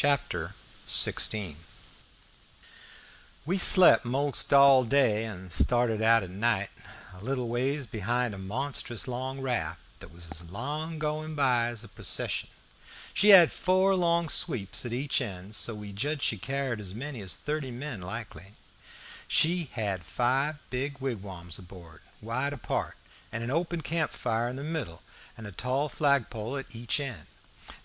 Chapter 16. We slept most all day and started out at night, a little ways behind a monstrous long raft that was as long going by as a procession. She had 4 long sweeps at each end, so we judged she carried as many as 30 men likely. She had 5 big wigwams aboard, wide apart, and an open campfire in the middle, and a tall flagpole at each end.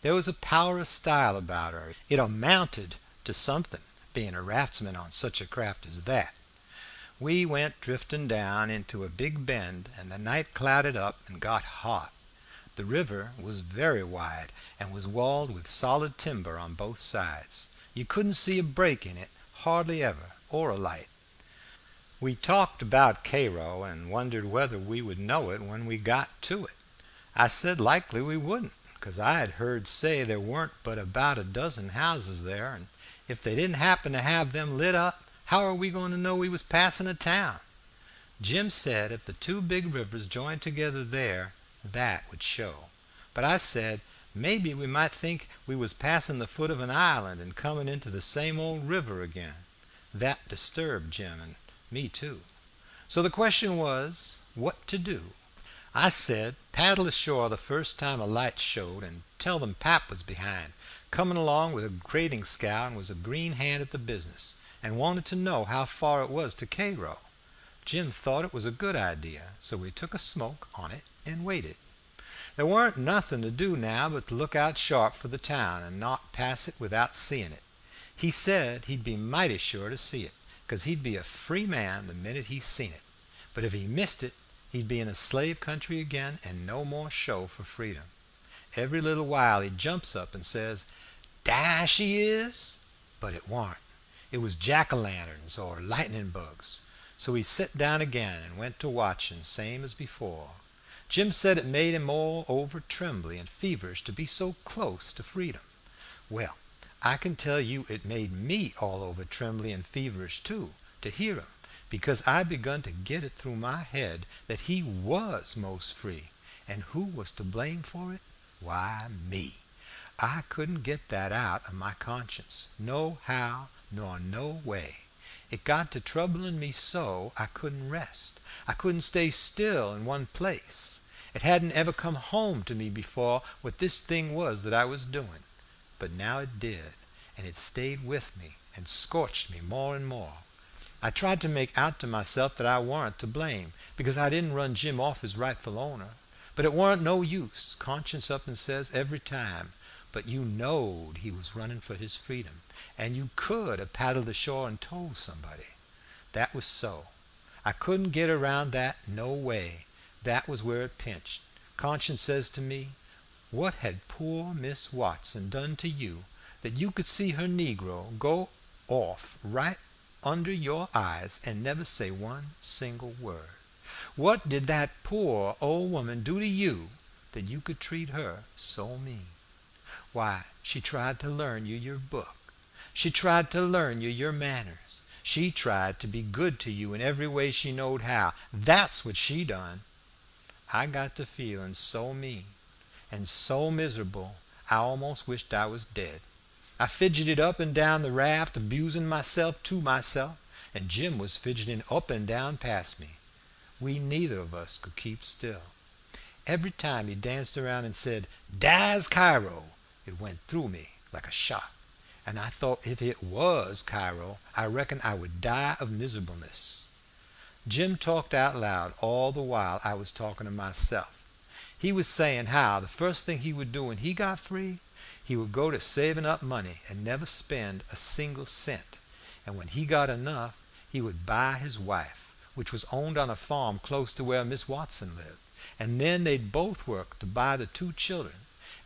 There was a power of style about her. It amounted to something, being a raftsman on such a craft as that. We went drifting down into a big bend, and the night clouded up and got hot. The river was very wide and was walled with solid timber on both sides. You couldn't see a break in it, hardly ever, or a light. We talked about Cairo and wondered whether we would know it when we got to it. I said likely we wouldn't, 'cause I had heard say there weren't but about a dozen houses there, and if they didn't happen to have them lit up, how are we going to know we was passing a town? Jim said if the 2 big rivers joined together there, that would show. But I said maybe we might think we was passing the foot of an island and coming into the same old river again. That disturbed Jim and me too. So the question was what to do. I said paddle ashore the first time a light showed, and tell them Pap was behind, coming along with a grading scow, and was a green hand at the business, and wanted to know how far it was to Cairo. Jim thought it was a good idea, so we took a smoke on it and waited. There weren't nothing to do now but to look out sharp for the town, and not pass it without seeing it. He said he'd be mighty sure to see it, 'cause he'd be a free man the minute he seen it. But if he missed it, he'd be in a slave country again, and no more show for freedom. Every little while he jumps up and says, "Dah she is!" But it warn't. It was jack-o'-lanterns or lightning bugs. So he set down again and went to watching, same as before. Jim said it made him all over trembly and feverish to be so close to freedom. Well, I can tell you it made me all over trembly and feverish too, to hear him, because I begun to get it through my head that he was most free, and who was to blame for it? Why, me. I couldn't get that out of my conscience, no how nor no way. It got to troubling me so I couldn't rest. I couldn't stay still in one place. It hadn't ever come home to me before what this thing was that I was doing, but now it did, and it stayed with me and scorched me more and more. I tried to make out to myself that I warn't to blame, because I didn't run Jim off his rightful owner. But it warn't no use. Conscience up and says every time, but you knowed he was running for his freedom, and you could have paddled ashore and told somebody. That was so. I couldn't get around that no way. That was where it pinched. Conscience says to me, what had poor Miss Watson done to you that you could see her negro go off right under your eyes and never say one single word? What did that poor old woman do to you that you could treat her so mean? Why, she tried to learn you your book. She tried to learn you your manners. She tried to be good to you in every way she knowed how. That's what she done. I got to feeling so mean and so miserable I almost wished I was dead. I fidgeted up and down the raft, abusing myself to myself, and Jim was fidgeting up and down past me. We neither of us could keep still. Every time he danced around and said, "Dah's Cairo," it went through me like a shot, and I thought if it was Cairo, I reckon I would die of miserableness. Jim talked out loud all the while I was talking to myself. He was saying how the first thing he would do when he got free, he would go to saving up money and never spend a single cent, and when he got enough, he would buy his wife, which was owned on a farm close to where Miss Watson lived, and then they'd both work to buy the 2 children,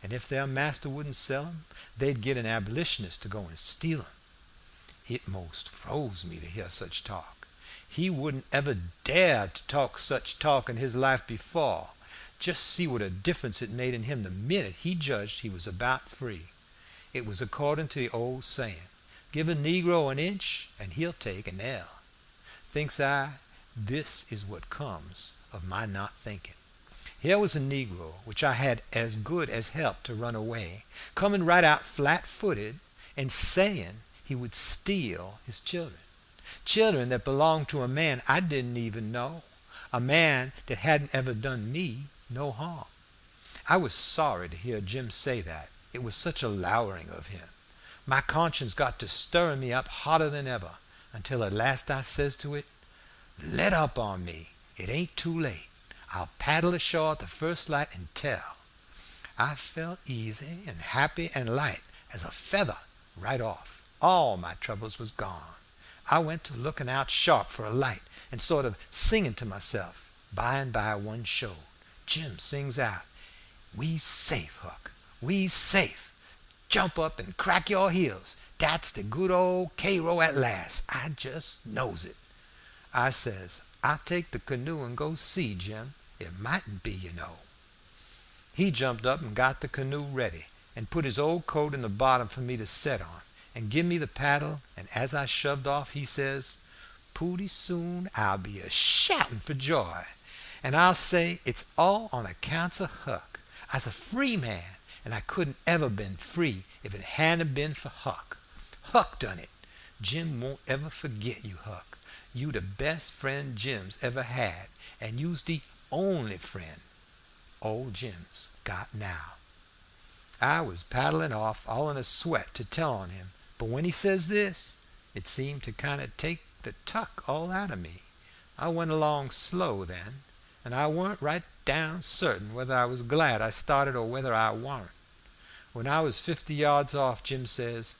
and if their master wouldn't sell 'em, they'd get an abolitionist to go and steal 'em. It most froze me to hear such talk. He wouldn't ever dare to talk such talk in his life before. Just see what a difference it made in him the minute he judged he was about free. It was according to the old saying, give a negro an inch and he'll take an ell. Thinks I, this is what comes of my not thinking. Here was a negro which I had as good as helped to run away, coming right out flat-footed, and saying he would steal his children, children that belonged to a man I didn't even know, a man that hadn't ever done me no harm. I was sorry to hear Jim say that. It was such a lowering of him. My conscience got to stirring me up hotter than ever, until at last I says to it, "Let up on me. It ain't too late. I'll paddle ashore at the first light and tell." I felt easy and happy and light as a feather right off. All my troubles was gone. I went to looking out sharp for a light and sort of singing to myself. By and by one showed. Jim sings out, "We safe, Huck. We safe. Jump up and crack your heels. That's the good old Cairo at last. I just knows it." I says, "I'll take the canoe and go see, Jim. It mightn't be, you know." He jumped up and got the canoe ready, and put his old coat in the bottom for me to set on, and give me the paddle, and as I shoved off, he says, "Pooty soon I'll be a shouting for joy, and I'll say it's all on accounts of Huck. I's a free man, and I couldn't ever been free if it hadn't been for Huck. Huck done it. Jim won't ever forget you, Huck. You the best friend Jim's ever had, and you's the only friend old Jim's got now." I was paddling off all in a sweat to tell on him, but when he says this, it seemed to kind of take the tuck all out of me. I went along slow then, and I weren't right down certain whether I was glad I started or whether I warn't. When I was 50 yards off, Jim says,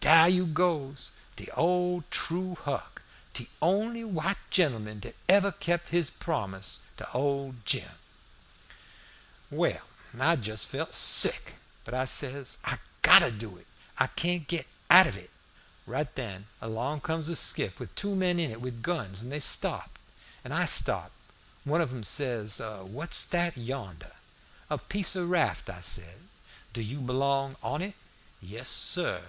"Dar you goes, the old true Huck, the only white gentleman that ever kept his promise to old Jim." Well, I just felt sick, but I says, "I gotta do it. I can't get out of it." Right then along comes a skiff with 2 men in it with guns, and they stop, and I stop. One of 'em says, "What's that yonder?" "A piece of raft," I said. "Do you belong on it?" "Yes, sir."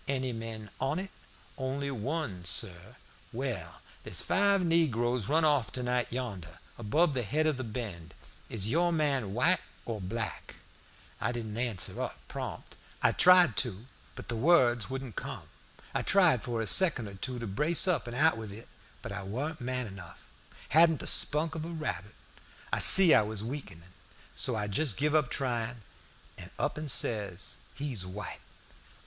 "Any men on it?" "Only one, sir." "Well, there's 5 negroes run off tonight yonder, above the head of the bend. Is your man white or black?" I didn't answer up prompt. I tried to, but the words wouldn't come. I tried for a second or two to brace up and out with it, but I weren't man enough. Hadn't the spunk of a rabbit. I see I was weakening, so I just give up trying, and up and says, "He's white.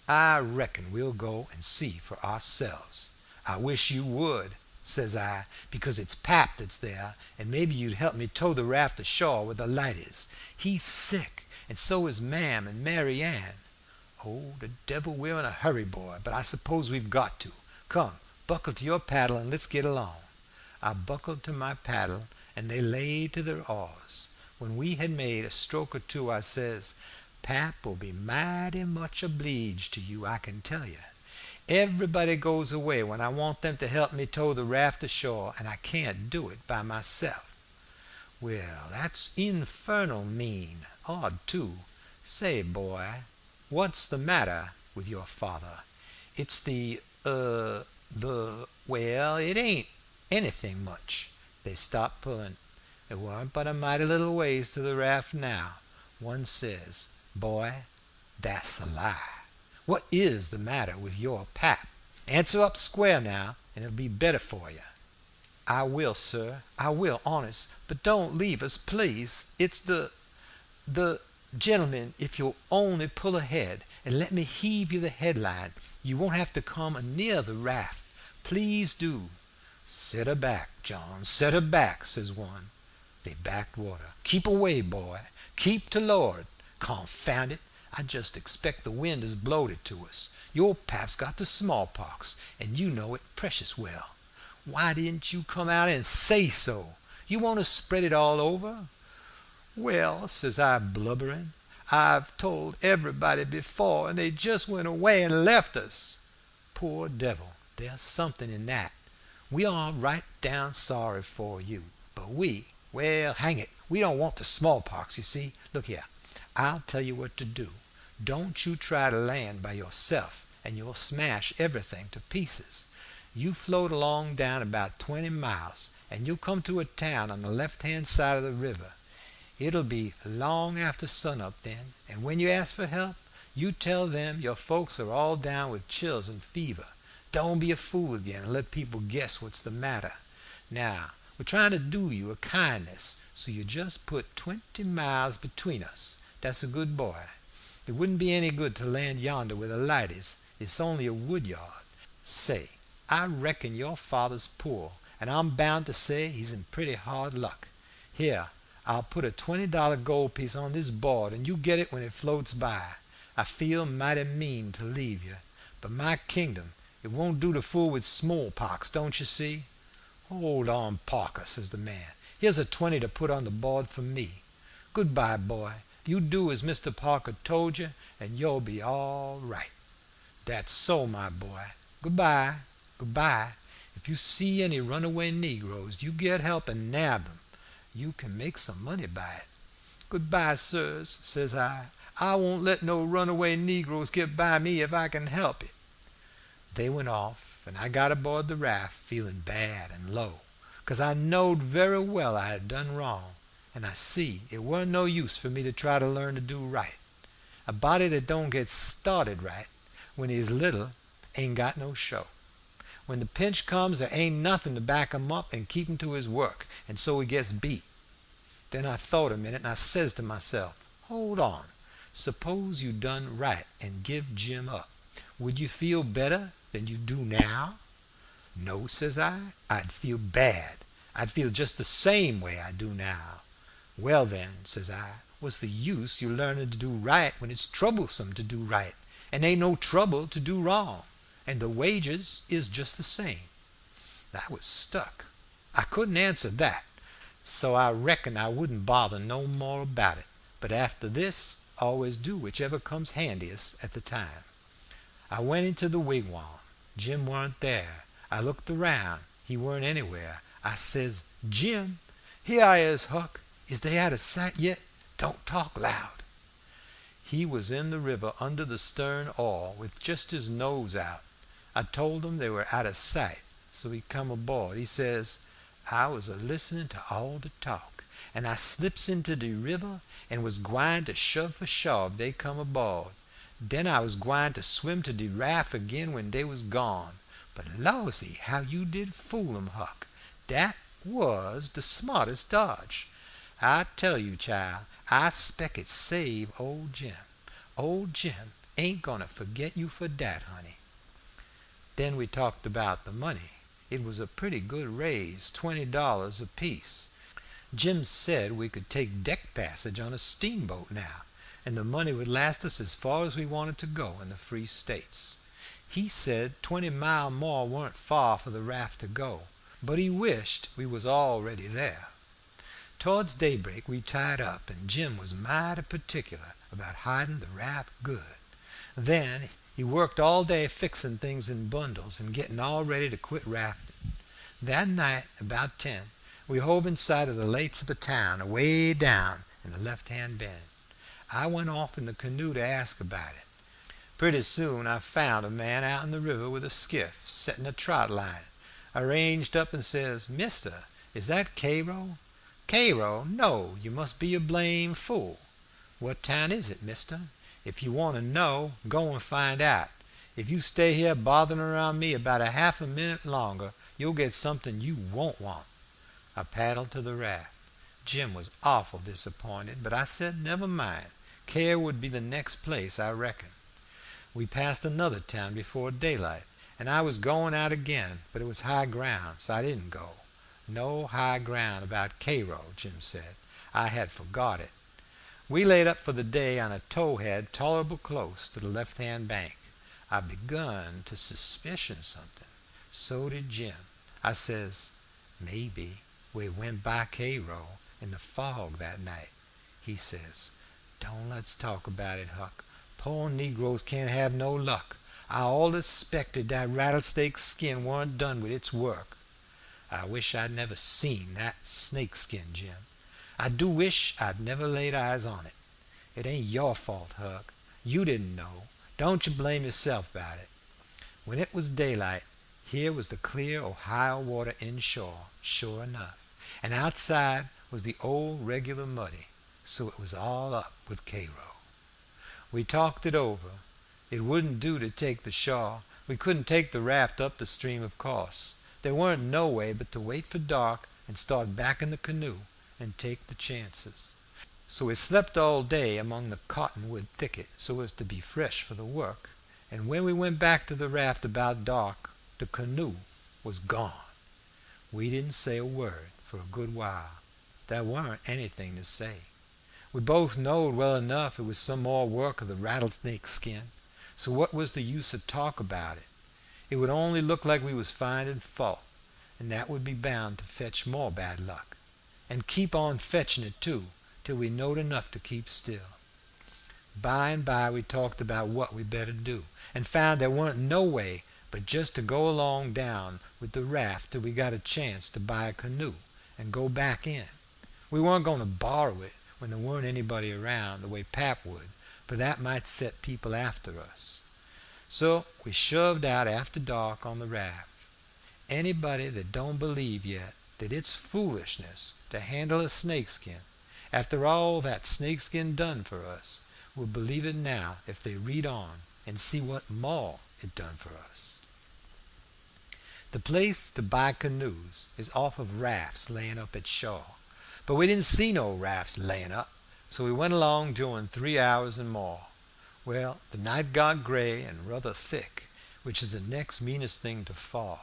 I reckon we'll go and see for ourselves." "I wish you would," says I, "because it's Pap that's there, and maybe you'd help me tow the raft ashore where the light is. He's sick, and so is Mam and Mary Ann." "Oh, the devil, we're in a hurry, boy, but I suppose we've got to. Come, buckle to your paddle and let's get along." I buckled to my paddle, and they laid to their oars. When we had made a stroke or two, I says, "Pap will be mighty much obleeged to you, I can tell you. Everybody goes away when I want them to help me tow the raft ashore, and I can't do it by myself." "Well, that's infernal mean. Odd, too. Say, boy, what's the matter with your father?" "It's well, it ain't anything much." They stopped pulling. It weren't but a mighty little ways to the raft now. One says, "Boy, that's a lie. What is the matter with your Pap? Answer up square now, and it'll be better for you." "I will, sir. I will, honest. But don't leave us, please. It's the gentlemen, if you'll only pull ahead and let me heave you the headline, you won't have to come near the raft. Please do." "Set her back, John, set her back," says one. They backed water. "Keep away, boy. Keep to lord. Confound it, I just expect the wind has blowed it to us. Your Pap's got the smallpox, and you know it precious well. Why didn't you come out and say so? You want to spread it all over?" "Well," says I, blubbering, "I've told everybody before, and they just went away and left us." Poor devil, there's something in that. We are right down sorry for you, but well, hang it, we don't want the smallpox, you see. Look here, I'll tell you what to do. Don't you try to land by yourself, and you'll smash everything to pieces. You float along down about 20 miles, and you'll come to a town on the left-hand side of the river. It'll be long after sunup then, and when you ask for help, You tell them your folks are all down with chills and fever. Don't be a fool again and let people guess what's the matter. Now, we're trying to do you a kindness, so you just put 20 miles between us. That's a good boy. It wouldn't be any good to land yonder where the light is. It's only a wood yard. Say, I reckon your father's poor, and I'm bound to say he's in pretty hard luck. Here, I'll put a $20 gold piece on this board, and you get it when it floats by. I feel mighty mean to leave you, but my kingdom, it won't do to fool with smallpox, don't you see? Hold on, Parker, says the man. Here's a 20 to put on the board for me. Good-bye, boy. You do as Mr. Parker told you, and you'll be all right. That's so, my boy. Good-bye. Good-bye. If you see any runaway Negroes, you get help and nab them. You can make some money by it. Good-bye, sirs, says I. I won't let no runaway Negroes get by me if I can help it. They went off, and I got aboard the raft feeling bad and low, 'cause I knowed very well I had done wrong, and I see it weren't no use for me to try to learn to do right. A body that don't get started right when he's little ain't got no show. When the pinch comes, there ain't nothing to back him up and keep him to his work, and so he gets beat. Then I thought a minute, and I says to myself, hold on, suppose you done right and give Jim up. Would you feel better than you do now? No, says I. I'd feel bad. I'd feel just the same way I do now. Well then, says I, what's the use you learning to do right when it's troublesome to do right, and ain't no trouble to do wrong, and the wages is just the same? I was stuck. I couldn't answer that, so I reckoned I wouldn't bother no more about it, but after this always do whichever comes handiest at the time. I went into the wigwam. Jim weren't there. I looked around. He weren't anywhere. I says, Jim, here I is, Huck. Is they out of sight yet? Don't talk loud. He was in the river under the stern oar with just his nose out. I told him they were out of sight, so he come aboard. He says, I was a-listening to all the talk, and I slips into the river and was gwine to shove for shore if they come aboard. Then I was gwine to swim to the raft again when they was gone. But lawsy, how you did fool 'em, Huck. That was the smartest dodge. I tell you, child, I spec it saved old Jim. Old Jim ain't gonna forget you for dat, honey. Then we talked about the money. It was a pretty good raise, $20 apiece. Jim said we could take deck passage on a steamboat now, and the money would last us as far as we wanted to go in the free states. He said 20 mile more weren't far for the raft to go, but he wished we was already there. Towards daybreak we tied up, and Jim was mighty particular about hiding the raft good. Then he worked all day fixing things in bundles and getting all ready to quit rafting. That night, about 10, we hove in sight of the lights of a town away down in the left-hand bend. I went off in the canoe to ask about it. Pretty soon I found a man out in the river with a skiff, setting a trot line. I ranged up and says, Mister, is that Cairo? Cairo? No, you must be a blame fool. What town is it, mister? If you want to know, go and find out. If you stay here bothering around me about a half a minute longer, you'll get something you won't want. I paddled to the raft. Jim was awful disappointed, but I said never mind. Cairo would be the next place, I reckon. We passed another town before daylight, and I was going out again, but it was high ground, so I didn't go. No high ground about Cairo, Jim said. I had forgot it. We laid up for the day on a towhead tolerable close to the left-hand bank. I begun to suspicion something. So did Jim. I says, maybe we went by Cairo in the fog that night. He says, don't let's talk about it, Huck. Poor Negroes can't have no luck. I allus expected that rattlesnake skin warn't done with its work. I wish I'd never seen that snake skin, Jim. I do wish I'd never laid eyes on it. It ain't your fault, Huck. You didn't know. Don't you blame yourself about it. When it was daylight, here was the clear Ohio water inshore, sure enough, and outside was the old regular muddy, so it was all up with Cairo. We talked it over. It wouldn't do to take the shaw. We couldn't take the raft up the stream, of course. There weren't no way but to wait for dark and start back in the canoe and take the chances. So we slept all day among the cottonwood thicket so as to be fresh for the work, and when we went back to the raft about dark, the canoe was gone. We didn't say a word for a good while. There weren't anything to say. We both knowed well enough it was some more work of the rattlesnake skin, so what was the use of talk about it? It would only look like we was finding fault, and that would be bound to fetch more bad luck, and keep on fetching it too, till we knowed enough to keep still. By and by we talked about what we better do, and found there weren't no way but just to go along down with the raft till we got a chance to buy a canoe and go back in. We weren't going to borrow it when there weren't anybody around, the way Pap would, for that might set people after us. So we shoved out after dark on the raft. Anybody that don't believe yet that it's foolishness to handle a snakeskin, after all that snakeskin done for us, will believe it now if they read on and see what more it done for us. The place to buy canoes is off of rafts laying up at shore, but we didn't see no rafts laying up, so we went along doing 3 hours and more. Well, the night got gray and rather thick, which is the next meanest thing to fog.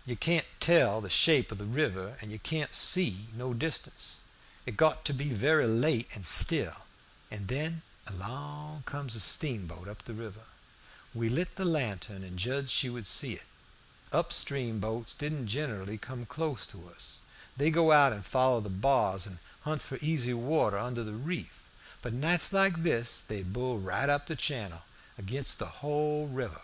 You can't tell the shape of the river, and you can't see no distance. It got to be very late and still, and then along comes a steamboat up the river. We lit the lantern and judged she would see it. Upstream boats didn't generally come close to us. They go out and follow the bars and hunt for easy water under the reef, but nights like this they bull right up the channel against the whole river.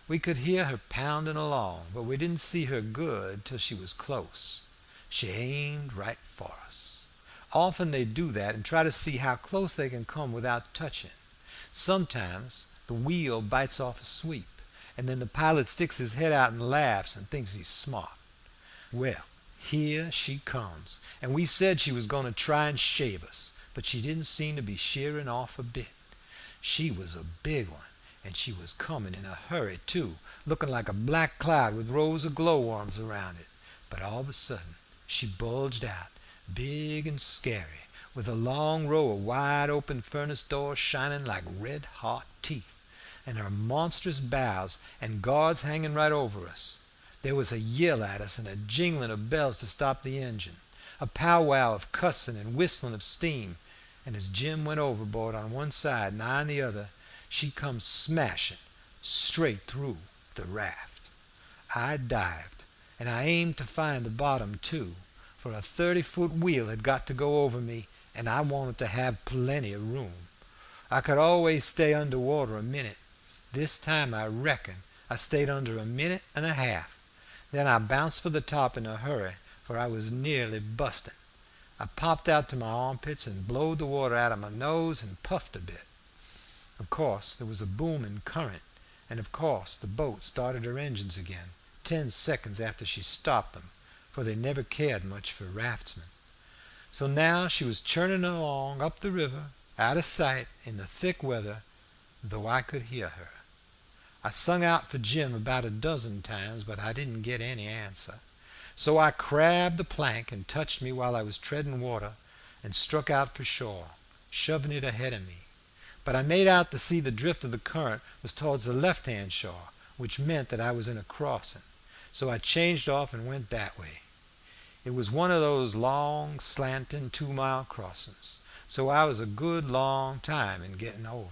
We could hear her pounding along, but we didn't see her good till she was close. She aimed right for us. Often they do that and try to see how close they can come without touching. Sometimes the wheel bites off a sweep, and then the pilot sticks his head out and laughs and thinks he's smart. Well, here she comes, and we said she was going to try and shave us, but she didn't seem to be shearing off a bit. She was a big one, and she was coming in a hurry too, looking like a black cloud with rows of glowworms around it. But all of a sudden she bulged out, big and scary, with a long row of wide open furnace doors shining like red hot teeth, and her monstrous bows and guards hanging right over us. There was a yell at us and a jingling of bells to stop the engine, a powwow of cussing and whistling of steam, and as Jim went overboard on one side and I on the other, she come smashing straight through the raft. I dived, and I aimed to find the bottom too, for a 30-foot wheel had got to go over me, and I wanted to have plenty of room. I could always stay under water a minute. This time I reckon I stayed under a minute and a half. Then I bounced for the top in a hurry, for I was nearly busting. I popped out to my armpits and blowed the water out of my nose and puffed a bit. Of course there was a booming current, and of course the boat started her engines again 10 seconds after she stopped them, for they never cared much for raftsmen. So now she was churning along up the river, out of sight in the thick weather, though I could hear her. I sung out for Jim about a dozen times, but I didn't get any answer. So I crabbed the plank and touched me while I was treading water, and struck out for shore, shoving it ahead of me. But I made out to see the drift of the current was towards the left-hand shore, which meant that I was in a crossing. So I changed off and went that way. It was one of those long, slanting 2-mile crossings, so I was a good long time in getting over.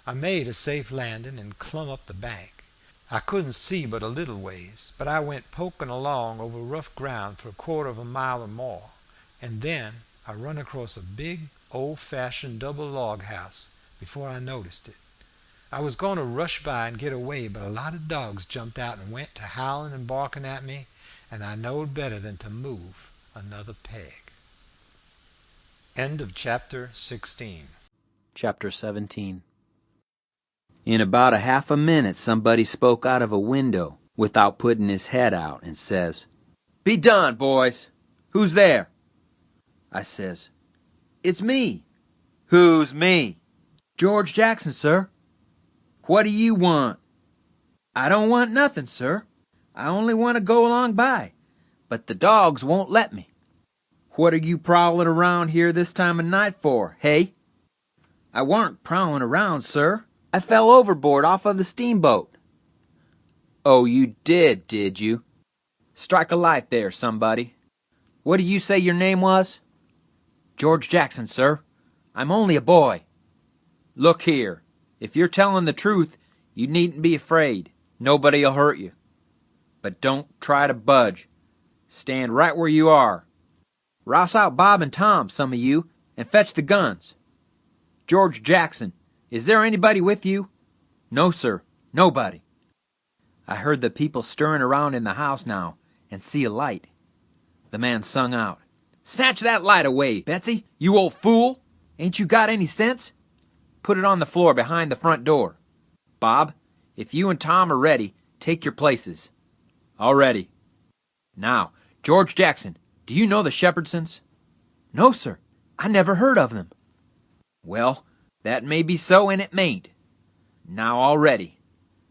I made a safe landing and clumb up the bank. I couldn't see but a little ways, but I went poking along over rough ground for a quarter of a mile or more, and then I run across a big, old-fashioned double log house before I noticed it. I was going to rush by and get away, but a lot of dogs jumped out and went to howling and barking at me, and I knowed better than to move another peg. End of chapter 16. Chapter 17. In about a half a minute, somebody spoke out of a window without putting his head out and says, "Be done, boys. Who's there?" I says, "It's me." "Who's me?" George Jackson, sir. What do you want? I don't want nothing, sir. I only want to go along by, but the dogs won't let me. What are you prowling around here this time of night for, hey? I warn't prowling around, sir. I fell overboard off of the steamboat. Oh, you did you? Strike a light there, somebody. What do you say your name was? George Jackson, sir. I'm only a boy. Look here, if you're telling the truth, you needn't be afraid. Nobody'll hurt you. But don't try to budge. Stand right where you are. Rouse out Bob and Tom, some of you, and fetch the guns. George Jackson, is there anybody with you? No, sir, nobody. I heard the people stirring around in the house now, and see a light. The man sung out, Snatch that light away, Betsy, you old fool! Ain't you got any sense? Put it on the floor behind the front door. Bob, if you and Tom are ready, take your places. All ready. Now, George Jackson, do you know the Shepherdsons? No, sir. I never heard of them. Well, that may be so and it mayn't. Now all ready.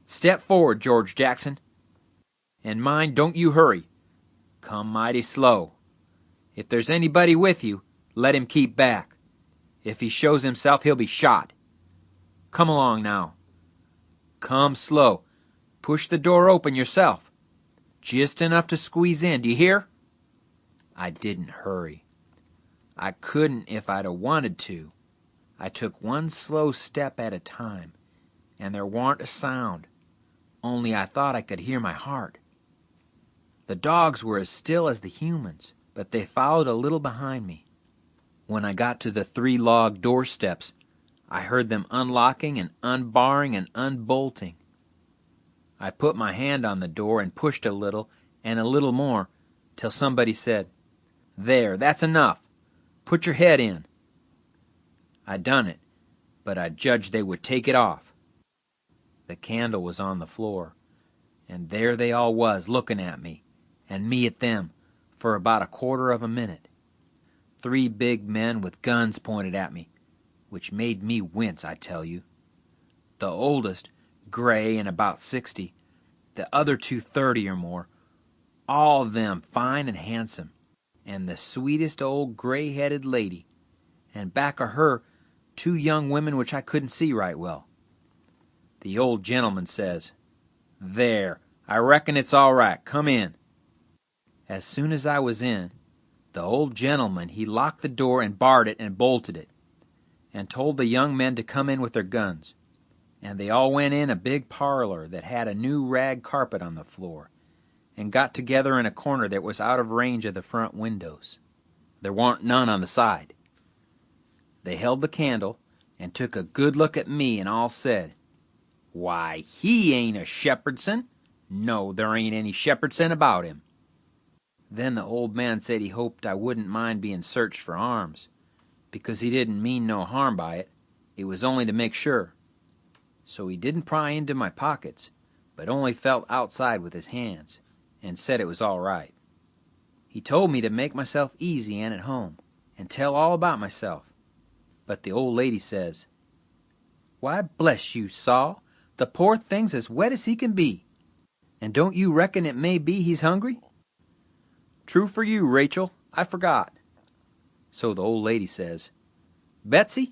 Step forward, George Jackson. And mind, don't you hurry. Come mighty slow. If there's anybody with you, let him keep back. If he shows himself, he'll be shot. Come along now. Come slow. Push the door open yourself. Just enough to squeeze in, do you hear? I didn't hurry. I couldn't if I'd have wanted to. I took one slow step at a time, and there warn't a sound, only I thought I could hear my heart. The dogs were as still as the humans, but they followed a little behind me. When I got to the 3 log doorsteps, I heard them unlocking and unbarring and unbolting. I put my hand on the door and pushed a little and a little more, till somebody said, There, that's enough. Put your head in. I done it, but I judged they would take it off. The candle was on the floor, and there they all was looking at me, and me at them, for about a quarter of a minute. 3 big men with guns pointed at me, which made me wince, I tell you. The oldest, gray and about 60, the other 2 30 or more, all of them fine and handsome, and the sweetest old gray-headed lady, and back of her 2 young women which I couldn't see right well. The old gentleman says, There, I reckon it's all right, come in. As soon as I was in, the old gentleman, he locked the door and barred it and bolted it, and told the young men to come in with their guns. And they all went in a big parlor that had a new rag carpet on the floor, and got together in a corner that was out of range of the front windows. There warn't none on the side. They held the candle and took a good look at me and all said, Why, he ain't a Shepherdson. No, there ain't any Shepherdson about him. Then the old man said he hoped I wouldn't mind being searched for arms, because he didn't mean no harm by it. It was only to make sure. So he didn't pry into my pockets, but only felt outside with his hands, and said it was all right. He told me to make myself easy and at home, and tell all about myself. But the old lady says, Why, bless you, Saul, the poor thing's as wet as he can be. And don't you reckon it may be he's hungry? True for you, Rachel, I forgot. So the old lady says, Betsy,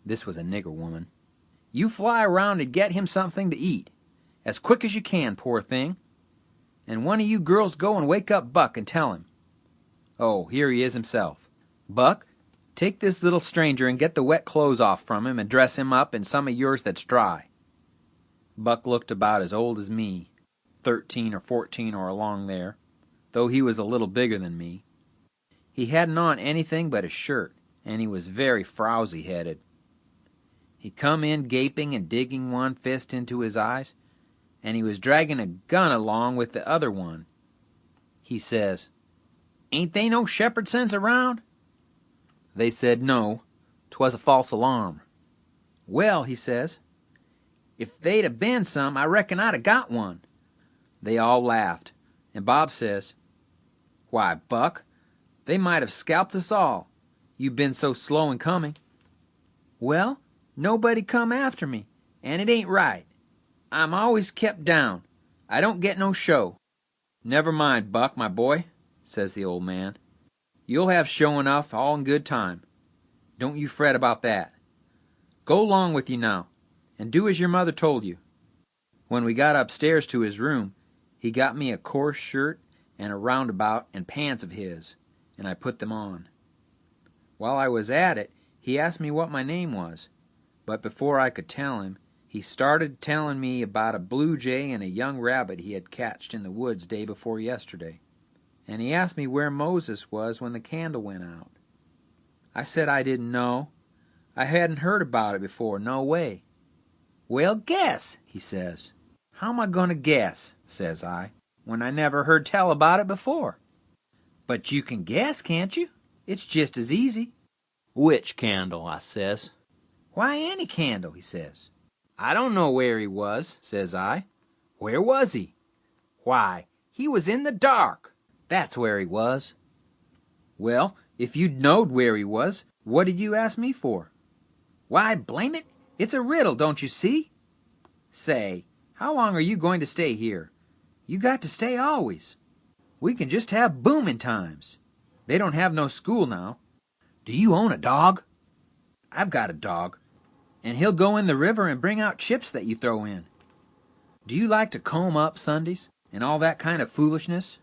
this was a nigger woman, you fly around and get him something to eat, as quick as you can, poor thing. And one of you girls go and wake up Buck and tell him. Oh, here he is himself. Buck, take this little stranger and get the wet clothes off from him and dress him up in some of yours that's dry. Buck looked about as old as me, 13 or 14 or along there, though he was a little bigger than me. He hadn't on anything but a shirt, and he was very frowsy-headed. He come in gaping and digging one fist into his eyes, and he was dragging a gun along with the other one. He says, Ain't they no Shepherdsons around? They said no, 'twas a false alarm. Well, he says, if they'd have been some, I reckon I'd have got one. They all laughed, and Bob says, Why, Buck, they might have scalped us all. You've been so slow in coming. Well, Nobody come after me, and it ain't right. I'm always kept down. I don't get no show. Never mind, Buck, my boy, says the old man. You'll have show enough all in good time. Don't you fret about that. Go along with you now, and do as your mother told you. When we got upstairs to his room, he got me a coarse shirt and a roundabout and pants of his, and I put them on. While I was at it, he asked me what my name was, but before I could tell him, he started telling me about a blue jay and a young rabbit he had catched in the woods day before yesterday, and he asked me where Moses was when the candle went out. I said I didn't know. I hadn't heard about it before, no way. Well, guess, he says. How am I going to guess, says I, when I never heard tell about it before? But you can guess, can't you? It's just as easy. Which candle, I says. Why, any candle, he says. I don't know where he was, says I. Where was he? Why, he was in the dark. That's where he was. Well, if you'd knowed where he was, what did you ask me for? Why, blame it, it's a riddle, don't you see? Say, how long are you going to stay here? You got to stay always. We can just have booming times. They don't have no school now. Do you own a dog? I've got a dog, and he'll go in the river and bring out chips that you throw in. Do you like to comb up Sundays and all that kind of foolishness?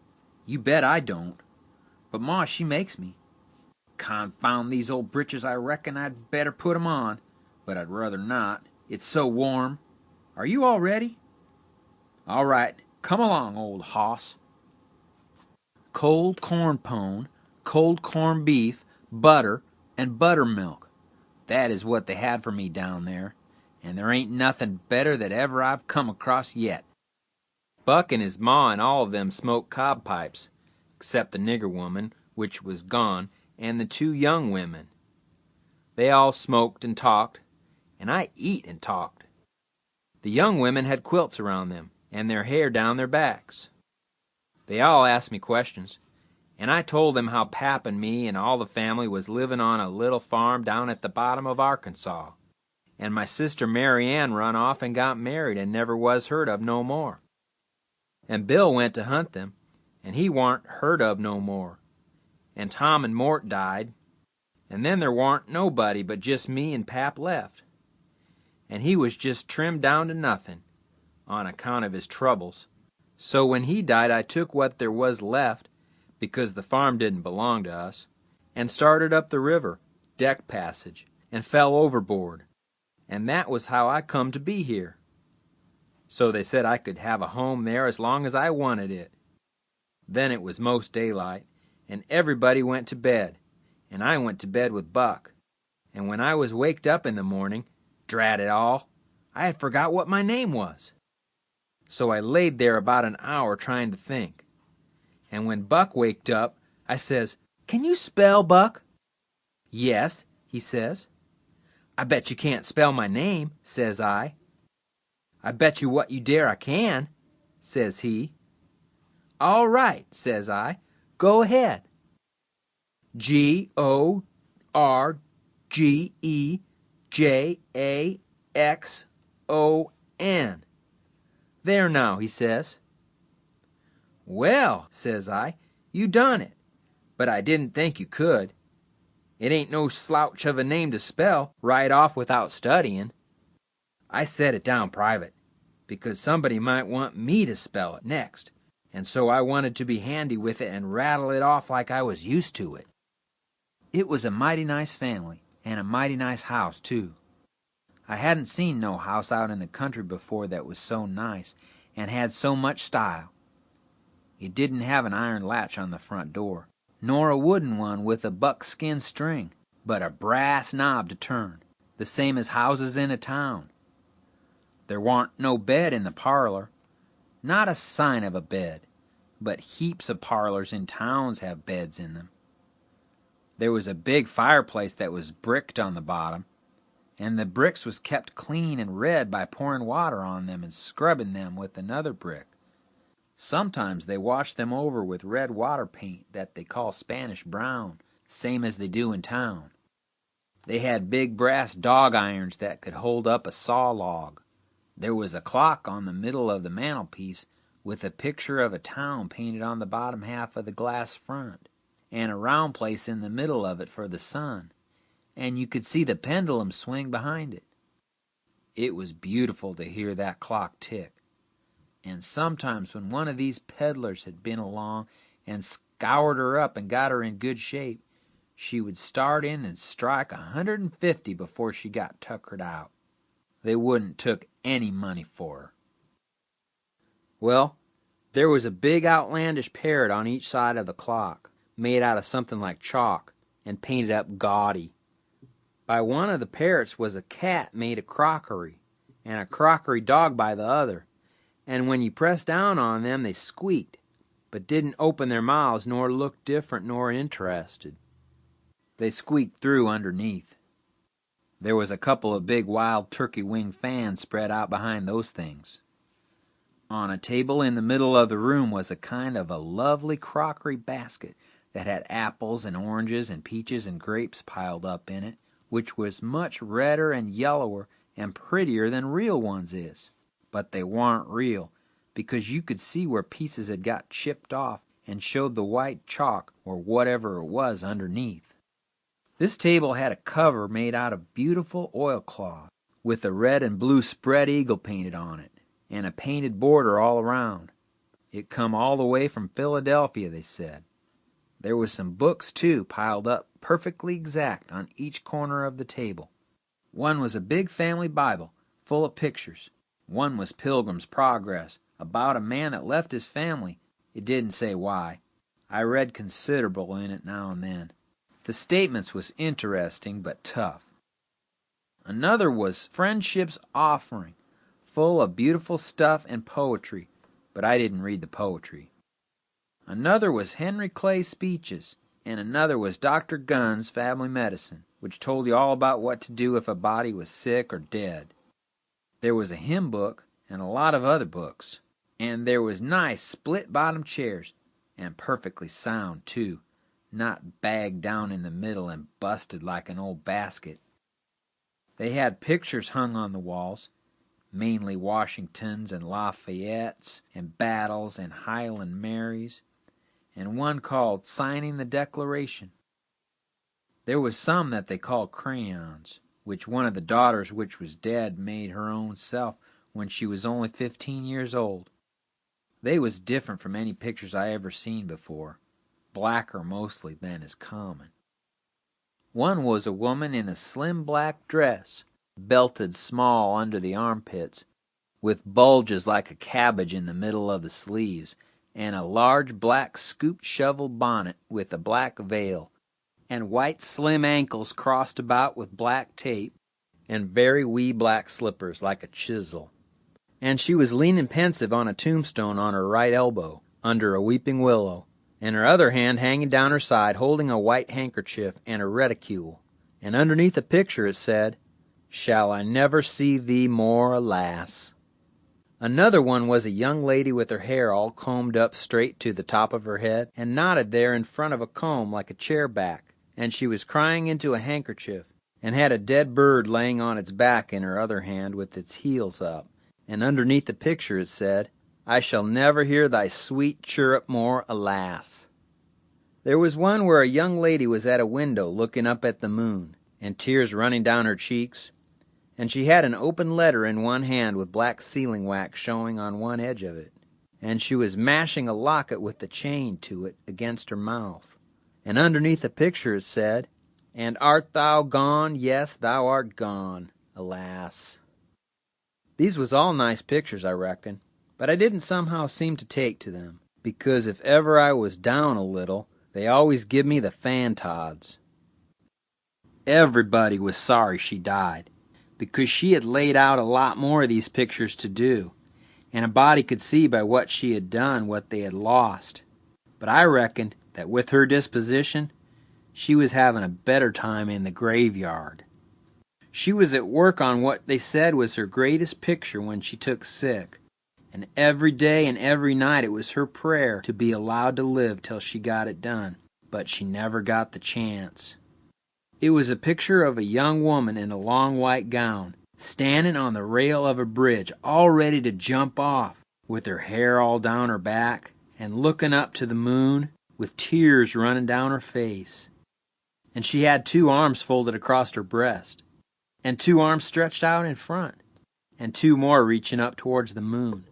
You bet I don't. But Ma, she makes me. Confound these old britches, I reckon I'd better put 'em on, but I'd rather not. It's so warm. Are you all ready? All right, come along, old hoss. Cold corn pone, cold corned beef, butter, and buttermilk. That is what they had for me down there, and there ain't nothing better that ever I've come across yet. Buck and his ma and all of them smoked cob pipes, except the nigger woman, which was gone, and the 2 young women. They all smoked and talked, and I eat and talked. The young women had quilts around them, and their hair down their backs. They all asked me questions, and I told them how Pap and me and all the family was living on a little farm down at the bottom of Arkansas, and my sister Mary Ann run off and got married and never was heard of no more. And Bill went to hunt them, and he warn't heard of no more. And Tom and Mort died, and then there warn't nobody but just me and Pap left. And he was just trimmed down to nothing, on account of his troubles. So when he died, I took what there was left, because the farm didn't belong to us, and started up the river, deck passage, and fell overboard. And that was how I come to be here. So they said I could have a home there as long as I wanted it. Then it was most daylight, and everybody went to bed, and I went to bed with Buck. And when I was waked up in the morning, drat it all, I had forgot what my name was. So I laid there about an hour trying to think. And when Buck waked up, I says, "Can you spell, Buck?" "Yes," he says. "I bet you can't spell my name," says I. "I bet you what you dare I can," says he. "All right," says I. "Go ahead." Gorgejaxon. There now, he says. "Well," says I, "you done it, but I didn't think you could. It ain't no slouch of a name to spell right off without studying." I set it down private, because somebody might want me to spell it next, and so I wanted to be handy with it and rattle it off like I was used to it. It was a mighty nice family, and a mighty nice house, too. I hadn't seen no house out in the country before that was so nice and had so much style. It didn't have an iron latch on the front door, nor a wooden one with a buckskin string, but a brass knob to turn, the same as houses in a town. There warn't no bed in the parlor, not a sign of a bed, but heaps of parlors in towns have beds in them. There was a big fireplace that was bricked on the bottom, and the bricks was kept clean and red by pouring water on them and scrubbing them with another brick. Sometimes they washed them over with red water paint that they call Spanish brown, same as they do in town. They had big brass dog irons that could hold up a saw log. There was a clock on the middle of the mantelpiece with a picture of a town painted on the bottom half of the glass front, and a round place in the middle of it for the sun, and you could see the pendulum swing behind it. It was beautiful to hear that clock tick, and sometimes when one of these peddlers had been along and scoured her up and got her in good shape, she would start in and strike 150 before she got tuckered out. They wouldn't took any money for her. Well, there was a big outlandish parrot on each side of the clock, made out of something like chalk and painted up gaudy. By one of the parrots was a cat made of crockery, and a crockery dog by the other, and when you pressed down on them they squeaked, but didn't open their mouths nor look different nor interested. They squeaked through underneath. There was a couple of big wild turkey wing fans spread out behind those things. On a table in the middle of the room was a kind of a lovely crockery basket that had apples and oranges and peaches and grapes piled up in it, which was much redder and yellower and prettier than real ones is. But they warn't real, because you could see where pieces had got chipped off and showed the white chalk or whatever it was underneath. This table had a cover made out of beautiful oilcloth, with a red and blue spread eagle painted on it, and a painted border all around. It come all the way from Philadelphia, they said. There was some books, too, piled up perfectly exact on each corner of the table. One was a big family Bible, full of pictures. One was Pilgrim's Progress, about a man that left his family. It didn't say why. I read considerable in it now and then. The statements was interesting but tough. Another was Friendship's Offering, full of beautiful stuff and poetry, but I didn't read the poetry. Another was Henry Clay's Speeches, and another was Dr. Gunn's Family Medicine, which told you all about what to do if a body was sick or dead. There was a hymn book and a lot of other books, and there was nice split-bottom chairs, and perfectly sound, too, not bagged down in the middle and busted like an old basket. They had pictures hung on the walls, mainly Washingtons and Lafayettes and Battles and Highland Marys, and one called Signing the Declaration. There was some that they called crayons, which one of the daughters which was dead made her own self when she was only 15 years old. They was different from any pictures I ever seen before, blacker mostly than is common. One was a woman in a slim black dress, belted small under the armpits, with bulges like a cabbage in the middle of the sleeves, and a large black scooped shovel bonnet with a black veil, and white slim ankles crossed about with black tape, and very wee black slippers like a chisel. And she was leaning pensive on a tombstone on her right elbow, under a weeping willow, and her other hand hanging down her side holding a white handkerchief and a reticule. And underneath the picture it said, "Shall I never see thee more, alas?" Another one was a young lady with her hair all combed up straight to the top of her head and knotted there in front of a comb like a chair back, and she was crying into a handkerchief, and had a dead bird laying on its back in her other hand with its heels up, and underneath the picture it said, "I shall never hear thy sweet chirrup more, alas." There was one where a young lady was at a window looking up at the moon, and tears running down her cheeks, and she had an open letter in one hand with black sealing wax showing on one edge of it, and she was mashing a locket with the chain to it against her mouth. And underneath the picture it said, "And art thou gone? Yes, thou art gone, alas." These was all nice pictures, I reckon, but I didn't somehow seem to take to them, because if ever I was down a little, they always give me the fantods. Everybody was sorry she died, because she had laid out a lot more of these pictures to do, and a body could see by what she had done what they had lost. But I reckoned that with her disposition, she was having a better time in the graveyard. She was at work on what they said was her greatest picture when she took sick, and every day and every night it was her prayer to be allowed to live till she got it done, but she never got the chance. It was a picture of a young woman in a long white gown, standing on the rail of a bridge, all ready to jump off, with her hair all down her back, and looking up to the moon, with tears running down her face. And she had 2 arms folded across her breast, and 2 arms stretched out in front, and 2 more reaching up towards the moon.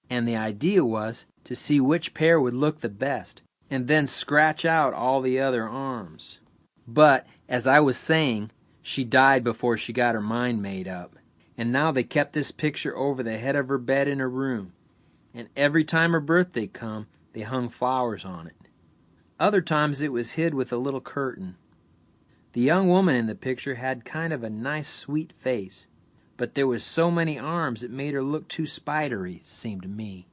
And the idea was to see which pair would look the best, and then scratch out all the other arms. But, as I was saying, she died before she got her mind made up, and now they kept this picture over the head of her bed in her room, and every time her birthday come, they hung flowers on it. Other times it was hid with a little curtain. The young woman in the picture had kind of a nice sweet face, but there was so many arms it made her look too spidery, it seemed to me.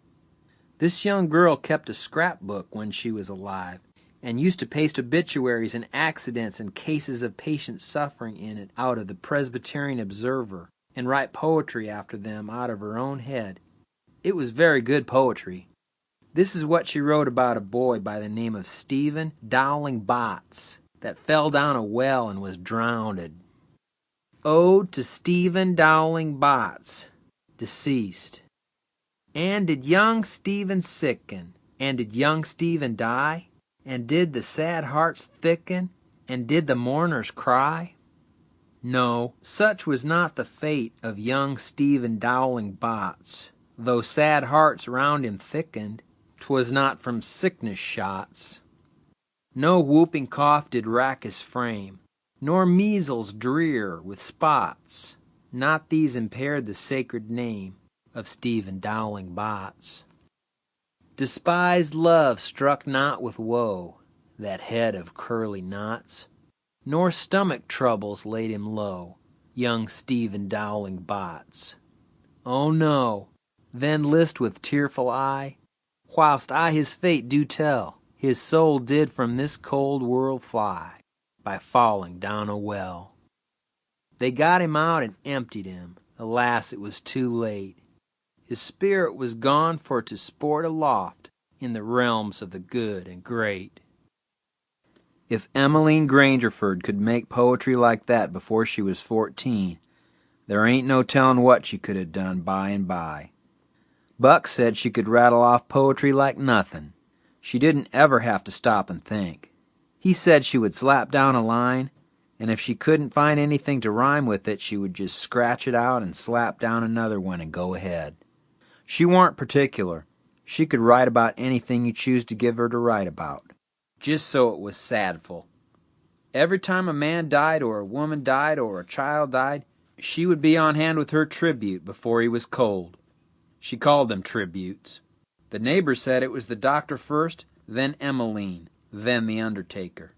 This young girl kept a scrapbook when she was alive, and used to paste obituaries and accidents and cases of patient suffering in it out of the Presbyterian Observer, and write poetry after them out of her own head. It was very good poetry. This is what she wrote about a boy by the name of Stephen Dowling Botts that fell down a well and was drowned. Ode to Stephen Dowling Botts, deceased. And did young Stephen sicken? And did young Stephen die? And did the sad hearts thicken? And did the mourners cry? No, such was not the fate of young Stephen Dowling Botts. Though sad hearts round him thickened, 'twas not from sickness shots. No whooping cough did rack his frame, nor measles drear with spots. Not these impaired the sacred name of Stephen Dowling Botts. Despised love struck not with woe that head of curly knots, nor stomach troubles laid him low, young Stephen Dowling Botts. Oh no, then list with tearful eye, whilst I his fate do tell, his soul did from this cold world fly, by falling down a well. They got him out and emptied him, alas it was too late. His spirit was gone for to sport aloft in the realms of the good and great. If Emmeline Grangerford could make poetry like that before she was 14, there ain't no telling what she could have done by and by. Buck said she could rattle off poetry like nothing. She didn't ever have to stop and think. He said she would slap down a line, and if she couldn't find anything to rhyme with it, she would just scratch it out and slap down another one and go ahead. She warn't particular. She could write about anything you choose to give her to write about, just so it was sadful. Every time a man died or a woman died or a child died, she would be on hand with her tribute before he was cold. She called them tributes. The neighbors said it was the doctor first, then Emmeline, then the undertaker.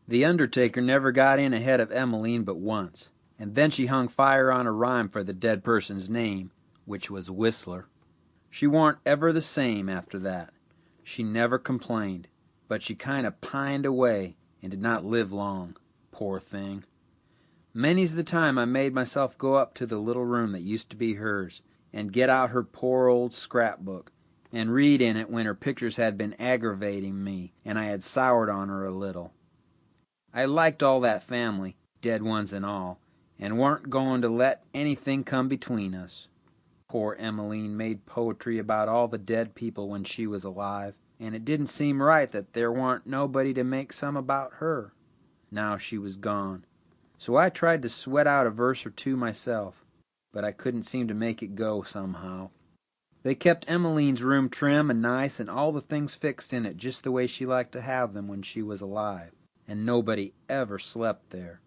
The undertaker never got in ahead of Emmeline but once, and then she hung fire on a rhyme for the dead person's name, which was Whistler. She warn't ever the same after that. She never complained, but she kind of pined away and did not live long, poor thing. Many's the time I made myself go up to the little room that used to be hers and get out her poor old scrapbook and read in it when her pictures had been aggravating me and I had soured on her a little. I liked all that family, dead ones and all, and weren't going to let anything come between us. Poor Emmeline made poetry about all the dead people when she was alive, and it didn't seem right that there warn't nobody to make some about her. Now she was gone. So I tried to sweat out a verse or two myself, but I couldn't seem to make it go somehow. They kept Emmeline's room trim and nice and all the things fixed in it just the way she liked to have them when she was alive, and nobody ever slept there.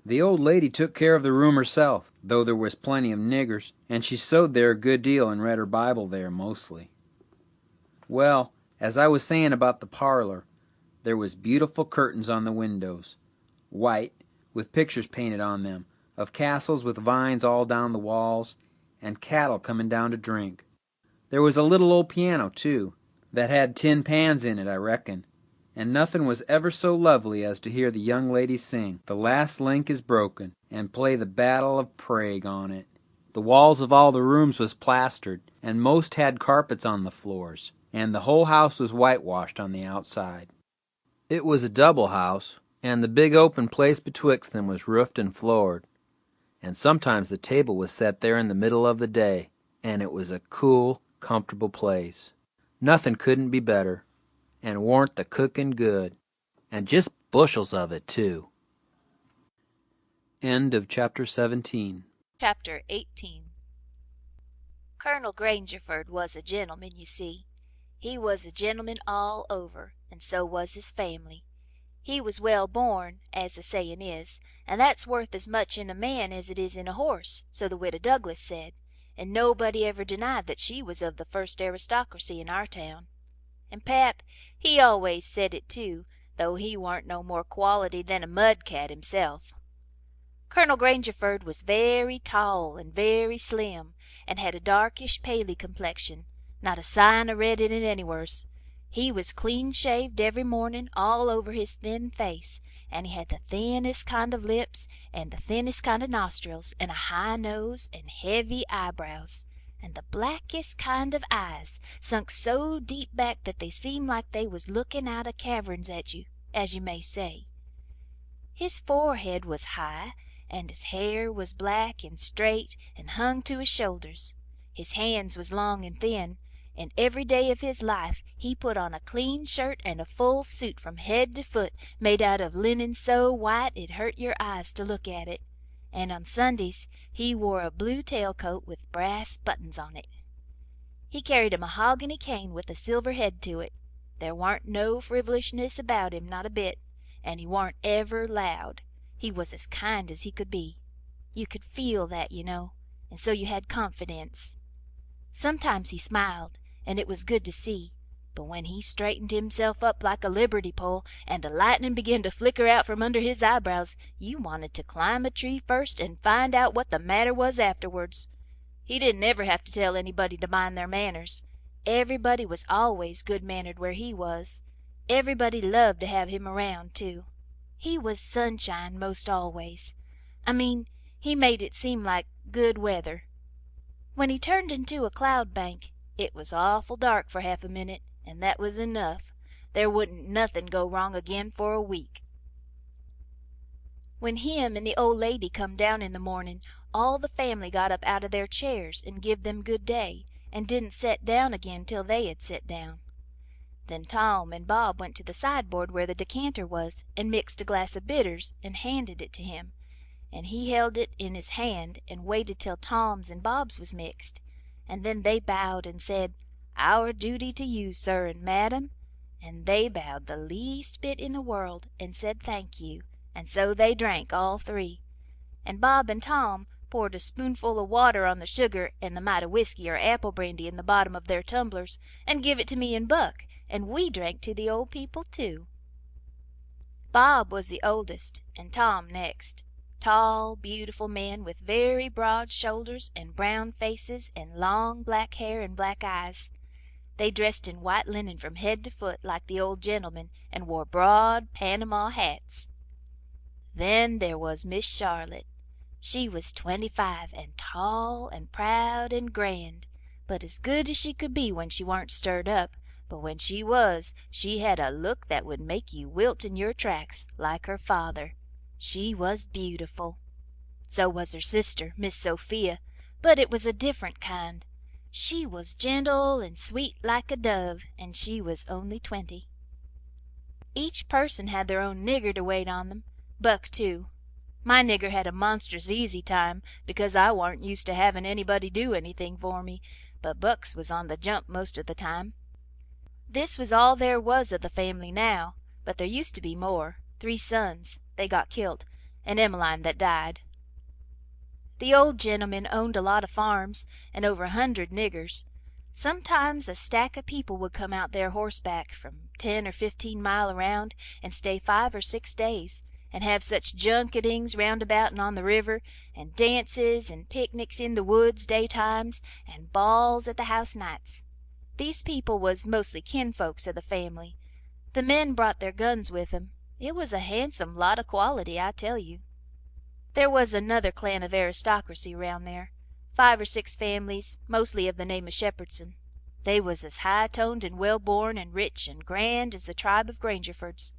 The old lady took care of the room herself, though there was plenty of niggers, and she sewed there a good deal and read her Bible there mostly. Well, as I was saying about the parlor, there was beautiful curtains on the windows, white, with pictures painted on them, of castles with vines all down the walls, and cattle coming down to drink. There was a little old piano, too, that had tin pans in it, I reckon, and nothing was ever so lovely as to hear the young lady sing "The Last Link is Broken" and play the Battle of Prague on it. The walls of all the rooms was plastered, and most had carpets on the floors, and the whole house was whitewashed on the outside. It was a double house, and the big open place betwixt them was roofed and floored, and sometimes the table was set there in the middle of the day, and it was a cool, comfortable place. Nothing couldn't be better, and warn't the cooking good, and just bushels of it, too. End of chapter 17. Chapter 18. Colonel Grangerford was a gentleman, you see. He was a gentleman all over, and so was his family. He was well born, as the sayin' is, and that's worth as much in a man as it is in a horse, so the widow Douglas said, and nobody ever denied that she was of the first aristocracy in our town. And Pap, he always said it too, though he warn't no more quality than a mud-cat himself. Colonel Grangerford was very tall and very slim, and had a darkish paly complexion, not a sign o' red in it anywheres. He was clean-shaved every mornin' all over his thin face, and he had the thinnest kind of lips and the thinnest kind of nostrils, and a high nose and heavy eyebrows, and the blackest kind of eyes, sunk so deep back that they seemed like they was lookin' out o' caverns at you, as you may say. His forehead was high, and his hair was black and straight and hung to his shoulders. His hands was long and thin, and every day of his life he put on a clean shirt and a full suit from head to foot, made out of linen so white it hurt your eyes to look at it, and on Sundays he wore a blue tailcoat with brass buttons on it. He carried a mahogany cane with a silver head to it. There warn't no frivolishness about him, not a bit, and he warn't ever loud. He was as kind as he could be. You could feel that, you know, and so you had confidence. Sometimes he smiled, and it was good to see, but when he straightened himself up like a liberty pole, and the lightning began to flicker out from under his eyebrows, you wanted to climb a tree first and find out what the matter was afterwards. He didn't ever have to tell anybody to mind their manners. Everybody was always good-mannered where he was. Everybody loved to have him around, too. He was sunshine most always. I mean, he made it seem like good weather. When he turned into a cloud bank, it was awful dark for half a minute, and that was enough. There wouldn't nothin' go wrong again for a week. When him and the old lady come down in the mornin', all the family got up out of their chairs and give them good day, and didn't set down again till they had set down. Then Tom and Bob went to the sideboard where the decanter was, and mixed a glass of bitters and handed it to him, and he held it in his hand and waited till Tom's and Bob's was mixed, and then they bowed and said, "Our duty to you, sir and madam," and they bowed the least bit in the world and said thank you, and so they drank all three, and Bob and Tom poured a spoonful of water on the sugar and the mite of whiskey or apple brandy in the bottom of their tumblers, and give it to me and Buck, and we drank to the old people too. Bob was the oldest, and Tom next. Tall, beautiful men with very broad shoulders and brown faces and long black hair and black eyes. They dressed in white linen from head to foot like the old gentleman, and wore broad Panama hats. Then there was Miss Charlotte. She was 25 and tall and proud and grand, but as good as she could be when she warn't stirred up. But when she was, she had a look that would make you wilt in your tracks, like her father. She was beautiful. So was her sister, Miss Sophia, but it was a different kind. She was gentle and sweet like a dove, and she was only 20. Each person had their own nigger to wait on them, Buck too. My nigger had a monstrous easy time, because I warn't used to havin' anybody do anything for me, but Buck's was on the jump most of the time. This was all there was of the family now, but there used to be more. 3 sons. They got kilt, and Emmeline that died. The old gentleman owned a lot of farms, and over 100 niggers. Sometimes a stack of people would come out there horseback, from 10 or 15 mile around, and stay 5 or 6 days, and have such junketings round about and on the river, and dances and picnics in the woods daytimes, and balls at the house nights. These people was mostly kinfolks of the family. The men brought their guns with them. It was a handsome lot of quality, I tell you. There was another clan of aristocracy round there, 5 or 6 families, mostly of the name of Shepherdson. They was as high-toned and well-born and rich and grand as the tribe of Grangerfords.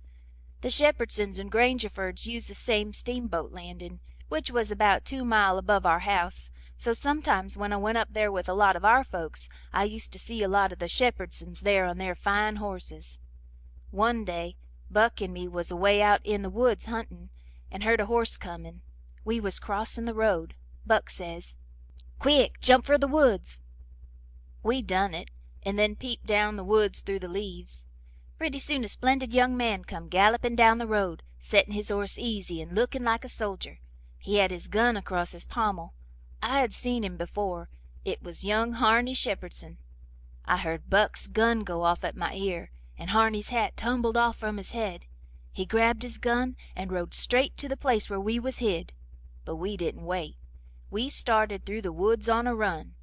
The Shepherdsons and Grangerfords used the same steamboat landing, which was about 2 mile above our house, so sometimes when I went up there with a lot of our folks I used to see a lot of the Shepherdsons there on their fine horses. One day Buck and me was away out in the woods huntin', and heard a horse comin'. We was crossin' the road. Buck says, "Quick, jump for the woods." We done it, and then peeped down the woods through the leaves. Pretty soon a splendid young man come gallopin' down the road, settin' his horse easy and lookin' like a soldier. He had his gun across his pommel. I had seen him before. It was young Harney Shepherdson. I heard Buck's gun go off at my ear, and Harney's hat tumbled off from his head. He grabbed his gun and rode straight to the place where we was hid. But we didn't wait. We started through the woods on a run.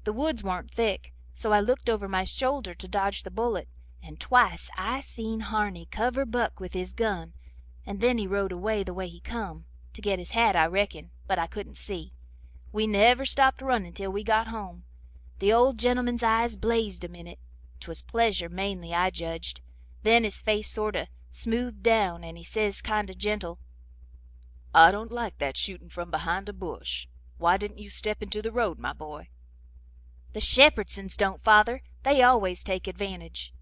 The woods warn't thick, so I looked over my shoulder to dodge the bullet, and twice I seen Harney cover Buck with his gun, and then he rode away the way he come, to get his hat I reckon, but I couldn't see. We never stopped running till we got home. The old gentleman's eyes blazed a minute. 'Twas pleasure mainly, I judged. Then his face sorta smoothed down, and he says kind o' gentle, "I don't like that shootin' from behind a bush. Why didn't you step into the road, my boy?" "The Shepherdsons don't, father. They always take advantage."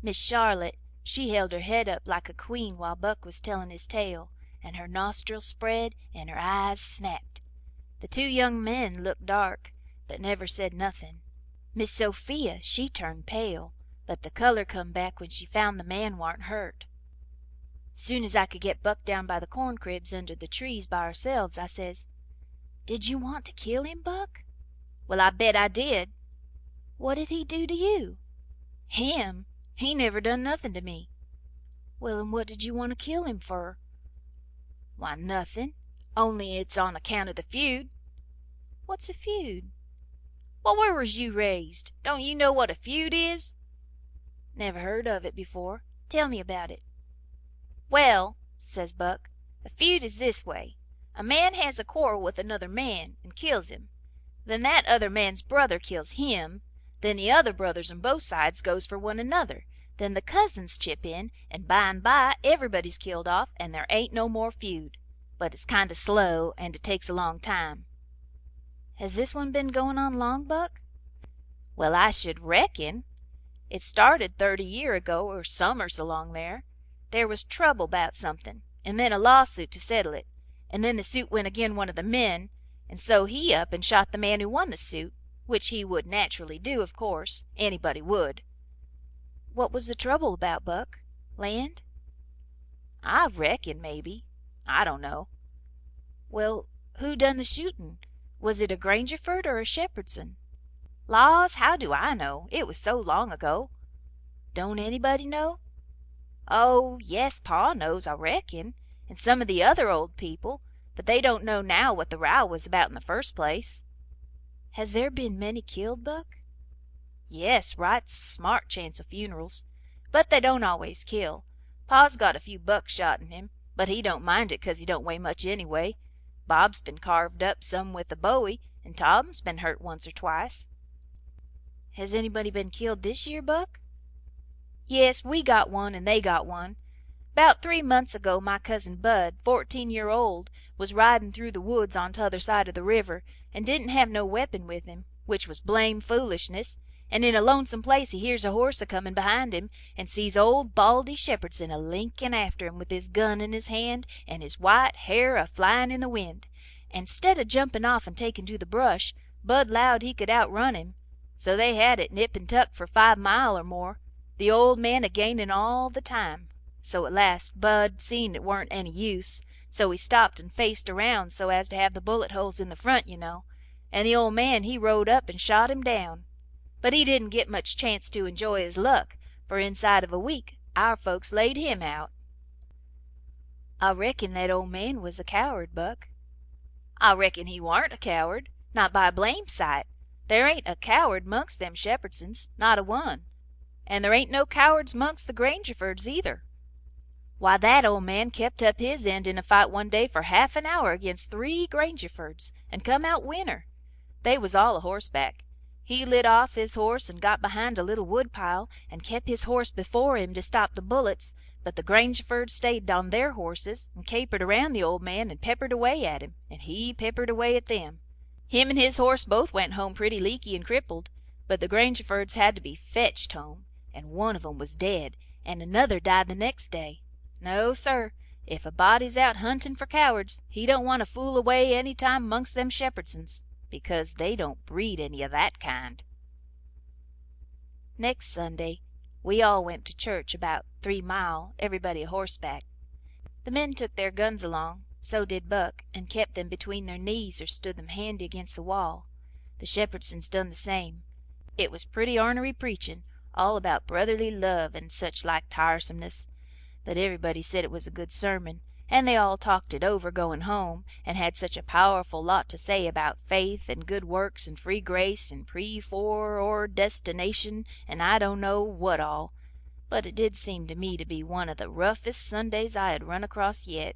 Miss Charlotte, she held her head up like a queen while Buck was tellin' his tale, and her nostrils spread and her eyes snapped. The two young men looked dark, but never said nothin'. Miss Sophia, she turned pale, but the colour come back when she found the man warn't hurt. Soon as I could get Buck down by the corn cribs under the trees by ourselves, I says, "Did you want to kill him, Buck?" "Well, I bet I did." "What did he do to you?" "Him? He never done nothin' to me." "Well, and what did you want to kill him fur?" "Why, nothin', only it's on account of the feud." "What's a feud?" "Well, where was you raised? Don't you know what a feud is?" "Never heard of it before. Tell me about it." "Well," says Buck, "a feud is this way. A man has a quarrel with another man and kills him. Then that other man's brother kills him. Then the other brothers on both sides goes for one another. Then the cousins chip in, and by everybody's killed off and there ain't no more feud. But it's kind o' slow, and it takes a long time." "Has this one been goin' on long, Buck?" "Well, I should reckon. It started 30 year ago or summers along there. There was trouble 'bout somethin', and then a lawsuit to settle it, and then the suit went agin one of the men, and so he up and shot the man who won the suit, which he would naturally do, of course. Anybody would." "What was the trouble about, Buck? Land?" "I reckon maybe. I don't know." "Well, who done the shootin'? Was it a Grangerford or a Shepherdson?" "Laws, how do I know? It was so long ago." "Don't anybody know?" "Oh, yes, Pa knows, I reckon, and some of the other old people, but they don't know now what the row was about in the first place." "Has there been many killed, Buck?" "Yes, right smart chance of funerals. But they don't always kill. Pa's got a few bucks shot in him, but he don't mind it 'cause he don't weigh much anyway. Bob's been carved up some with a bowie, and Tom's been hurt once or twice." "Has anybody been killed this year, Buck?" "Yes, we got one and they got one. 'Bout 3 months ago my cousin Bud, 14-year-old, was ridin' through the woods on t'other side of the river, and didn't have no weapon with him, which was blame foolishness, and in a lonesome place he hears a horse a-comin' behind him, and sees old Baldy Shepherdson a-linkin' after him with his gun in his hand and his white hair a-flyin' in the wind, and 'stead of jumpin' off and takin' to the brush, Bud 'lowed he could outrun him. So they had it nip and tuck for 5 mile or more, the old man a-gainin' all the time. So at last Bud seen it warn't any use, so he stopped and faced around so as to have the bullet holes in the front, you know, and the old man he rode up and shot him down. But he didn't get much chance to enjoy his luck, for inside of a week our folks laid him out." "I reckon that old man was a coward, Buck." "I reckon he warn't a coward, not by a blame sight. There ain't a coward 'mongst them Shepherdsons, not a one. And there ain't no cowards 'mongst the Grangerfords either. Why, that old man kept up his end in a fight one day for half an hour against 3 Grangerfords, and come out winner. They was all a horseback. He lit off his horse and got behind a little woodpile and kep' his horse before him to stop the bullets, but the Grangerfords stayed on their horses and capered around the old man and peppered away at him, and he peppered away at them. Him and his horse both went home pretty leaky and crippled, but the Grangerfords had to be fetched home, and one of 'em was dead, and another died the next day. No, sir, if a body's out huntin' for cowards, he don't want to fool away any time 'mongst them Shepherdsons, because they don't breed any o' that kind. Next Sunday we all went to church, about 3 mile, everybody a horseback. The men took their guns along, so did Buck, and kept them between their knees or stood them handy against the wall. The Shepherdsons done the same. It was pretty ornery preachin', all about brotherly love and such like tiresomeness, but everybody said it was a good sermon, and they all talked it over goin' home, and had such a powerful lot to say about faith and good works and free grace and pre-fore-or-destination and I don't know what all, but it did seem to me to be one of the roughest Sundays I had run across yet.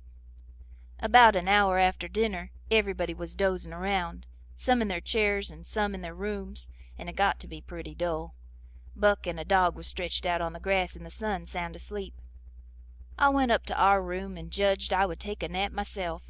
About an hour after dinner everybody was dozin' around, some in their chairs and some in their rooms, and it got to be pretty dull. Buck and a dog was stretched out on the grass in the sun sound asleep. I went up to our room and judged I would take a nap myself.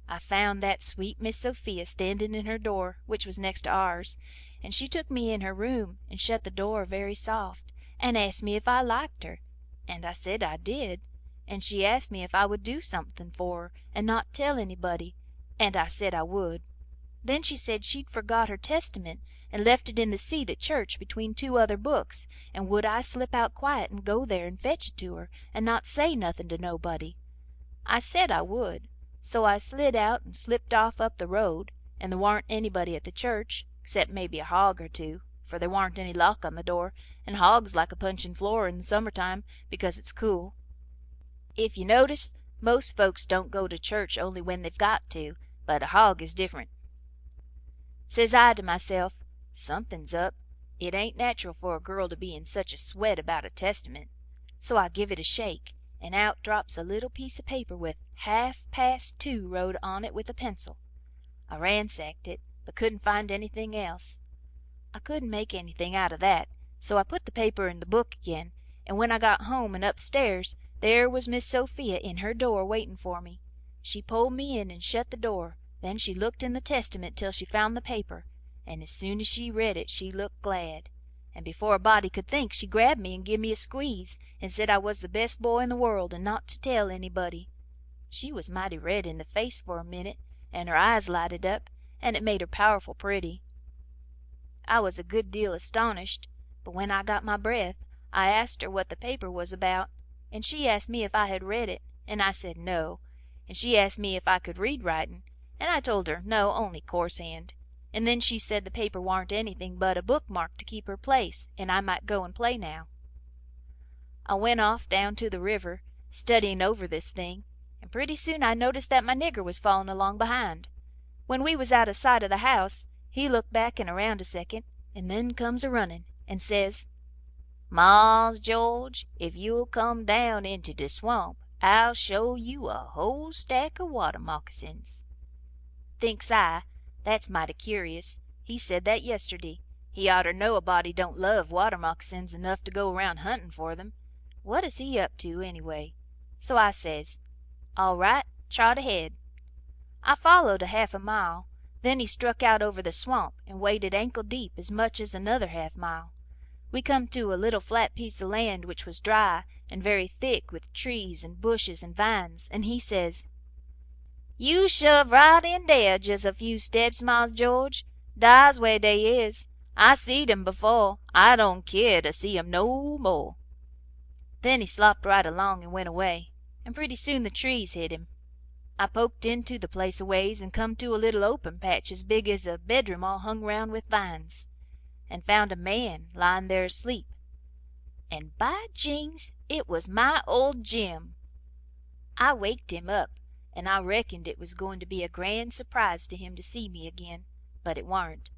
I found that sweet Miss Sophia standin' in her door, which was next to ours, and she took me in her room and shut the door very soft, and asked me if I liked her, and I said I did, and she asked me if I would do somethin' for her and not tell anybody, and I said I would. Then she said she'd forgot her Testament and left it in the seat at church between 2 other books, and would I slip out quiet and go there and fetch it to her, and not say nothin' to nobody. I said I would, so I slid out and slipped off up the road, and there warn't anybody at the church, except maybe a hog or 2, for there warn't any lock on the door, and hogs like a punchin' floor in the summer time because it's cool. If you notice, most folks don't go to church only when they've got to, but a hog is different. Says I to myself, somethin's up. It ain't natural for a girl to be in such a sweat about a Testament. So I give it a shake, and out drops a little piece of paper with 2:30 wrote on it with a pencil. I ransacked it, but couldn't find anything else. I couldn't make anything out of that, so I put the paper in the book again, and when I got home and upstairs, there was Miss Sophia in her door waitin' for me. She pulled me in and shut the door. Then she looked in the Testament till she found the paper, and as soon as she read it she looked glad, and before a body could think she grabbed me and give me a squeeze, and said I was the best boy in the world and not to tell anybody. She was mighty red in the face for a minute, and her eyes lighted up, and it made her powerful pretty. I was a good deal astonished, but when I got my breath I asked her what the paper was about, and she asked me if I had read it, and I said no, and she asked me if I could read writin', and I told her no, only coarse hand, and then she said the paper warn't anything but a bookmark to keep her place, and I might go and play now. I went off down to the river, studyin' over this thing, and pretty soon I noticed that my nigger was followin' along behind. When we was out of sight of the house, he looked back and around a second, and then comes a runnin', and says, "Mars George, if you'll come down into de swamp, I'll show you a whole stack of water moccasins." Thinks I, that's mighty curious. He said that yesterday. He oughter know a body don't love water moccasins enough to go around huntin' for them. What is he up to, anyway? So I says, "All right, trot ahead." I followed a half a mile. Then he struck out over the swamp and waded ankle deep as much as another half mile. We come to a little flat piece of land which was dry and very thick with trees and bushes and vines, and he says, "You shove right in dere jes' a few steps, Mars George. Dar's where dey is. I seed 'em before. I don't keer to see 'em no more." Then he slopped right along and went away, and pretty soon the trees hid him. I poked into the place a ways and come to a little open patch as big as a bedroom all hung round with vines, and found a man lyin' there asleep. And by jings, it was my old Jim! I waked him up, and I reckoned it was goin' to be a grand surprise to him to see me again, but it warn't.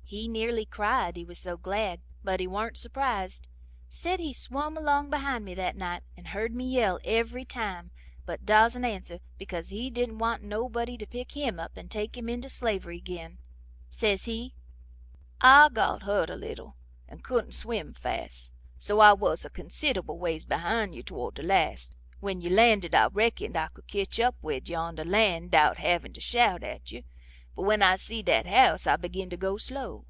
He nearly cried, he was so glad, but he warn't surprised. Said he swum along behind me that night and heard me yell every time, but darsn't answer because he didn't want nobody to pick him up and take him into slavery agin. Says he, I got hurt a little, and couldn't swim fast, so I was a considerable ways behind you toward the last. When you landed I reckoned I could ketch up with you on the land 'thout having to shout at you, but when I see dat house I begin to go slow.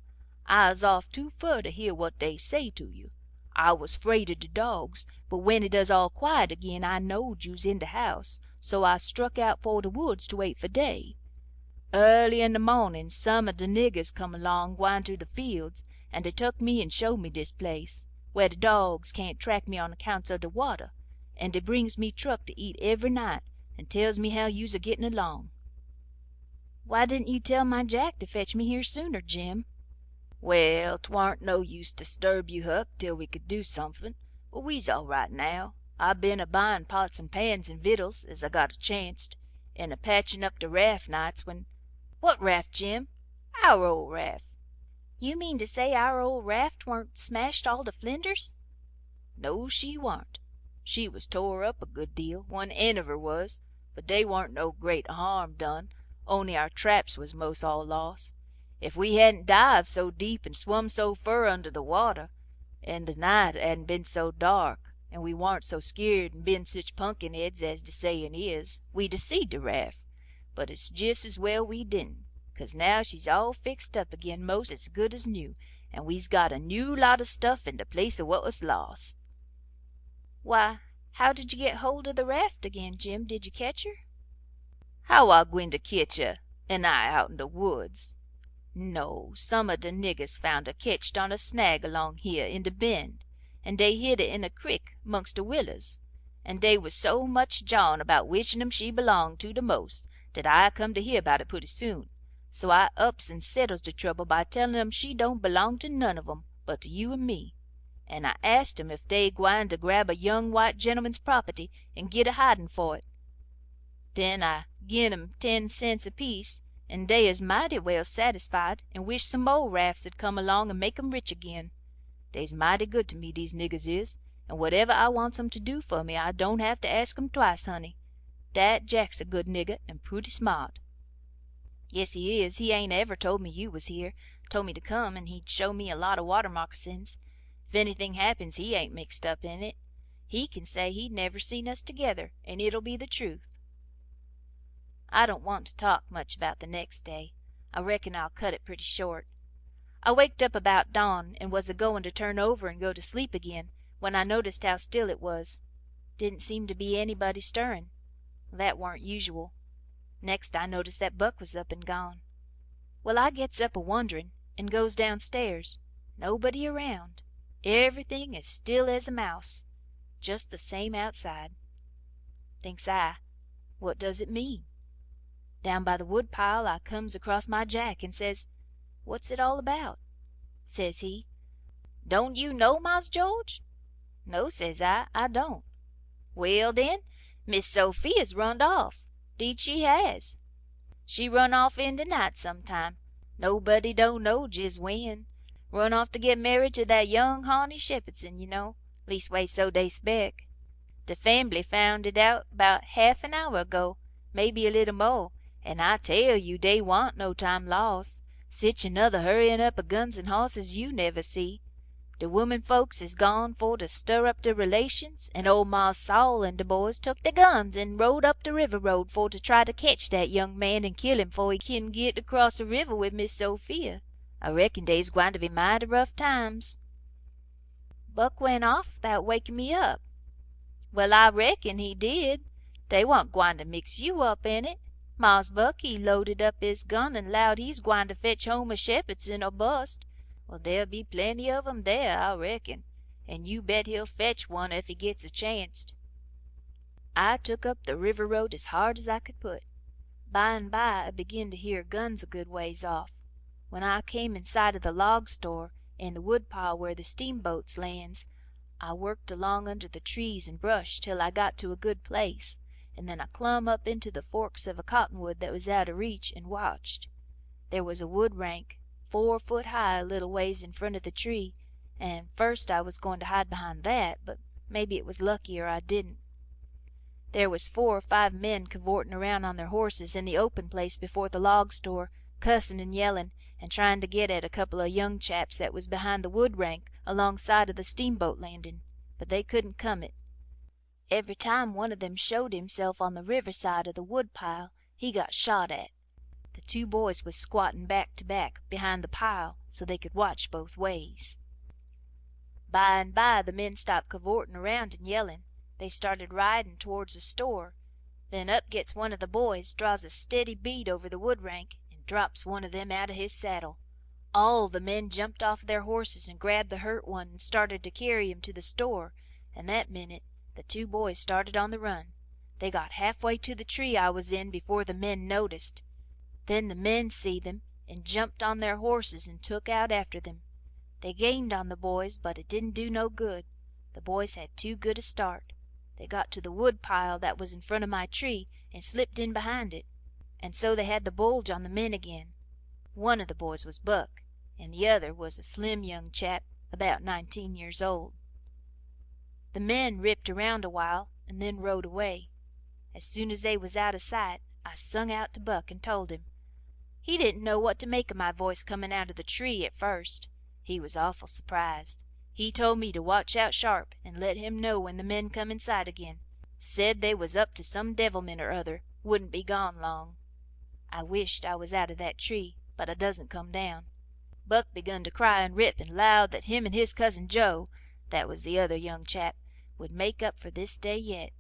I's off too fur to hear what dey say to you. I was 'fraid of de dogs, but when it does all quiet agin I knowed you's in de house, so I struck out for de woods to wait for day. Early in the morning some of de niggers come along gwine to de fields, and dey tuck me and showed me dis place, where de dogs can't track me on accounts of de water, and dey brings me truck to eat every night, and tells me how you's a getting along." "Why didn't you tell my Jack to fetch me here sooner, Jim?" "Well, 'twarn't no use to 'sturb you, Huck, till we could do sumfin, but we's all right now. I been a buyin' pots and pans and vittles as I got a chanst, and a patchin' up de raft nights when—" "What raft, Jim?" "Our old raft." "You mean to say our old raft warn't smashed all to flinders?" "No, she warn't. She was tore up a good deal, one end of her was, but dey warn't no great harm done, only our traps was most all lost. If we hadn't dived so deep and swum so fur under the water, and de night hadn't been so dark, and we warn't so skeered and been sich punkin heads as de sayin' is, we'd a seed de raft, but it's jest as well we didn't, 'cause now she's all fixed up agin most as good as new, and we's got a new lot of stuff in de place of what was lost." "Why, how did you get hold of the raft again, Jim? Did you ketch her?" "How I gwine to ketch her, and I out in de woods? No, some of de niggers found her ketched on a snag along here in de bend, and dey hid her in a crick 'mongst de willers, and dey was so much jawin' about wishin' 'em she belonged to de most, dat I come to hear about it purty soon, so I ups and settles de trouble by tellin' 'em she don't belong to none of 'em but to you and me, and I ast 'em if dey gwine to grab a young white gentleman's property and git a hidin' for it. Den I gin 'em 10 cents apiece, and dey is mighty well satisfied and wish some mo' rafts 'ud come along and make 'em rich agin. Dey's mighty good to me, dese niggers is, and whatever I wants 'em to do for me I don't have to ask 'em twice, honey. Dat Jack's a good nigger and purty smart." "Yes, he is. He ain't ever told me you was here. Told me to come, and he'd show me a lot of water moccasins. If anything happens he ain't mixed up in it. He can say he'd never seen us together, and it'll be the truth." I don't want to talk much about the next day. I reckon I'll cut it pretty short. I waked up about dawn and was a-goin' to turn over and go to sleep again when I noticed how still it was. Didn't seem to be anybody stirrin'. That warn't usual. Next I noticed that Buck was up and gone. Well, I gets up a-wonderin' and goes downstairs. Nobody around. Everything as still as a mouse. Just the same outside. Thinks I, what does it mean? Down by the woodpile I comes across my Jack and says, "What's it all about?" Says he, "Don't you know, Mars George?" "No," says I don't." "Well, den, Miss Sophia's runned off. 'Deed she has. She run off in de night sometime. Nobody don't know jes' when. Run off to get married to that young Harney Shepherdson, you know. Leastways so dey spec. De fambly found it out 'bout half an hour ago, maybe a little mo', and I tell you dey warn't no time lost. Sich another hurryin' up of guns and hosses you never see. De women folks is gone for to stir up de relations, and old Mars Saul and de boys took de guns and rode up de river road for to try to ketch dat young man and kill him 'fore he kin git across de river with Miss Sophia. I reckon dey's gwine to be mighty rough times." "Buck went off 'thout wakin' me up." "Well, I reckon he did. Dey warn't gwine to mix you up in it. Mars Buck he loaded up his gun and 'lowed he's gwine to fetch home a Shepherdson or bust. Well, dere'll be plenty of 'em dere, I reckon, and you bet he'll fetch one ef he gits a chanst." I took up the river road as hard as I could put. By'n by I begin to hear guns a good ways off. When I came in sight of the log store and the woodpile where the steamboats lands, I worked along under the trees and brush till I got to a good place, and then I clumb up into the forks of a cottonwood that was out of reach and watched. There was a wood rank 4 foot high a little ways in front of the tree, and first I was going to hide behind that, but maybe it was luckier I didn't. There was 4 or 5 men cavortin' around on their horses in the open place before the log store, cussin' and yellin', and tryin' to get at a couple o' young chaps that was behind the wood rank alongside of the steamboat landin', but they couldn't come it. Every time one of them showed himself on the river side of the wood pile he got shot at. The two boys was squattin' back to back behind the pile so they could watch both ways. By and by the men stopped cavortin' around and yellin'. They started ridin' towards the store. Then up gets one of the boys, draws a steady bead over the wood rank, and drops one of them out of his saddle. All the men jumped off their horses and grabbed the hurt one and started to carry him to the store, and that minute the two boys started on the run. They got halfway to the tree I was in before the men noticed. Then the men see them and jumped on their horses and took out after them. They gained on the boys, but it didn't do no good. The boys had too good a start. They got to the wood pile that was in front of my tree and slipped in behind it, and so they had the bulge on the men again. One of the boys was Buck, and the other was a slim young chap about 19 years old. The men ripped around a while and then rode away. As soon as they was out of sight I sung out to Buck and told him. He didn't know what to make of my voice comin' out of the tree at first. He was awful surprised. He told me to watch out sharp and let him know when the men come in sight again. Said they was up to some devilment or other, wouldn't be gone long. I wished I was out of that tree, but I doesn't come down. Buck begun to cry and rip and lowed that him and his cousin Joe, that was the other young chap, would make up for this day yet.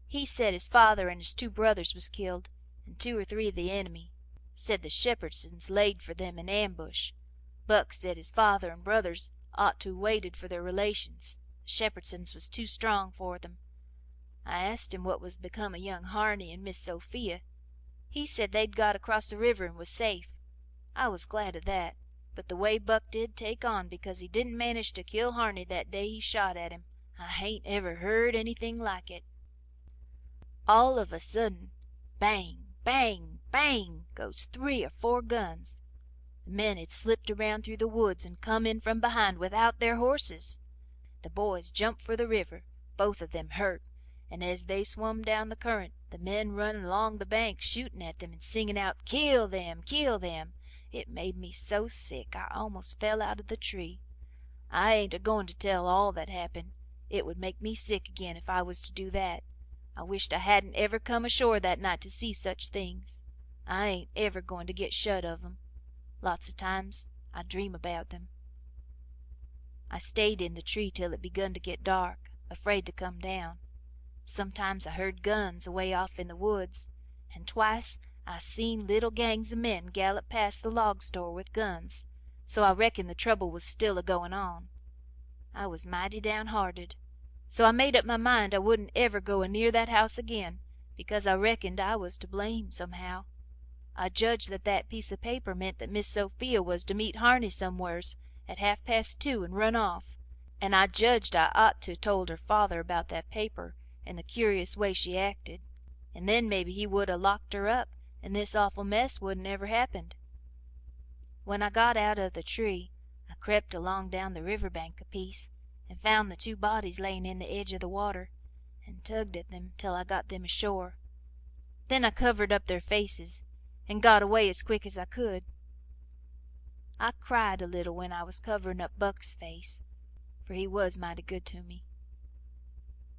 He said his father and his two brothers was killed, and 2 or 3 of the enemy. Said the Shepherdsons laid for them in ambush. Buck said his father and brothers ought to waited for their relations. The Shepherdsons was too strong for them. I asked him what was become of young Harney and Miss Sophia. He said they'd got across the river and was safe. I was glad of that, but the way Buck did take on because he didn't manage to kill Harney that day he shot at him, I hain't ever heard anything like it. All of a sudden, bang, bang, bang, goes 3 or 4 guns. The men had slipped around through the woods and come in from behind without their horses. The boys jumped for the river, both of them hurt, and as they swum down the current, the men run along the bank shooting at them and singing out, "Kill them! Kill them!" It made me so sick I almost fell out of the tree. I ain't a-goin' to tell all that happened. It would make me sick again if I was to do that. I wished I hadn't ever come ashore that night to see such things. I ain't ever going to get shut of 'em. Lots of times I dream about them. I stayed in the tree till it begun to get dark, afraid to come down. Sometimes I heard guns away off in the woods, and twice I seen little gangs of men gallop past the log store with guns, so I reckoned the trouble was still a-goin' on. I was mighty downhearted, so I made up my mind I wouldn't ever go a-near that house again, because I reckoned I was to blame somehow. I judged that that piece of paper meant that Miss Sophia was to meet Harney somewheres at 2:30 and run off, and I judged I ought to told her father about that paper and the curious way she acted, and then maybe he would 'a' locked her up and this awful mess wouldn't ever happened. When I got out of the tree I crept along down the river bank a piece and found the 2 bodies layin' in the edge of the water, and tugged at them till I got them ashore. Then I covered up their faces and got away as quick as I could. I cried a little when I was coverin' up Buck's face, for he was mighty good to me.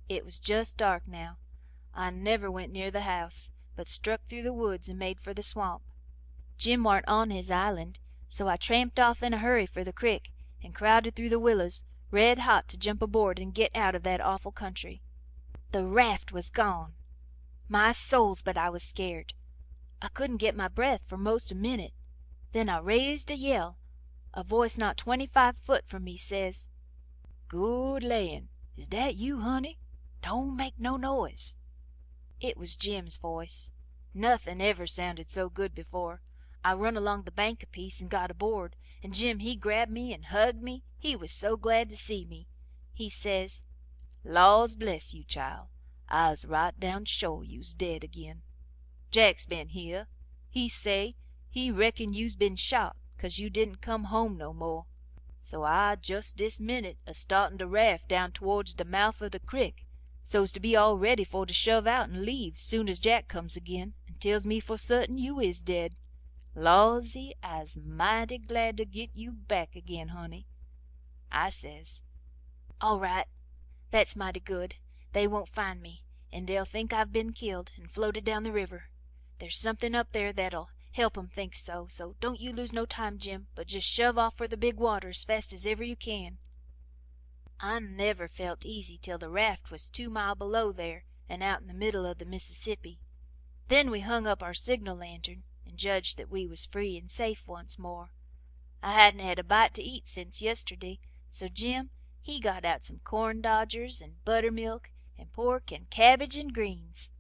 It was just dark now. I never went near the house, but struck through the woods and made for the swamp. Jim warn't on his island, so I tramped off in a hurry for the crick and crowded through the willows, red hot to jump aboard and get out of that awful country. The raft was gone. My souls, but I was scared. I couldn't get my breath for most a minute. Then I raised a yell. A voice not 25 foot from me says, "Good lan', is dat you, honey? Don't make no noise." It was Jim's voice. Nothin' ever sounded so good before. I run along the bank a piece and got aboard, and Jim he grabbed me and hugged me, he was so glad to see me. He says, "Laws bless you, child, I's right down shore you's dead agin. Jack's been here. He say he reckon you's been shot 'cause you didn't come home no more. So I just dis minute a-startin' de raft down towards de mouth of de crick, so's to be all ready for to shove out and leave soon as Jack comes agin and tells me for certain you is dead. "Lawsy, I's mighty glad to git you back again, honey," I says. "All right. That's mighty good. They won't find me, and they'll think I've been killed and floated down the river. There's somethin' up there that'll help 'em think so don't you lose no time, Jim, but just shove off for the big water as fast as ever you can." I never felt easy till the raft was 2 mile below there and out in the middle of the Mississippi. Then we hung up our signal lantern and judged that we was free and safe once more. I hadn't had a bite to eat since yesterday, so Jim he got out some corn dodgers and buttermilk and pork and cabbage and greens.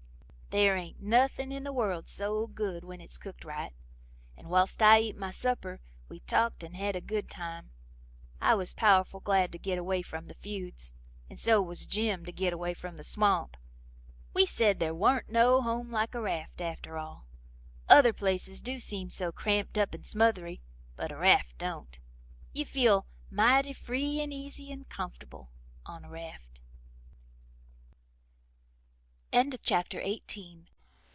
There ain't nothin' in the world so good when it's cooked right, and whilst I eat my supper we talked and had a good time. I was powerful glad to get away from the feuds, and so was Jim to get away from the swamp. We said there warn't no home like a raft after all. Other places do seem so cramped up and smothery, but a raft don't. You feel mighty free and easy and comfortable on a raft. End of chapter 18.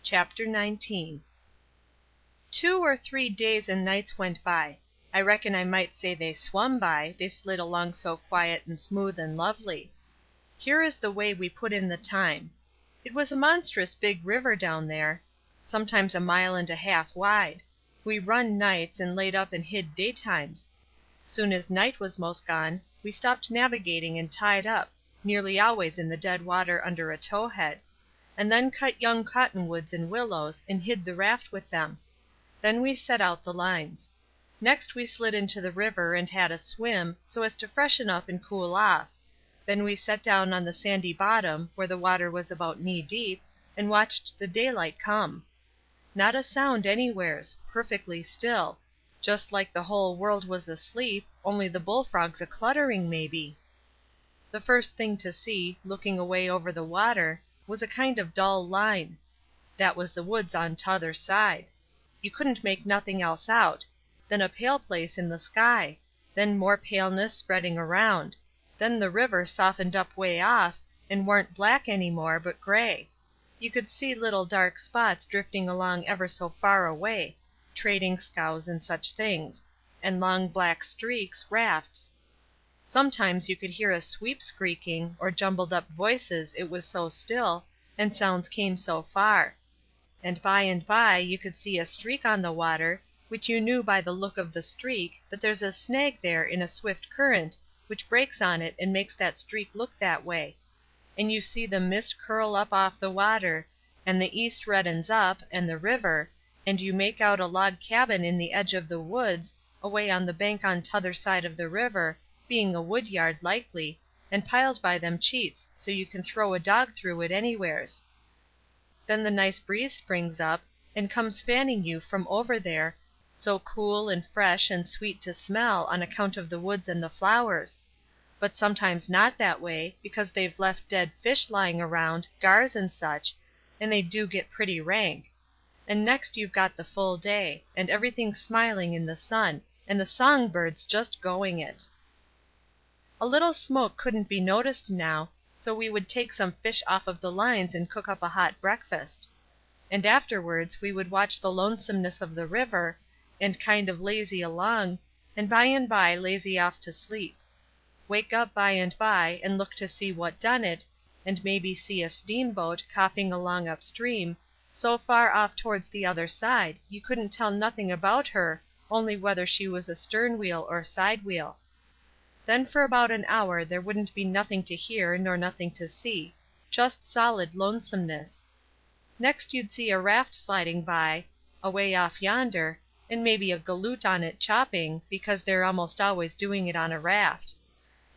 Chapter 19. 2 or 3 days and nights went by. I reckon I might say they swum by, they slid along so quiet and smooth and lovely. Here is the way we put in the time. It was a monstrous big river down there, sometimes 1.5 miles wide. We run nights and laid up and hid daytimes. Soon as night was most gone, we stopped navigating and tied up, nearly always in the dead water under a towhead, and then cut young cottonwoods and willows and hid the raft with them. Then we set out the lines. Next we slid into the river and had a swim, so as to freshen up and cool off. Then we sat down on the sandy bottom, where the water was about knee deep, and watched the daylight come. Not a sound anywheres, perfectly still, just like the whole world was asleep, only the bullfrogs a-cluttering maybe. The first thing to see, looking away over the water, was a kind of dull line. That was the woods on t'other side. You couldn't make nothing else out, then a pale place in the sky, then more paleness spreading around, then the river softened up way off, and warn't black any more, but gray. You could see little dark spots drifting along ever so far away, trading scows and such things, and long black streaks, rafts. Sometimes you could hear a sweep squeaking, or jumbled up voices, it was so still, and sounds came so far. And by you could see a streak on the water, which you knew by the look of the streak that there's a snag there in a swift current, which breaks on it and makes that streak look that way. And you see the mist curl up off the water, and the east reddens up, and the river, and you make out a log cabin in the edge of the woods, away on the bank on t'other side of the river, being a wood yard likely, and piled by them cheats, so you can throw a dog through it anywheres. Then the nice breeze springs up, and comes fanning you from over there, so cool and fresh and sweet to smell on account of the woods and the flowers. But sometimes not that way, because they've left dead fish lying around, gars and such, and they do get pretty rank. And next you've got the full day, and everything smiling in the sun, and the song birds just going it. A little smoke couldn't be noticed now, so we would take some fish off of the lines and cook up a hot breakfast. And afterwards we would watch the lonesomeness of the river, and kind of lazy along, and by lazy off to sleep. Wake up by and look to see what done it, and maybe see a steamboat coughing along upstream, so far off towards the other side you couldn't tell nothing about her, only whether she was a stern wheel or side wheel. Then for about an hour there wouldn't be nothing to hear nor nothing to see, just solid lonesomeness. Next you'd see a raft sliding by, away off yonder, and maybe a galoot on it chopping, because they're almost always doing it on a raft.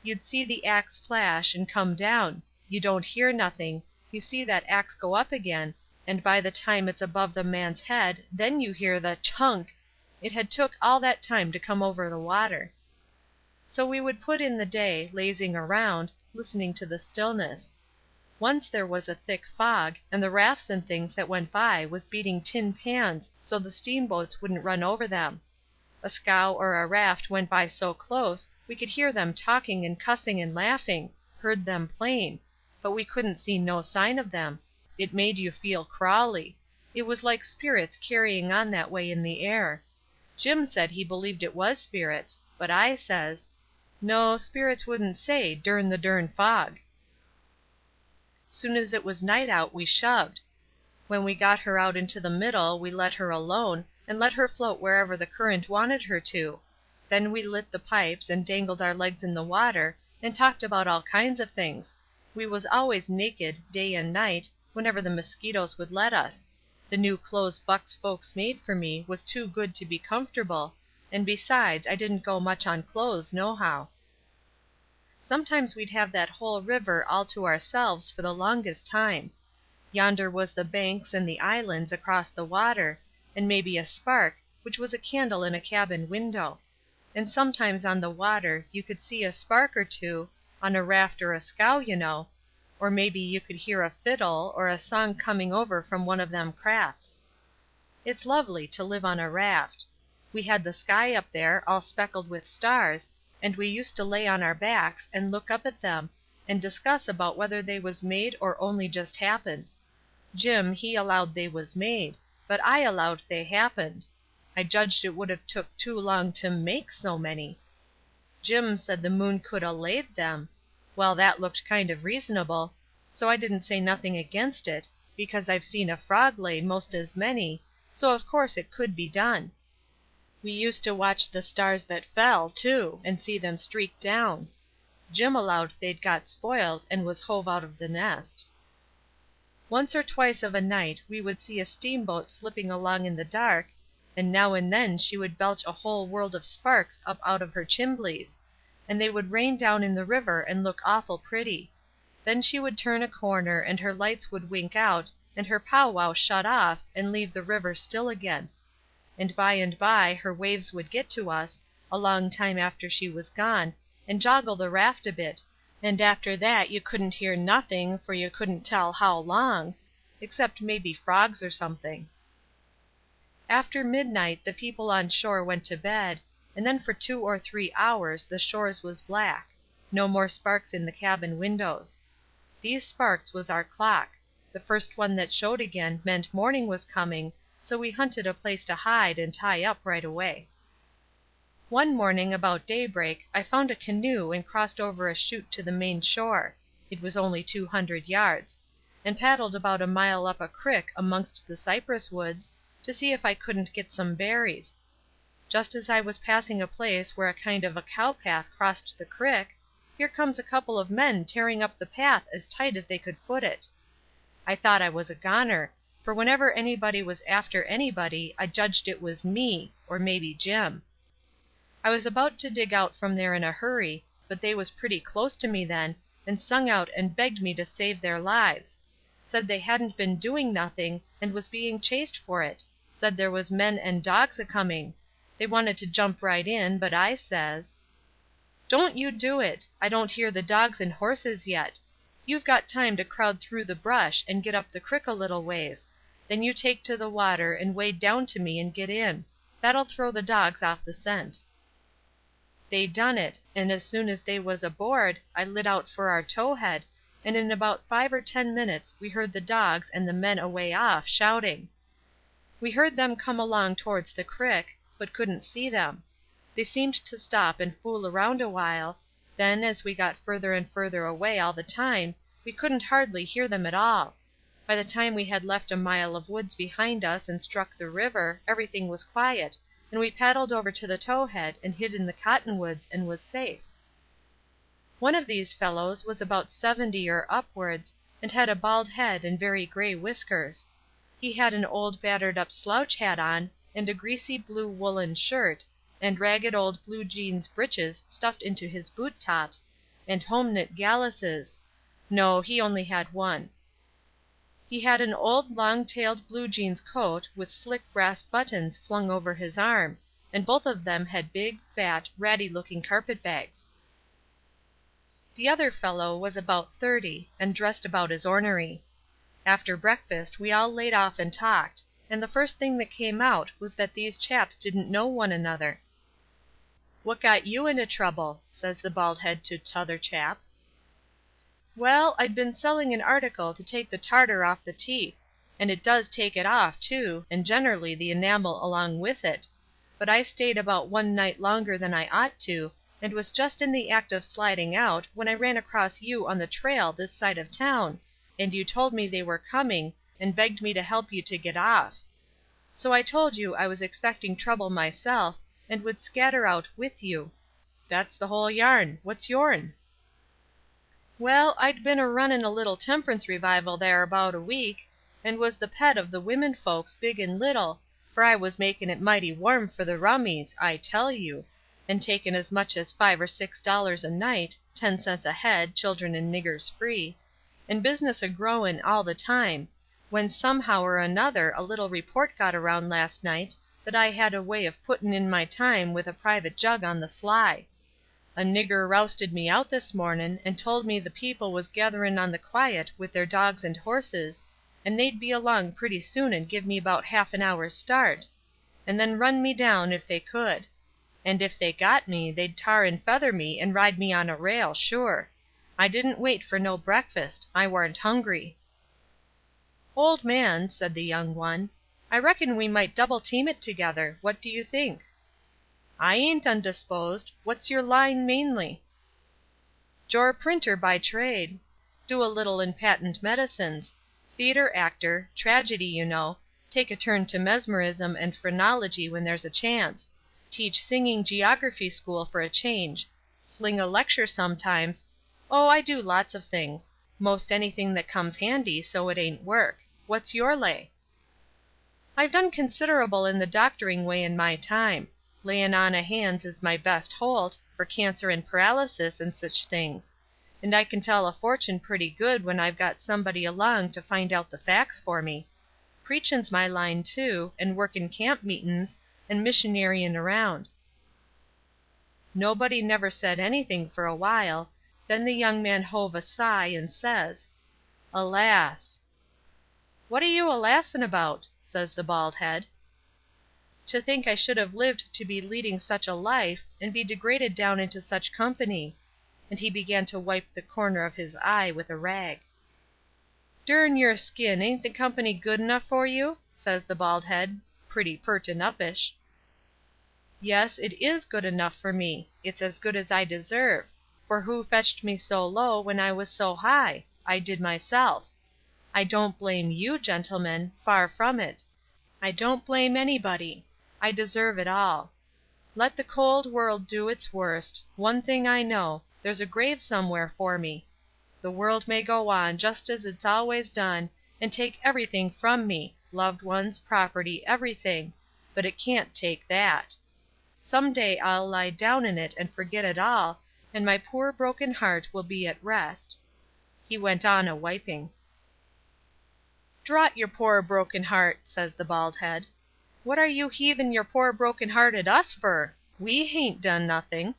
You'd see the axe flash and come down, you don't hear nothing, you see that axe go up again, and by the time it's above the man's head, then you hear the chunk. It had took all that time to come over the water. So we would put in the day, lazing around, listening to the stillness. Once there was a thick fog, and the rafts and things that went by was beating tin pans so the steamboats wouldn't run over them. A scow or a raft went by so close we could hear them talking and cussing and laughing, heard them plain, but we couldn't see no sign of them. It made you feel crawly. It was like spirits carrying on that way in the air. Jim said he believed it was spirits, but I says, "No, spirits wouldn't say, durn the durn fog." Soon as it was night out we shoved. When we got her out into the middle we let her alone, and let her float wherever the current wanted her to. Then we lit the pipes, and dangled our legs in the water, and talked about all kinds of things. We was always naked, day and night, whenever the mosquitoes would let us. The new clothes Buck's folks made for me was too good to be comfortable, and besides I didn't go much on clothes nohow. Sometimes we'd have that whole river all to ourselves for the longest time. Yonder was the banks and the islands across the water, and maybe a spark, which was a candle in a cabin window. And sometimes on the water you could see a spark or two, on a raft or a scow, you know, or maybe you could hear a fiddle or a song coming over from one of them crafts. It's lovely to live on a raft. We had the sky up there, all speckled with stars, and we used to lay on our backs and look up at them, and discuss about whether they was made or only just happened. Jim, he allowed they was made, but I allowed they happened. I judged it would have took too long to make so many. Jim said the moon could a laid them. Well, that looked kind of reasonable, so I didn't say nothing against it, because I've seen a frog lay most as many, so of course it could be done. We used to watch the stars that fell, too, and see them streak down. Jim allowed they'd got spoiled and was hove out of the nest. Once or twice of a night we would see a steamboat slipping along in the dark, and now and then she would belch a whole world of sparks up out of her chimbleys, and they would rain down in the river and look awful pretty. Then she would turn a corner and her lights would wink out and her powwow shut off and leave the river still again. And by her waves would get to us, a long time after she was gone, and joggle the raft a bit, and after that you couldn't hear nothing for you couldn't tell how long, except maybe frogs or something. After midnight the people on shore went to bed, and then for 2 or 3 hours the shores was black. No more sparks in the cabin windows. These sparks was our clock. The first one that showed again meant morning was coming, so we hunted a place to hide and tie up right away. One morning about daybreak I found a canoe and crossed over a chute to the main shore (it was only 200 yards), and paddled about a mile up a crick amongst the cypress woods, to see if I couldn't get some berries. Just as I was passing a place where a kind of a cow path crossed the crick, here comes a couple of men tearing up the path as tight as they could foot it. I thought I was a goner, for whenever anybody was after anybody I judged it was me, or maybe Jim. I was about to dig out from there in a hurry, but they was pretty close to me then, and sung out and begged me to save their lives. Said they hadn't been doing nothing, and was being chased for it. Said there was men and dogs a-coming. They wanted to jump right in, but I says, "Don't you do it. I don't hear the dogs and horses yet. You've got time to crowd through the brush and get up the crick a little ways. Then you take to the water and wade down to me and get in. That'll throw the dogs off the scent." They done it, and as soon as they was aboard I lit out for our towhead, and in about 5 or 10 minutes we heard the dogs and the men away off, shouting. We heard them come along towards the crick, but couldn't see them. They seemed to stop and fool around a while, then as we got further and further away all the time, we couldn't hardly hear them at all. By the time we had left a mile of woods behind us and struck the river, everything was quiet, and we paddled over to the towhead and hid in the cottonwoods and was safe. One of these fellows was about 70 or upwards, and had a bald head and very gray whiskers. He had an old battered up slouch hat on, and a greasy blue woolen shirt, and ragged old blue jeans breeches stuffed into his boot tops, and home knit galluses. No, he only had one. He had an old long-tailed blue jeans coat with slick brass buttons flung over his arm, and both of them had big, fat, ratty-looking carpet-bags. The other fellow was about 30, and dressed about as ornery. After breakfast we all laid off and talked, and the first thing that came out was that these chaps didn't know one another. "What got you into trouble?" says the bald head to t'other chap. "Well, I'd been selling an article to take the tartar off the teeth, and it does take it off, too, and generally the enamel along with it, but I stayed about one night longer than I ought to, and was just in the act of sliding out when I ran across you on the trail this side of town, and you told me they were coming, and begged me to help you to get off. So I told you I was expecting trouble myself, and would scatter out with you. That's the whole yarn. What's yourn?" "Well, I'd been a-runnin' a little temperance revival there about a week, and was the pet of the women folks, big and little, for I was makin' it mighty warm for the rummies, I tell you, and takin' as much as $5 or $6 a night, 10 cents a head, children and niggers free, and business a-growin' all the time, when somehow or another a little report got around last night that I had a way of puttin' in my time with a private jug on the sly. A nigger rousted me out this mornin' and told me the people was gatherin' on the quiet with their dogs and horses, and they'd be along pretty soon and give me about half an hour's start, and then run me down if they could. And if they got me, they'd tar and feather me and ride me on a rail, sure. I didn't wait for no breakfast. I warn't hungry." "Old man," said the young one, "I reckon we might double team it together. What do you think?" "I ain't undisposed. What's your line mainly?" "Jor printer by trade. Do a little in patent medicines. Theatre actor, tragedy, you know, take a turn to mesmerism and phrenology when there's a chance. Teach singing geography school for a change. Sling a lecture sometimes. Oh, I do lots of things. Most anything that comes handy, so it ain't work. What's your lay?" "I've done considerable in the doctoring way in my time. Layin' on of hands is my best holt, for cancer and paralysis and sich things. And I can tell a fortune pretty good when I've got somebody along to find out the facts for me. Preachin's my line, too, and workin' camp meetin's, and missionaryin' around." Nobody never said anything for a while, then the young man hove a sigh, and says, "Alas!" "What are you alassin' about?" says the bald head. "To think I should have lived to be leading such a life, and be degraded down into such company," and he began to wipe the corner of his eye with a rag. "Durn your skin, ain't the company good enough for you?" says the bald head, pretty pert and uppish. "Yes, it is good enough for me. It's as good as I deserve, for who fetched me so low when I was so high? I did myself. I don't blame you, gentlemen, far from it. I don't blame anybody. I deserve it all. Let the cold world do its worst, one thing I know, there's a grave somewhere for me. The world may go on just as it's always done, and take everything from me, loved ones, property, everything, but it can't take that. Some day I'll lie down in it and forget it all, and my poor broken heart will be at rest." He went on a-wiping. "Drot your poor broken heart," says the bald head. "What are you heavin' your poor broken heart at us fur? We hain't done nothing."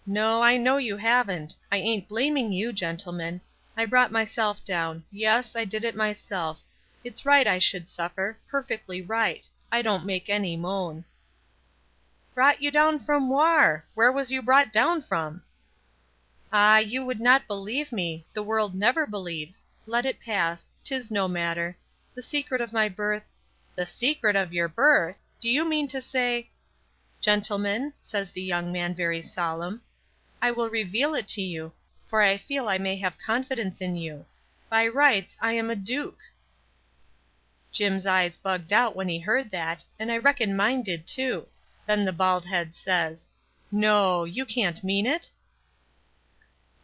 "No, I know you haven't. I ain't blaming you, gentlemen. I brought myself down. Yes, I did it myself. It's right I should suffer, perfectly right. I don't make any moan." "Brought you down from whar? Where was you brought down from?" "Ah, you would not believe me. The world never believes. Let it pass. 'Tis no matter. The secret of my birth—" "The secret of your birth? Do you mean to say—" "Gentlemen," says the young man very solemn, "I will reveal it to you, for I feel I may have confidence in you. By rights I am a duke." Jim's eyes bugged out when he heard that, and I reckon mine did too. Then the bald head says, "No, you can't mean it?"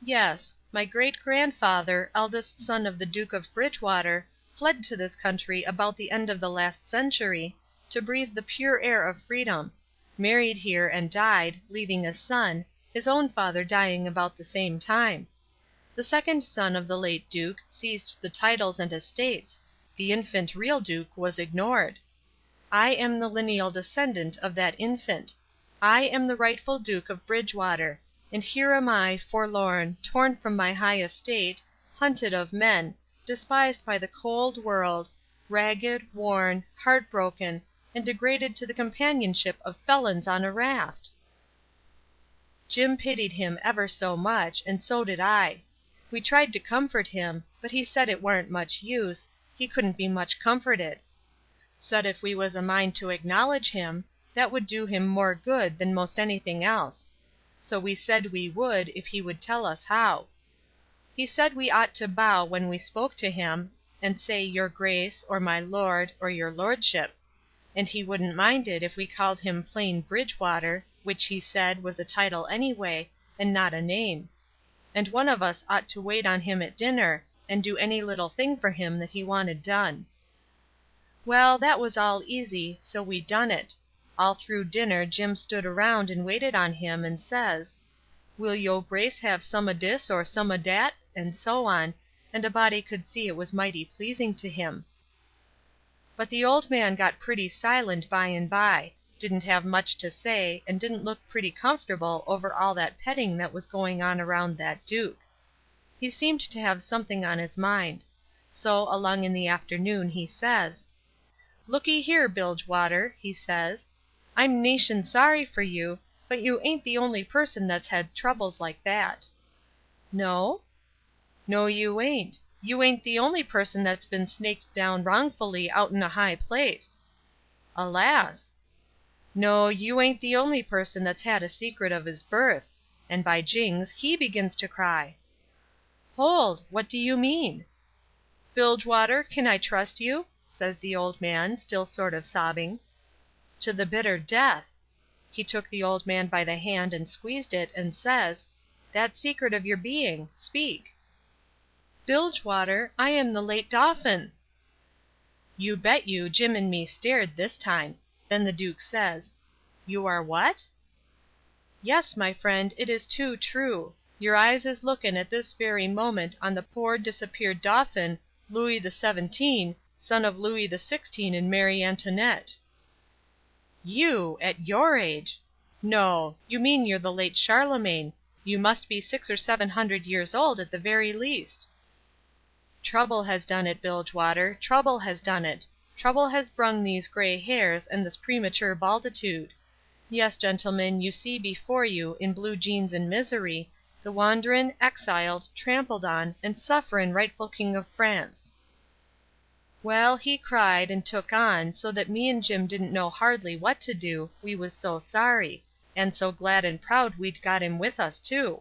"Yes. My great-grandfather, eldest son of the Duke of Bridgewater, fled to this country about the end of the last century, to breathe the pure air of freedom, married here and died, leaving a son, his own father dying about the same time. The second son of the late Duke seized the titles and estates, the infant real Duke was ignored. I am the lineal descendant of that infant. I am the rightful Duke of Bridgewater, and here am I, forlorn, torn from my high estate, hunted of men, despised by the cold world, ragged, worn, heartbroken, and degraded to the companionship of felons on a raft." Jim pitied him ever so much, and so did I. We tried to comfort him, but he said it warn't much use, he couldn't be much comforted. Said if we was a mind to acknowledge him, That would do him more good than most anything else. So we said we would if he would tell us how. He said we ought to bow when we spoke to him, and say your grace, or my lord, or your lordship; and he wouldn't mind it if we called him plain Bridgewater, which he said was a title anyway, and not a name; and one of us ought to wait on him at dinner, and do any little thing for him that he wanted done. Well, that was all easy, so we done it. All through dinner Jim stood around and waited on him, and says, "Will yo' grace have some o' dis or some o' dat?" and so on, and a body could see it was mighty pleasing to him. But the old man got pretty silent by and by, didn't have much to say, and didn't look pretty comfortable over all that petting that was going on around that Duke. He seemed to have something on his mind. So along in the afternoon he says, "Looky here, Bilgewater," he says, "I'm nation sorry for you, but you ain't the only person that's had troubles like that." "No?" "No, you ain't. You ain't the only person that's been snaked down wrongfully out'n a high place." "Alas!" "No, you ain't the only person that's had a secret of his birth; and by jings, he begins to cry." "Hold! What do you mean?" "Bilgewater, can I trust you?" says the old man, still sort of sobbing. "To the bitter death." He took the old man by the hand and squeezed it, and says, "That secret of your being. Speak." "Bilgewater, I am the late Dauphin." You bet you Jim and me stared this time. Then the Duke says, "You are what?" "Yes, my friend, it is too true. Your eyes is lookin' at this very moment on the poor disappeared Dauphin, Louis XVII, son of Louis XVI and Marie Antoinette." "You! At your age! No, you mean you're the late Charlemagne. You must be 600 or 700 years old at the very least." "Trouble has done it, Bilgewater, trouble has done it. Trouble has brung these gray hairs and this premature balditude. Yes, gentlemen, you see before you, in blue jeans and misery, the wanderin', exiled, trampled on, and sufferin' rightful King of France." Well, he cried, and took on, so that me and Jim didn't know hardly what to do, we was so sorry, and so glad and proud we'd got him with us, too.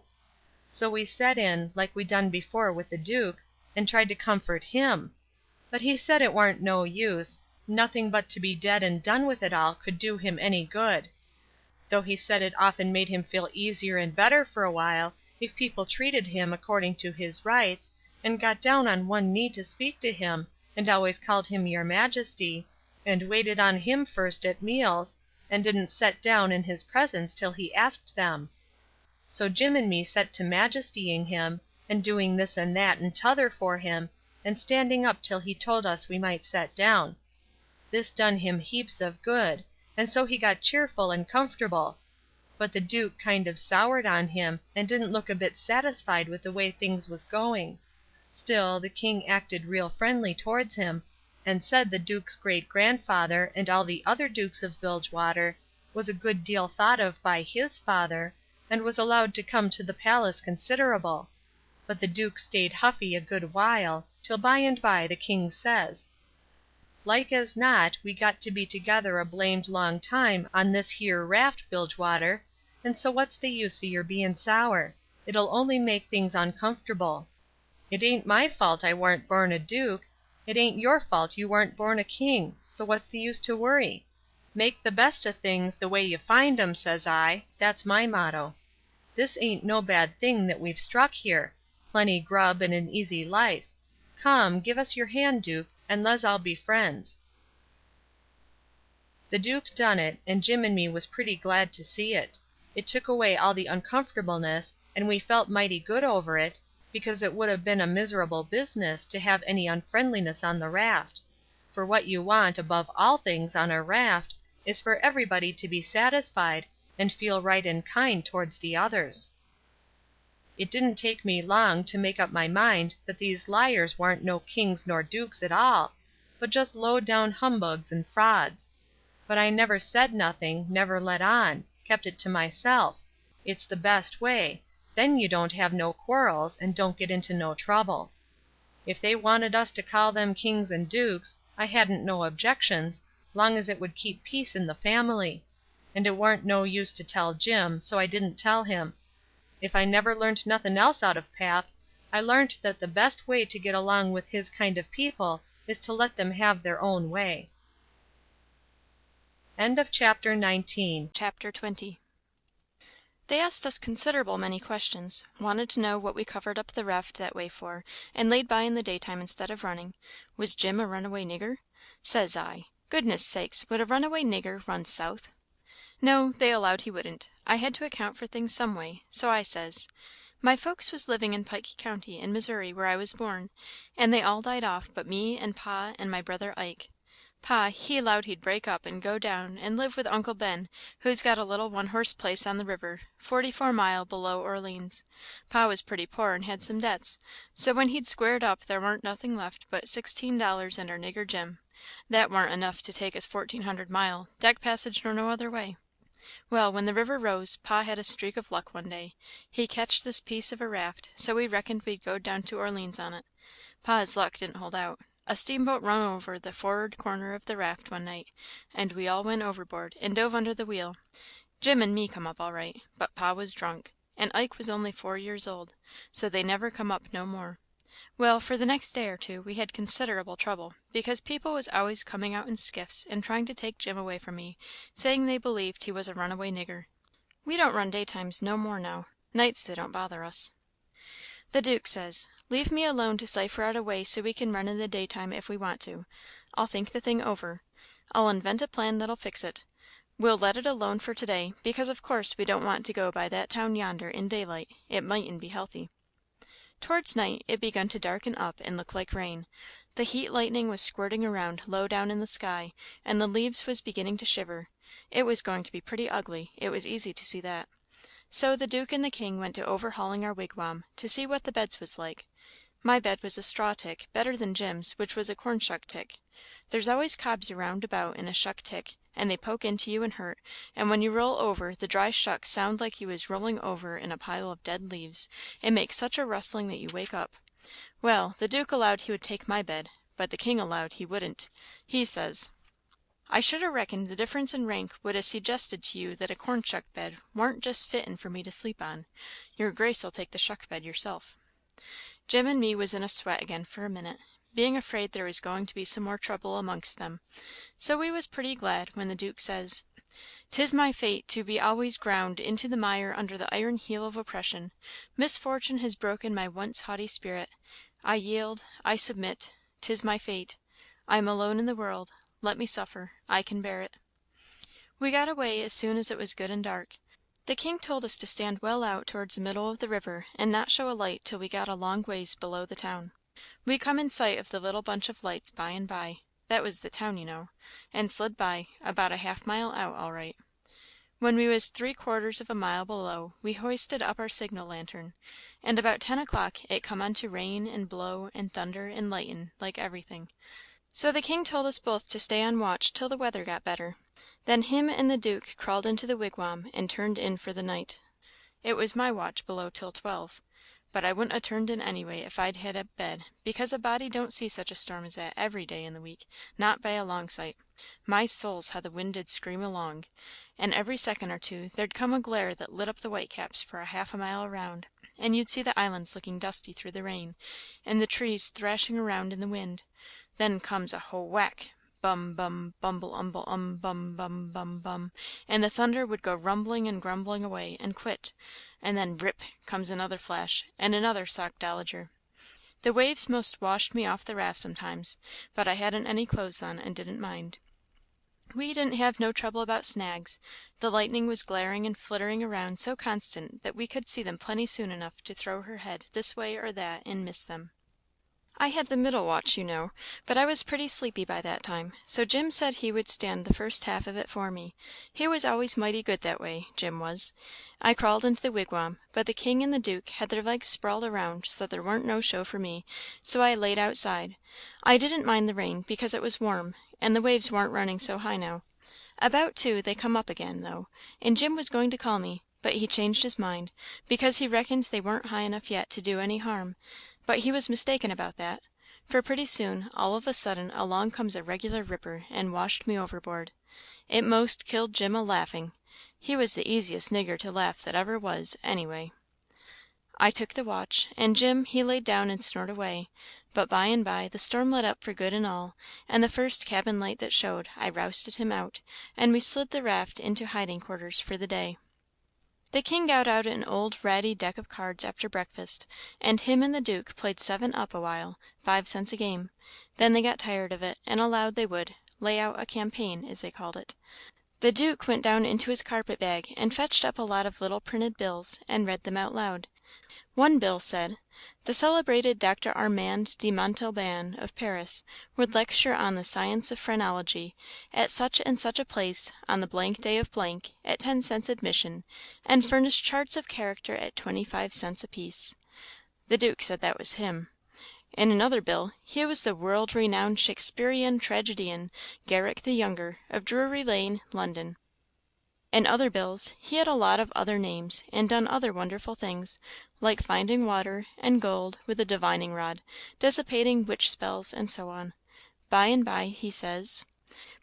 So we set in, like we done before with the Duke, and tried to comfort him; but he said it warn't no use, nothing but to be dead and done with it all could do him any good; though he said it often made him feel easier and better for a while if people treated him according to his rights, and got down on one knee to speak to him, and always called him your majesty, and waited on him first at meals, and didn't set down in his presence till he asked them. So Jim and me set to majestying him, and doing this and that and t'other for him, and standing up till he told us we might set down. This done him heaps of good, and so he got cheerful and comfortable; but the Duke kind of soured on him, and didn't look a bit satisfied with the way things was going. Still, the King acted real friendly towards him, and said the Duke's great-grandfather, and all the other Dukes of Bilgewater, was a good deal thought of by his father, and was allowed to come to the palace considerable. But the Duke stayed huffy a good while, till by and by the King says, "Like as not, we got to be together a blamed long time on this here raft, Bilgewater, and so what's the use o' your bein' sour? It'll only make things uncomfortable. It ain't my fault I warn't born a duke, it ain't your fault you warn't born a king, so what's the use to worry? Make the best o' things the way you find 'em, says I, that's my motto. This ain't no bad thing that we've struck here, plenty grub and an easy life. Come, give us your hand, Duke, and le's all be friends." The Duke done it, and Jim and me was pretty glad to see it. It took away all the uncomfortableness, and we felt mighty good over it, because it would have been a miserable business to have any unfriendliness on the raft; for what you want, above all things, on a raft, is for everybody to be satisfied, and feel right and kind towards the others. It didn't take me long to make up my mind that these liars warn't no kings nor dukes at all, but just low-down humbugs and frauds. But I never said nothing, never let on, kept it to myself. It's the best way, then you don't have no quarrels, and don't get into no trouble. If they wanted us to call them kings and dukes, I hadn't no objections, long as it would keep peace in the family. and it warn't no use to tell Jim, so I didn't tell him. If I never learnt nothin' else out of pap, I learnt that the best way to get along with his kind of people is to let them have their own way. Chapter 20. They asked us considerable many questions; wanted to know what we covered up the raft that way for, and laid by in the daytime instead of running. Was Jim a runaway nigger? Says I, goodness sakes, would a runaway nigger run south? No, they allowed he wouldn't. I had to account for things some way, so I says, my folks was living in Pike County, in Missouri, where I was born, and they all died off but me and Pa and my brother Ike. Pa, he 'lowed he'd break up and go down and live with Uncle Ben, who's got a little one horse place on the river, 44 mile below Orleans. Pa was pretty poor and had some debts, so when he'd squared up there warn't nothing left but $16 and our nigger Jim. That warn't enough to take us 1,400 mile, deck passage nor no other way. Well, when the river rose, Pa had a streak of luck one day. He catched this piece of a raft, so we reckoned we'd go down to Orleans on it. Pa's luck didn't hold out. A steamboat run over the for'ard corner of the raft one night, and we all went overboard, and dove under the wheel. Jim and me come up all right, but Pa was drunk, and Ike was only 4 years old, so they never come up no more. Well, for the next day or two we had considerable trouble, because people was always coming out in skiffs and trying to take Jim away from me, saying they believed he was a runaway nigger. We don't run daytimes no more now; nights they don't bother us. The Duke says, leave me alone to cipher out a way so we can run in the daytime if we want to. I'll think the thing over. I'll invent a plan that'll fix it. We'll let it alone for to day, because of course we don't want to go by that town yonder in daylight; it mightn't be healthy. Towards night it begun to darken up and look like rain. The heat lightning was squirting around low down in the sky, and the leaves was beginning to shiver. It was going to be pretty ugly, it was easy to see that. So the Duke and the King went to overhauling our wigwam, to see what the beds was like. My bed was a straw tick, better than Jim's, which was a corn shuck tick. There's always cobs around about in a shuck tick, and they poke into you and hurt, and when you roll over, the dry shucks sound like you was rolling over in a pile of dead leaves; it makes such a rustling that you wake up. Well, the Duke allowed he would take my bed, but the King allowed he wouldn't. He says, I should ha' reckoned the difference in rank would ha' segested to you that a corn shuck bed warn't just fittin' for me to sleep on. Your Grace'll take the shuck bed yourself. Jim and me was in a sweat again for a minute, being afraid there was going to be some more trouble amongst them; so we was pretty glad when the Duke says, "'Tis my fate to be always ground into the mire under the iron heel of oppression. Misfortune has broken my once haughty spirit. I yield, I submit; 'tis my fate. I am alone in the world; let me suffer; I can bear it." We got away as soon as it was good and dark. The King told us to stand well out towards the middle of the river, and not show a light till we got a long ways below the town. We come in sight of the little bunch of lights by and by that was the town, you know and slid by, about a half mile out all right. When we was 3/4 of a mile below we hoisted up our signal lantern, and about 10 o'clock it come on to rain and blow and thunder and lighten like everything. So the King told us both to stay on watch till the weather got better. Then him and the Duke crawled into the wigwam and turned in for the night. It was my watch below till 12, but I wouldn't ha' turned in anyway if I'd had a bed, because a body don't see such a storm as that every day in the week, not by a long sight. My souls, how the wind did scream along! And every second or two there'd come a glare that lit up the whitecaps for a half a mile around, and you'd see the islands looking dusty through the rain, and the trees thrashing around in the wind. Then comes a whack! Bum bum bumble umble bum bum bum bum, and the thunder would go rumbling and grumbling away and quit, and then rip comes another flash, and another sockdolager. The waves most washed me off the raft sometimes, but I hadn't any clothes on and didn't mind. We didn't have no trouble about snags. The lightning was glaring and flittering around so constant that we could see them plenty soon enough to throw her head this way or that and miss them. I had the middle watch, you know, but I was pretty sleepy by that time, so Jim said he would stand the first half of it for me. He was always mighty good that way, Jim was. I crawled into the wigwam, but the King and the Duke had their legs sprawled around so that there warn't no show for me, so I laid outside. I didn't mind the rain, because it was warm, and the waves warn't running so high now. About 2 they come up again, though, and Jim was going to call me, but he changed his mind, because he reckoned they warn't high enough yet to do any harm. But he was mistaken about that, for pretty soon, all of a sudden, along comes a regular ripper and washed me overboard. It most killed Jim a laughing. He was the easiest nigger to laugh that ever was, anyway. I took the watch, and Jim he laid down and snored away; but by and by the storm let up for good and all, and the first cabin light that showed I rousted him out, and we slid the raft into hiding quarters for the day. The King got out an old ratty deck of cards after breakfast, and him and the Duke played 7 up a while, 5 cents a game; then they got tired of it, and allowed they would "lay out a campaign," as they called it. The Duke went down into his carpet bag and fetched up a lot of little printed bills, and read them out loud. One bill said, "The celebrated Dr. Armand de Montalban, of Paris, would lecture on the science of phrenology, at such and such a place, on the day of , at 10 cents admission, and furnish charts of character at 25 cents apiece." The Duke said that was him. In another bill, he was the world renowned Shakespearean tragedian, Garrick the Younger, of Drury Lane, London. In other bills, he had a lot of other names, and done other wonderful things, like finding water, and gold, with a divining rod, dissipating witch spells, and so on. By and by he says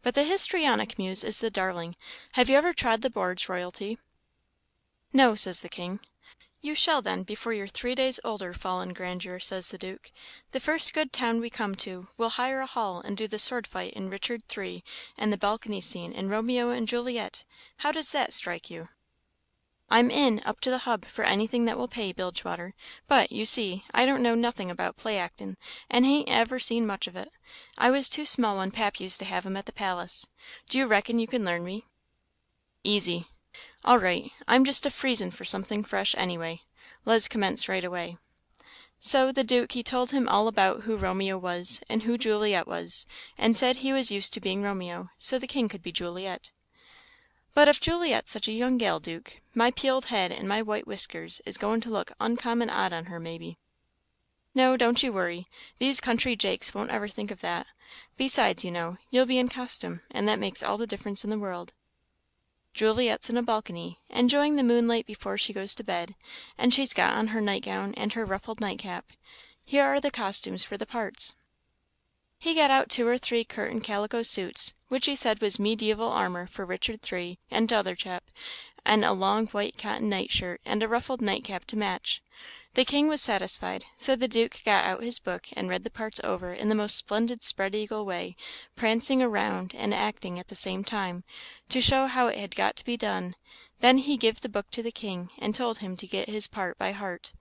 "But the histrionic muse is the darling. Have you ever trod the boards, royalty?" "No," says the King. "You shall then, before you're 3 days older, fallen grandeur," says the Duke. "The first good town we come to, we'll hire a hall and do the sword fight in Richard III., and the balcony scene in Romeo and Juliet. How does that strike you?" "I'm in, up to the hub, for anything that will pay, Bilgewater; but, you see, I don't know nothing about play actin', and han't ever seen much of it. I was too small when Pap used to have 'em at the palace. Do you reckon you can learn me?" "Easy." "All right. I'm just a freezin' for something fresh, anyway. Le's commence right away." So the Duke he told him all about who Romeo was, and who Juliet was, and said he was used to being Romeo, so the King could be Juliet. "But if Juliet's such a young gal, Duke, my peeled head and my white whiskers is goin' to look uncommon odd on her, maybe." "No, don't you worry. These country jakes won't ever think of that. Besides, you know, you'll be in costume, and that makes all the difference in the world. Juliet's in a balcony, enjoying the moonlight before she goes to bed, and she's got on her nightgown and her ruffled nightcap. Here are the costumes for the parts." He got out 2 or 3 curtain calico suits, which he said was medieval armour for Richard III. and t'other chap, and a long white cotton nightshirt and a ruffled nightcap to match. The King was satisfied, so the Duke got out his book and read the parts over in the most splendid spread eagle way, prancing around and acting at the same time, to show how it had got to be done; then he give the book to the King, and told him to get his part by heart.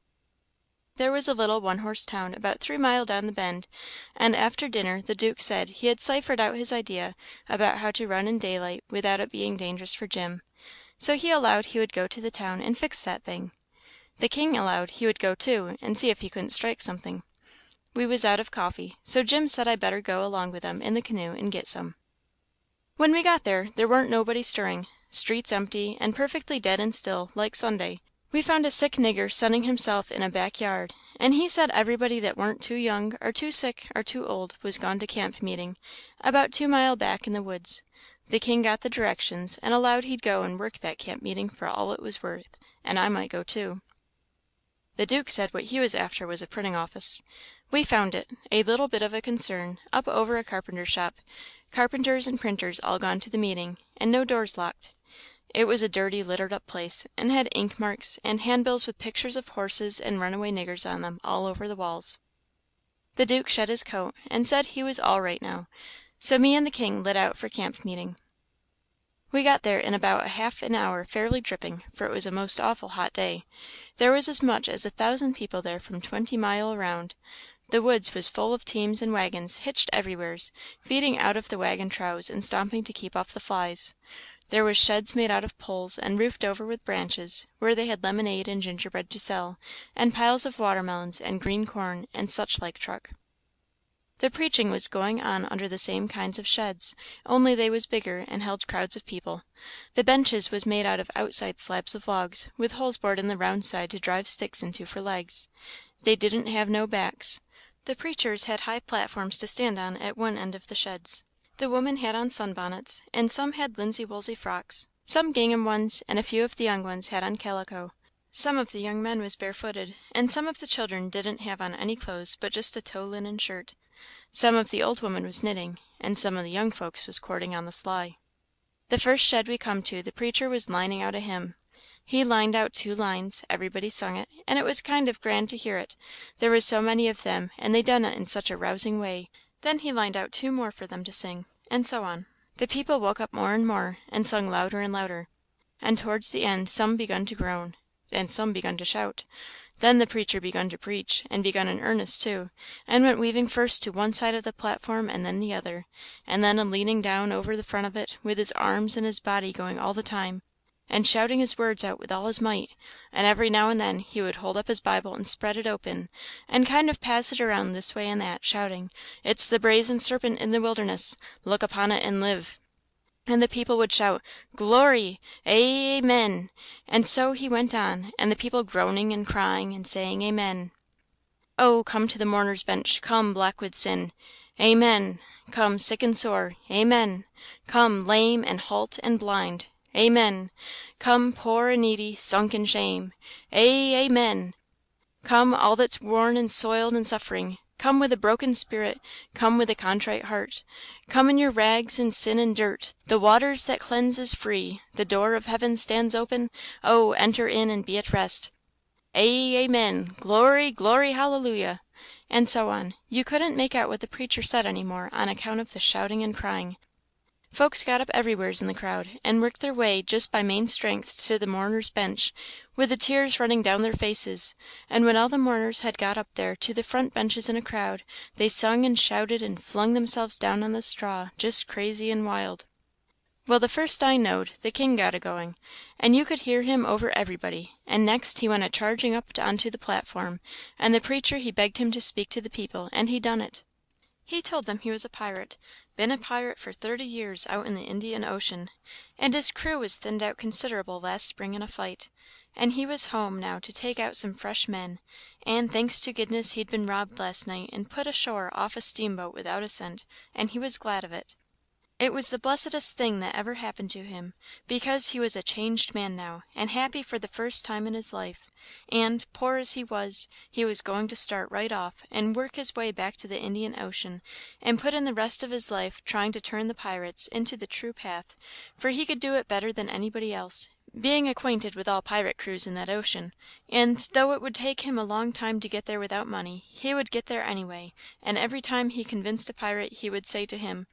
There was a little one horse town about 3 mile down the bend, and after dinner the Duke said he had ciphered out his idea about how to run in daylight without it being dangerous for Jim; so he allowed he would go to the town and fix that thing. The King allowed he would go too, and see if he couldn't strike something. We was out of coffee, so Jim said I better go along with them in the canoe and get some. When we got there warn't nobody stirring; streets empty, and perfectly dead and still, like Sunday. We found a sick nigger sunning himself in a back yard, and he said everybody that warn't too young, or too sick, or too old, was gone to camp meeting, about 2 mile back in the woods. The King got the directions, and allowed he'd go and work that camp meeting for all it was worth, and I might go too. The Duke said what he was after was a printing office. We found it, a little bit of a concern, up over a carpenter's shop; carpenters and printers all gone to the meeting, and no doors locked. It was a dirty, littered up place, and had ink marks, and handbills with pictures of horses and runaway niggers on them, all over the walls. The Duke shed his coat, and said he was all right now; so me and the King lit out for camp meeting. We got there in about half an hour fairly dripping, for it was a most awful hot day. There was as much as 1,000 people there from 20 mile around. The woods was full of teams and waggons, hitched everywheres, feeding out of the waggon troughs and stomping to keep off the flies. There was sheds made out of poles and roofed over with branches, where they had lemonade and gingerbread to sell, and piles of watermelons and green corn and such like truck. The preaching was going on under the same kinds of sheds, only they was bigger and held crowds of people. The benches was made out of outside slabs of logs, with holes bored in the round side to drive sticks into for legs. They didn't have no backs. The preachers had high platforms to stand on at one end of the sheds. The women had on sunbonnets, and some had linsey woolsey frocks, some gingham ones, and a few of the young ones had on calico. Some of the young men was barefooted, and some of the children didn't have on any clothes but just a tow linen shirt. Some of the old women was knitting, and some of the young folks was courting on the sly. The first shed we come to, the preacher was lining out a hymn. He lined out 2 lines, everybody sung it, and it was kind of grand to hear it, there was so many of them, and they done it in such a rousing way. Then he lined out 2 more for them to sing, and so on. The people woke up more and more, and sung louder and louder, and towards the end some begun to groan, and some begun to shout. Then the preacher begun to preach, and begun in earnest too, and went weaving first to one side of the platform and then the other, and then a leaning down over the front of it, with his arms and his body going all the time, and shouting his words out with all his might; and every now and then he would hold up his Bible and spread it open, and kind of pass it around this way and that, shouting, "It's the brazen serpent in the wilderness! Look upon it and live!" And the people would shout, "Glory! Amen!" And so he went on, and the people groaning and crying and saying Amen. "Oh, come to the mourner's bench, come, black with sin, Amen! Come, sick and sore, Amen! Come, lame and halt and blind, Amen! Come, poor and needy, sunk in shame, Amen! Come, all that's worn and soiled and suffering, come with a broken spirit, come with a contrite heart, come in your rags and sin and dirt, the waters that cleanse is free, the door of heaven stands open, oh, enter in and be at rest. Amen! Glory, glory, hallelujah!" And so on. You couldn't make out what the preacher said any more on account of the shouting and crying. Folks got up everywheres in the crowd, and worked their way just by main strength to the mourners' bench, with the tears running down their faces; and when all the mourners had got up there to the front benches in a crowd, they sung and shouted and flung themselves down on the straw, just crazy and wild. Well, the first I knowed, the king got a going, and you could hear him over everybody; and next he went a charging up onto the platform, and the preacher he begged him to speak to the people, and he done it. He told them he was a pirate, been a pirate for 30 years out in the Indian Ocean, and his crew was thinned out considerable last spring in a fight, and he was home now to take out some fresh men, and, thanks to goodness, he'd been robbed last night and put ashore off a steamboat without a cent, and he was glad of it. It was the blessedest thing that ever happened to him, because he was a changed man now, and happy for the first time in his life; and, poor as he was going to start right off and work his way back to the Indian Ocean, and put in the rest of his life trying to turn the pirates into the true path, for he could do it better than anybody else, being acquainted with all pirate crews in that ocean; and though it would take him a long time to get there without money, he would get there anyway, and every time he convinced a pirate he would say to him,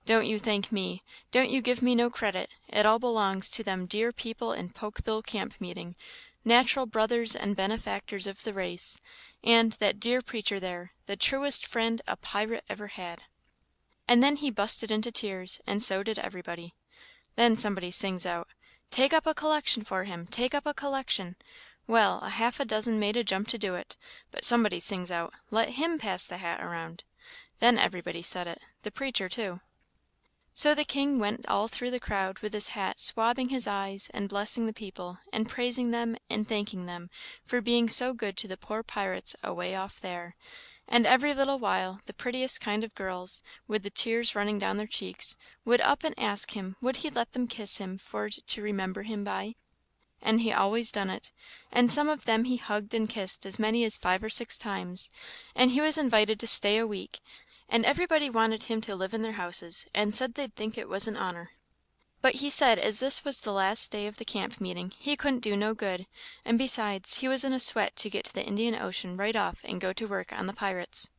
"Don't you thank me, don't you give me no credit, it all belongs to them dear people in Pokeville camp meeting, natural brothers and benefactors of the race, and that dear preacher there, the truest friend a pirate ever had." And then he busted into tears, and so did everybody. Then somebody sings out, "Take up a collection for him, take up a collection." Well, a half a dozen made a jump to do it, but somebody sings out, "Let him pass the hat around." Then everybody said it, the preacher too. So the king went all through the crowd with his hat swabbing his eyes, and blessing the people, and praising them and thanking them for being so good to the poor pirates away off there; and every little while the prettiest kind of girls, with the tears running down their cheeks, would up and ask him would he let them kiss him for to remember him by; and he always done it; and some of them he hugged and kissed as many as 5 or 6 times; and he was invited to stay a week, and everybody wanted him to live in their houses, and said they'd think it was an honour. But he said as this was the last day of the camp meeting he couldn't do no good, and besides, he was in a sweat to get to the Indian Ocean right off and go to work on the pirates.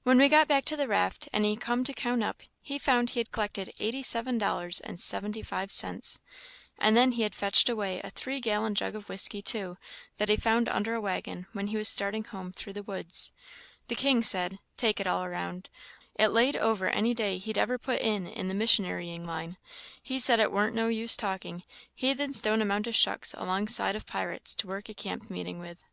When we got back to the raft, and he come to count up, he found he had collected $87.75, and then he had fetched away a 3-gallon jug of whiskey too, that he found under a wagon when he was starting home through the woods. The king said, take it all around, it laid over any day he'd ever put in the missionarying line. He said it warn't no use talking; heathens don't amount to shucks alongside of pirates to work a camp meeting with.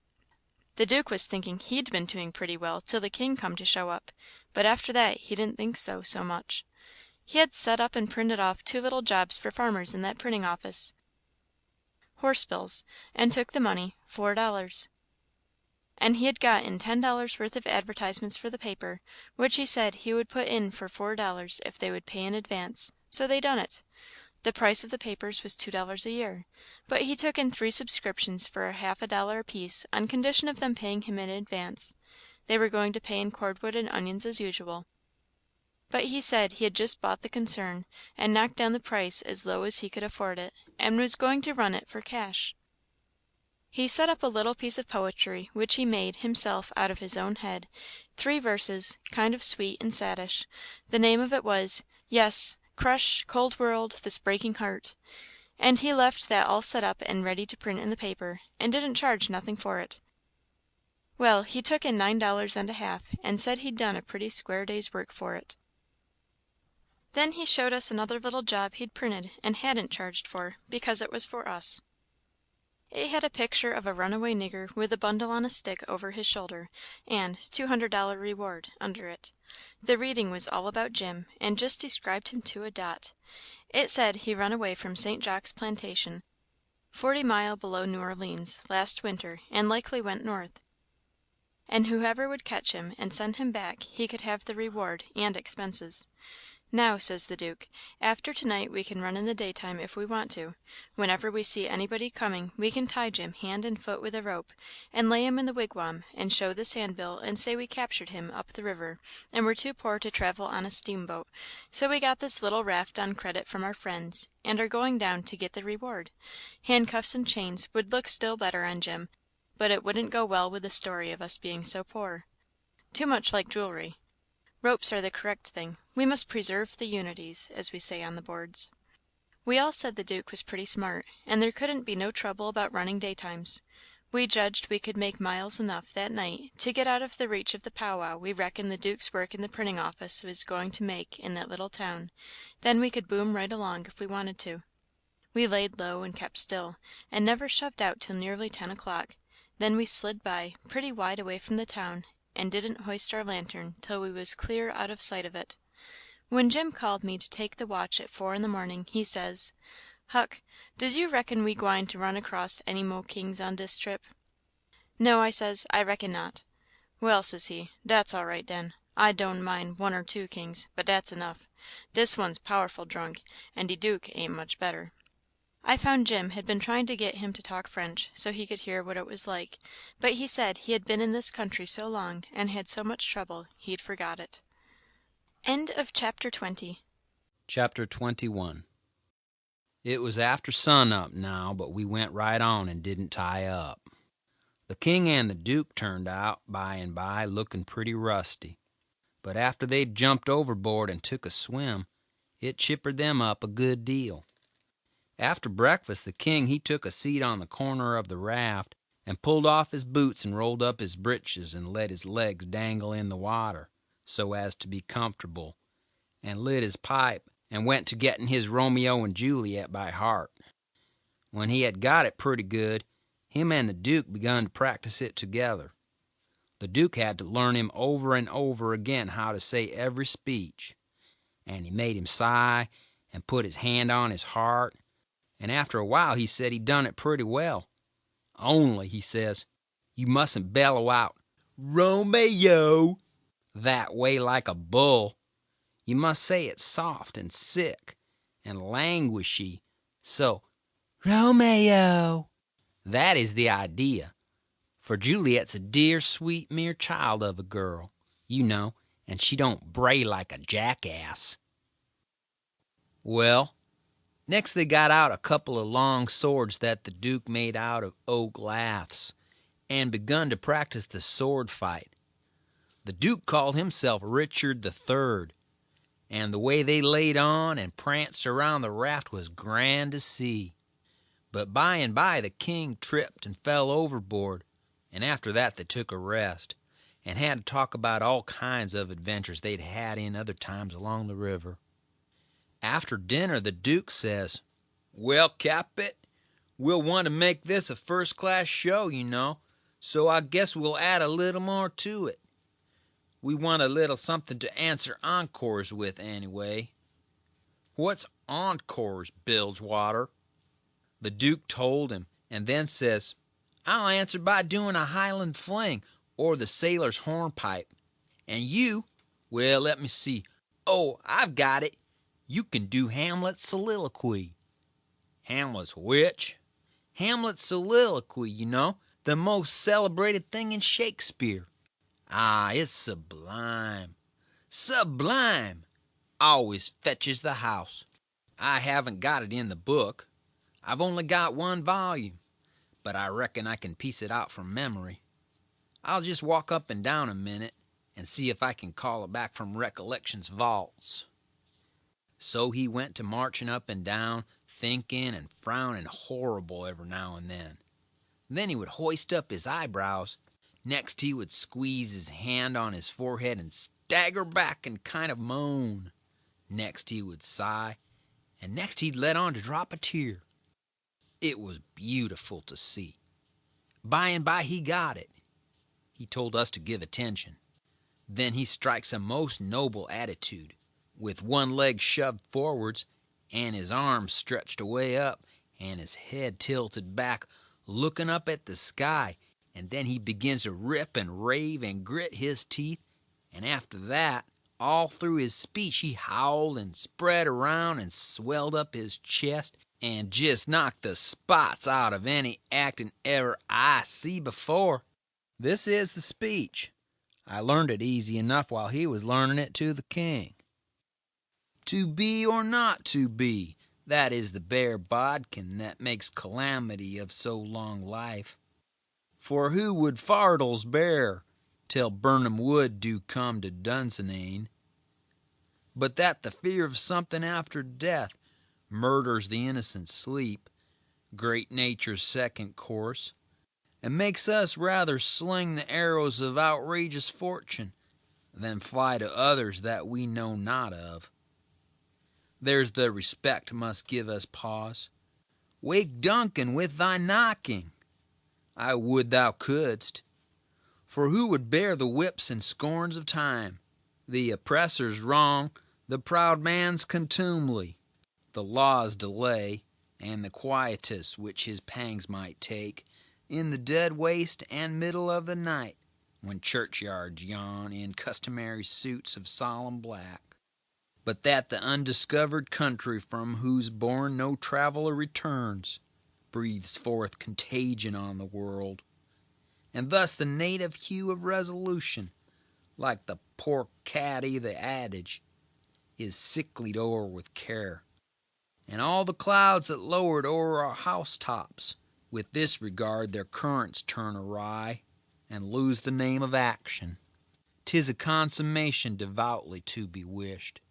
The Duke was thinking he'd been doing pretty well till the king come to show up, but after that he didn't think so much. He had set up and printed off 2 little jobs for farmers in that printing office, horse bills, and took the money, $4. And he had got in $10 worth of advertisements for the paper, which he said he would put in for $4 if they would pay in advance; so they done it. The price of the papers was $2 a year, but he took in 3 subscriptions for half $1 apiece on condition of them paying him in advance. They were going to pay in cordwood and onions as usual. but he said he had just bought the concern, and knocked down the price as low as he could afford it, and was going to run it for cash. He set up a little piece of poetry which he made himself out of his own head, 3 verses, kind of sweet and saddish. The name of it was, "Yes, crush, cold world, this breaking heart," and he left that all set up and ready to print in the paper, and didn't charge nothing for it. Well, he took in $9.50, and said he'd done a pretty square day's work for it. Then he showed us another little job he'd printed and hadn't charged for, because it was for us. It had a picture of a runaway nigger with a bundle on a stick over his shoulder, and $200 reward under it. The reading was all about Jim, and just described him to a dot. It said he run away from St. Jock's plantation, 40 mile below New Orleans, last winter, and likely went north. And whoever would catch him and send him back, he could have the reward and expenses. "Now," says the Duke, "after to-night we can run in the daytime if we want to. Whenever we see anybody coming, we can tie Jim hand and foot with a rope, and lay him in the wigwam, and show the sandbill, and say we captured him up the river, and were too poor to travel on a steamboat, so we got this little raft on credit from our friends, and are going down to get the reward. Handcuffs and chains would look still better on Jim, but it wouldn't go well with the story of us being so poor. Too much like jewelry. Ropes are the correct thing. We must preserve the unities, as we say on the boards." We all said the Duke was pretty smart, and there couldn't be no trouble about running daytimes. We judged we could make miles enough that night to get out of the reach of the powwow we reckoned the Duke's work in the printing office was going to make in that little town. Then we could boom right along if we wanted to. We laid low and kept still, and never shoved out till nearly 10 o'clock. Then we slid by, pretty wide away from the town, and didn't hoist our lantern till we was clear out of sight of it. When Jim called me to take the watch at 4 in the morning, he says, "Huck, does you reckon we gwine to run across any mo' kings on dis trip?" "No," I says, "I reckon not." "Well," says he, "dat's all right den. I don't mind 1 or 2 kings, but dat's enough. Dis one's powerful drunk, and de Duke ain't much better." I found Jim had been trying to get him to talk French, so he could hear what it was like, but he said he had been in this country so long and had so much trouble he'd forgot it. Chapter 21. It was after sun-up now, but we went right on and didn't tie up. The king and the Duke turned out by and by looking pretty rusty, but after they'd jumped overboard and took a swim, it chippered them up a good deal. After breakfast, the king he took a seat on the corner of the raft and pulled off his boots and rolled up his breeches and let his legs dangle in the water so as to be comfortable, and lit his pipe and went to getting his Romeo and Juliet by heart. When he had got it pretty good, him and the Duke begun to practice it together. The Duke had to learn him over and over again how to say every speech, and he made him sigh and put his hand on his heart, and after a while he said he done it pretty well. "Only," he says, "you mustn't bellow out, 'Romeo,' that way like a bull. You must say it soft and sick and languishy, so, 'Romeo.' That is the idea, for Juliet's a dear, sweet, mere child of a girl, you know, and she don't bray like a jackass." Well, next they got out a couple of long swords that the Duke made out of oak laths, and begun to practice the sword fight. The Duke called himself Richard III, and the way they laid on and pranced around the raft was grand to see. But by and by the king tripped and fell overboard, and after that they took a rest, and had to talk about all kinds of adventures they'd had in other times along the river. After dinner the Duke says, "Well, Capet, we'll want to make this a first-class show, you know, so I guess we'll add a little more to it. We want a little something to answer encores with, anyway." "What's encores, Bilgewater?" The Duke told him, and then says, "I'll answer by doing a Highland fling, or the sailor's hornpipe. And you, well, let me see. Oh, I've got it. You can do Hamlet's soliloquy." "Hamlet's which?" "Hamlet's soliloquy, you know, the most celebrated thing in Shakespeare." "Ah, it's sublime." "Sublime! always fetches the house. I haven't got it in the book. I've only got one volume, but I reckon I can piece it out from memory. I'll just walk up and down a minute and see if I can call it back from recollection's vaults. So he went to marching up and down, thinking and frowning horrible every now and then. Then he would hoist up his eyebrows. Next he would squeeze his hand on his forehead and stagger back and kind of moan. Next he would sigh, and next he'd let on to drop a tear. It was beautiful to see. By and by he got it. He told us to give attention. Then he strikes a most noble attitude, with one leg shoved forwards, and his arms stretched away up, and his head tilted back, looking up at the sky, and then he begins to rip and rave and grit his teeth, and after that, all through his speech he howled and spread around and swelled up his chest, and just knocked the spots out of any acting ever I see before. This is the speech. I learned it easy enough while he was learning it to the king. To be or not to be, that is the bare bodkin that makes calamity of so long life. For who would fardels bear till Burnham Wood do come to Dunsinane? But that the fear of something after death murders the innocent sleep, great nature's second course, and makes us rather sling the arrows of outrageous fortune than fly to others that we know not of. There's the respect must give us pause. Wake Duncan with thy knocking. I would thou couldst. For who would bear the whips and scorns of time, the oppressor's wrong, the proud man's contumely, the law's delay, and the quietus which his pangs might take, in the dead waste and middle of the night, when churchyards yawn in customary suits of solemn black? But that the undiscovered country from whose bourne no traveller returns breathes forth contagion on the world, and thus the native hue of resolution, like the poor catty the adage, is sicklied o'er with care, and all the clouds that lowered o'er our housetops with this regard their currents turn awry, and lose the name of action. 'Tis a consummation devoutly to be wished.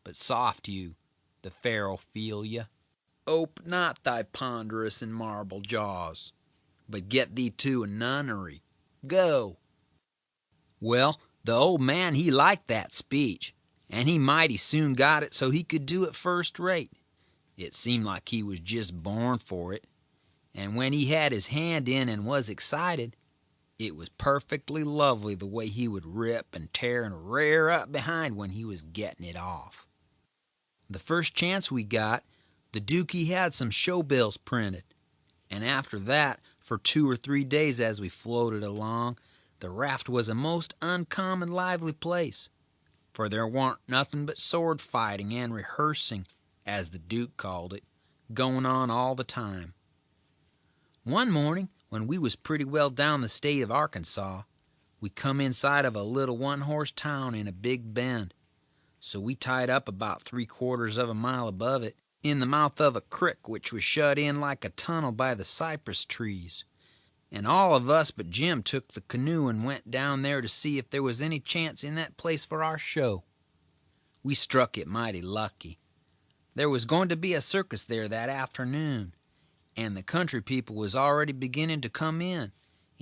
But soft you, the fair Ophelia, ope not thy ponderous and marble jaws, but get thee to a nunnery. Go. Well, the old man he liked that speech, and he mighty soon got it so he could do it first rate. It seemed like he was just born for it, and when he had his hand in and was excited, it was perfectly lovely the way he would rip and tear and rear up behind when he was getting it off. The first chance we got, the Dukey had some show bills printed, and after that, for 2 or 3 days as we floated along, the raft was a most uncommon lively place, for there warn't nothing but sword fighting and rehearsing, as the Duke called it, going on all the time. One morning, when we was pretty well down the state of Arkansas, we come inside of a little one-horse town in a big bend. So we tied up about 3/4 of a mile above it, in the mouth of a crick which was shut in like a tunnel by the cypress trees, and all of us but Jim took the canoe and went down there to see if there was any chance in that place for our show. We struck it mighty lucky. There was going to be a circus there that afternoon, and the country people was already beginning to come in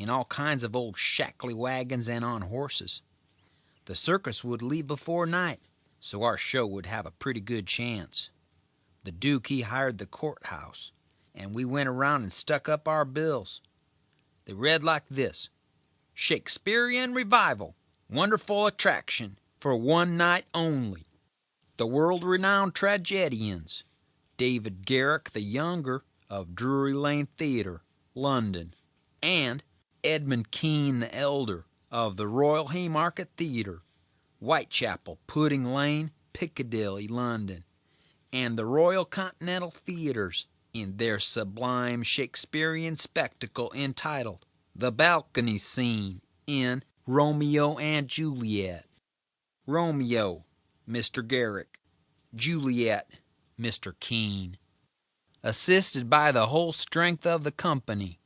all kinds of old shackly wagons and on horses. The circus would leave before night, so our show would have a pretty good chance. The Duke he hired the courthouse, and we went around and stuck up our bills. They read like this: Shakespearean Revival, wonderful attraction, for one night only. The world-renowned tragedians, David Garrick the Younger of Drury Lane Theatre, London, and Edmund Kean the Elder of the Royal Haymarket Theatre, Whitechapel, Pudding Lane, Piccadilly, London, and the Royal Continental Theatres in their sublime Shakespearean spectacle entitled The Balcony Scene in Romeo and Juliet. Romeo, Mr. Garrick. Juliet, Mr. Keene. Assisted by the whole strength of the company.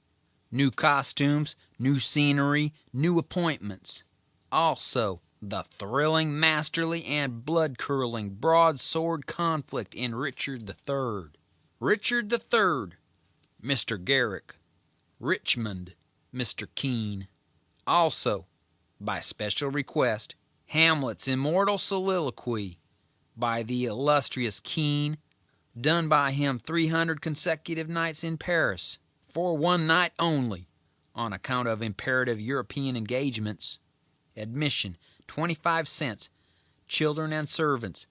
New costumes, new scenery, new appointments. Also, the thrilling, masterly, and blood-curdling broadsword conflict in Richard III. Richard III, Mr. Garrick. Richmond, Mr. Keene. Also, by special request, Hamlet's immortal soliloquy by the illustrious Keene, done by him 300 consecutive nights in Paris, for one night only, on account of imperative European engagements. Admission, 25 cents. Children and servants,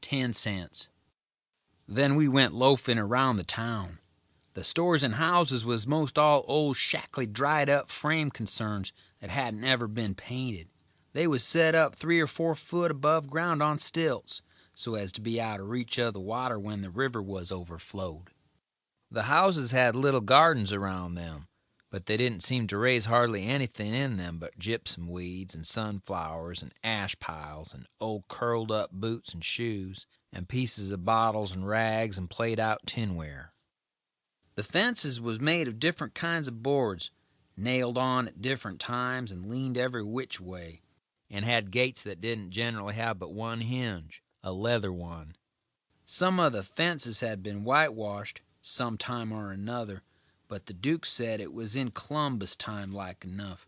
10 cents. Then we went loafing around the town. The stores and houses was most all old shackly dried-up frame concerns that hadn't ever been painted. They was set up 3 or 4 foot above ground on stilts, so as to be out of reach of the water when the river was overflowed. The houses had little gardens around them, but they didn't seem to raise hardly anything in them but gypsum weeds and sunflowers and ash piles and old curled-up boots and shoes and pieces of bottles and rags and played-out tinware. The fences was made of different kinds of boards, nailed on at different times and leaned every which way, and had gates that didn't generally have but one hinge, a leather one. Some of the fences had been whitewashed some time or another, but the Duke said it was in Columbus time like enough.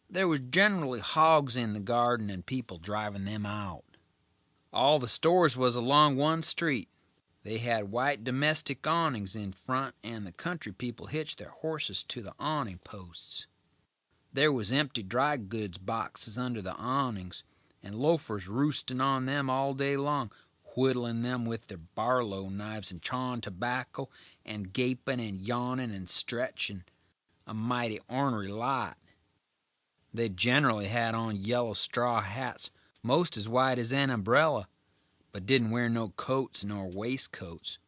There was generally hogs in the garden and people driving them out. All the stores was along one street. They had white domestic awnings in front, and the country people hitched their horses to the awning posts. There was empty dry goods boxes under the awnings, and loafers roosting on them all day long, whittling them with their barlow knives and chawing tobacco, and gaping and yawning and stretching, a mighty ornery lot. They generally had on yellow straw hats, most as wide as an umbrella, but didn't wear no coats nor waistcoats.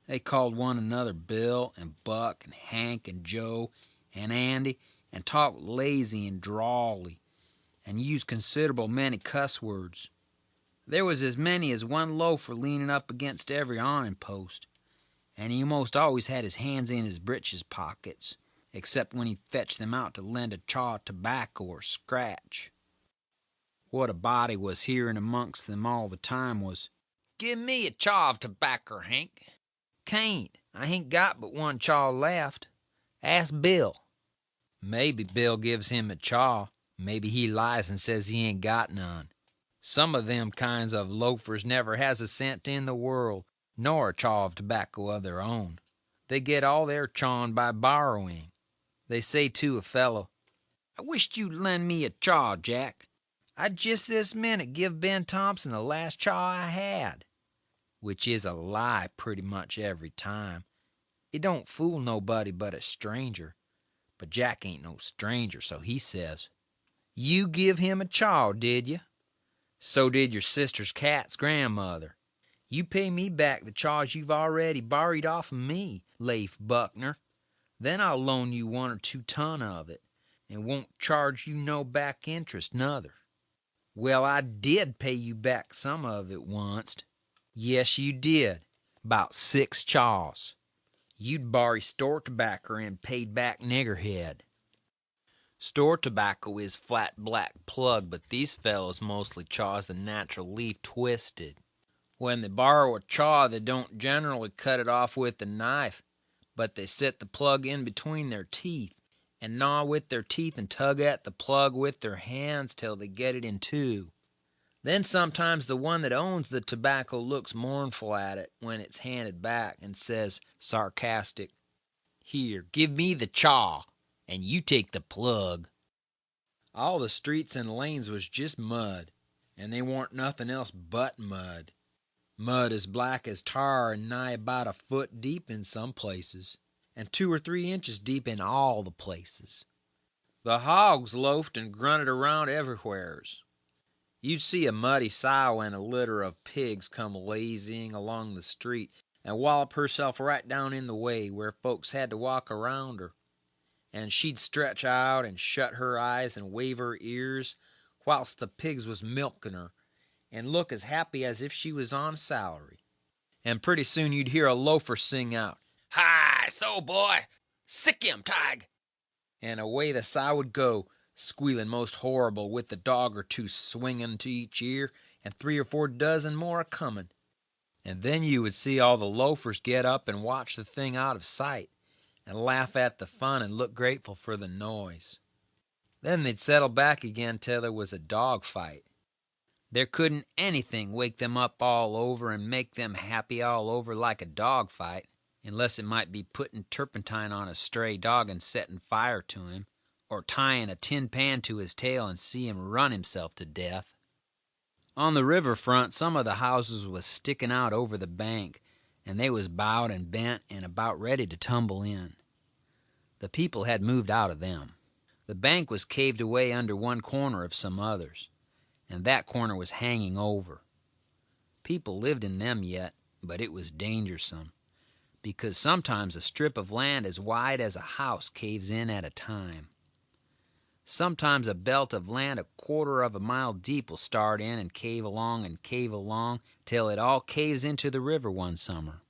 They called one another Bill and Buck and Hank and Joe and Andy, and talked lazy and drawly, and used considerable many cuss words. There was as many as one loafer leaning up against every awning post, and he most always had his hands in his breeches pockets, except when he fetched them out to lend a chaw of tobacco or scratch. What a body was hearing amongst them all the time was, "Give me a chaw of tobacco, Hank." "Can't. I hain't got but one chaw left. Ask Bill." Maybe Bill gives him a chaw. Maybe he lies and says he ain't got none. Some of them kinds of loafers never has a cent in the world, nor a chaw of tobacco of their own. They get all their chawing by borrowing. They say to a fellow, "I wisht you'd lend me a chaw, Jack. I'd just this minute give Ben Thompson the last chaw I had," which is a lie pretty much every time. It don't fool nobody but a stranger, but Jack ain't no stranger, so he says, "You give him a chaw, did you? So did your sister's cat's grandmother. You pay me back the chaws you've already borrowed off of me, Leif Buckner. Then I'll loan you 1 or 2 ton of it, and won't charge you no back interest, nuther." Well, I did pay you back some of it onct. Yes, you did. 'Bout 6 chaws. You'd borry store tobacco and paid back niggerhead. Store tobacco is flat black plug, but these fellows mostly chaws the natural leaf twisted. When they borrow a chaw, they don't generally cut it off with a knife, but they set the plug in between their teeth, and gnaw with their teeth and tug at the plug with their hands till they get it in two. Then sometimes the one that owns the tobacco looks mournful at it when it's handed back and says, sarcastic, "Here, give me the chaw, and you take the plug." All the streets and lanes was just mud, and they warn't nothing else but mud. Mud as black as tar and nigh about a foot deep in some places, and 2 or 3 inches deep in all the places. The hogs loafed and grunted around everywheres. You'd see a muddy sow and a litter of pigs come lazying along the street and wallop herself right down in the way where folks had to walk around her, and she'd stretch out and shut her eyes and wave her ears whilst the pigs was milking her, and look as happy as if she was on salary. And pretty soon you'd hear a loafer sing out, "Hi, so boy, sick him, Tig!" And away the sow would go, squealing most horrible, with the dog or two swinging to each ear, and 3 or 4 dozen more a-coming. And then you would see all the loafers get up and watch the thing out of sight, and laugh at the fun and look grateful for the noise. Then they'd settle back again till there was a dog fight. There couldn't anything wake them up all over and make them happy all over like a dog fight, unless it might be putting turpentine on a stray dog and setting fire to him, or tying a tin pan to his tail and see him run himself to death. On the riverfront, some of the houses was sticking out over the bank, and they was bowed and bent and about ready to tumble in. The people had moved out of them. The bank was caved away under one corner of some others, and that corner was hanging over. People lived in them yet, but it was dangersome, because sometimes a strip of land as wide as a house caves in at a time. Sometimes a belt of land 1/4 of a mile deep will start in and cave along till it all caves into the river one summer.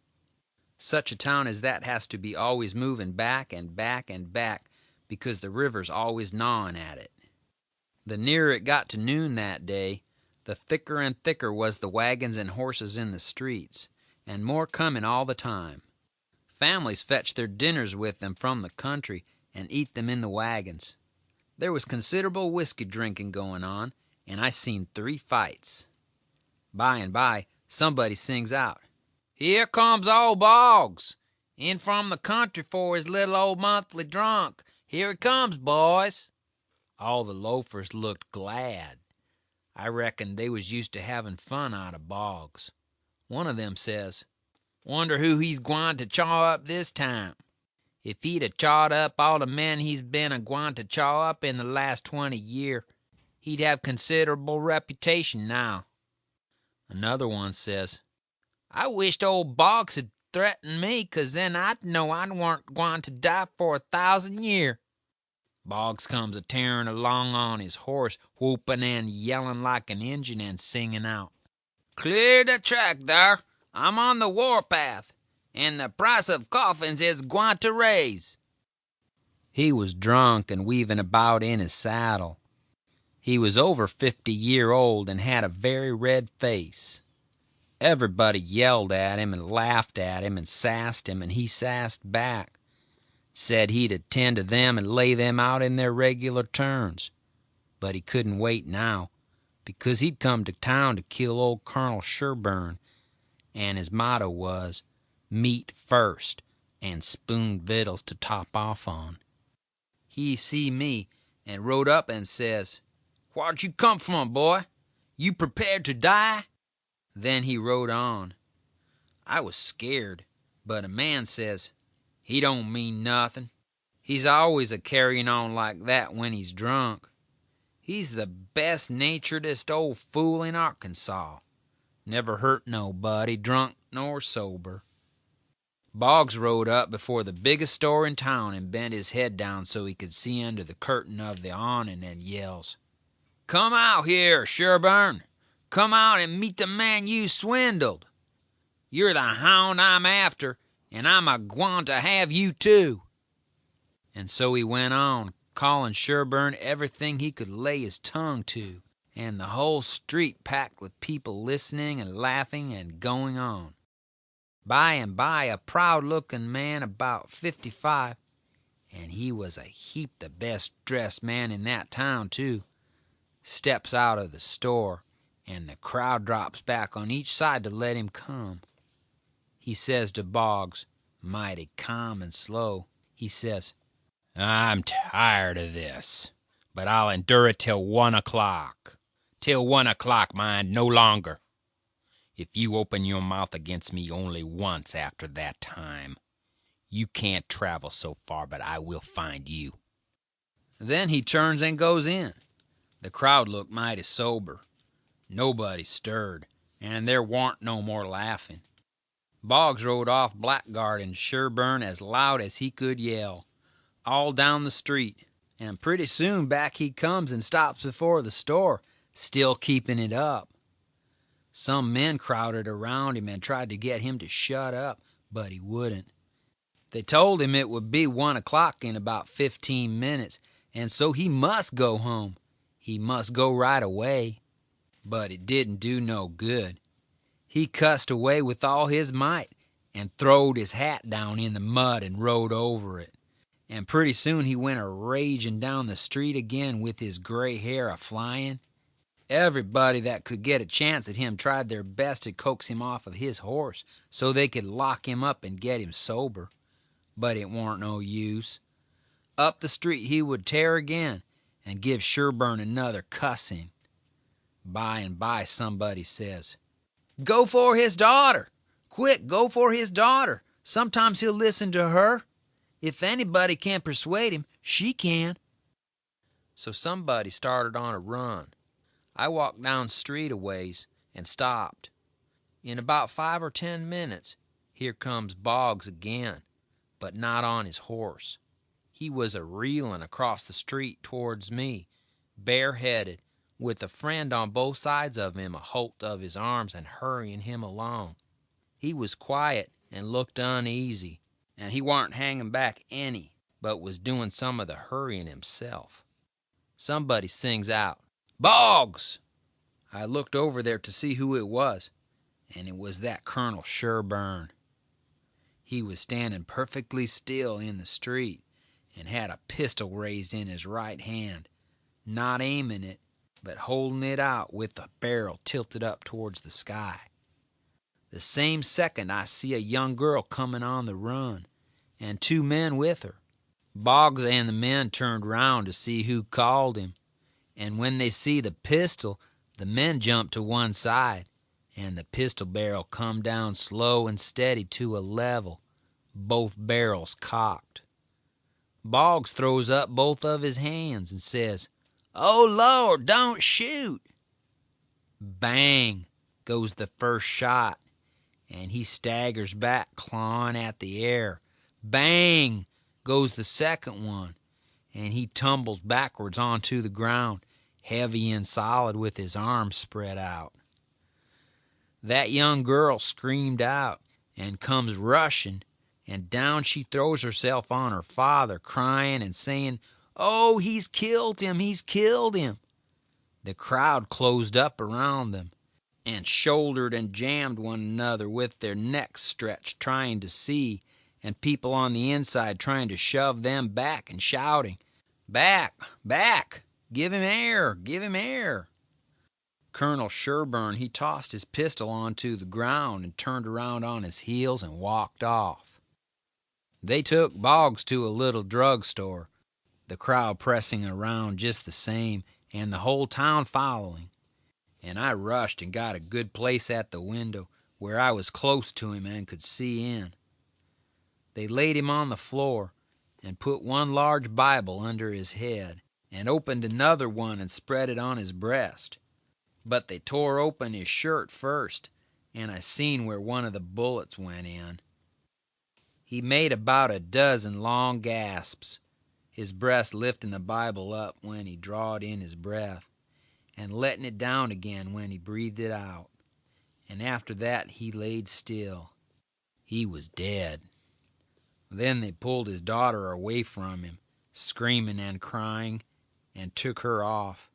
Such a town as that has to be always moving back and back and back, because the river's always gnawing at it. The nearer it got to noon that day, the thicker and thicker was the wagons and horses in the streets, and more coming all the time. Families fetched their dinners with them from the country and eat them in the wagons. There was considerable whiskey drinking going on, and I seen 3 fights. By and by, somebody sings out, "Here comes old Boggs, in from the country for his little old monthly drunk. Here he comes, boys." All the loafers looked glad. I reckon they was used to having fun out of Boggs. One of them says, "Wonder who he's gwine to chaw up this time. If he'd a chawed up all the men he's been a-gwine to chaw up in the last 20 year, he'd have considerable reputation now." Another one says, "I wished old Boggs had threatened me, 'cause then I'd know I warn't gwine to die for 1,000 year." Boggs comes a-tearing along on his horse, whooping and yelling like an Injun and singing out, "Clear the track thar! I'm on the warpath, and the price of coffins is gwine to raise." He was drunk and weaving about in his saddle. He was over 50-year-old and had a very red face. Everybody yelled at him and laughed at him and sassed him, and he sassed back. Said he'd attend to them and lay them out in their regular turns. But he couldn't wait now, because he'd come to town to kill old Colonel Sherburne, and his motto was, "Meat first, and spoon victuals to top off on." He see me, and rode up and says, "Whar'd you come from, boy? You prepared to die?" Then he rode on. I was scared, but a man says, "He don't mean nothing. He's always a-carrying on like that when he's drunk. He's the best-naturedest old fool in Arkansas. Never hurt nobody, drunk nor sober." Boggs rode up before the biggest store in town and bent his head down so he could see under the curtain of the awning, and yells, "Come out here, Sherburne! Come out and meet the man you swindled! You're the hound I'm after, and I'm a-gwine to have you too." And so he went on, calling Sherburne everything he could lay his tongue to, and the whole street packed with people listening and laughing and going on. By and by, a proud-looking man about 55, and he was a heap the best-dressed man in that town too, steps out of the store, and the crowd drops back on each side to let him come. He says to Boggs, mighty calm and slow, he says, "I'm tired of this, but I'll endure it till 1 o'clock. Till 1 o'clock, mind, no longer. If you open your mouth against me only once after that time, you can't travel so far but I will find you." Then he turns and goes in. The crowd looked mighty sober. Nobody stirred, and there warn't no more laughing. Boggs rode off blackguarding Sherburne as loud as he could yell, all down the street, and pretty soon back he comes and stops before the store, still keeping it up. Some men crowded around him and tried to get him to shut up, but he wouldn't. They told him it would be 1 o'clock in about 15 minutes, and so he must go home. He must go right away. But it didn't do no good. He cussed away with all his might and throwed his hat down in the mud and rode over it. And pretty soon he went a-raging down the street again with his gray hair a-flying. Everybody that could get a chance at him tried their best to coax him off of his horse so they could lock him up and get him sober. But it warn't no use. Up the street he would tear again and give Sherburne another cussing. By and by somebody says, "Go for his daughter! Quick, go for his daughter! Sometimes he'll listen to her. If anybody can persuade him, she can." So somebody started on a run. I walked down street a ways and stopped. In about 5 or 10 minutes, here comes Boggs again, but not on his horse. He was a-reeling across the street towards me, bareheaded, with a friend on both sides of him a-holt of his arms and hurrying him along. He was quiet and looked uneasy, and he warn't hanging back any, but was doing some of the hurrying himself. Somebody sings out, "Boggs!" I looked over there to see who it was, and it was that Colonel Sherburne. He was standing perfectly still in the street and had a pistol raised in his right hand, not aiming it, but holding it out with the barrel tilted up towards the sky. The same second I see a young girl coming on the run, and 2 men with her. Boggs and the men turned round to see who called him, and when they see the pistol, the men jumped to one side, and the pistol barrel come down slow and steady to a level, both barrels cocked. Boggs throws up both of his hands and says, "Oh, Lord, don't shoot!" Bang goes the first shot, and he staggers back, clawing at the air. Bang goes the second one, and he tumbles backwards onto the ground, heavy and solid with his arms spread out. That young girl screamed out and comes rushing, and down she throws herself on her father, crying and saying, "Oh, he's killed him, he's killed him." The crowd closed up around them and shouldered and jammed one another with their necks stretched, trying to see, and people on the inside trying to shove them back and shouting, "Back, back, give him air, give him air." Colonel Sherburne, he tossed his pistol onto the ground and turned around on his heels and walked off. They took Boggs to a little drugstore, the crowd pressing around just the same, and the whole town following, and I rushed and got a good place at the window where I was close to him and could see in. They laid him on the floor and put one large Bible under his head and opened another one and spread it on his breast. But they tore open his shirt first, and I seen where one of the bullets went in. He made about a dozen long gasps, his breast lifting the Bible up when he drawed in his breath, and letting it down again when he breathed it out. And after that he laid still. He was dead. Then they pulled his daughter away from him, screaming and crying, and took her off.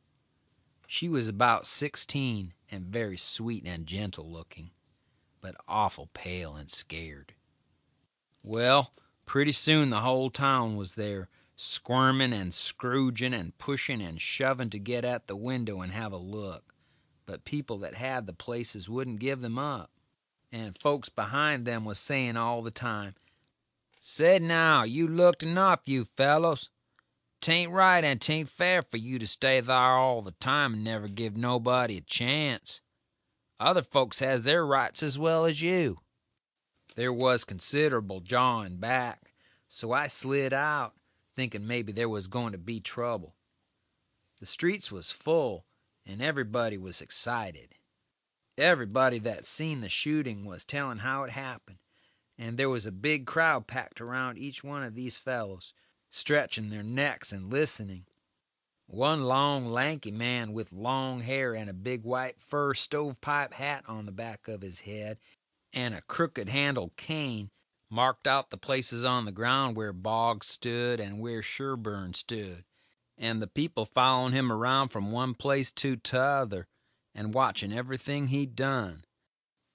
She was about 16 and very sweet and gentle looking, but awful pale and scared. Well, pretty soon the whole town was there, squirming and scrooging and pushing and shoving to get at the window and have a look. But people that had the places wouldn't give them up, and folks behind them was saying all the time, "Say now, you looked enough, you fellows. 'Tain't right and 'tain't fair for you to stay thar all the time and never give nobody a chance. Other folks has their rights as well as you." There was considerable jawing back, so I slid out, thinking maybe there was going to be trouble. The streets was full, and everybody was excited. Everybody that seen the shooting was telling how it happened, and there was a big crowd packed around each one of these fellows, stretching their necks and listening. One long, lanky man with long hair and a big white fur stovepipe hat on the back of his head and a crooked-handled cane marked out the places on the ground where Boggs stood and where Sherburne stood, and the people following him around from one place to t'other and watching everything he'd done,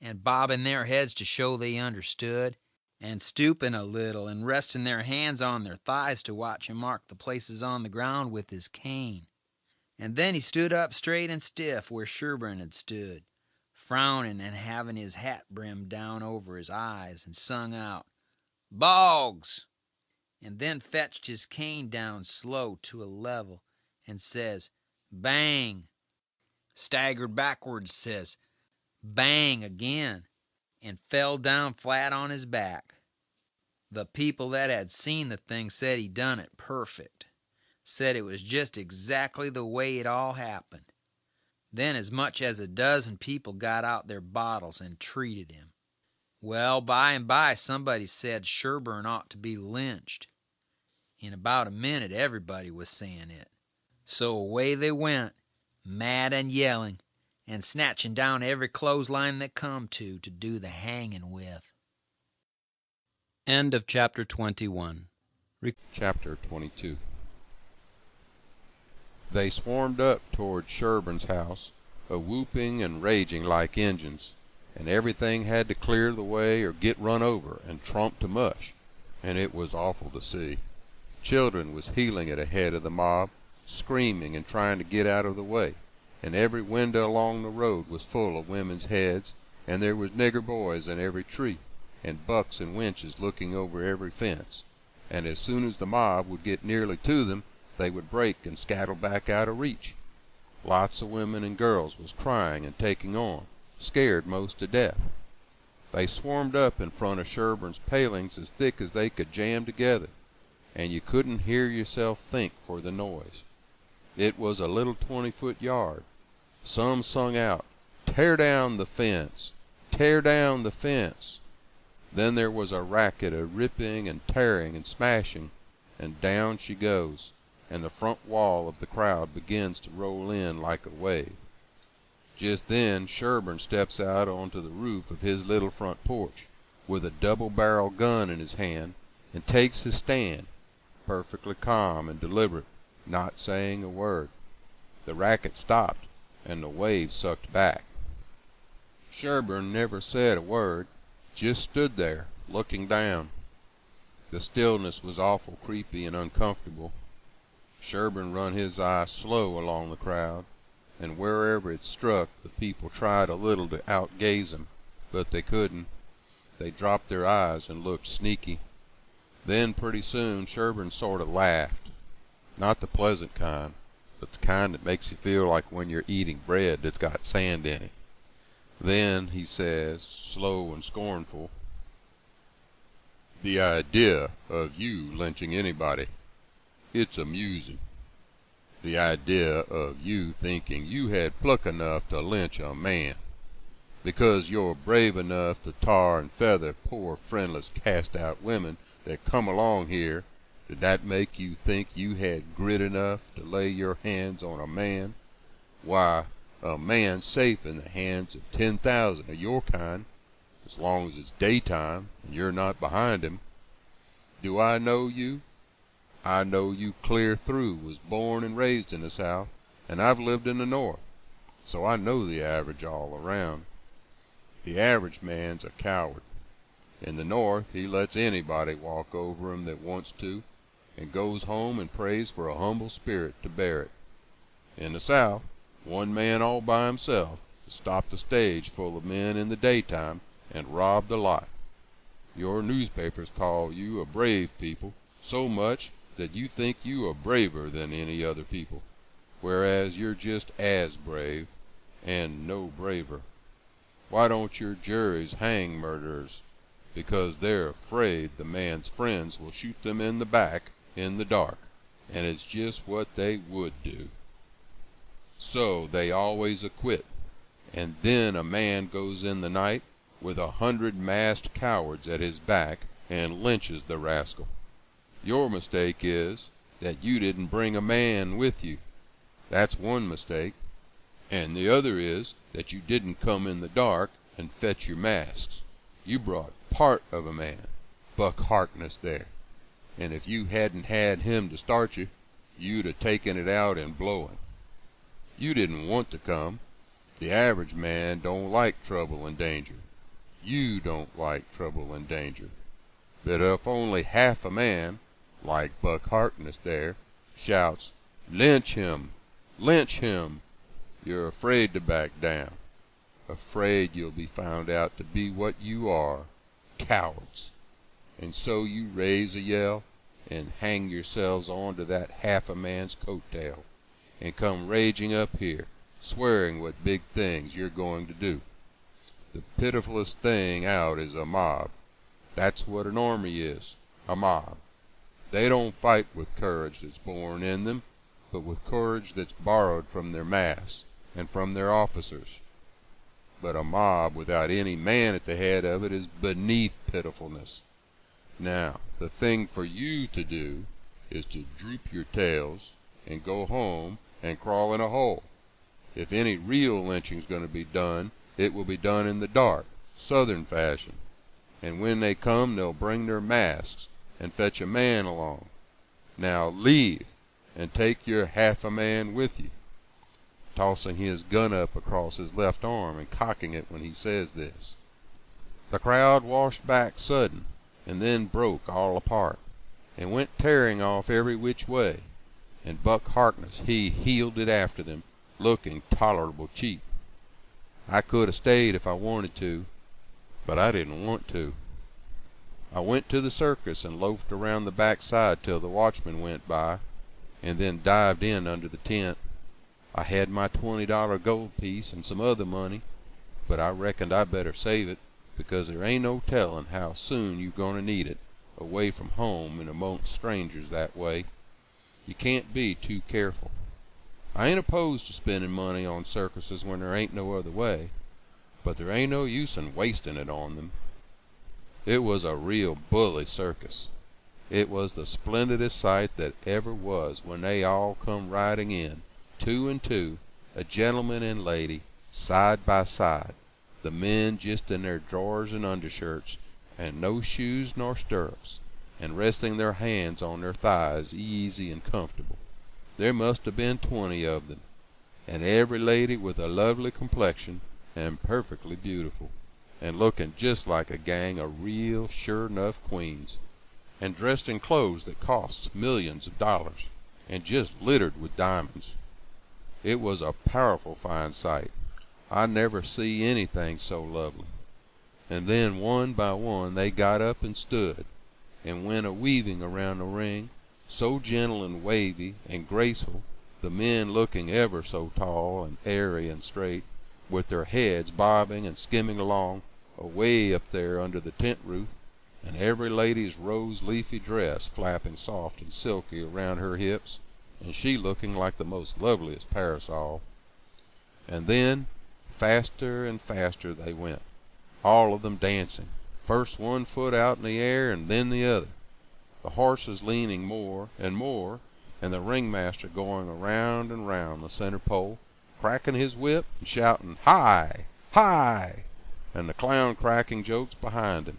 and bobbing their heads to show they understood, and stooping a little and resting their hands on their thighs to watch him mark the places on the ground with his cane. And then he stood up straight and stiff where Sherburne had stood, frowning and having his hat brimmed down over his eyes, and sung out, "Boggs!" and then fetched his cane down slow to a level, and says, "Bang!" Staggered backwards, says, "Bang!" again, and fell down flat on his back. The people that had seen the thing said he done it perfect, said it was just exactly the way it all happened. Then as much as a dozen people got out their bottles and treated him. Well, by and by somebody said Sherburne ought to be lynched. In about a minute everybody was saying it. So away they went, mad and yelling, and snatching down every clothesline that come to do the hanging with. End of chapter 21. Chapter 22. They swarmed up toward Sherburne's house, a-whooping and raging like Injuns, and everything had to clear the way or get run over and tromped to mush, and it was awful to see. Children was heeling it ahead of the mob, screaming and trying to get out of the way, and every window along the road was full of women's heads, and there was nigger boys in every tree, and bucks and wenches looking over every fence, and as soon as the mob would get nearly to them, they would break and scattle back out of reach. Lots of women and girls was crying and taking on, scared most to death. They swarmed up in front of Sherburne's palings as thick as they could jam together, and you couldn't hear yourself think for the noise. It was a little 20-foot yard. Some sung out, "Tear down the fence! Tear down the fence!" Then there was a racket of ripping and tearing and smashing, and down she goes, and the front wall of the crowd begins to roll in like a wave. Just then Sherburne steps out onto the roof of his little front porch, with a double-barrel gun in his hand, and takes his stand, perfectly calm and deliberate, not saying a word. The racket stopped, and the wave sucked back. Sherburne never said a word, just stood there, looking down. The stillness was awful creepy and uncomfortable. Sherburne run his eye slow along the crowd, and wherever it struck, the people tried a little to outgaze him, but they couldn't. They dropped their eyes and looked sneaky. Then pretty soon Sherburne sort of laughed. Not the pleasant kind, but the kind that makes you feel like when you're eating bread that's got sand in it. Then he says, slow and scornful, "The idea of you lynching anybody, it's amusing. The idea of you thinking you had pluck enough to lynch a man, because you're brave enough to tar and feather poor friendless cast-out women that come along here, did that make you think you had grit enough to lay your hands on a man? Why, a man's safe in the hands of 10,000 of your kind, as long as it's daytime and you're not behind him. Do I know you? I know you clear through, was born and raised in the South, and I've lived in the North, so I know the average all around. The average man's a coward. In the North he lets anybody walk over him that wants to, and goes home and prays for a humble spirit to bear it. In the South, one man all by himself stopped a stage full of men in the daytime and robbed the lot. Your newspapers call you a brave people, so much that you think you are braver than any other people, whereas you're just as brave, and no braver. Why don't your juries hang murderers? Because they're afraid the man's friends will shoot them in the back in the dark, and it's just what they would do. So they always acquit, and then a man goes in the night with 100 masked cowards at his back and lynches the rascal. Your mistake is that you didn't bring a man with you. That's one mistake. And the other is that you didn't come in the dark and fetch your masks. You brought part of a man, Buck Harkness there. And if you hadn't had him to start you, you'd have taken it out in blowing. You didn't want to come. The average man don't like trouble and danger. You don't like trouble and danger. But if only half a man, like Buck Harkness there, shouts, "Lynch him! Lynch him!" you're afraid to back down. Afraid you'll be found out to be what you are, cowards. And so you raise a yell and hang yourselves on to that half a man's coattail and come raging up here, swearing what big things you're going to do. The pitifulest thing out is a mob. That's what an army is, a mob. They don't fight with courage that's born in them, but with courage that's borrowed from their mass and from their officers. But a mob without any man at the head of it is beneath pitifulness. Now, the thing for you to do is to droop your tails and go home and crawl in a hole. If any real lynching's going to be done, it will be done in the dark, Southern fashion. And when they come, they'll bring their masks and fetch a man along. Now leave, and take your half a man with you, tossing his gun up across his left arm and cocking it when he says this. The crowd washed back sudden, and then broke all apart, and went tearing off every which way, and Buck Harkness, he heeled it after them, looking tolerable cheap. I could have stayed if I wanted to, but I didn't want to. I went to the circus and loafed around the back side till the watchman went by, and then dived in under the tent. I had my $20 gold piece and some other money, but I reckoned I better save it, because there ain't no telling how soon you're going to need it, away from home and amongst strangers that way. You can't be too careful. I ain't opposed to spending money on circuses when there ain't no other way, but there ain't no use in wasting it on them. It was a real bully circus. It was the splendidest sight that ever was when they all come riding in, 2 and 2, a gentleman and lady, side by side, the men just in their drawers and undershirts, and no shoes nor stirrups, and resting their hands on their thighs easy and comfortable. There must have been 20 of them, and every lady with a lovely complexion and perfectly beautiful, and looking just like a gang of real sure-'nough queens, and dressed in clothes that cost millions of dollars, and just littered with diamonds. It was a powerful fine sight. I never see anything so lovely. And then one by one they got up and stood, and went a-weaving around the ring, so gentle and wavy and graceful, the men looking ever so tall and airy and straight, with their heads bobbing and skimming along, away up there under the tent roof, and every lady's rose-leafy dress flapping soft and silky around her hips, and she looking like the most loveliest parasol. And then, faster and faster they went, all of them dancing, first one foot out in the air and then the other, the horses leaning more and more, and the ringmaster going around and round the center pole, cracking his whip and shouting, "Hi! Hi!" and the clown cracking jokes behind him.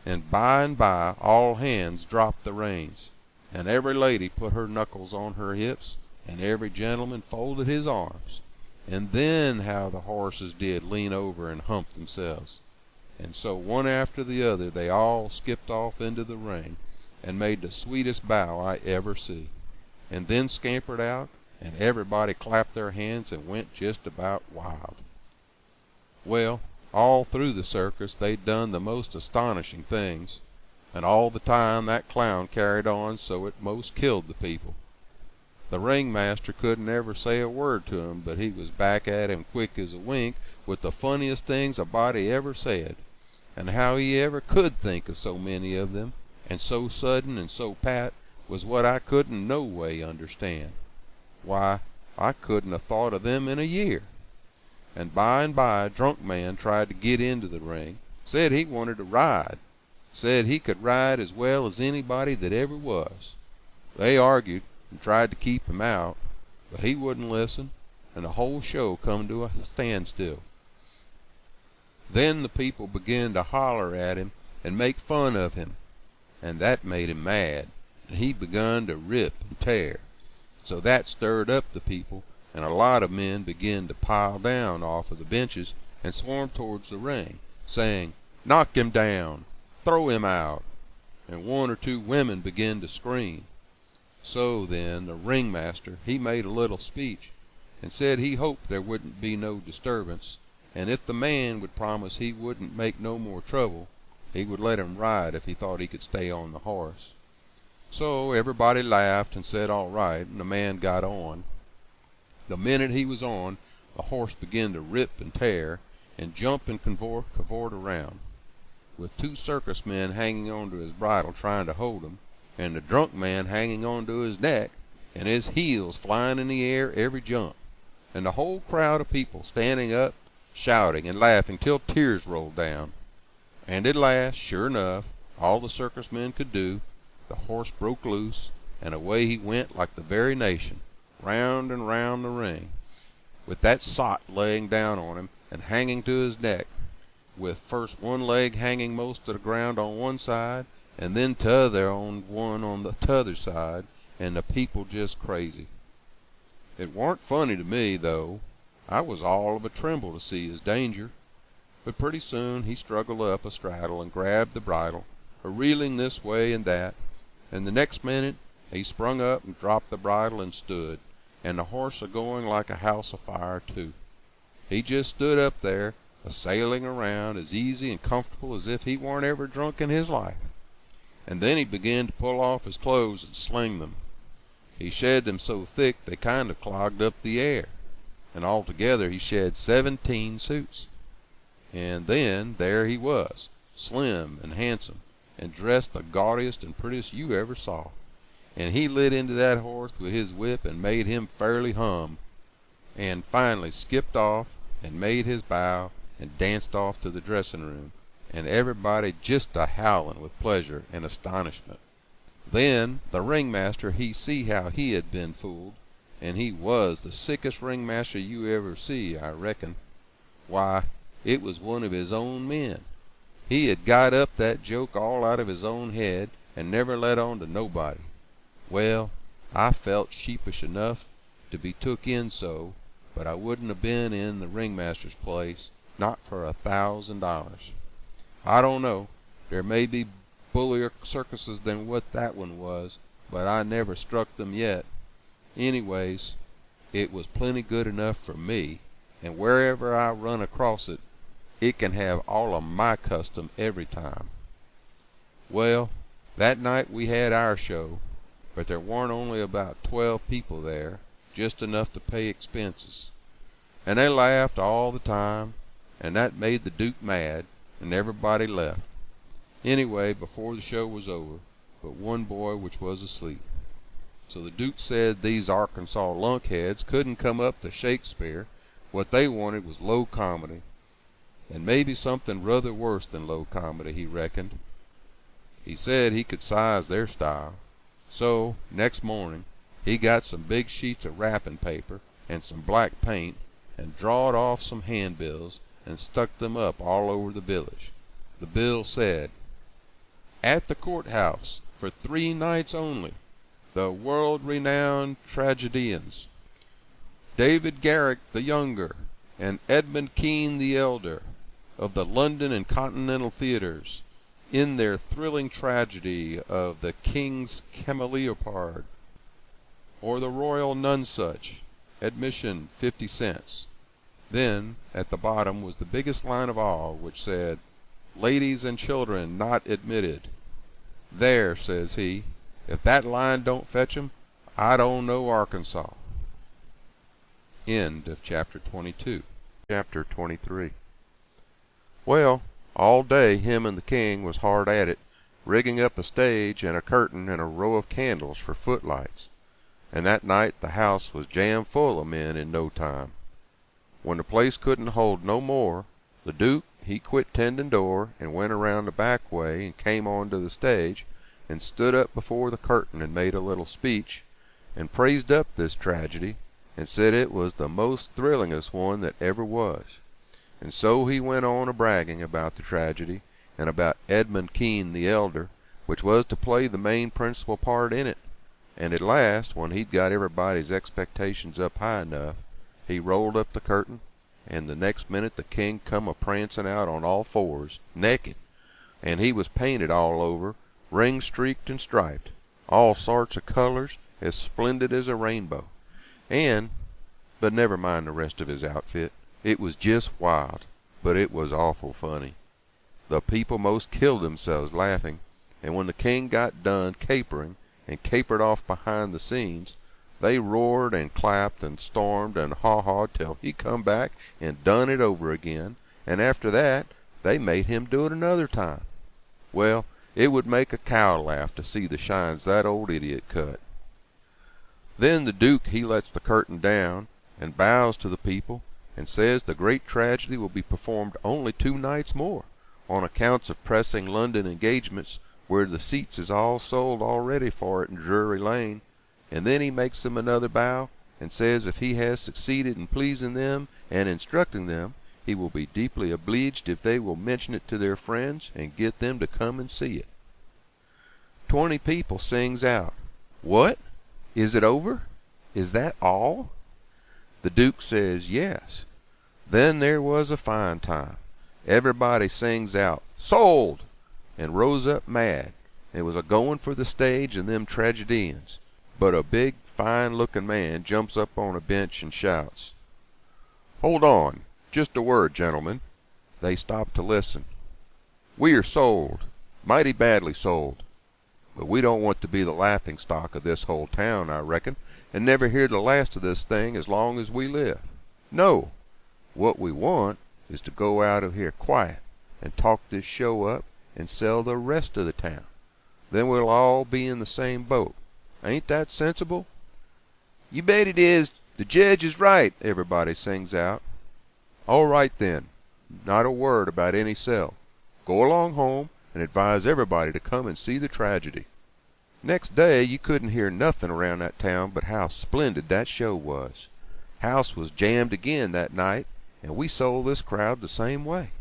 And by all hands dropped the reins, and every lady put her knuckles on her hips, and every gentleman folded his arms. And then how the horses did lean over and hump themselves. And so one after the other they all skipped off into the ring, and made the sweetest bow I ever see, and then scampered out, and everybody clapped their hands and went just about wild. Well, all through the circus they'd done the most astonishing things, and all the time that clown carried on so it most killed the people. The ringmaster couldn't ever say a word to him, but he was back at him quick as a wink with the funniest things a body ever said, and how he ever could think of so many of them, and so sudden and so pat, was what I couldn't no way understand. Why, I couldn't have thought of them in a year. And by a drunk man tried to get into the ring, said he wanted to ride, said he could ride as well as anybody that ever was. They argued and tried to keep him out, But he wouldn't listen, and the whole show come to a standstill. Then the people began to holler at him and make fun of him, and that made him mad, and he begun to rip and tear. So that stirred up the people, and a lot of men began to pile down off of the benches and swarm towards the ring, saying, "Knock him down! Throw him out!" And one or two women began to scream. So then the ringmaster, he made a little speech, and said he hoped there wouldn't be no disturbance, and if the man would promise he wouldn't make no more trouble, he would let him ride if he thought he could stay on the horse. So everybody laughed and said all right, and the man got on. The minute he was on, the horse began to rip and tear, and jump and cavort around, with two circus men hanging onto his bridle trying to hold him, and the drunk man hanging onto his neck, and his heels flying in the air every jump, and the whole crowd of people standing up, shouting and laughing till tears rolled down. And at last, sure enough, all the circus men could do, the horse broke loose, and away he went like the very nation, round and round the ring, with that sot laying down on him and hanging to his neck, with first one leg hanging most to the ground on one side, and then t'other on one on the t'other side, and the people just crazy. It warn't funny to me, though. I was all of a tremble to see his danger. But pretty soon he struggled up a straddle and grabbed the bridle, a-reeling this way and that, and the next minute he sprung up and dropped the bridle and stood, and the horse a-going like a house afire too. He just stood up there, a-sailing around as easy and comfortable as if he warn't ever drunk in his life. And then he began to pull off his clothes and sling them. He shed them so thick they kind of clogged up the air, and altogether he shed 17 suits. And then there he was, slim and handsome, and dressed the gaudiest and prettiest you ever saw. And he lit into that horse with his whip and made him fairly hum, and finally skipped off and made his bow and danced off to the dressing room, and everybody just a-howling with pleasure and astonishment. Then the ringmaster, he see how he had been fooled, and he was the sickest ringmaster you ever see, I reckon. Why, it was one of his own men. He had got up that joke all out of his own head and never let on to nobody. Well, I felt sheepish enough to be took in so, but I wouldn't have been in the ringmaster's place, not for $1,000. I don't know, there may be bullier circuses than what that one was, but I never struck them yet. Anyways, it was plenty good enough for me, and wherever I run across it, it can have all of my custom every time. Well, that night we had our show, but there weren't only about 12 people there, just enough to pay expenses. And they laughed all the time, and that made the Duke mad, and everybody left. Anyway, before the show was over, but one boy which was asleep. So the Duke said these Arkansas lunkheads couldn't come up to Shakespeare. What they wanted was low comedy, and maybe something rather worse than low comedy, he reckoned. He said he could size their style. So, next morning, he got some big sheets of wrapping paper and some black paint and drawed off some handbills and stuck them up all over the village. The bill said, "At the courthouse, for 3 nights only, the world-renowned tragedians, David Garrick the Younger and Edmund Kean the Elder, of the London and Continental theaters, in their thrilling tragedy of the King's Camelopards, or the Royal Nonsuch, admission 50 cents. Then, at the bottom was the biggest line of all, which said, "Ladies and children not admitted." There, says he, if that line don't fetch 'em, I don't know Arkansas. End of chapter 22. Chapter 23. Well, all day him and the king was hard at it, rigging up a stage and a curtain and a row of candles for footlights. And that night the house was jam full of men in no time. When the place couldn't hold no more, the Duke, he quit tending door and went around the back way and came on to the stage and stood up before the curtain and made a little speech and praised up this tragedy and said it was the most thrillingest one that ever was. And so he went on a-bragging about the tragedy, and about Edmund Kean the elder, which was to play the main principal part in it. And at last, when he'd got everybody's expectations up high enough, he rolled up the curtain, and the next minute the king come a-prancing out on all fours, naked, and he was painted all over, ring-streaked and striped, all sorts of colors, as splendid as a rainbow. But never mind the rest of his outfit. It was just wild, but it was awful funny. The people most killed themselves laughing, and when the king got done capering and capered off behind the scenes, they roared and clapped and stormed and haw-hawed till he come back and done it over again, and after that they made him do it another time. Well, it would make a cow laugh to see the shines that old idiot cut. Then the Duke he lets the curtain down and bows to the people and says the great tragedy will be performed only 2 nights more, on accounts of pressing London engagements where the seats is all sold already for it in Drury Lane, and then he makes them another bow and says if he has succeeded in pleasing them and instructing them, he will be deeply obliged if they will mention it to their friends and get them to come and see it. 20 people sings out, "What? Is it over? Is that all?" The Duke says yes. Then there was a fine time. Everybody sings out, "Sold!" and rose up mad. It was a-going for the stage and them tragedians. But a big, fine-looking man jumps up on a bench and shouts, "Hold on, just a word, gentlemen." They stop to listen. "We are sold, mighty badly sold. But we don't want to be the laughing stock of this whole town, I reckon, and never hear the last of this thing as long as we live. No, what we want is to go out of here quiet and talk this show up and sell the rest of the town. Then we'll all be in the same boat. Ain't that sensible?" "You bet it is. The judge is right," everybody sings out. "All right then. Not a word about any sell. Go along home and advise everybody to come and see the tragedy." Next day you couldn't hear nothing around that town but how splendid that show was. House was jammed again that night, and we sold this crowd the same way.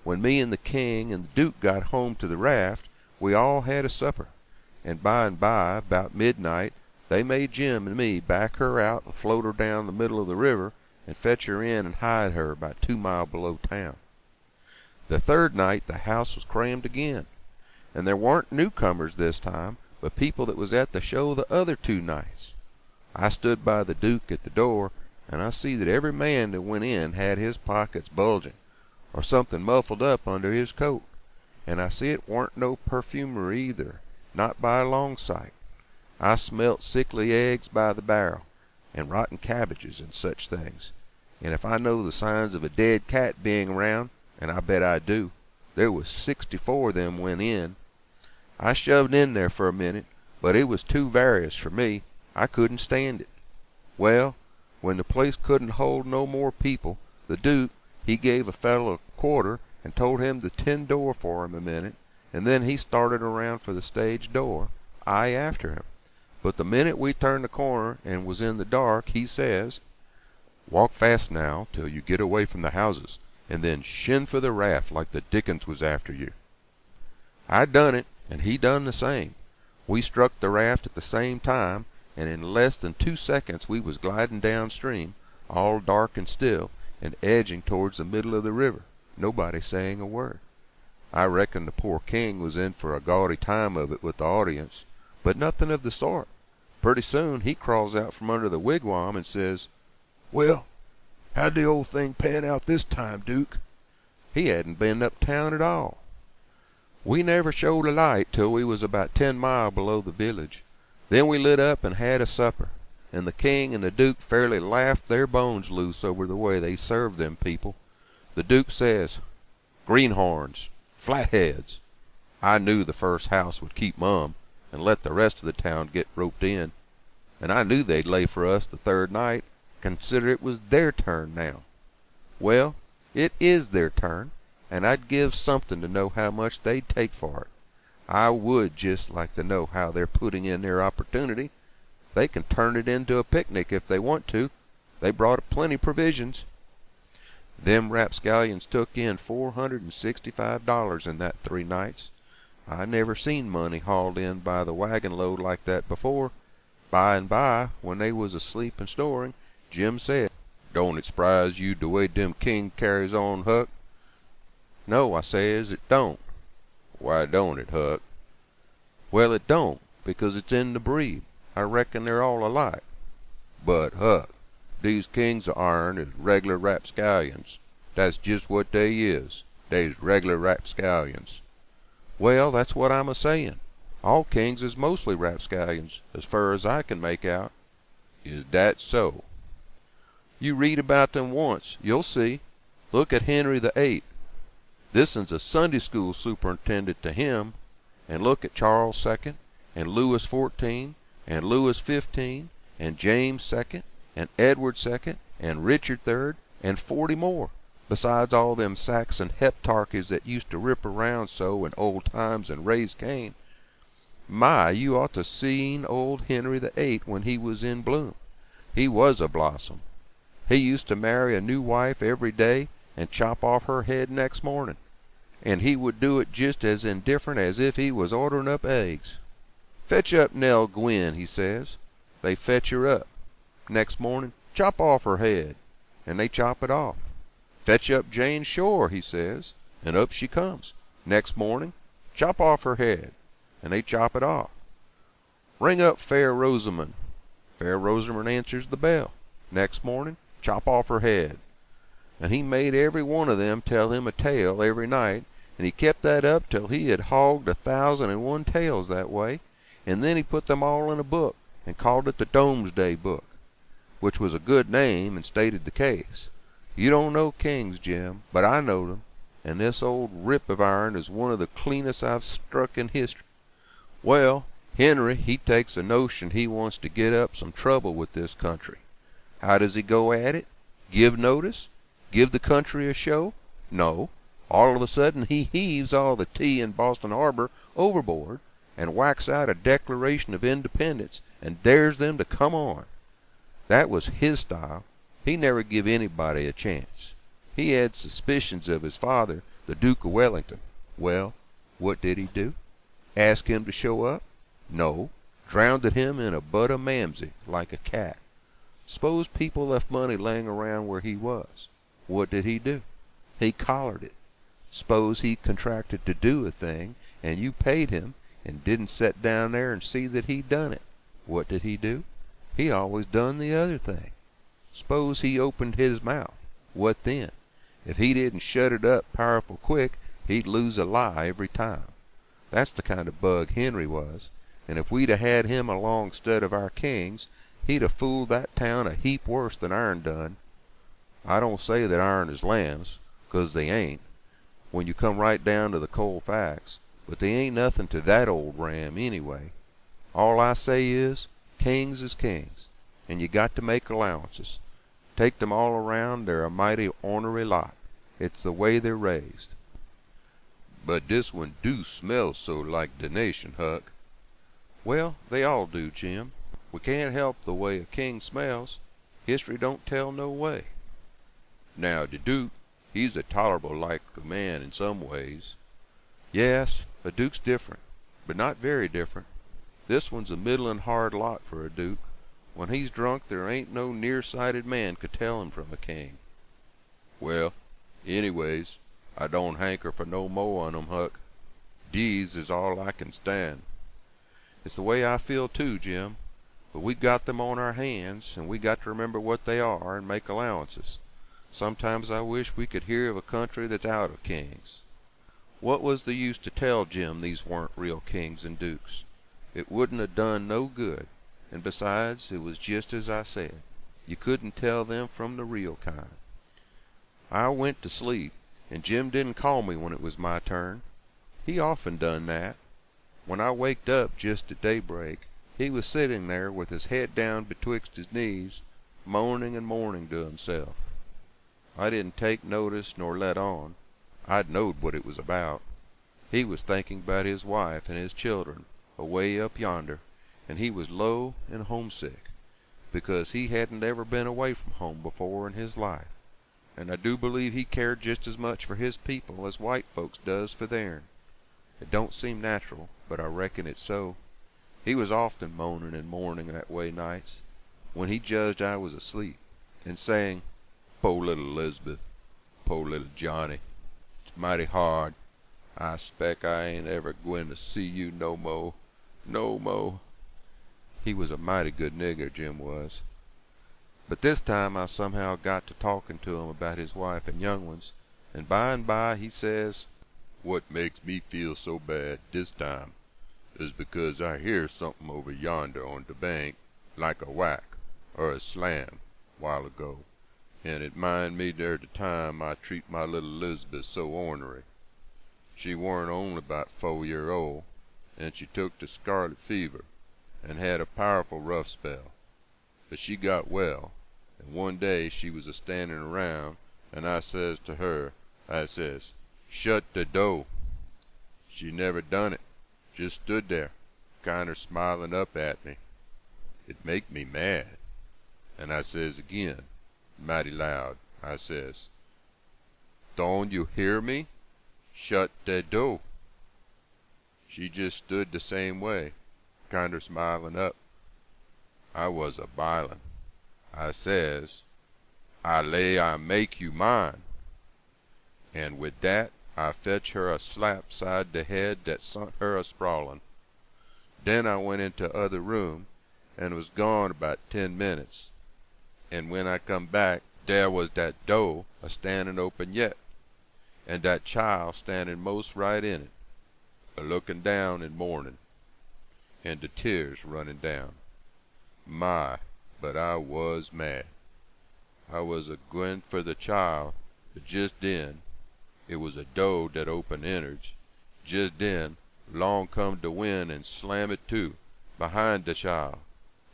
When me and the king and the Duke got home to the raft, we all had a supper, and by, about midnight, they made Jim and me back her out and float her down the middle of the river and fetch her in and hide her about 2 miles below town. The third night the house was crammed again, and there weren't newcomers this time, but people that was at the show the other 2 nights. I stood by the Duke at the door, and I see that every man that went in had his pockets bulging, or something muffled up under his coat, and I see it warn't no perfumery either, not by a long sight. I smelt sickly eggs by the barrel, and rotten cabbages and such things, and if I know the signs of a dead cat being around, and I bet I do, there was 64 of them went in. I shoved in there for a minute, but it was too various for me. I couldn't stand it. Well, when the place couldn't hold no more people, the Duke, he gave a fellow a quarter and told him to tend door for him a minute, and then he started around for the stage door, I after him. But the minute we turned the corner and was in the dark, he says, "Walk fast now till you get away from the houses, and then shin for the raft like the Dickens was after you." I done it, and he done the same. We struck the raft at the same time, and in less than 2 seconds we was gliding downstream, all dark and still, and edging towards the middle of the river, nobody saying a word. I reckon the poor king was in for a gaudy time of it with the audience, but nothing of the sort. Pretty soon he crawls out from under the wigwam and says, "Well, how'd the old thing pan out this time, Duke?" He hadn't been uptown at all. We never showed a light till we was about 10 miles below the village. Then we lit up and had a supper, and the king and the Duke fairly laughed their bones loose over the way they served them people. The Duke says, "Greenhorns, flatheads." I knew the first house would keep mum and let the rest of the town get roped in, and I knew they'd lay for us the third night, consider it was their turn now. Well, it is their turn, and I'd give something to know how much they'd take for it. I would just like to know how they're putting in their opportunity. They can turn it into a picnic if they want to, They brought plenty provisions. Them rapscallions took in $465 in that 3 nights. I never seen money hauled in by the wagon load like that before. By and by, when they was asleep and snoring, Jim said, "Don't it surprise you the way dem king carries on, Huck?" "No," I says, "it don't." "Why don't it, Huck?" "Well, it don't, because it's in the breed. I reckon they're all alike." "But, Huck, these kings of ourn is reg'lar rapscallions. That's just what they is. They's reg'lar rapscallions." "Well, that's what I'm a-sayin'. All kings is mostly rapscallions, as fur as I can make out." "Is that so?" "You read about them once. You'll see. Look at Henry the Eighth. This'n's a Sunday school superintendent to him. And look at Charles II, and Louis XIV, and Louis XV, and James II, and Edward II, and Richard III, and 40 more, besides all them Saxon heptarchies that used to rip around so in old times and raise Cain. My, you ought to seen old Henry the Eighth when he was in bloom. He was a blossom. He used to marry a new wife every day and chop off her head next morning. And he would do it just as indifferent as if he was ordering up eggs. 'Fetch up Nell Gwynn,' he says. They fetch her up. Next morning, chop off her head. And they chop it off. 'Fetch up Jane Shore,' he says, and up she comes. Next morning, chop off her head. And they chop it off. 'Ring up Fair Rosamond.' Fair Rosamond answers the bell. Next morning, chop off her head. And he made every one of them tell him a tale every night, and he kept that up till he had hogged 1,001 tales that way, and then he put them all in a book, and called it the Domesday Book, which was a good name and stated the case. You don't know kings, Jim, but I know them, and this old rip of ourn is one of the cleanest I've struck in history. Well, Henry, he takes a notion he wants to get up some trouble with this country. How does he go at it? Give notice? Give the country a show? No. All of a sudden he heaves all the tea in Boston Harbor overboard and whacks out a Declaration of Independence and dares them to come on. That was his style. He never give anybody a chance. He had suspicions of his father, the Duke of Wellington. Well, what did he do? Ask him to show up? No. Drowned him in a butt of Mamsie, like a cat. Suppose people left money laying around where he was. What did he do? He collared it. Suppose he contracted to do a thing, and you paid him, and didn't set down there and see that he done it. What did he do? He always done the other thing. Suppose he opened his mouth. What then? If he didn't shut it up powerful quick, he'd lose a lie every time. That's the kind of bug Henry was, and if we'd had him along 'stead of our kings, he'd a fooled that town a heap worse than ourn done. I don't say that ourn is lambs, 'cause they ain't, when you come right down to the cold facts, but they ain't nothing to that old ram anyway. All I say is, kings is kings, and you got to make allowances. Take them all around, they're a mighty ornery lot. It's the way they're raised." "But this one do smell so like the nation, Huck." "Well, they all do, Jim. We can't help the way a king smells. History don't tell no way." "Now, the Duke, he's a tolerable like the man in some ways." "Yes, a duke's different, but not very different. This one's a middlin' hard lot for a duke. When he's drunk, there ain't no near-sighted man could tell him from a king." "Well, anyways, I don't hanker for no mo' on 'em, Huck. Dese is all I can stand." "It's the way I feel too, Jim. But we got them on our hands, and we got to remember what they are and make allowances. Sometimes I wish we could hear of a country that's out of kings. What was the use to tell Jim these weren't real kings and dukes? It wouldn't have done no good, and besides, it was just as I said. You couldn't tell them from the real kind. I went to sleep, and Jim didn't call me when it was my turn. He often done that. When I waked up just at daybreak, he was sitting there with his head down betwixt his knees, moaning and mourning to himself. I didn't take notice nor let on. I'd knowed what it was about. He was thinking about his wife and his children away up yonder, and he was low and homesick. because he hadn't ever been away from home before in his life, and I do believe he cared just as much for his people as white folks does for theirn. It don't seem natural, but I reckon it's so. He was often moaning and mourning that way nights, when he judged I was asleep, and saying, "Po' little Elizabeth, po' little Johnny, it's mighty hard. I spec I ain't ever gwine to see you no mo', no mo'." He was a mighty good nigger, Jim was. But this time I somehow got to talking to him about his wife and young ones, and by he says, "What makes me feel so bad this time is because I hear something over yonder on the bank, like a whack or a slam, while ago, and it mind me der the time I treat my little Elizabeth so ornery. She warn't only about 4 year old, and she took the scarlet fever, and had a powerful rough spell. But she got well, and one day she was a-standing around, and I says to her, I says, 'Shut the door.' She never done it, just stood there, kinder smiling up at me. It make me mad, and I says again, mighty loud, I says, 'Don't you hear me? Shut the door.' She just stood the same way, kinder smiling up. I was a-bilin'. I says, 'I lay I make you mine.' And with that I fetch her a slap side the head that sent her a-sprawlin'. Then I went into other room, and was gone about 10 minutes. And when I come back, there was that door a-standing open yet, and that child standing most right in it, a-looking down and mourning, and the tears running down. My, but I was mad. I was a-gwine for the child, but just then, it was a door that opened innards. Just then, along come the wind and slam it to, behind the child.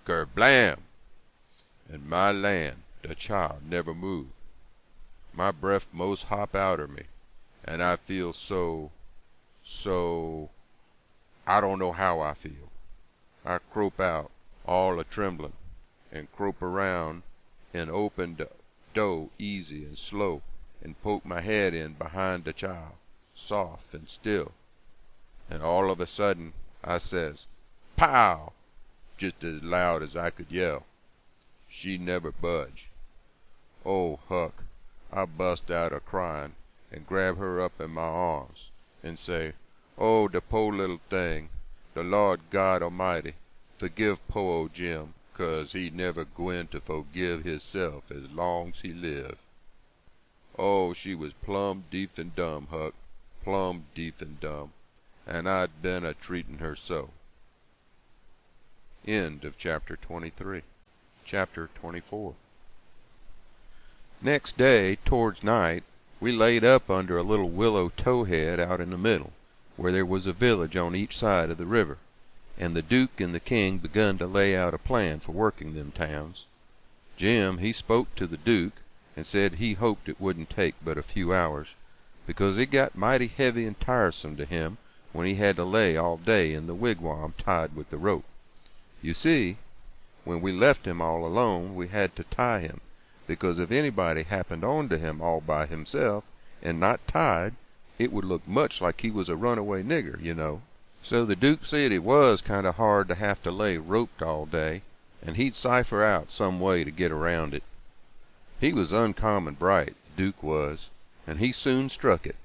Kerblam! And my land, the child never moved. My breath most hop outer me, and I feel so, I don't know how I feel. I crope out, all a-tremblin', and crope around, and open the door easy and slow, and poke my head in behind the child, soft and still. And all of a sudden, I says, "Pow!" just as loud as I could yell. She never budged. Oh, Huck, I bust out a-cryin', and grab her up in my arms, and say, "Oh, the po' little thing, the Lord God Almighty, forgive po' old Jim, 'cause he never gwine to forgive hisself as long's he live." Oh, she was plumb deef and dumb, Huck, plumb deef and dumb, and I'd been a-treatin' her so. End of chapter 23. Chapter 24. Next day, towards night, we laid up under a little willow towhead out in the middle, where there was a village on each side of the river, and the Duke and the King begun to lay out a plan for working them towns. Jim, he spoke to the Duke, and said he hoped it wouldn't take but a few hours, because it got mighty heavy and tiresome to him when he had to lay all day in the wigwam tied with the rope. You see, when we left him all alone, we had to tie him, because if anybody happened on to him all by himself, and not tied, it would look much like he was a runaway nigger, you know. So the Duke said it was kind of hard to have to lay roped all day, and he'd cipher out some way to get around it. He was uncommon bright, the Duke was, and he soon struck it.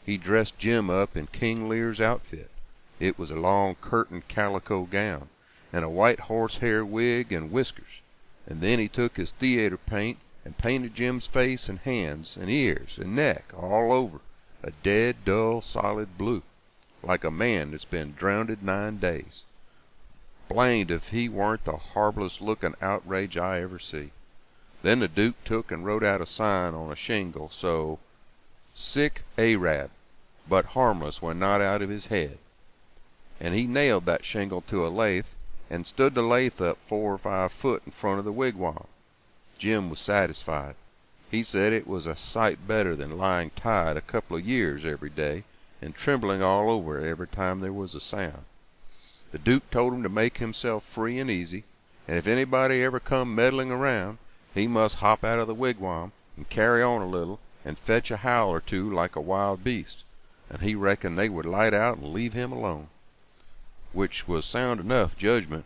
He dressed Jim up in King Lear's outfit. It was a long curtained calico gown, and a white horsehair wig and whiskers, and then he took his theater paint and painted Jim's face and hands and ears and neck all over a dead, dull, solid blue, like a man that's been drownded 9 days. Blamed if he weren't the harmless looking outrage I ever see. Then the Duke took and wrote out a sign on a shingle, so, "Sick Arab, but harmless when not out of his head." And he nailed that shingle to a lathe, and stood the lathe up 4 or 5 foot in front of the wigwam. Jim was satisfied. He said it was a sight better than lying tied a couple of years every day, and trembling all over every time there was a sound. The Duke told him to make himself free and easy, and if anybody ever come meddling around, he must hop out of the wigwam and carry on a little and fetch a howl or two like a wild beast, and he reckoned they would light out and leave him alone. Which was sound enough judgment,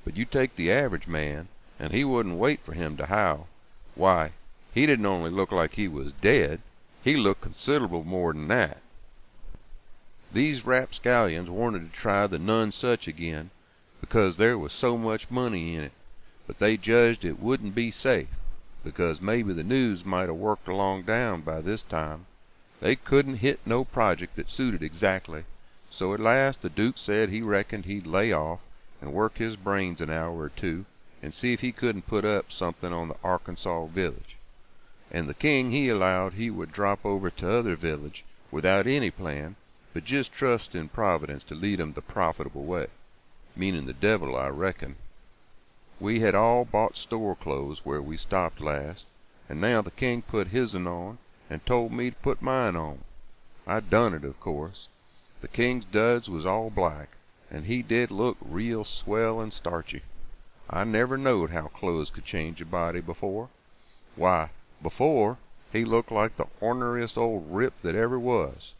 but you take the average man, and he wouldn't wait for him to howl. Why, he didn't only look like he was dead, he looked considerable more than that. These rapscallions wanted to try the Nonesuch again, because there was so much money in it, but they judged it wouldn't be safe, because maybe the news might have worked along down by this time. They couldn't hit no project that suited exactly, so at last the Duke said he reckoned he'd lay off and work his brains an hour or two and see if he couldn't put up something on the Arkansas village. And the king he allowed he would drop over to other village without any plan, but just trust in Providence to lead him the profitable way, meaning the devil, I reckon. We had all bought store clothes where we stopped last, and now the king put his'n on and told me to put mine on. I done it, of course. The king's duds was all black, and he did look real swell and starchy. I never knowed how clothes could change a body before. Why, before, he looked like the orneriest old rip that ever was.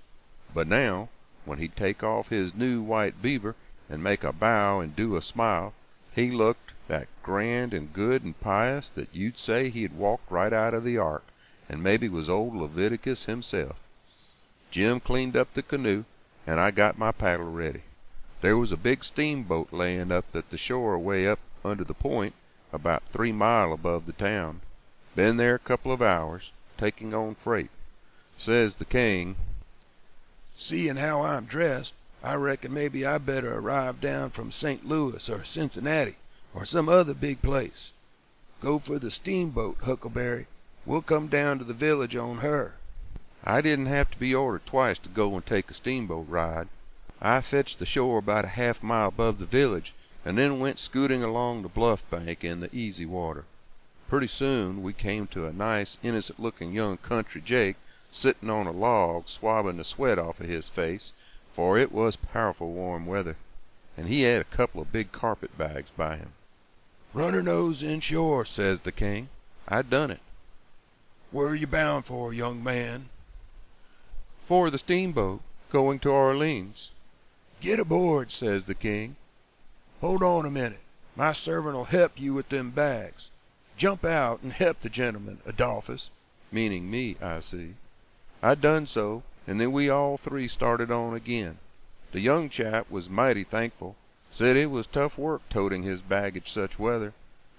But now, when he'd take off his new white beaver and make a bow and do a smile, he looked that grand and good and pious that you'd say he'd walked right out of the ark, and maybe was old Leviticus himself. Jim cleaned up the canoe, and I got my paddle ready. There was a big steamboat laying up at the shore way up under the point, about 3 mile above the town. Been there a couple of hours, taking on freight. Says the king, "Seeing how I'm dressed, I reckon maybe I better arrive down from St. Louis or Cincinnati or some other big place. Go for the steamboat, Huckleberry. We'll come down to the village on her." I didn't have to be ordered twice to go and take a steamboat ride. I fetched the shore about a half-mile above the village, and then went scooting along the bluff bank in the easy water. Pretty soon we came to a nice, innocent-looking young country Jake sitting on a log swabbing the sweat off of his face, for it was powerful warm weather, and he had a couple of big carpet bags by him. "Run her nose inshore," Says the king. I done it. "Where are you bound for, young man?" For the steamboat, going to Orleans. "Get aboard," Says the king. "Hold on a minute. My servant'll help you with them bags. Jump out and help the gentleman, Adolphus." Meaning me, I see. I done so, and then we all three started on again. The young chap was mighty thankful, said it was tough work toting his baggage such weather.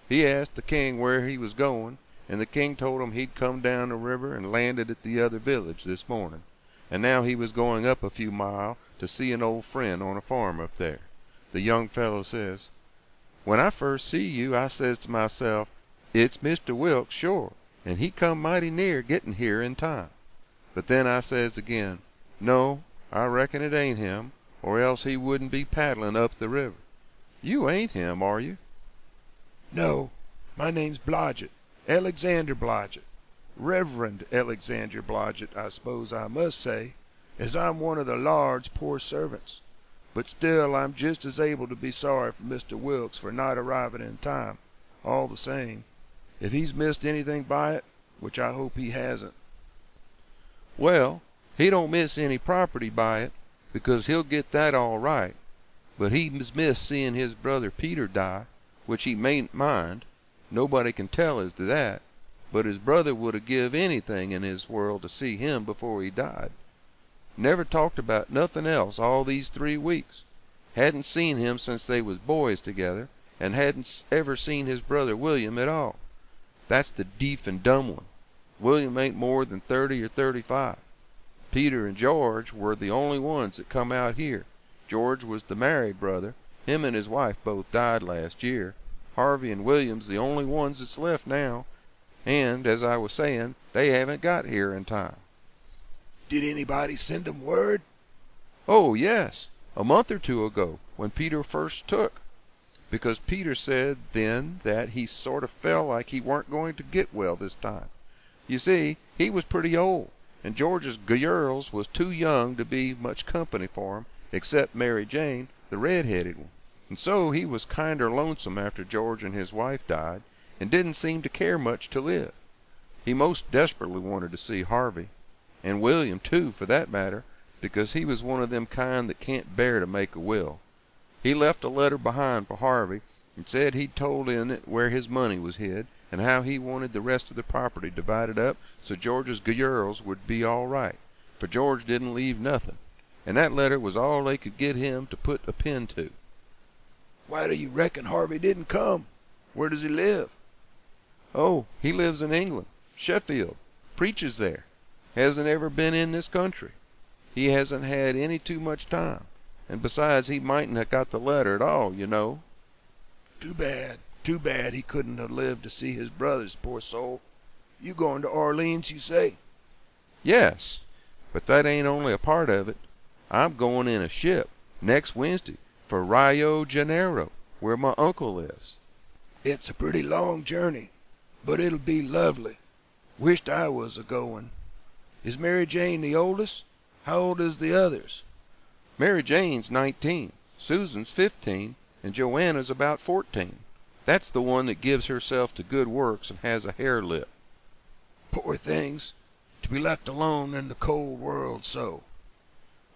He asked the king where he was going, and the king told him he'd come down the river and landed at the other village this morning, and now he was going up a few mile to see an old friend on a farm up there. The young fellow says, "When I first see you, I says to myself, it's Mr. Wilkes, sure, and he come mighty near getting here in time. But then I says again, no, I reckon it ain't him, or else he wouldn't be paddling up the river. You ain't him, are you?" "No, my name's Blodgett, Alexander Blodgett. Reverend Alexander Blodgett, I suppose I must say, as I'm one of the Lord's poor servants. But still I'm just as able to be sorry for Mr. Wilkes for not arriving in time, all the same, if he's missed anything by it, which I hope he hasn't." "Well, he don't miss any property by it, because he'll get that all right. But he's missed seeing his brother Peter die, which he mayn't mind. Nobody can tell as to that, but his brother would have give anything in his world to see him before he died. Never talked about nothing else all these 3 weeks. Hadn't seen him since they was boys together, and hadn't ever seen his brother William at all. That's the deef and dumb one. William ain't more than 30 or 35. Peter and George were the only ones that come out here. George was the married brother. Him and his wife both died last year. Harvey and William's the only ones that's left now, and, as I was saying, they haven't got here in time." "Did anybody send 'em word?" "Oh, yes, a month or 2 ago, when Peter first took. Because Peter said then that he sort of felt like he weren't going to get well this time. You see, he was pretty old, and George's girls was too young to be much company for him, except Mary Jane, the red-headed one. and so he was kinder lonesome after George and his wife died, and didn't seem to care much to live. He most desperately wanted to see Harvey, and William too, for that matter, because he was one of them kind that can't bear to make a will. He left a letter behind for Harvey, and said he'd told in it where his money was hid, and how he wanted the rest of the property divided up so George's girls would be all right, for George didn't leave nothing, and that letter was all they could get him to put a pen to. Why do you reckon Harvey didn't come? Where does he live? Oh, he lives in England, Sheffield, preaches there, hasn't ever been in this country. He hasn't had any too much time, and besides he mightn't have got the letter at all, you know. Too bad he couldn't have lived to see his brothers, poor soul. You going to Orleans, you say? Yes, but that ain't only a part of it. I'm going in a ship next Wednesday for Rio Janeiro, where my uncle is. It's a pretty long journey, but it'll be lovely. Wished I was a-going. Is Mary Jane the oldest? How old is the others? Mary Jane's 19, Susan's 15, and Joanna's about 14. That's the one that gives herself to good works and has a hare lip. Poor things, to be left alone in the cold world so.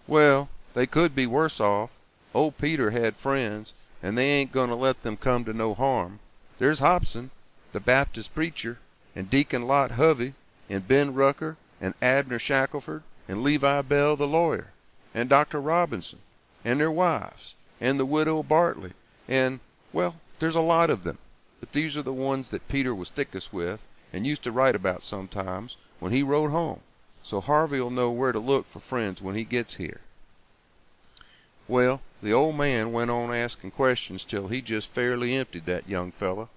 Well, they could be worse off. Old Peter had friends, and they ain't going to let them come to no harm. There's Hobson, the Baptist preacher, and Deacon Lot Hovey, and Ben Rucker, and Abner Shackelford, and Levi Bell the lawyer, and Dr. Robinson, and their wives, and the widow Bartley, and, well, there's a lot of them, but these are the ones that Peter was thickest with, and used to write about sometimes when he rode home, so Harvey'll know where to look for friends when he gets here. Well, the old man went on asking questions till he just fairly emptied that young fella.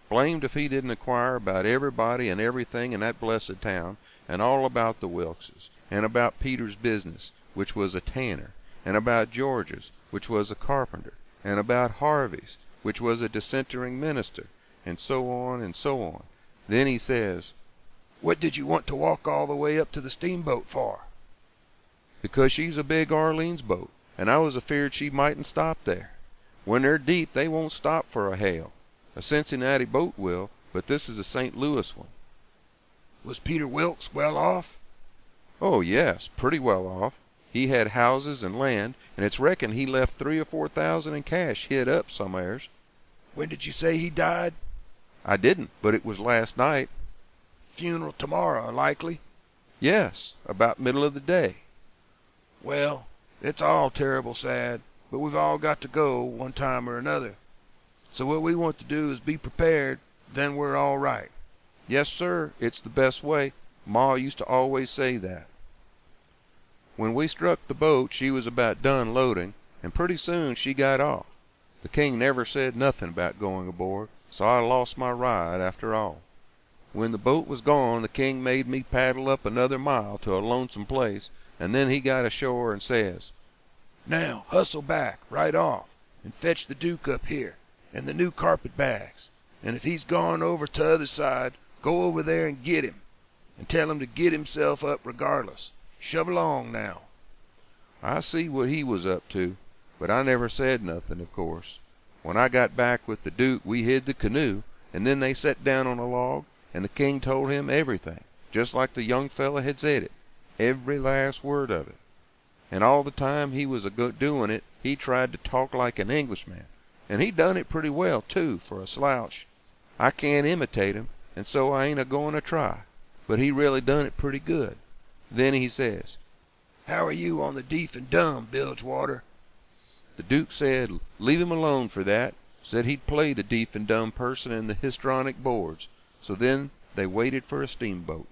Blamed if he didn't inquire about everybody and everything in that blessed town, and all about the Wilkses, and about Peter's business, which was a tanner, and about George's, which was a carpenter, and about Harvey's, which was a dissentering minister, and so on and so on. Then he says, What did you want to walk all the way up to the steamboat for? Because she's a big Orleans boat, and I was afeard she mightn't stop there. When they're deep, they won't stop for a hail. A Cincinnati boat will, but this is a St. Louis one. Was Peter Wilkes well off? Oh, yes, pretty well off. He had houses and land, and it's reckoned he left 3,000 or 4,000 in cash hid up somewheres. When did you say he died? I didn't, but it was last night. Funeral tomorrow, likely? Yes, about middle of the day. Well, it's all terrible sad, but we've all got to go one time or another. So what we want to do is be prepared, then we're all right. Yes, sir, it's the best way. Ma used to always say that. When we struck the boat, she was about done loading, and pretty soon she got off. The king never said nothing about going aboard, so I lost my ride after all. When the boat was gone, the king made me paddle up another mile to a lonesome place, and then he got ashore and says, Now, hustle back, right off, and fetch the Duke up here, and the new carpet bags. And if he's gone over to the other side, go over there and get him, and tell him to get himself up regardless. Shove along now. I see what he was up to, but I never said nothing, of course. When I got back with the Duke, we hid the canoe, and then they sat down on a log, and the king told him everything, just like the young fella had said it, every last word of it. And all the time he was doing it, he tried to talk like an Englishman, and he done it pretty well, too, for a slouch. I can't imitate him, and so I ain't a-going to try, but he really done it pretty good. Then he says, How are you on the deaf and dumb, Bilgewater? The Duke said, leave him alone for that. Said he'd played a deaf and dumb person in the histrionic boards. So then they waited for a steamboat.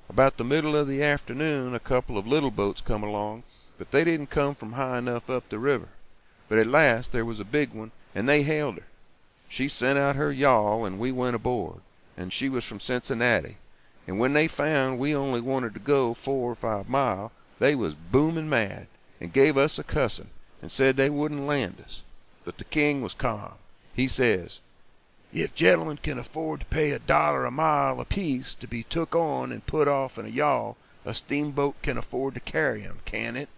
About the middle of the afternoon, a couple of little boats come along, but they didn't come from high enough up the river. But at last there was a big one, and they hailed her. She sent out her yawl, and we went aboard, and she was from Cincinnati. And when they found we only wanted to go 4 or 5 mile, they was booming mad, and gave us a cussing, and said they wouldn't land us. But the king was calm. He says, If gentlemen can afford to pay $1 a mile apiece to be took on and put off in a yawl, a steamboat can afford to carry 'em, can it?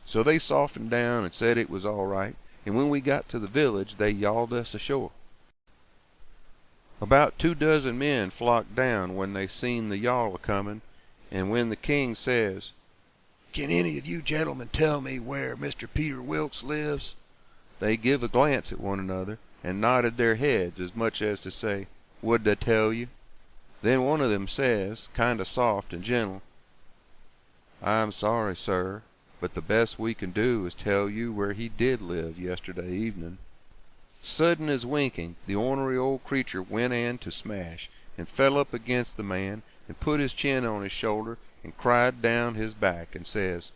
So they softened down and said it was all right, and when we got to the village they yawled us ashore. About 24 men flocked down when they seen the yawl a-comin', and when the king says, "Can any of you gentlemen tell me where Mr. Peter Wilkes lives?" they give a glance at one another and nodded their heads as much as to say, "What'd I tell you?" Then one of them says, kind of soft and gentle, "I'm sorry, sir, but the best we can do is tell you where he did live yesterday evening." Sudden as winking, the ornery old creature went in to smash, and fell up against the man, and put his chin on his shoulder, and cried down his back, and says,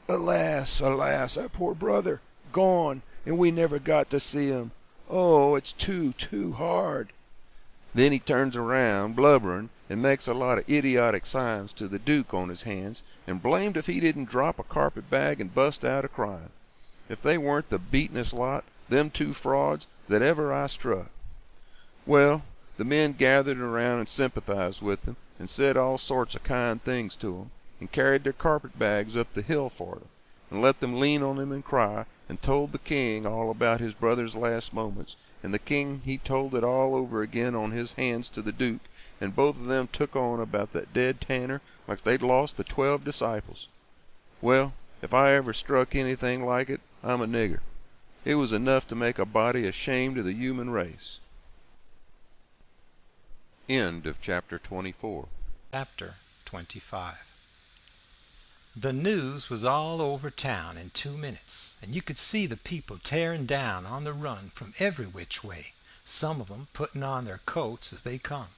"Alas, alas, our poor brother, gone, and we never got to see him. Oh, it's too hard." Then he turns around, blubbering, and makes a lot of idiotic signs to the Duke on his hands, and blamed if he didn't drop a carpet bag and bust out a-crying. If they weren't the beatin'est lot, them two frauds, that ever I struck. Well, the men gathered around and sympathized with them, and said all sorts of kind things to them, and carried their carpet bags up the hill for them, and let them lean on them and cry, and told the king all about his brother's last moments, and the king he told it all over again on his hands to the Duke, and both of them took on about that dead tanner like they'd lost the 12 disciples. Well, if I ever struck anything like it, I'm a nigger. It was enough to make a body ashamed of the human race. End of chapter 24. Chapter 25. The news was all over town in 2 minutes, and you could see the people tearing down on the run from every which way, some of them putting on their coats as they come.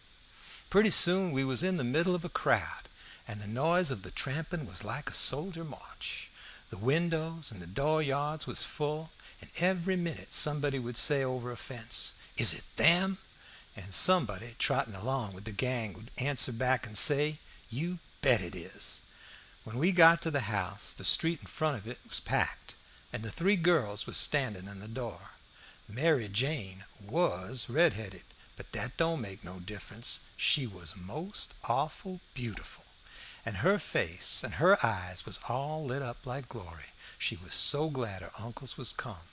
Pretty soon we was in the middle of a crowd, and the noise of the tramping was like a soldier march. The windows and the dooryards was full, and every minute somebody would say over a fence, "Is it them?" And somebody trotting along with the gang would answer back and say, "You bet it is." When we got to the house, the street in front of it was packed, and the 3 girls was standing in the door. Mary Jane was red-headed, but that don't make no difference. She was most awful beautiful, and her face and her eyes was all lit up like glory. She was so glad her uncles was come.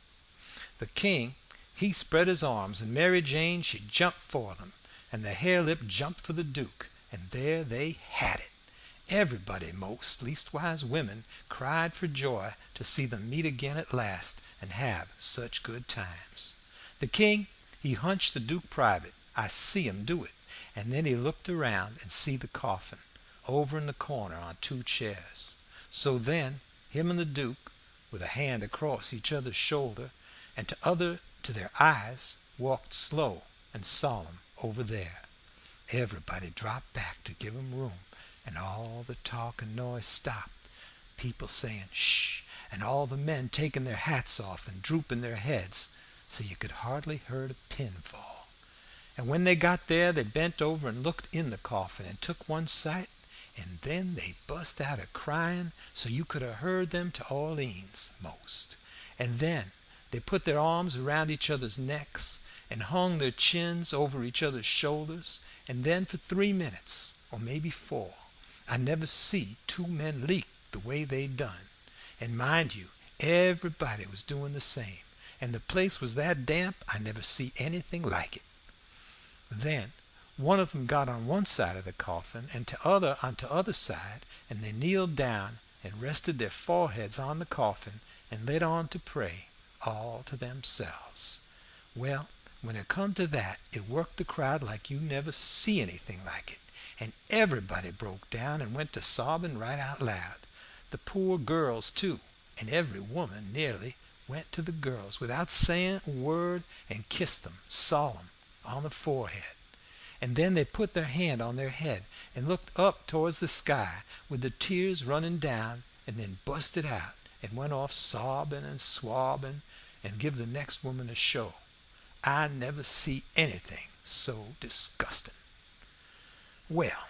The king, he spread his arms, and Mary Jane, she jumped for them, and the hare-lip jumped for the Duke, and there they had it. Everybody most, leastwise women, cried for joy to see them meet again at last and have such good times. The king, he hunched the Duke private. I see him do it. And then he looked around and see the coffin, over in the corner on 2 chairs. So then him and the Duke, with a hand across each other's shoulder, and to their eyes, walked slow and solemn over there. Everybody dropped back to give 'em room, and all the talk and noise stopped, people saying "shh," and all the men taking their hats off and drooping their heads, so you could hardly heard a pin fall. And when they got there they bent over and looked in the coffin and took one sight, and then they bust out a-crying so you could have heard them to Orleans most. And then they put their arms around each other's necks and hung their chins over each other's shoulders, and then for 3 minutes, or maybe 4, I never see 2 men leak the way they done. And mind you, everybody was doing the same, and the place was that damp I never see anything like it. Then one of them got on one side of the coffin and on t'other side, and they kneeled down and rested their foreheads on the coffin and let on to pray, all to themselves. Well, when it come to that, it worked the crowd like you never see anything like it, and everybody broke down and went to sobbing right out loud. The poor girls too, and every woman nearly went to the girls without saying a word and kissed them solemn on the forehead. And then they put their hand on their head and looked up towards the sky with the tears running down, and then busted out and went off sobbing and swabbing and give the next woman a show. I never see anything so disgusting. Well,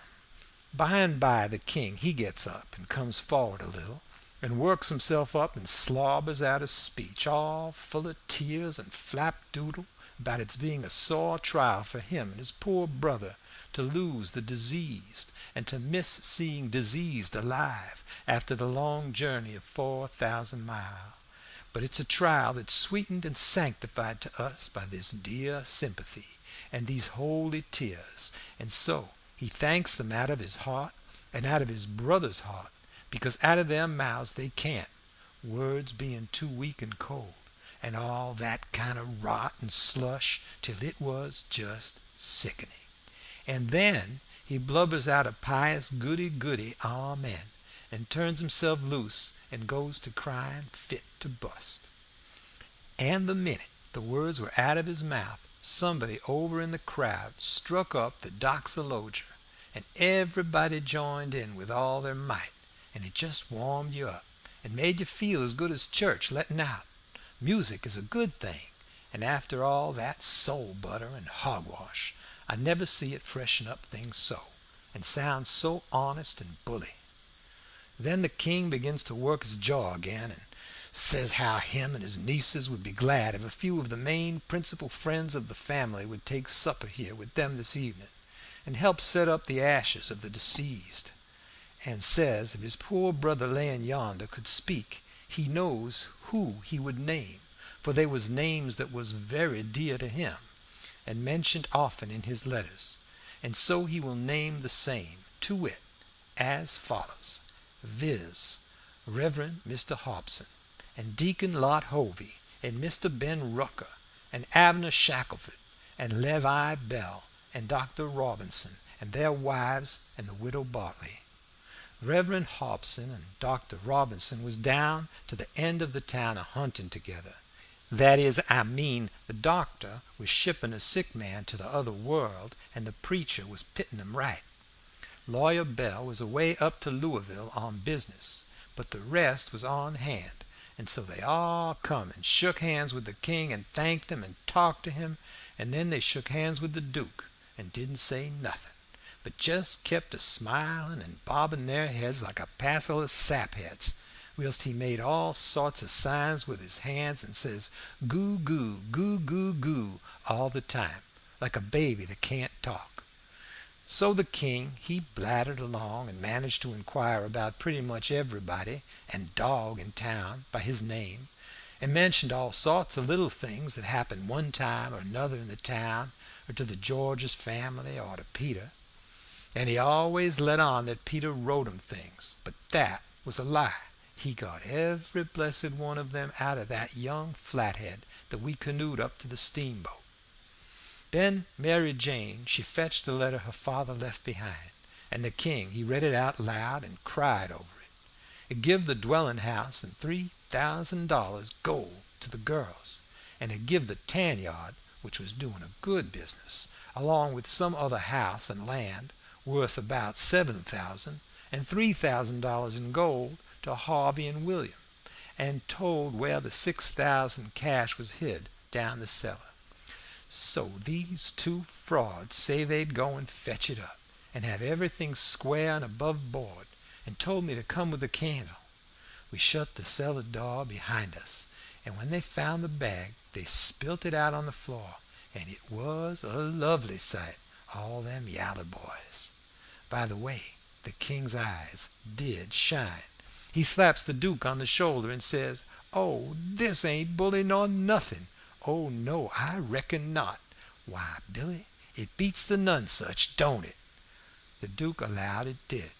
by and by the king he gets up and comes forward a little, and works himself up and slobbers out a speech, all full of tears and flapdoodle, about its being a sore trial for him and his poor brother to lose the diseased, and to miss seeing diseased alive after the long journey of 4,000 miles. but it's a trial that's sweetened and sanctified to us by this dear sympathy and these holy tears. And so he thanks them out of his heart and out of his brother's heart, because out of their mouths they can't, words being too weak and cold, and all that kind of rot and slush, till it was just sickening. And then he blubbers out a pious goody-goody amen, and turns himself loose and goes to crying fit to bust. And the minute the words were out of his mouth, somebody over in the crowd struck up the doxology, and everybody joined in with all their might, and it just warmed you up and made you feel as good as church letting out. Music is a good thing, and after all that soul butter and hogwash, I never see it freshen up things so, and sound so honest and bully. Then the king begins to work his jaw again, and says how him and his nieces would be glad if a few of the main principal friends of the family would take supper here with them this evening, and help set up the ashes of the deceased, and says if his poor brother laying yonder could speak, he knows who he would name, for they was names that was very dear to him, and mentioned often in his letters, and so he will name the same, to wit, as follows, viz. Reverend Mr. Hobson, and Deacon Lot Hovey, and Mr. Ben Rucker, and Abner Shackelford, and Levi Bell, and Dr. Robinson, and their wives, and the widow Bartley. Reverend Hobson and Dr. Robinson was down to the end of the town a hunting together. That is, the doctor was shipping a sick man to the other world, and the preacher was pitting 'em right. Lawyer Bell was away up to Louisville on business, but the rest was on hand, and so they all come and shook hands with the king and thanked him and talked to him, and then they shook hands with the duke and didn't say nothing, but just kept a smiling and bobbing their heads like a passel of sapheads, whilst he made all sorts of signs with his hands and says goo goo, goo goo goo all the time, like a baby that can't talk. So the king he blattered along and managed to inquire about pretty much everybody and dog in town by his name, and mentioned all sorts of little things that happened one time or another in the town, or to the Georges family, or to Peter. And he always let on that Peter wrote him things, but that was a lie. He got every blessed one of them out of that young flathead that we canoed up to the steamboat. Then Mary Jane she fetched the letter her father left behind, and the king he read it out loud and cried over it. It give the dwelling house and $3,000 gold to the girls, and it give the tan yard, which was doing a good business, along with some other house and land worth about $7,000, and $3,000 in gold to Harvey and William, and told where the $6,000 cash was hid down the cellar. So these two frauds say they'd go and fetch it up, and have everything square and above board, and told me to come with a candle. We shut the cellar door behind us, and when they found the bag, they spilt it out on the floor, and it was a lovely sight, all them yaller boys. By the way, the king's eyes did shine. He slaps the duke on the shoulder and says, "Oh, this ain't bully nor nothing. Oh, no, I reckon not. Why, Billy, it beats the Nonsuch, don't it?" The duke allowed it did.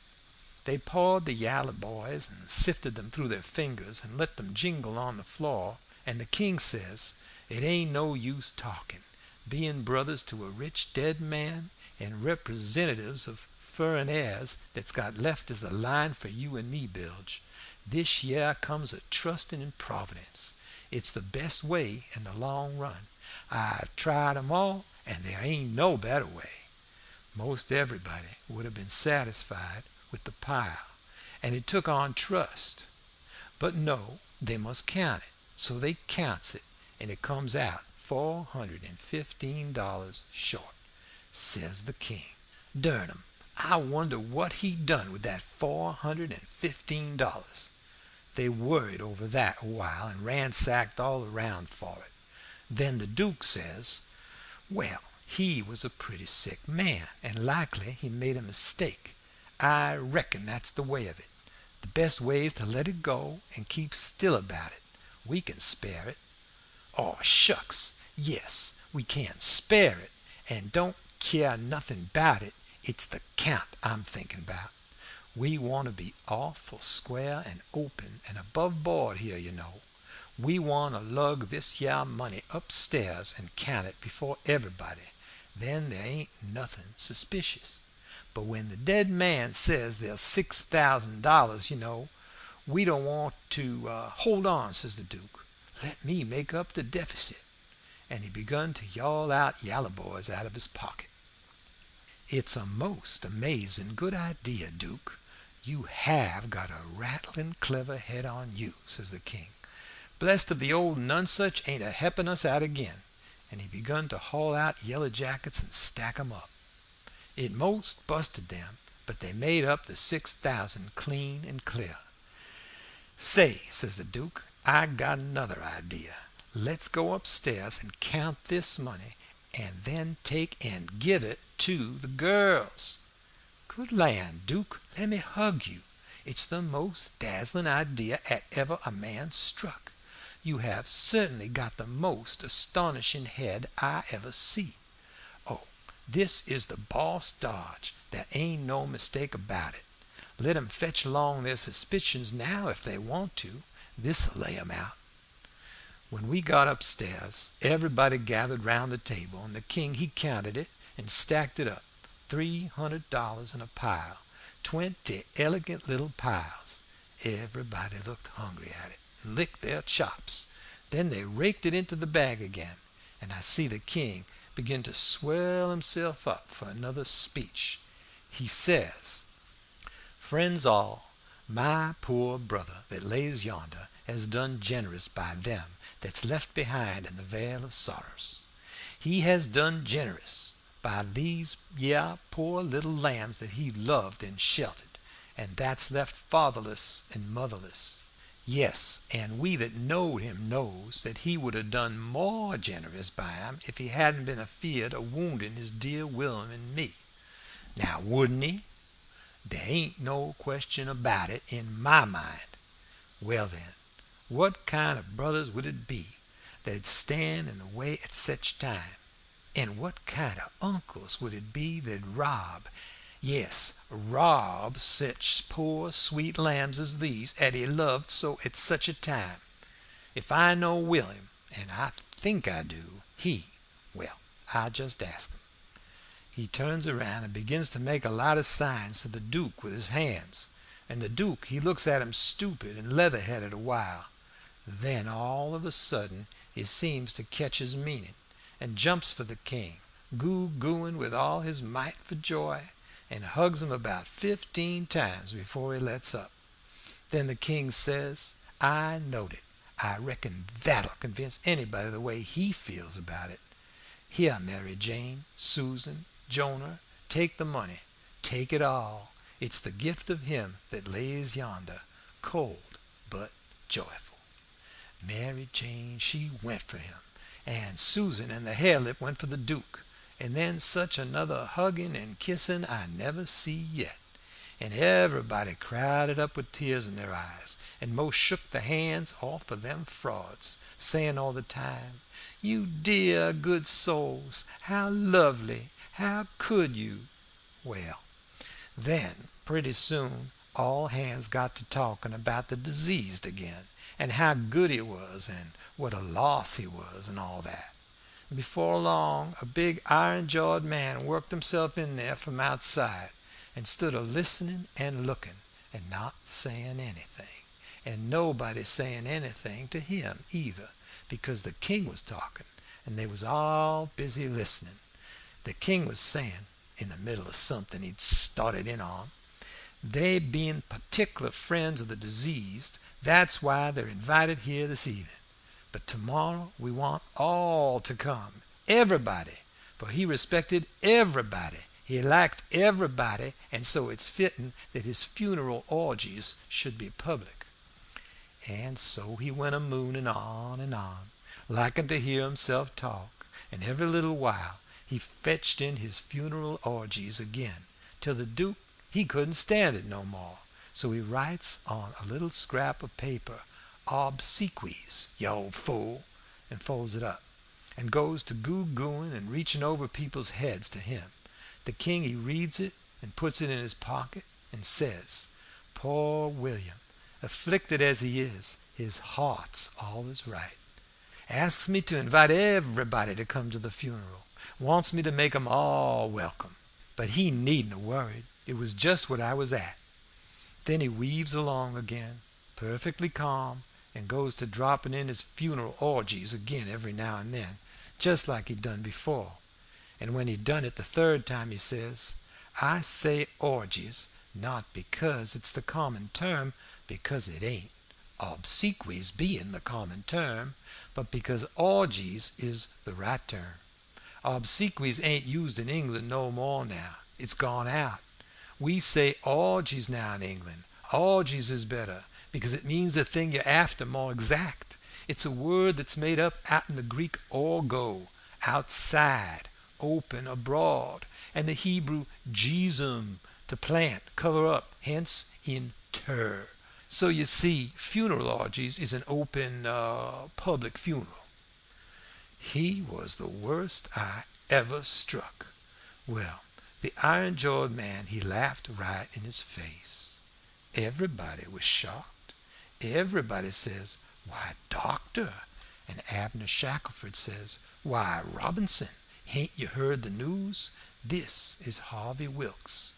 They poured the yaller boys and sifted them through their fingers and let them jingle on the floor, and the king says, "It ain't no use talking, being brothers to a rich dead man and representatives of furrin heirs that's got left as the line for you and me, Bilge. This year comes a trusting in Providence. It's the best way in the long run. I've tried 'em all, and there ain't no better way." Most everybody would have been satisfied with the pile, and it took on trust. But no, they must count it, so they counts it, and it comes out $415 short. Says the king, "Durn 'em, I wonder what he done with that $415. They worried over that a while and ransacked all around for it. Then the duke says, "Well, he was a pretty sick man, and likely he made a mistake. I reckon that's the way of it. The best way is to let it go and keep still about it. We can spare it. Oh, shucks! Yes, we can spare it, and don't care nothing about it. It's the count I'm thinking about. We want to be awful square and open and above board here, you know. We want to lug this yah money upstairs and count it before everybody. Then there ain't nothing suspicious. But when the dead man says there's $6,000, you know, we don't want to hold on, says the Duke. Let me make up the deficit. And he begun to yawl out yaller boys out of his pocket. It's a most amazing good idea, Duke. You have got a rattling clever head on you, says the king. Blessed if the old Nonsuch ain't a helping us out again. And he begun to haul out yellow jackets and stack 'em up. It most busted them, but they made up the 6,000 clean and clear. Say, says the Duke, I got another idea. Let's go upstairs and count this money, and then take and give it to the girls. Good land, Duke, let me hug you. It's the most dazzling idea 'at ever a man struck. You have certainly got the most astonishing head I ever see. Oh, this is the boss dodge. There ain't no mistake about it. Let 'em fetch along their suspicions now if they want to. This'll lay 'em out. When we got upstairs, everybody gathered round the table, and the king he counted it and stacked it up, $300 in a pile, 20 elegant little piles. Everybody looked hungry at it and licked their chops. Then they raked it into the bag again, and I see the king begin to swell himself up for another speech. He says, "Friends all, my poor brother that lays yonder has done generous by them that's left behind in the vale of sorrows. He has done generous by these poor little lambs that he loved and sheltered, and that's left fatherless and motherless. Yes, and we that knowed him knows that he would have done more generous by 'em if he hadn't been afeard of wounding his dear Will'm and me. Now wouldn't he? There ain't no question about it in my mind. Well then, what kind of brothers would it be that'd stand in the way at such time? And what kind of uncles would it be that'd rob such poor sweet lambs as these 'at he loved so at such a time? If I know William, and I think I do, I just ask him." He turns around and begins to make a lot of signs to the Duke with his hands, and the Duke he looks at him stupid and leather-headed a while. Then all of a sudden he seems to catch his meaning, and jumps for the king, goo-gooing with all his might for joy, and hugs him about 15 times before he lets up. Then the king says, "I knowed it. I reckon that'll convince anybody the way he feels about it. Here, Mary Jane, Susan, Jonah, take the money. Take it all. It's the gift of him that lays yonder, cold but joyful." Mary Jane, she went for him, and Susan and the harelip went for the Duke, and then such another hugging and kissing I never see yet. And everybody crowded up with tears in their eyes, and most shook the hands off of them frauds, saying all the time, "You dear good souls, how lovely, how could you?" Well, then pretty soon all hands got to talking about the diseased again, and how good he was, and what a loss he was, and all that. Before long a big iron-jawed man worked himself in there from outside, and stood a-listening and looking, and not saying anything, and nobody saying anything to him either, because the king was talking, and they was all busy listening. The king was saying, in the middle of something he'd started in on, "They being particular friends of the diseased, that's why they're invited here this evening. But tomorrow we want all to come, everybody, for he respected everybody. He liked everybody, and so it's fitting that his funeral orgies should be public." And so he went a-mooning on and on, liking to hear himself talk, and every little while he fetched in his funeral orgies again, till the Duke he couldn't stand it no more, so he writes on a little scrap of paper, obsequies, you old fool," and folds it up, and goes to goo-gooing and reaching over people's heads to him. The king he reads it and puts it in his pocket and says, "Poor William, afflicted as he is, his heart's always right." Asks me to invite everybody to come to the funeral. Wants me to make 'em all welcome. But he needn't have worried. It was just what I was at. Then he weaves along again, perfectly calm, and goes to dropping in his funeral orgies again every now and then, just like he'd done before. And when he'd done it the third time, he says, "I say orgies, not because it's the common term, because it ain't, obsequies being the common term, but because orgies is the right term. Obsequies ain't used in England no more now. It's gone out. We say orgies now in England. Orgies is better, because it means the thing you're after more exact. It's a word that's made up out in the Greek orgo, outside, open, abroad, and the Hebrew jesum, to plant, cover up, hence inter. So you see, funeral orgies is an open, public funeral." He was the worst I ever struck. Well, the iron-jawed man, he laughed right in his face. Everybody was shocked. Everybody says, "Why, doctor!" And Abner Shackelford says, "Why, Robinson, hain't you heard the news? This is Harvey Wilkes."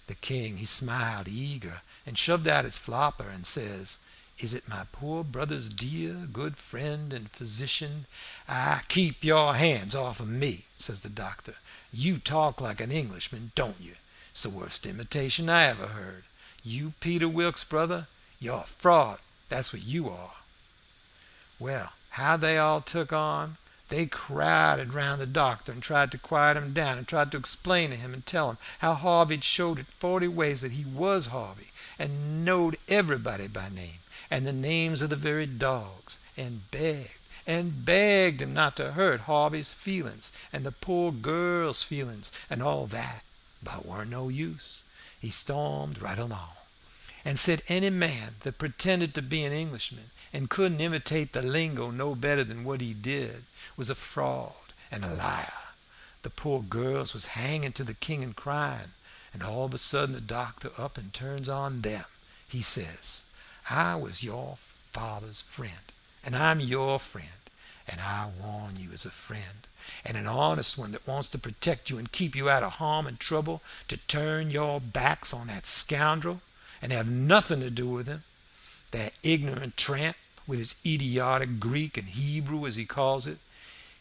The king, he smiled eager, and shoved out his flopper, and says, "Is it my poor brother's dear, good friend and physician?" "Ah, keep your hands off of me," says the doctor. "You talk like an Englishman, don't you? It's the worst imitation I ever heard. You Peter Wilkes' brother? You're a fraud, that's what you are." Well, how they all took on! They crowded round the doctor and tried to quiet him down, and tried to explain to him and tell him how Harvey'd showed it 40 ways that he was Harvey, and knowed everybody by name, and the names of the very dogs, and begged him not to hurt Harvey's feelings and the poor girl's feelings and all that. But it weren't no use. He stormed right along, and said any man that pretended to be an Englishman and couldn't imitate the lingo no better than what he did was a fraud and a liar. The poor girls was hanging to the king and crying, and all of a sudden the doctor up and turns on them. He says, "I was your father's friend, and I'm your friend, and I warn you as a friend, and an honest one that wants to protect you and keep you out of harm and trouble, to turn your backs on that scoundrel and have nothing to do with him, that ignorant tramp with his idiotic Greek and Hebrew, as he calls it.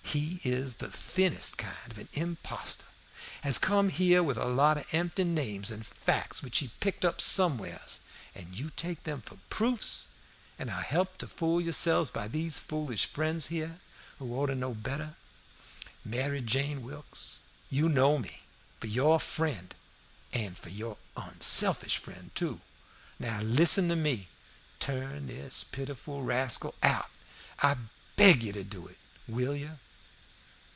He is the thinnest kind of an impostor, has come here with a lot of empty names and facts which he picked up somewheres, and you take them for proofs, and are helped to fool yourselves by these foolish friends here, who ought to know better. Mary Jane Wilkes, you know me for your friend, and for your unselfish friend too. Now listen to me. Turn this pitiful rascal out. I beg you to do it. Will you?"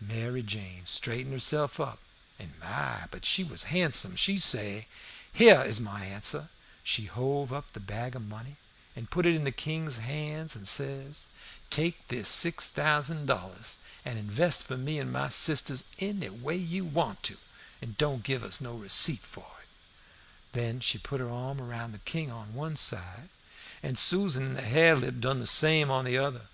Mary Jane straightened herself up, and my, but she was handsome. She say, "Here is my answer." She hove up the bag of money and put it in the king's hands, and says, "Take this $6,000 and invest for me and my sisters any way you want to, and don't give us no receipt for it." Then she put her arm around the king on one side, and Susan and the hare lip done the same on the other.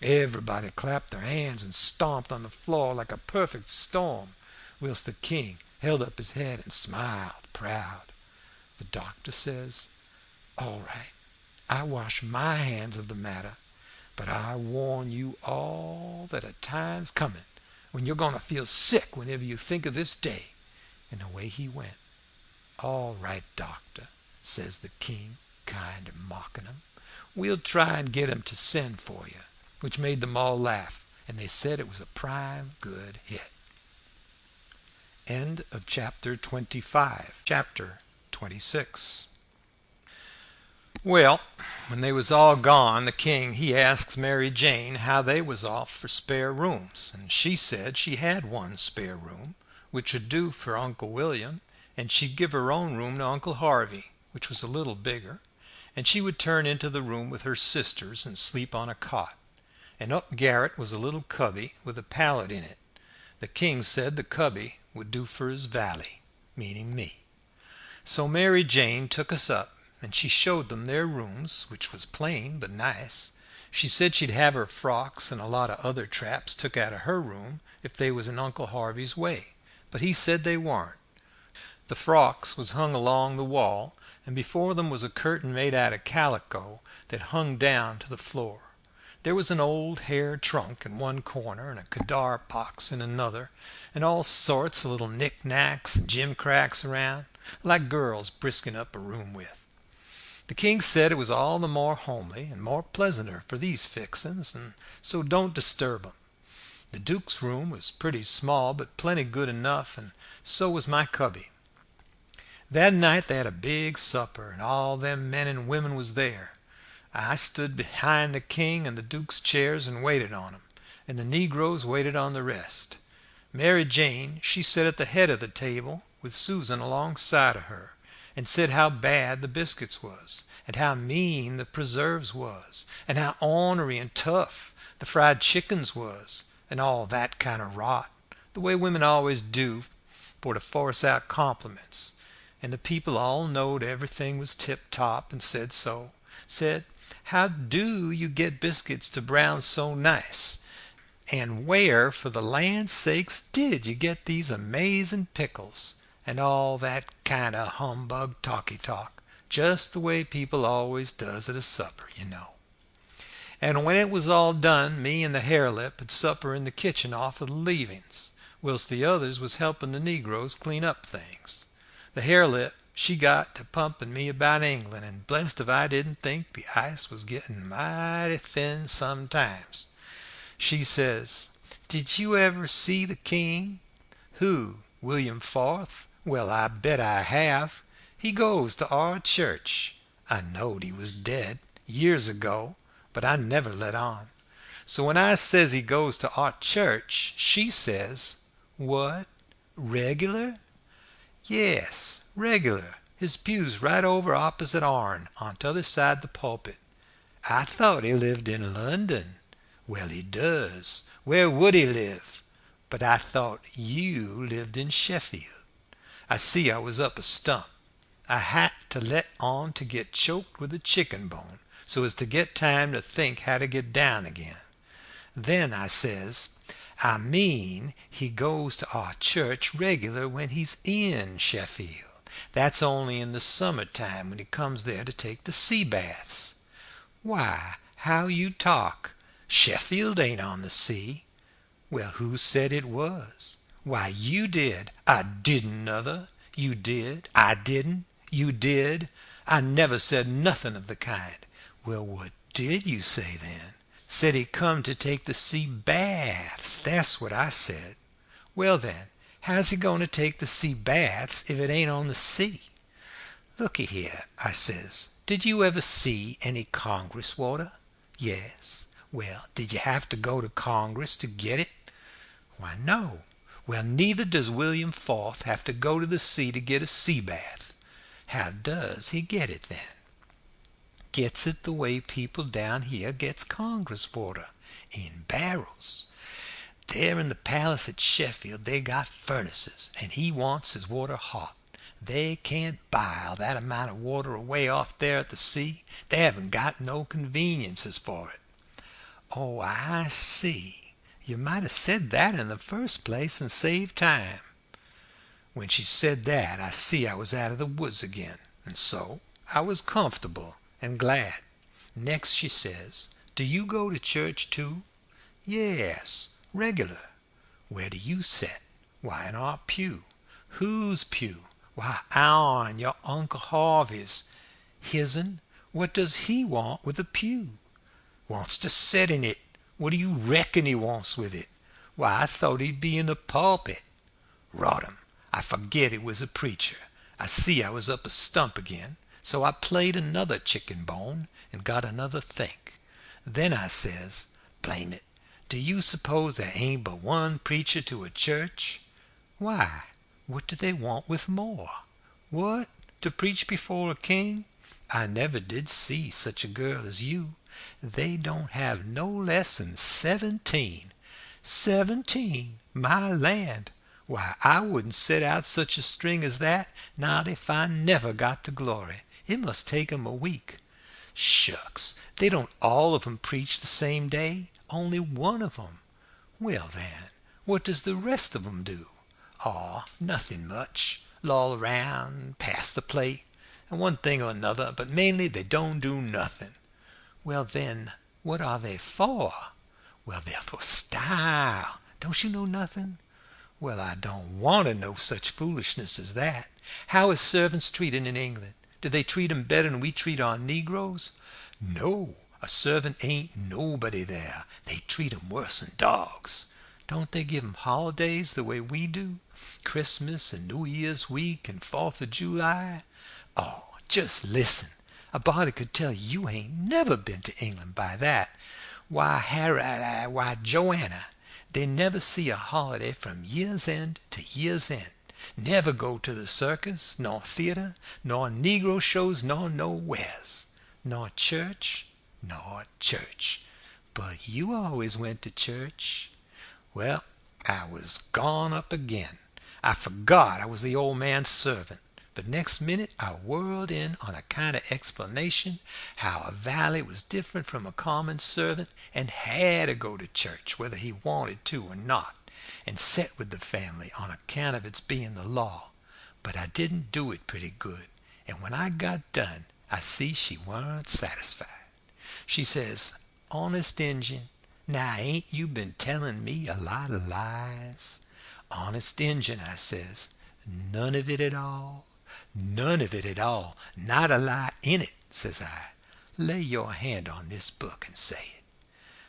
Everybody clapped their hands and stomped on the floor like a perfect storm, whilst the king held up his head and smiled proud. The doctor says, "All right, I wash my hands of the matter, but I warn you all that a time's coming when you're going to feel sick whenever you think of this day." And away he went. "All right, doctor," says the king, kind of mocking him. "We'll try and get him to send for you," which made them all laugh, and they said it was a prime good hit. End of chapter 25. Chapter 26. Well, when they was all gone, the king he asks Mary Jane how they was off for spare rooms, and she said she had one spare room, which would do for Uncle William, and she'd give her own room to Uncle Harvey, which was a little bigger, and she would turn into the room with her sisters and sleep on a cot. And up garret was a little cubby with a pallet in it. The king said the cubby would do for his valley, meaning me. So Mary Jane took us up, and she showed them their rooms, which was plain but nice. She said she'd have her frocks and a lot of other traps took out of her room if they was in Uncle Harvey's way, but he said they weren't. The frocks was hung along the wall, and before them was a curtain made out of calico that hung down to the floor. There was an old hair trunk in one corner and a cadar box in another, and all sorts of little knick-knacks and gimcracks around, like girls brisking up a room with. The king said it was all the more homely and more pleasanter for these fixin's, and so don't disturb 'em. The duke's room was pretty small, but plenty good enough, and so was my cubby. That night they had a big supper, and all them men and women was there. I stood behind the king and the duke's chairs and waited on 'em, and the negroes waited on the rest. Mary Jane, she sat at the head of the table with Susan alongside of her, and said how bad the biscuits was, and how mean the preserves was, and how ornery and tough the fried chickens was, and all that kind of rot, the way women always do for to force out compliments. And the people all knowed everything was tip-top, and said so. Said, how do you get biscuits to brown so nice? And where, for the land's sakes, did you get these amazing pickles? And all that kind of humbug talky-talk, just the way people always does at a supper, you know. And when it was all done, me and the harelip had supper in the kitchen off of the leavings, whilst the others was helping the negroes clean up things. The harelip, she got to pumping me about England, and blessed if I didn't think the ice was getting mighty thin sometimes. She says, did you ever see the king? Who, William IV? Well, I bet I have. He goes to our church. I knowed he was dead years ago, but I never let on. So when I says he goes to our church, she says, what, regular? Yes, regular. His pew's right over opposite ourn, on t'other side the pulpit. I thought he lived in London. Well, he does. Where would he live? But I thought you lived in Sheffield. I see I was up a stump. I had to let on to get choked with a chicken bone, so as to get time to think how to get down again. Then I says, I mean he goes to our church regular when he's in Sheffield. That's only in the summer time when he comes there to take the sea baths. Why, how you talk! Sheffield ain't on the sea. Well, who said it was? Why, you did. I didn't, nuther. You did. I didn't. You did. I never said nothing of the kind. Well, what did you say then? Said he come to take the sea baths. That's what I said. Well, then, how's he going to take the sea baths if it ain't on the sea? Looky here, I says, did you ever see any Congress water? Yes. Well, did you have to go to Congress to get it? Why, no. Well, neither does William IV have to go to the sea to get a sea bath. How does he get it then? Gets it the way people down here gets Congress water, in barrels. There in the palace at Sheffield they got furnaces, and he wants his water hot. They can't bile that amount of water away off there at the sea. They haven't got no conveniences for it. Oh, I see. You might have said that in the first place and saved time. When she said that, I see I was out of the woods again, and so I was comfortable and glad. Next she says, do you go to church too? Yes, regular. Where do you sit? Why, in our pew. Whose pew? Why, ourn, your Uncle Harvey's. His'n? What does he want with a pew? Wants to sit in it. What do you reckon he wants with it? Why, I thought he'd be in the pulpit. Rot him. I forget it was a preacher. I see I was up a stump again, so I played another chicken bone and got another think. Then I says, blame it, do you suppose there ain't but one preacher to a church? Why, what do they want with more? What, to preach before a king? I never did see such a girl as you. They don't have no less than 17. 17! My land! Why, I wouldn't set out such a string as that, not if I never got to glory. It must take 'em a week. Shucks! They don't all of 'em preach the same day. Only one of 'em. Well, then, what does the rest of 'em do? Aw, nothing much. Loll around, pass the plate, and one thing or another, but mainly they don't do nothing. Well, then, what are they for? Well, they're for style. Don't you know nothing? Well, I don't want to know such foolishness as that. How is servants treated in England? Do they treat 'em better than we treat our negroes? No, a servant ain't nobody there. They treat 'em worse than dogs. Don't they give 'em holidays the way we do? Christmas and New Year's week and 4th of July? Oh, just listen. A body could tell you ain't never been to England by that. Why, Joanna, they never see a holiday from year's end to year's end. Never go to the circus, nor theater, nor negro shows, nor nowheres. Nor church, nor church. But you always went to church. Well, I was gone up again. I forgot I was the old man's servant. But next minute I whirled in on a kind of explanation how a valet was different from a common servant and had to go to church whether he wanted to or not, and set with the family on account of its being the law. But I didn't do it pretty good, and when I got done I see she warn't satisfied. She says, "Honest Injun, now ain't you been telling me a lot of lies?" "Honest Injun," I says, "none of it at all." "None of it at all. Not a lie in it," says I. "Lay your hand on this book and say it."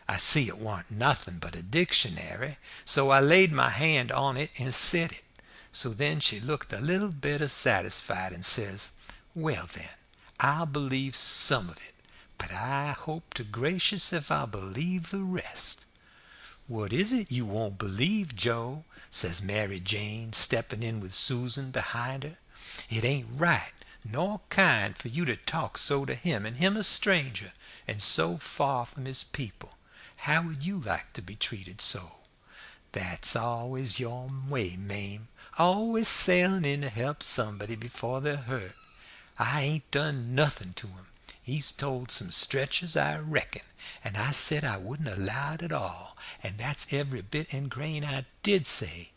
I see it warn't nothing but a dictionary, so I laid my hand on it and said it. So then she looked a little better satisfied and says, "Well, then, I'll believe some of it, but I hope to gracious if I'll believe the rest." "What is it you won't believe, Joe?" says Mary Jane, stepping in with Susan behind her. "It ain't right nor kind for you to talk so to him, and him a stranger, and so far from his people. How would you like to be treated so?" "That's always your way, Mame, always sailing in to help somebody before they're hurt. I ain't done nothing to him. He's told some stretchers, I reckon, and I said I wouldn't allow it at all, and that's every bit and grain I did say.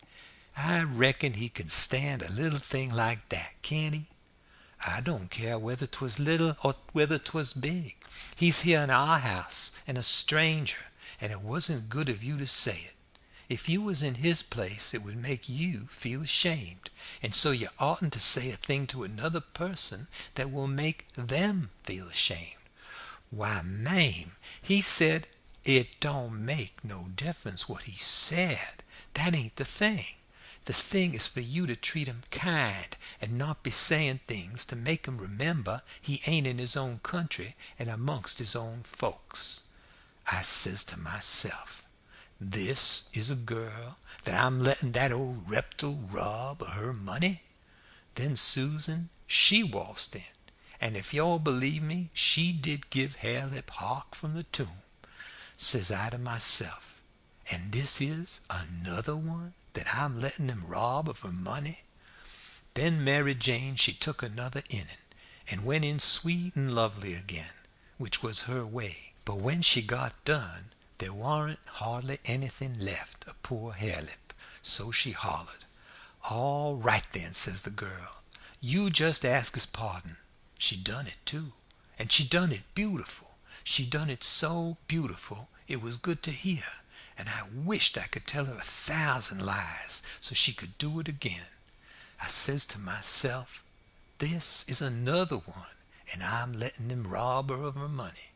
I reckon he can stand a little thing like that, can't he?" "I don't care whether 'twas little or whether 'twas big. He's here in our house, and a stranger, and it wasn't good of you to say it. If you was in his place it would make you feel ashamed, and so you oughtn't to say a thing to another person that will make them feel ashamed. Why, Mame, he said—" "It don't make no difference what he said. That ain't the thing. The thing is for you to treat him kind, and not be saying things to make him remember he ain't in his own country and amongst his own folks." I says to myself, this is a girl that I'm letting that old reptile rob of her money. Then Susan, she waltzed in, and if you'll believe me, she did give Harelip hark from the tomb. Says I to myself, and this is another one that I'm letting him rob of her money. Then Mary Jane, she took another inning, and went in sweet and lovely again, which was her way. But when she got done, there warn't hardly anything left of poor Harelip, so she hollered. "All right then," says the girl, "you just ask his pardon." She done it too, and she done it beautiful. She done it so beautiful it was good to hear, and I wished I could tell her 1,000 lies so she could do it again. I says to myself, this is another one, and I'm letting him rob her of her money.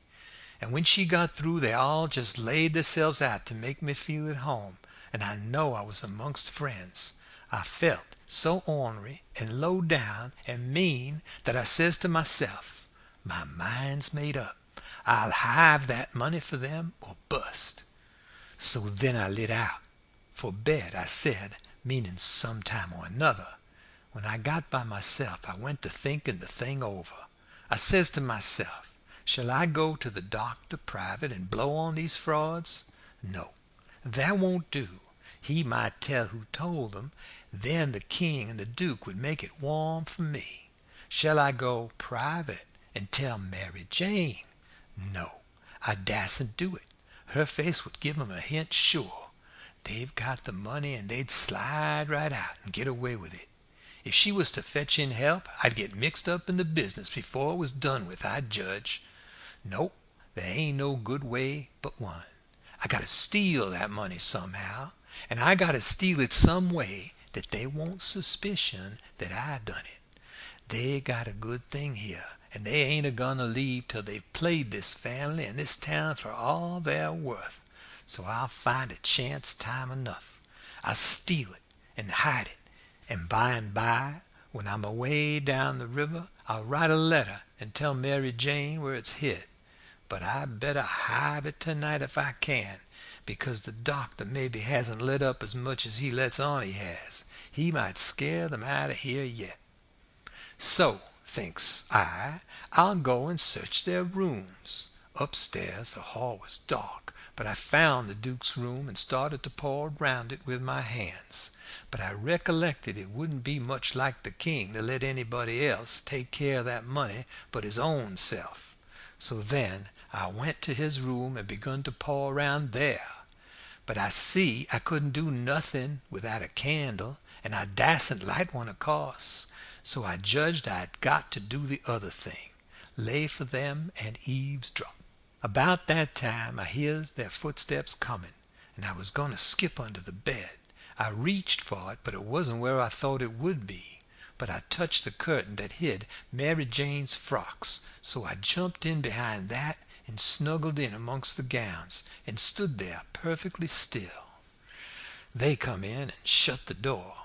And when she got through, they all just laid themselves out to make me feel at home, and I know I was amongst friends. I felt so ornery and low down and mean that I says to myself, my mind's made up. I'll hive that money for them or bust. So then I lit out for bed, I said, meaning some time or another. When I got by myself, I went to thinking the thing over. I says to myself, shall I go to the doctor private and blow on these frauds? No, that won't do. He might tell who told them. Then the king and the duke would make it warm for me. Shall I go private and tell Mary Jane? No, I dasn't do it. Her face would give 'em a hint sure. They've got the money and they'd slide right out and get away with it. If she was to fetch in help, I'd get mixed up in the business before it was done with, I judge. Nope, there ain't no good way but one. I got to steal that money somehow, and I got to steal it some way that they won't suspicion that I done it. They got a good thing here, and they ain't a-goin' to leave till they've played this family and this town for all they're worth. So I'll find a chance time enough. I'll steal it and hide it, and by, when I'm away down the river, I'll write a letter and tell Mary Jane where it's hid. But I better hide it tonight if I can, because the doctor maybe hasn't let up as much as he lets on he has. He might scare them out of here yet. So, thinks I, I'll go and search their rooms. Upstairs the hall was dark, but I found the Duke's room and started to paw round it with my hands. But I recollected it wouldn't be much like the king to let anybody else take care of that money but his own self. So then I went to his room and begun to paw around there. But I see I couldn't do nothing without a candle, and I dasn't light one, of course. So I judged I'd got to do the other thing, lay for them and eavesdrop. About that time I hears their footsteps coming, and I was going to skip under the bed. I reached for it, but it wasn't where I thought it would be. But I touched the curtain that hid Mary Jane's frocks, so I jumped in behind that and snuggled in amongst the gowns and stood there perfectly still. They come in and shut the door,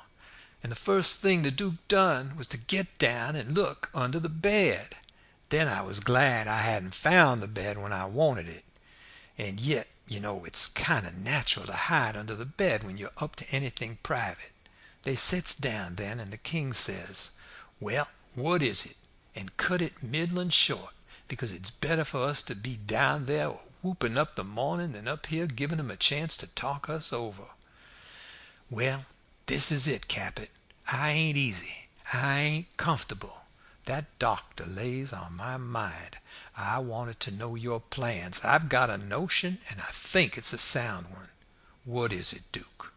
and the first thing the Duke done was to get down and look under the bed. Then I was glad I hadn't found the bed when I wanted it. And yet, it's kind of natural to hide under the bed when you're up to anything private. They sits down then, and the king says, "Well, what is it?" and cut it middling short, because it's better for us to be down there whooping up the morning than up here giving 'em a chance to talk us over. Well, this is it, Capet. I ain't easy. I ain't comfortable. That doctor lays on my mind. I wanted to know your plans. I've got a notion, and I think it's a sound one. What is it, Duke?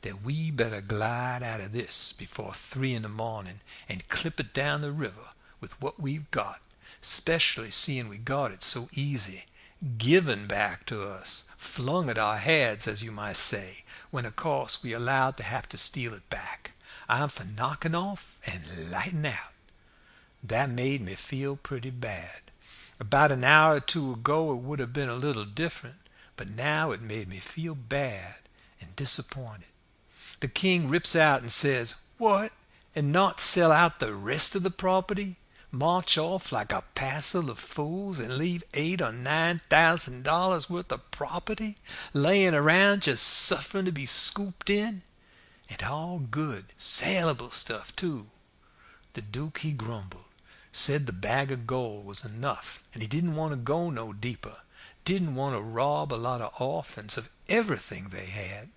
That we better glide out of this before 3 in the morning and clip it down the river with what we've got, especially seeing we got it so easy, given back to us, flung at our heads, as you might say, when of course we allowed to have to steal it back. I'm for knocking off and lighting out. That made me feel pretty bad. About an hour or two ago it would have been a little different, but now it made me feel bad and disappointed. The king rips out and says, "What? And not sell out the rest of the property? March off like a parcel of fools and leave $8,000 or $9,000 worth of property laying around just suffering to be scooped in? And all good, saleable stuff, too." The Duke, he grumbled, said the bag of gold was enough, and he didn't want to go no deeper, didn't want to rob a lot of orphans of everything they had.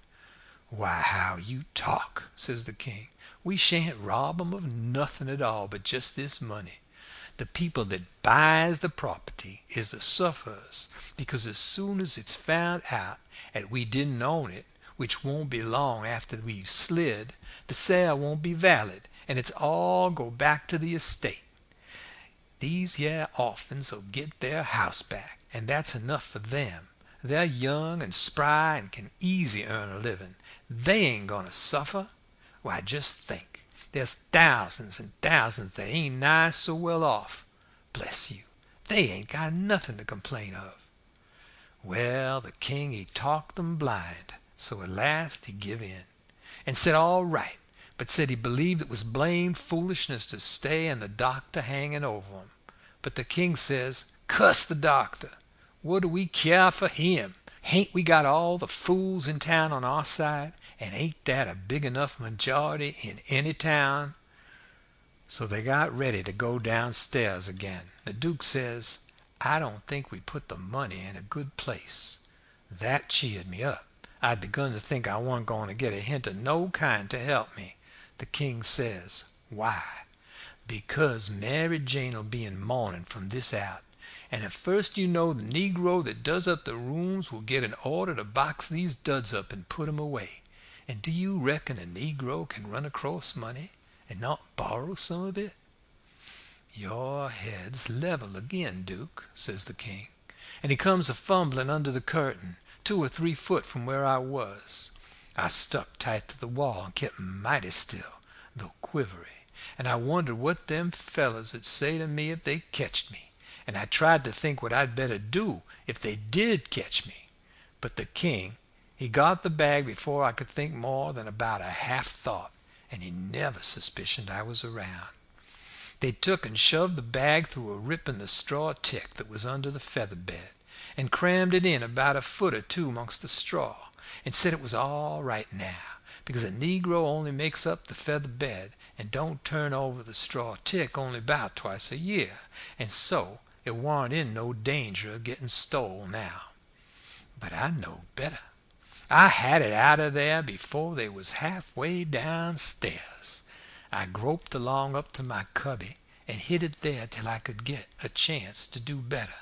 "Why, how you talk," says the king. "We shan't rob 'em of nothing at all but just this money. The people that buys the property is the sufferers, because as soon as it's found out that we didn't own it, which won't be long after we've slid, the sale won't be valid, and it's all go back to the estate. These here orphans''ll get their house back, and that's enough for them. They're young and spry and can easy earn a living. They ain't going to suffer. Why, just think. There's thousands and thousands that ain't nigh so well off. Bless you, they ain't got nothing to complain of." Well, the king, he talked them blind, so at last he give in, and said all right, but said he believed it was blamed foolishness to stay and the doctor hanging over him. But the king says, "Cuss the doctor. What do we care for him? Hain't we got all the fools in town on our side, and ain't that a big enough majority in any town?" So they got ready to go downstairs again. The Duke says, "I don't think we put the money in a good place." That cheered me up. I'd begun to think I wasn't going to get a hint of no kind to help me. The King says, "Why?" "Because Mary Jane'll be in mourning from this out, and at first you know the Negro that does up the rooms will get an order to box these duds up and put 'em away. And do you reckon a Negro can run across money and not borrow some of it?" "Your head's level again, Duke," says the King, and he comes a fumbling under the curtain, 2 or 3 foot from where I was. I stuck tight to the wall and kept mighty still, though quivery, and I wondered what them fellers 'd say to me if they ketched me, and I tried to think what I'd better do if they did ketch me. But the King, he got the bag before I could think more than about a half thought, and he never suspicioned I was around. They took and shoved the bag through a rip in the straw tick that was under the feather bed, and crammed it in about a foot or 2 amongst the straw, and said it was all right now, because a Negro only makes up the feather bed and don't turn over the straw tick only about twice a year, and so it warn't in no danger of getting stole now. But I knowed better. I had it out of there before they was halfway downstairs. I groped along up to my cubby and hid it there till I could get a chance to do better.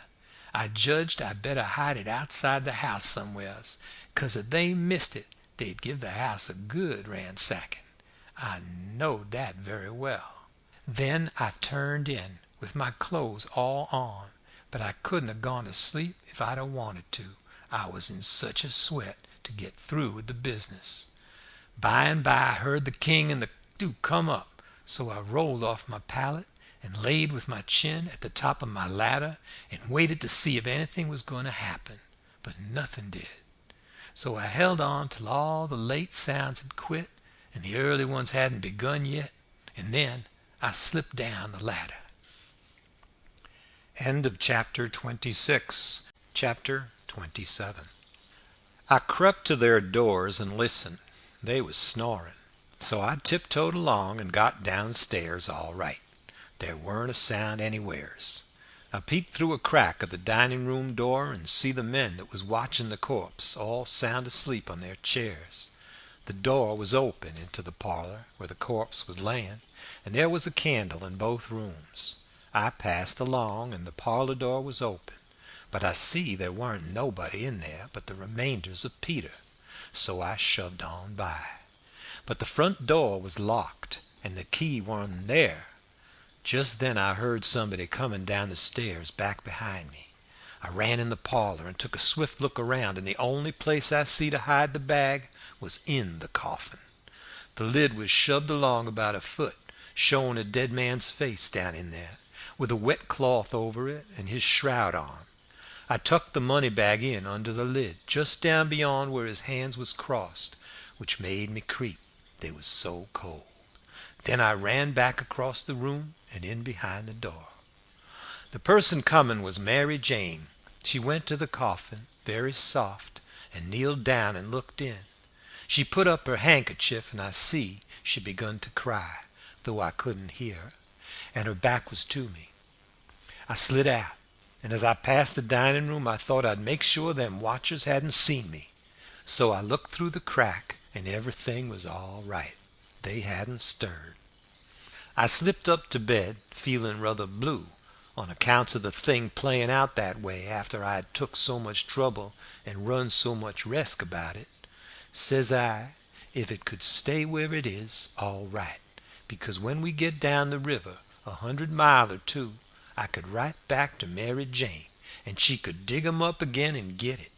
I judged I'd better hide it outside the house somewheres, 'cause if they missed it they'd give the house a good ransacking. I knowed that very well. Then I turned in, with my clothes all on, but I couldn't have gone to sleep if I'd have wanted to. I was in such a sweat to get through with the business. By and by I heard the King and the Duke come up, so I rolled off my pallet and laid with my chin at the top of my ladder and waited to see if anything was going to happen, but nothing did. So I held on till all the late sounds had quit and the early ones hadn't begun yet, and then I slipped down the ladder. End of chapter 26. Chapter 27. I crept to their doors and listened. They was snoring, so I tiptoed along and got downstairs all right. There weren't a sound anywheres. I peeped through a crack of the dining-room door and see the men that was watching the corpse all sound asleep on their chairs. The door was open into the parlor where the corpse was laying, and there was a candle in both rooms. I passed along, and the parlor door was open, but I see there weren't nobody in there but the remainders of Peter, so I shoved on by. But the front door was locked, and the key wasn't there. Just then I heard somebody coming down the stairs back behind me. I ran in the parlor and took a swift look around, and the only place I see to hide the bag was in the coffin. The lid was shoved along about a foot, showing a dead man's face down in there, with a wet cloth over it and his shroud on. I tucked the money bag in under the lid, just down beyond where his hands was crossed, which made me creep, they was so cold. Then I ran back across the room and in behind the door. The person coming was Mary Jane. She went to the coffin, very soft, and kneeled down and looked in. She put up her handkerchief, and I see she begun to cry, though I couldn't hear her, and her back was to me. I slid out, and as I passed the dining room I thought I'd make sure them watchers hadn't seen me. So I looked through the crack, and everything was all right. They hadn't stirred. I slipped up to bed, feeling rather blue, on accounts of the thing playing out that way after I had took so much trouble and run so much risk about it. Says I, if it could stay where it is, all right, because when we get down the river 100 mile or 2, I could write back to Mary Jane, and she could dig 'em up again and get it.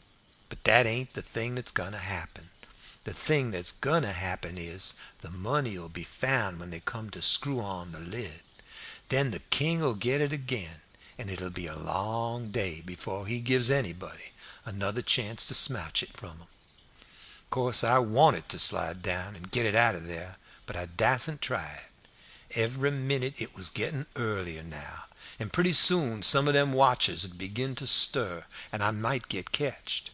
But that ain't the thing that's going to happen. The thing that's going to happen is the money'll be found when they come to screw on the lid. Then the King'll get it again, and it'll be a long day before he gives anybody another chance to smouch it from him. Of course I wanted to slide down and get it out of there, but I dasn't try it. Every minute it was getting earlier now, and pretty soon some of them watchers would begin to stir, and I might get ketched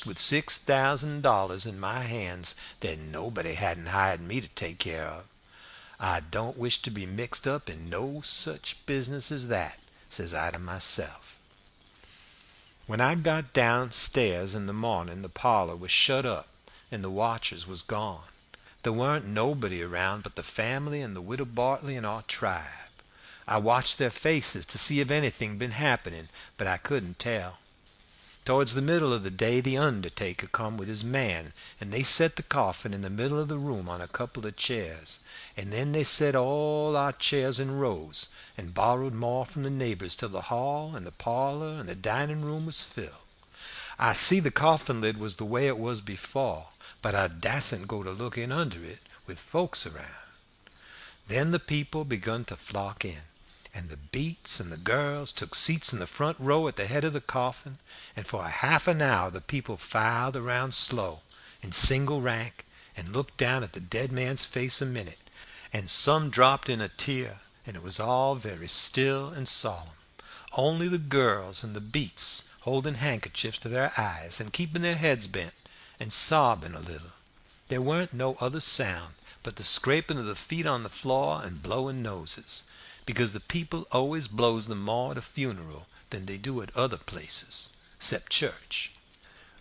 with $6,000 in my hands that nobody hadn't hired me to take care of. I don't wish to be mixed up in no such business as that, says I to myself. When I got downstairs in the morning, the parlor was shut up and the watchers was gone. There warn't nobody around but the family and the widow Bartley and our tribe. I watched their faces to see if anything been happening, but I couldn't tell. Towards the middle of the day the undertaker come with his man, and they set the coffin in the middle of the room on a couple of chairs, and then they set all our chairs in rows, and borrowed more from the neighbors till the hall and the parlor and the dining room was filled. I see the coffin lid was the way it was before, but I dasn't go to look in under it with folks around. Then the people begun to flock in, and the beats and the girls took seats in the front row at the head of the coffin, and for a half an hour the people filed around slow, in single rank, and looked down at the dead man's face a minute, and some dropped in a tear, and it was all very still and solemn, only the girls and the beats holding handkerchiefs to their eyes and keeping their heads bent and sobbing a little. There weren't no other sound but the scraping of the feet on the floor and blowing noses, because the people always blows them more at a funeral than they do at other places, 'cept church.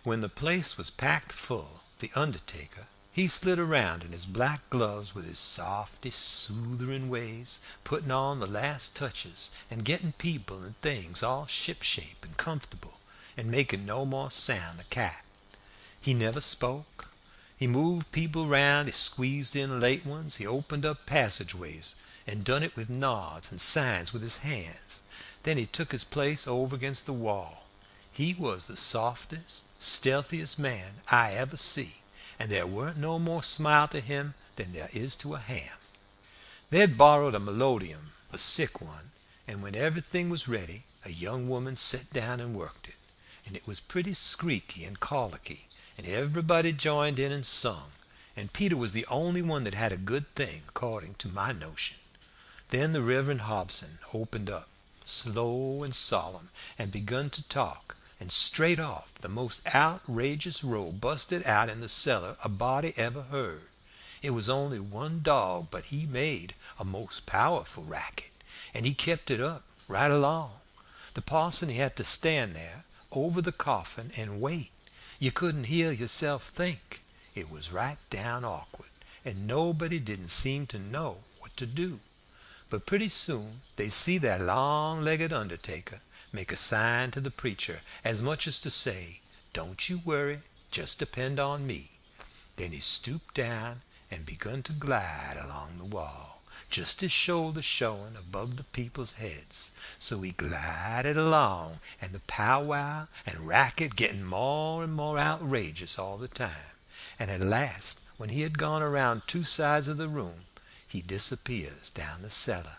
When the place was packed full, the undertaker, he slid around in his black gloves with his softy, soothering ways, putting on the last touches and getting people and things all shipshape and comfortable, and making no more sound than a cat. He never spoke. He moved people round, he squeezed in late ones, he opened up passageways, and done it with nods and signs with his hands. Then he took his place over against the wall. He was the softest, stealthiest man I ever see, and there weren't no more smile to him than there is to a ham. They'd borrowed a melodeon, a sick one, and when everything was ready, a young woman sat down and worked it, and it was pretty squeaky and colicky, and everybody joined in and sung, and Peter was the only one that had a good thing, according to my notion. Then the Reverend Hobson opened up, slow and solemn, and begun to talk, and straight off the most outrageous row busted out in the cellar a body ever heard. It was only one dog, but he made a most powerful racket, and he kept it up right along. The parson, he had to stand there over the coffin and wait. You couldn't hear yourself think. It was right down awkward, and nobody didn't seem to know what to do. But pretty soon they see that long-legged undertaker make a sign to the preacher, as much as to say, "Don't you worry, just depend on me." Then he stooped down and begun to glide along the wall, just his shoulders showing above the people's heads. So he glided along, and the powwow and racket getting more and more outrageous all the time, and at last, when he had gone around two sides of the room, he disappears down the cellar.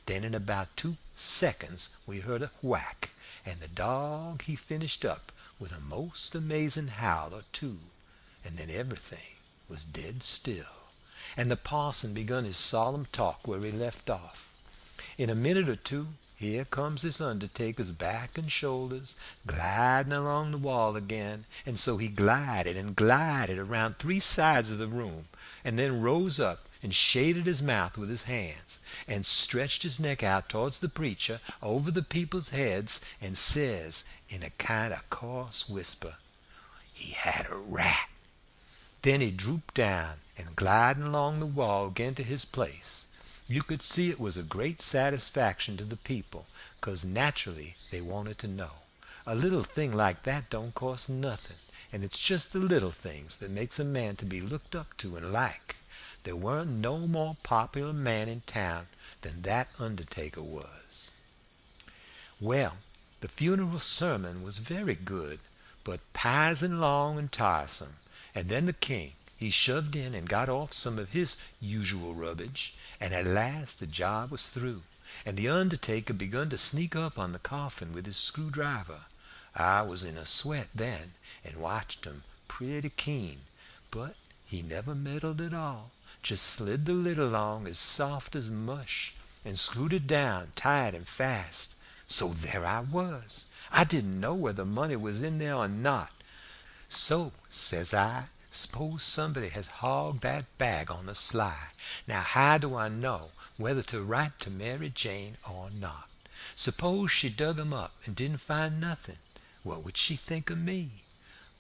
Then in about 2 seconds we heard a whack, and the dog he finished up with a most amazing howl or two, and then everything was dead still, and the parson begun his solemn talk where he left off. In a minute or two here comes this undertaker's back and shoulders gliding along the wall again, and so he glided and glided around 3 sides of the room, and then rose up and shaded his mouth with his hands, and stretched his neck out towards the preacher over the people's heads, and says in a kind of coarse whisper, "He had a rat." Then he drooped down and gliding along the wall again to his place. You could see it was a great satisfaction to the people, 'cause naturally they wanted to know. A little thing like that don't cost nothing, and it's just the little things that makes a man to be looked up to and like. There weren't no more popular man in town than that undertaker was. Well, the funeral sermon was very good, but p'ising long and tiresome, and then the king, he shoved in and got off some of his usual rubbage, and at last the job was through, and the undertaker begun to sneak up on the coffin with his screwdriver. I was in a sweat then, and watched him pretty keen, but he never meddled at all, just slid the lid along as soft as mush, and screwed it down tight and fast. So there I was. I didn't know whether money was in there or not. So, says I, Suppose somebody has hogged that bag on the sly. Now how do I know whether to write to Mary Jane or not? Suppose she dug 'em up and didn't find nothing. What would she think of me?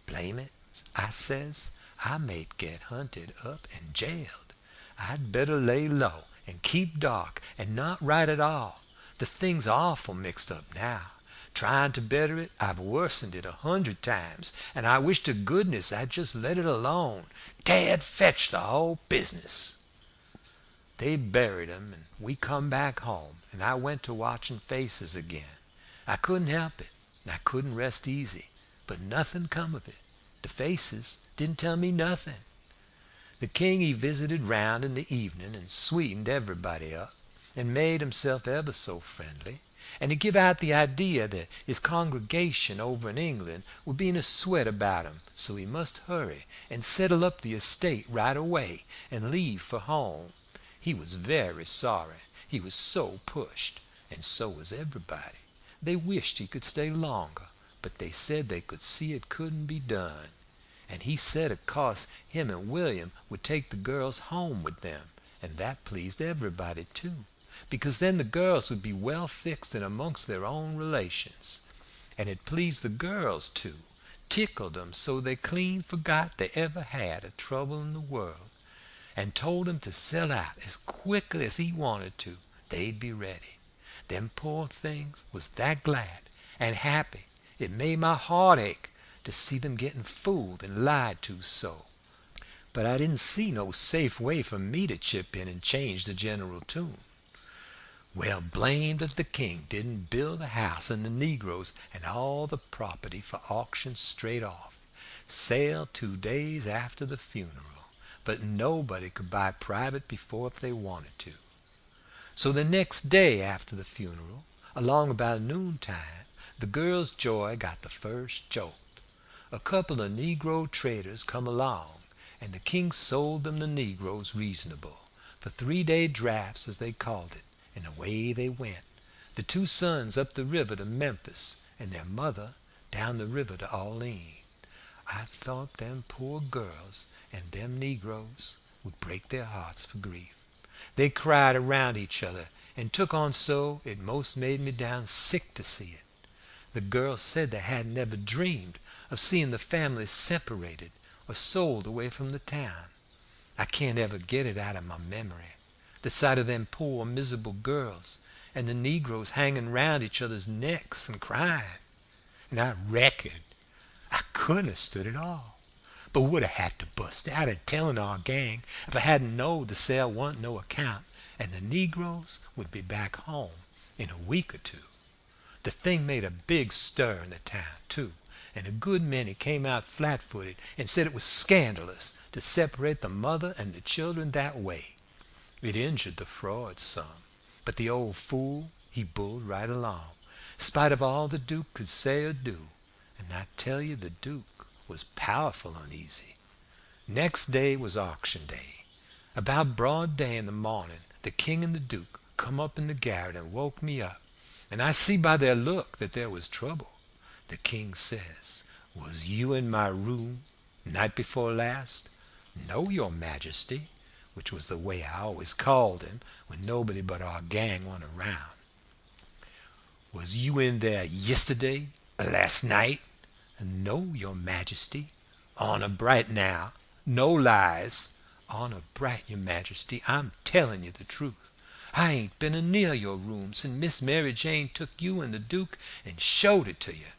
Blame it, I says, I may get hunted up and jailed. I'd better lay low and keep dark and not write at all. The thing's awful mixed up now. Trying to better it, I've worsened it 100 times, and I wish to goodness I'd just let it alone. Dad fetch the whole business. They buried him, and we come back home, and I went to watching faces again. I couldn't help it, and I couldn't rest easy, but nothing come of it. The faces didn't tell me nothing. The king he visited round in the evening and sweetened everybody up, and made himself ever so friendly, and he give out the idea that his congregation over in England would be in a sweat about him, so he must hurry and settle up the estate right away and leave for home. He was very sorry. He was so pushed, and so was everybody. They wished he could stay longer, but they said they could see it couldn't be done. And he said of course him and William would take the girls home with them, and that pleased everybody too, because then the girls would be well fixed in amongst their own relations. And it pleased the girls too, tickled them so they clean forgot they ever had a trouble in the world, and told him to sell out as quickly as he wanted to. They'd be ready. Them poor things was that glad and happy it made my heart ache to see them getting fooled and lied to so. But I didn't see no safe way for me to chip in and change the general tune. Well, blamed if the king didn't build the house and the negroes and all the property for auction straight off. Sale 2 days after the funeral, but nobody could buy private before if they wanted to. So the next day after the funeral, along about noontime, the girls' joy got the first jolt. A couple of negro traders come along, and the king sold them the negroes reasonable, for 3-day drafts as they called it, and away they went, the 2 sons up the river to Memphis, and their mother down the river to Orleans. I thought them poor girls and them negroes would break their hearts for grief. They cried around each other and took on so it most made me down sick to see it. The girls said they hadn't never dreamed of seeing the families separated or sold away from the town. I can't ever get it out of my memory, the sight of them poor miserable girls and the negroes hanging round each other's necks and crying. And I reckon I couldn't have stood it all, but would have had to bust out and telling our gang if I hadn't knowed the sale wa'n't no account, and the negroes would be back home in a week or 2. The thing made a big stir in the town, too, and a good many came out flat-footed and said it was scandalous to separate the mother and the children that way. It injured the fraud some, but the old fool, he bulled right along, spite of all the Duke could say or do, and I tell you the Duke was powerful uneasy. Next day was auction day. About broad day in the morning the king and the Duke come up in the garret and woke me up, and I see by their look that there was trouble. The king says, "Was you in my room night before last?" "No, your majesty," which was the way I always called him when nobody but our gang wa'n't around. "Was you in there yesterday or last night?" "No, your majesty." "Honor bright now, no lies." "Honor bright, your majesty, I'm telling you the truth. I ain't been a near your room since Miss Mary Jane took you and the Duke and showed it to you."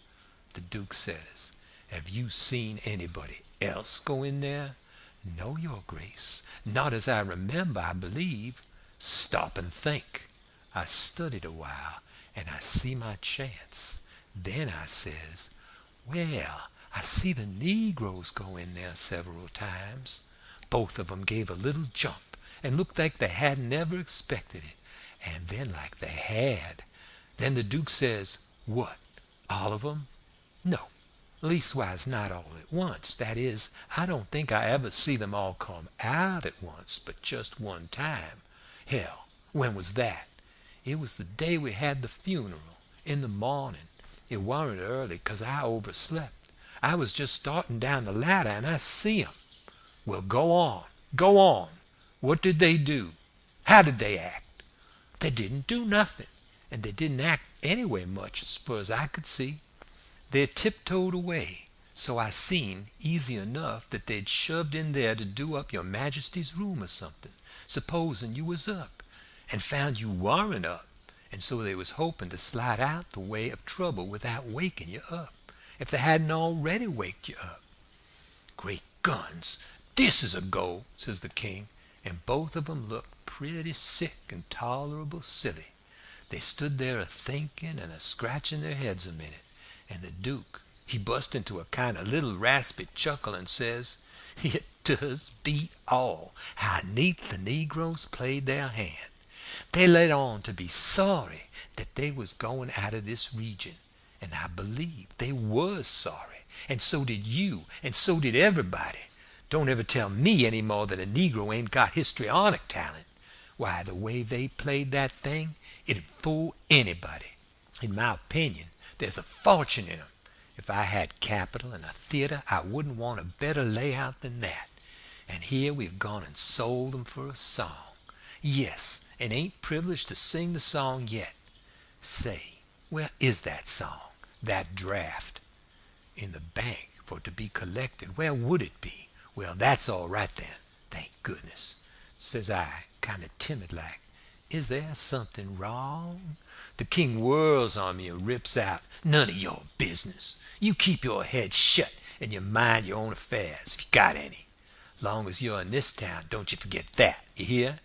The Duke says, "Have you seen anybody else go in there?" "No, your grace, not as I remember, I believe." "Stop and think." I studied a while, and I see my chance. Then I says, "Well, I see the negroes go in there several times." Both of 'em gave a little jump and looked like they hadn't ever expected it, and then like they had. Then the Duke says, "What, all of 'em?" "No, leastwise not all at once. That is, I don't think I ever see them all come out at once, but just one time." "Hell, when was that?" "It was the day we had the funeral, in the morning. It warn't early, 'cause I overslept. I was just starting down the ladder, and I see 'em. Well, go on, go on. What did they do? How did they act? They didn't do nothing, and they didn't act anyway much as far as I could see. They tiptoed away, so I seen easy enough that they'd shoved in there to do up your Majesty's room or something, supposing you was up, and found you warn't up, and so they was hoping to slide out the way of trouble without waking you up, if they hadn't already waked you up. Great guns, this is a go, says the king, and both of 'em looked pretty sick and tolerable silly. They stood there a-thinking and a-scratching their heads a minute, and the Duke, he bust into a kind of little raspy chuckle and says, "It does beat all how neat the negroes played their hand. They let on to be sorry that they was going out of this region, and I believe they was sorry, and so did you, and so did everybody. Don't ever tell me any more that a negro ain't got histrionic talent. Why, the way they played that thing, it'd fool anybody. In my opinion, there's a fortune in 'em. If I had capital and a theater, I wouldn't want a better layout than that. And here we've gone and sold 'em for a song. Yes, and ain't privileged to sing the song yet. Say, where is that song, that draft? In the bank, for to be collected. Where would it be? Well, that's all right then, thank goodness. Says I, kind of timid like, is there something wrong? The king whirls on me and rips out, none of your business. You keep your head shut and you mind your own affairs, if you got any. Long as you're in this town, don't you forget that, you hear?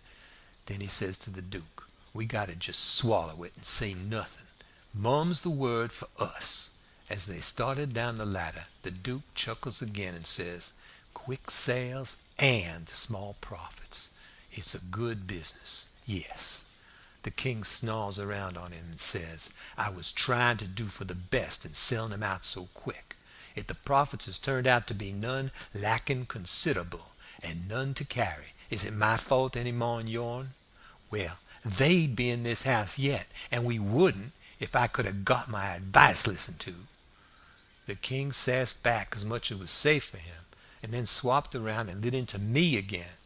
Then he says to the Duke, we got to just swallow it and say nothing. Mum's the word for us. As they started down the ladder, the Duke chuckles again and says, quick sales and small profits. It's a good business, yes. The king snarls around on him and says, I was trying to do for the best in selling them out so quick. If the profits has turned out to be none, lacking considerable, and none to carry, is it my fault any more'n yourn? Well, they'd be in this house yet, and we wouldn't if I could have got my advice listened to. The king sassed back as much as was safe for him, and then swapped around and lit into me again.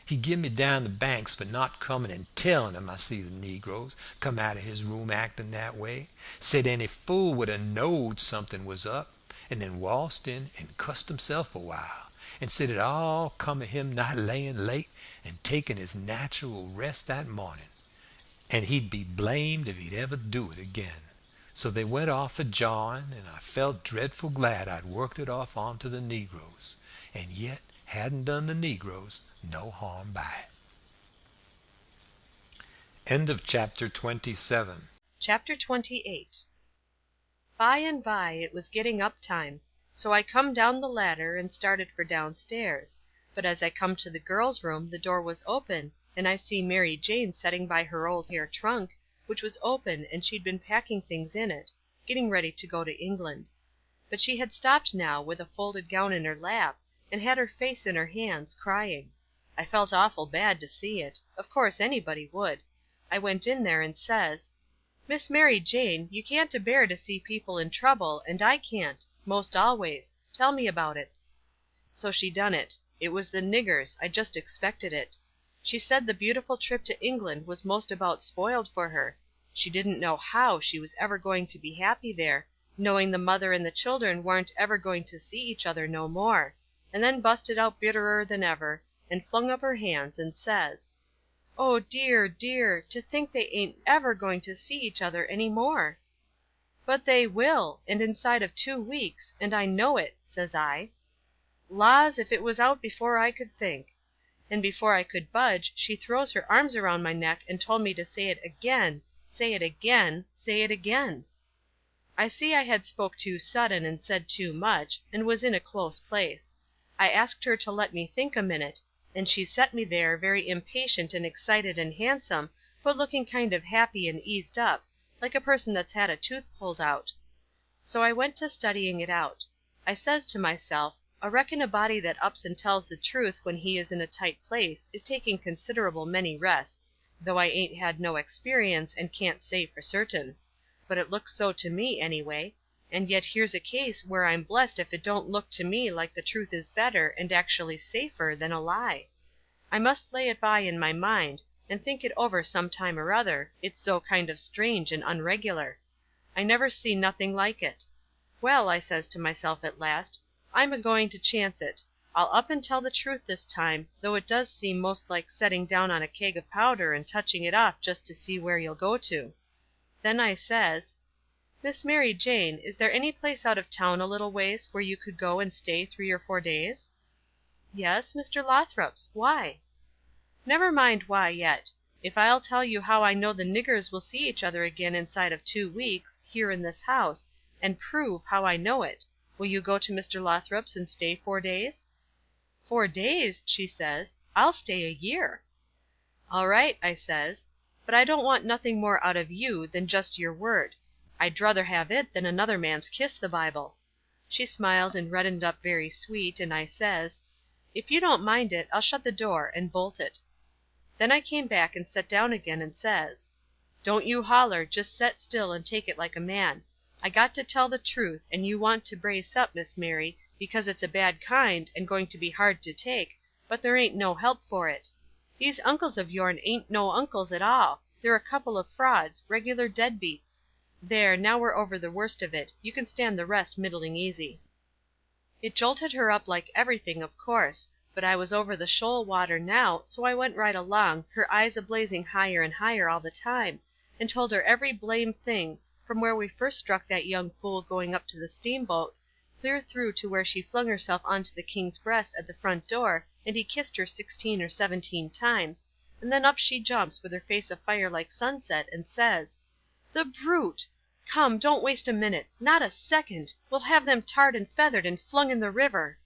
He give me down the banks for not coming and telling him I see the negroes come out of his room acting that way. Said any fool would have knowed something was up, and then waltzed in and cussed himself a while, and said it all come of him not laying late and taking his natural rest that morning, and he'd be blamed if he'd ever do it again. So they went off a-jawing, and I felt dreadful glad I'd worked it off onto the negroes, and yet hadn't done the negroes no harm by it. End of chapter 27. Chapter 28. By and by it was getting up time, so I come down the ladder and started for downstairs, but as I come to the girls' room the door was open, and I see Mary Jane setting by her old hair trunk, which was open and she'd been packing things in it, getting ready to go to England. But she had stopped now with a folded gown in her lap, and had her face in her hands, crying. I felt awful bad to see it. Of course anybody would. I went in there and says, Miss Mary Jane, you can't a-bear to see people in trouble, and I can't, most always. Tell me about it. So she done it. It was the niggers. I just expected it. She said the beautiful trip to England was most about spoiled for her. She didn't know how she was ever going to be happy there, knowing the mother and the children warn't ever going to see each other no more, and then busted out bitterer than ever, and flung up her hands, and says, Oh, dear, dear, to think they ain't ever going to see each other any more. But they will, and inside of 2 weeks, and I know it, says I. Laws, if it was out before I could think. And before I could budge, she throws her arms around my neck and told me to say it again, say it again, say it again. I see I had spoke too sudden and said too much, and was in a close place. I asked her to let me think a minute, and she set me there very impatient and excited and handsome, but looking kind of happy and eased up, like a person that's had a tooth pulled out. So I went to studying it out. I says to myself, I reckon a body that ups and tells the truth when he is in a tight place is taking considerable many rests, though I ain't had no experience and can't say for certain. But it looks so to me, anyway. And yet here's a case where I'm blessed if it don't look to me like the truth is better, and actually safer, than a lie. I must lay it by in my mind, and think it over some time or other, it's so kind of strange and unregular. I never see nothing like it. Well, I says to myself at last, I'm a-going to chance it. I'll up and tell the truth this time, though it does seem most like setting down on a keg of powder and touching it off just to see where you'll go to. Then I says, Miss Mary Jane, is there any place out of town a little ways where you could go and stay 3 or 4 days? Yes, Mr. Lothrop's. Why? Never mind why yet. If I'll tell you how I know the niggers will see each other again inside of 2 weeks, here in this house, and prove how I know it, will you go to Mr. Lothrop's and stay 4 days? 4 days, she says. I'll stay a year. All right, I says, but I don't want nothing more out of you than just your word. I'd druther have it than another man's kiss the Bible. She smiled and reddened up very sweet, and I says, if you don't mind it, I'll shut the door and bolt it. Then I came back and set down again and says, don't you holler, just set still and take it like a man. I got to tell the truth, and you want to brace up, Miss Mary, because it's a bad kind and going to be hard to take, but there ain't no help for it. These uncles of yourn ain't no uncles at all. They're a couple of frauds, regular deadbeats. There, now we're over the worst of it. You can stand the rest middling easy. It jolted her up like everything, of course, but I was over the shoal water now, so I went right along, her eyes a-blazing higher and higher all the time, and told her every blame thing, from where we first struck that young fool going up to the steamboat, clear through to where she flung herself onto the king's breast at the front door, and he kissed her 16 or 17 times, and then up she jumps with her face afire like sunset, and says, the brute! Come, don't waste a minute, not a second. We'll have them tarred and feathered and flung in the river.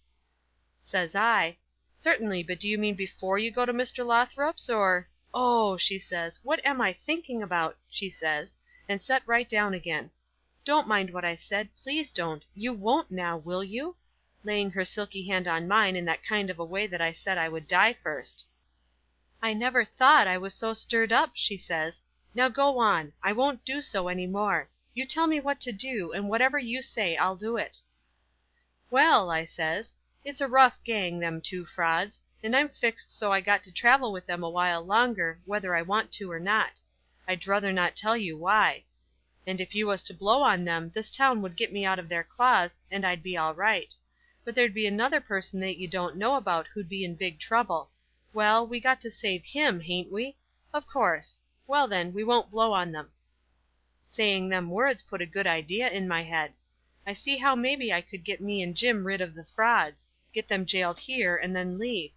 Says I, certainly, but do you mean before you go to Mr. Lothrop's, or... Oh, she says, what am I thinking about, she says, and set right down again. Don't mind what I said, please don't. You won't now, will you? Laying her silky hand on mine in that kind of a way that I said I would die first. I never thought I was so stirred up, she says. Now go on. I won't do so any more. You tell me what to do, and whatever you say, I'll do it. Well, I says, it's a rough gang, them 2 frauds, and I'm fixed so I got to travel with them a while longer, whether I want to or not. I'd druther not tell you why. And if you was to blow on them, this town would get me out of their claws, and I'd be all right. But there'd be another person that you don't know about who'd be in big trouble. Well, we got to save him, hain't we? Of course. Well then, we won't blow on them. Saying them words put a good idea in my head. I see how maybe I could get me and Jim rid of the frauds, get them jailed here, and then leave.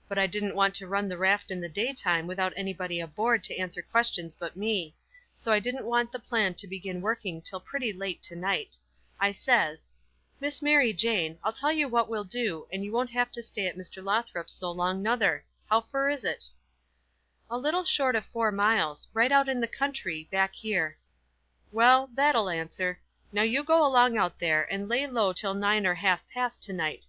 But I didn't want to run the raft in the daytime without anybody aboard to answer questions but me, so I didn't want the plan to begin working till pretty late tonight. I says, Miss Mary Jane, I'll tell you what we'll do, and you won't have to stay at Mr. Lothrop's so long nother. How fur is it? A little short of 4 miles, right out in the country, back here. Well, that'll answer. Now you go along out there, and lay low till 9 or half past tonight.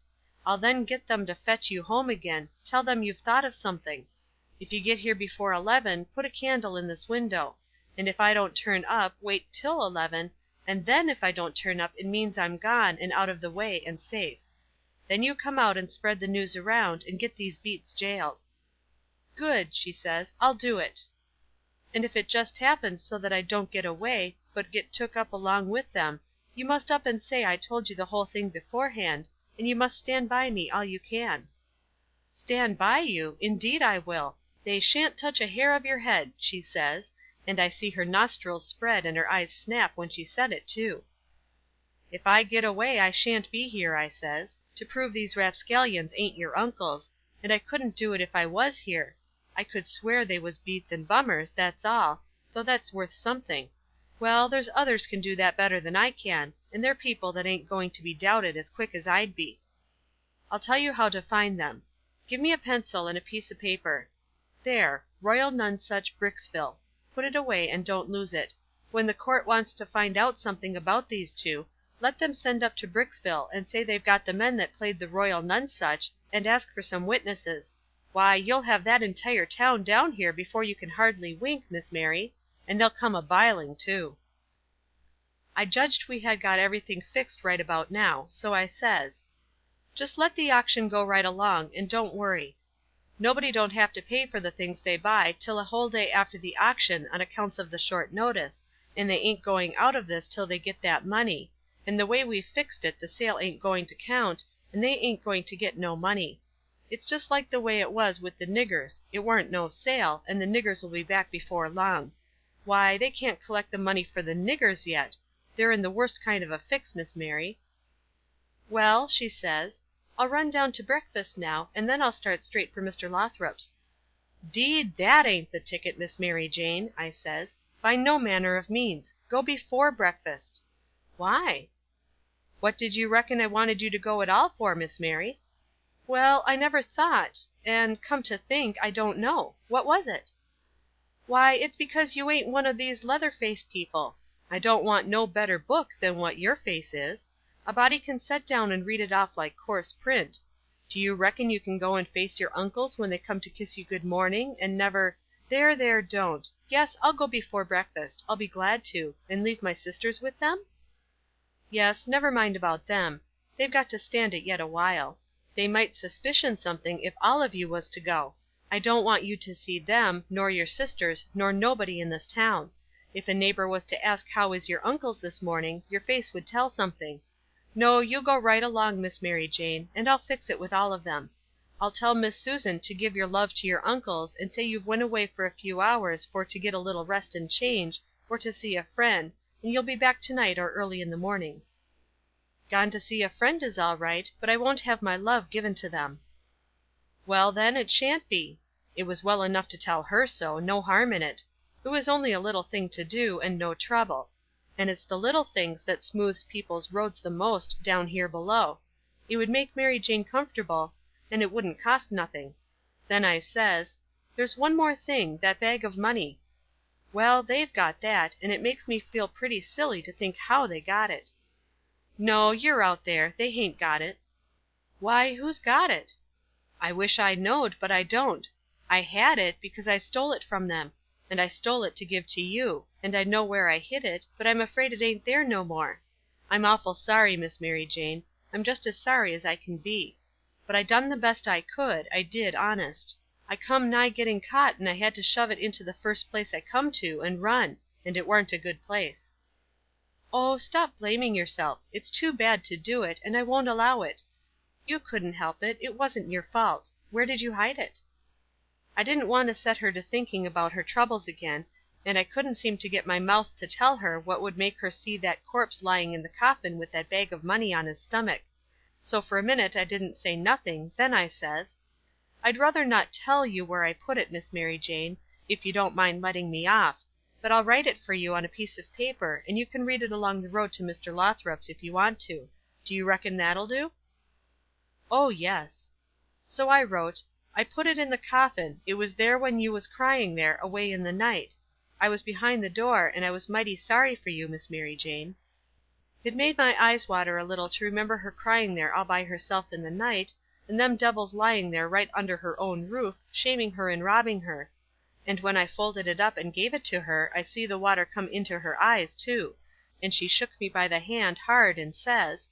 I'll then get them to fetch you home again, tell them you've thought of something. If you get here before 11, put a candle in this window, and if I don't turn up, wait till 11, and then if I don't turn up, it means I'm gone, and out of the way, and safe. Then you come out and spread the news around, and get these beats jailed. Good, she says, I'll do it. And if it just happens so that I don't get away, but get took up along with them, you must up and say I told you the whole thing beforehand, and you must stand by me all you can. Stand by you? Indeed I will. They shan't touch a hair of your head, she says, and I see her nostrils spread and her eyes snap when she said it, too. If I get away I shan't be here, I says, to prove these rapscallions ain't your uncles, and I couldn't do it if I was here. I could swear they was beats and bummers, that's all, though that's worth something. Well, there's others can do that better than I can, and they're people that ain't going to be doubted as quick as I'd be. I'll tell you how to find them. Give me a pencil and a piece of paper. There, Royal Nonsuch, Bricksville. Put it away and don't lose it. When the court wants to find out something about these 2, let them send up to Bricksville and say they've got the men that played the Royal Nonsuch, and ask for some witnesses. Why, you'll have that entire town down here before you can hardly wink, Miss Mary, and they'll come a-biling, too. I judged we had got everything fixed right about now, so I says: "Just let the auction go right along, and don't worry. Nobody don't have to pay for the things they buy till a whole day after the auction on accounts of the short notice, and they ain't going out of this till they get that money, and the way we've fixed it the sale ain't going to count, and they ain't going to get no money. It's just like the way it was with the niggers. It warn't no sale, and the niggers will be back before long. Why, they can't collect the money for the niggers yet. They're in the worst kind of a fix, Miss Mary." "Well," she says, "I'll run down to breakfast now, and then I'll start straight for Mr. Lothrop's." "'Deed, that ain't the ticket, Miss Mary Jane," I says. "By no manner of means. Go before breakfast." "Why?" "What did you reckon I wanted you to go at all for, Miss Mary?" "Well, I never thought and, come to think, I don't know. What was it?" "Why, it's because you ain't one of these leather-face people. I don't want no better book than what your face is. A body can set down and read it off like coarse print. Do you reckon you can go and face your uncles when they come to kiss you good morning, and never there, don't. Yes, I'll go before breakfast. I'll be glad to. And leave my sisters with them?" "Yes, never mind about them. They've got to stand it yet a while. They might suspicion something if all of you was to go. I don't want you to see them, nor your sisters, nor nobody in this town. If a neighbor was to ask how is your uncles this morning, your face would tell something. No, you go right along, Miss Mary Jane, and I'll fix it with all of them. I'll tell Miss Susan to give your love to your uncles, and say you've went away for a few hours for to get a little rest and change, or to see a friend, and you'll be back tonight or early in the morning." "Gone to see a friend is all right, but I won't have my love given to them." "Well, then, it shan't be." It was well enough to tell her so, no harm in it. It was only a little thing to do, and no trouble. And it's the little things that smooths people's roads the most, down here below. It would make Mary Jane comfortable, and it wouldn't cost nothing. Then I says: "There's one more thing, that bag of money." "Well, they've got that, and it makes me feel pretty silly to think how they got it." "No, you're out there. They hain't got it." "Why, who's got it?" "I wish I knowed, but I don't. I had it, because I stole it from them. And I stole it to give to you, and I know where I hid it, but I'm afraid it ain't there no more. I'm awful sorry, Miss Mary Jane. I'm just as sorry as I can be. But I done the best I could, I did, honest. I come nigh getting caught, and I had to shove it into the first place I come to, and run, and it warn't a good place." "Oh, stop blaming yourself. It's too bad to do it, and I won't allow it. You couldn't help it. It wasn't your fault. Where did you hide it?" I didn't want to set her to thinking about her troubles again, and I couldn't seem to get my mouth to tell her what would make her see that corpse lying in the coffin with that bag of money on his stomach. So for a minute I didn't say nothing, then I says: "I'd ruther not tell you where I put it, Miss Mary Jane, if you don't mind letting me off, but I'll write it for you on a piece of paper, and you can read it along the road to Mr. Lothrop's if you want to. Do you reckon that'll do?" "Oh, yes." So I wrote: "I put it in the coffin. It was there when you was crying there, away in the night. I was behind the door, and I was mighty sorry for you, Miss Mary Jane." It made my eyes water a little to remember her crying there all by herself in the night, and them devils lying there right under her own roof, shaming her and robbing her. And when I folded it up and gave it to her, I see the water come into her eyes, too, and she shook me by the hand hard, and says: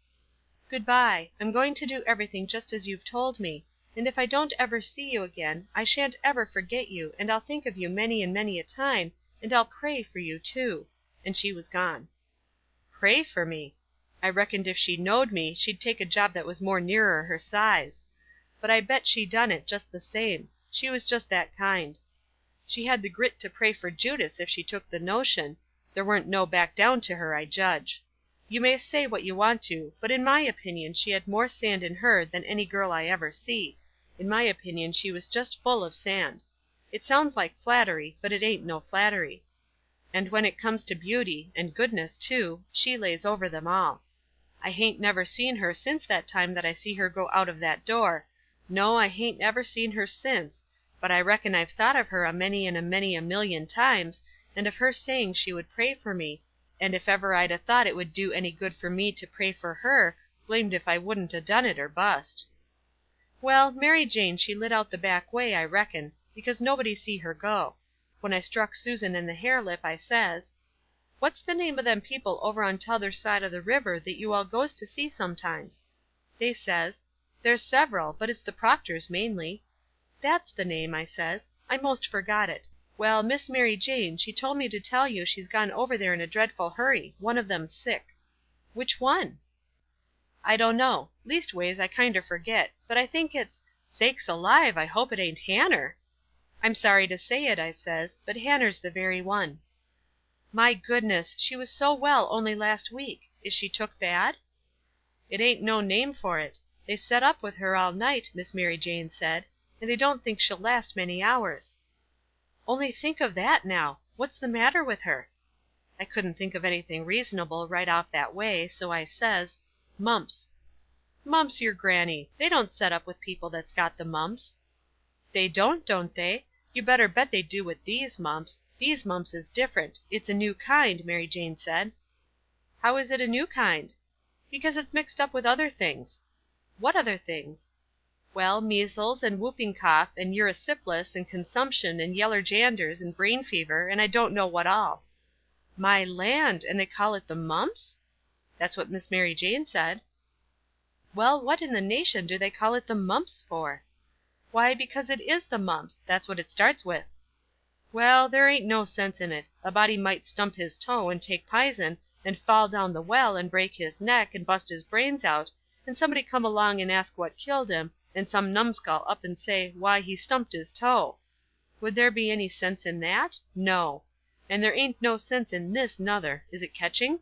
"Good-bye. I'm going to do everything just as you've told me, and if I don't ever see you again, I shan't ever forget you, and I'll think of you many and many a time, and I'll pray for you, too." And she was gone. Pray for me! I reckoned if she knowed me, she'd take a job that was more nearer her size. But I bet she done it, just the same. She was just that kind. She had the grit to pray for Judas if she took the notion. There weren't no back down to her, I judge. You may say what you want to, but in my opinion she had more sand in her than any girl I ever see. In my opinion she was just full of sand. It sounds like flattery, but it ain't no flattery. And when it comes to beauty, and goodness, too, she lays over them all. I hain't never seen her since that time that I see her go out of that door. No, I hain't never seen her since, but I reckon I've thought of her a many and a many a million times, and of her saying she would pray for me, and if ever I'd a thought it would do any good for me to pray for her, blamed if I wouldn't a done it or bust. Well, Mary Jane she lit out the back way, I reckon, because nobody see her go. When I struck Susan in the hare lip, I says: What's the name of them people over on t'other side of the river that you all goes to see sometimes? They says, there's several, but it's the Proctors mainly. That's the name, I says. I most forgot it. Well, Miss Mary Jane, she told me to tell you she's gone over there in a dreadful hurry. One of them's sick. Which one? I don't know. Leastways, I kinder forget. But I think it's, sakes alive, I hope it ain't Hanner. I'm sorry to say it, I says, but Hanner's the very one. My goodness, she was so well only last week. Is she took bad? It ain't no name for it. They set up with her all night, Miss Mary Jane said, and they don't think she'll last many hours. Only think of that, now! What's the matter with her? I couldn't think of anything reasonable right off that way, so I says, mumps. Mumps, your granny! They don't set up with people that's got the mumps. They don't they? You better bet they do with these mumps. These mumps is different. It's a new kind, Mary Jane said. How is it a new kind? Because it's mixed up with other things. What other things? Well, measles, and whooping cough, and erysipelas, and consumption, and yeller janders, and brain fever, and I don't know what all. My land, and they call it the mumps? That's what Miss Mary Jane said. Well, what in the nation do they call it the mumps for? Why, because it is the mumps. That's what it starts with. Well, there ain't no sense in it. A body might stump his toe, and take pison, and fall down the well, and break his neck, and bust his brains out, and somebody come along and ask what killed him, and some numbskull up and say, why, he stumped his toe. Would there be any sense in that? No. And there ain't no sense in this, nuther. Is it catching?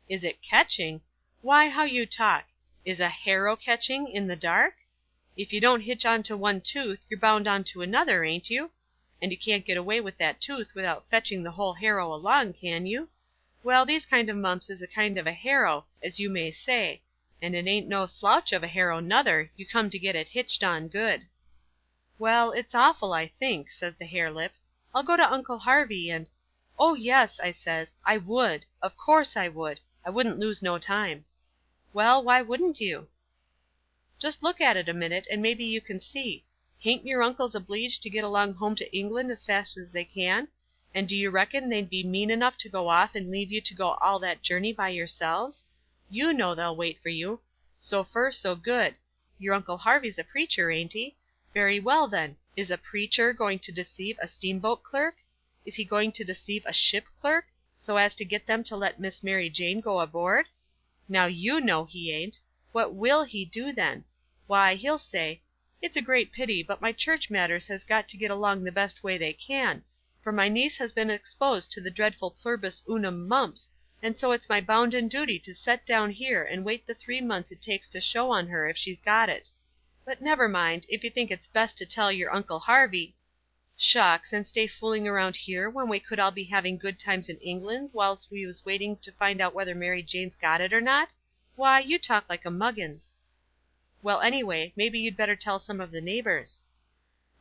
Is it catching? Why, how you talk! Is a harrow catching in the dark? If you don't hitch onto one tooth, you're bound onto another, ain't you? And you can't get away with that tooth without fetching the whole harrow along, can you? Well, these kind of mumps is a kind of a harrow, as you may say, and it ain't no slouch of a harrow nuther, you come to get it hitched on good. Well, it's awful, I think, says the harelip. I'll go to Uncle Harvey and... Oh, yes, I says, I would. Of course I would. I wouldn't lose no time. Well, why wouldn't you? Just look at it a minute, and maybe you can see. Hain't your uncles obleeged to get along home to England as fast as they can? And do you reckon they'd be mean enough to go off and leave you to go all that journey by yourselves? You know they'll wait for you. So fur, so good. Your Uncle Harvey's a preacher, ain't he? Very well, then. Is a preacher going to deceive a steamboat clerk? Is he going to deceive a ship clerk, so as to get them to let Miss Mary Jane go aboard? Now you know he ain't. What will he do then? Why, he'll say, it's a great pity, but my church matters has got to get along the best way they can, for my niece has been exposed to the dreadful pluribus unum mumps, and so it's my bounden duty to set down here and wait the 3 months it takes to show on her if she's got it. But never mind, if you think it's best to tell your Uncle Harvey... Shucks, and stay fooling around here when we could all be having good times in England whilst we was waiting to find out whether Mary Jane's got it or not? Why, you talk like a muggins. Well, anyway, maybe you'd better tell some of the neighbors.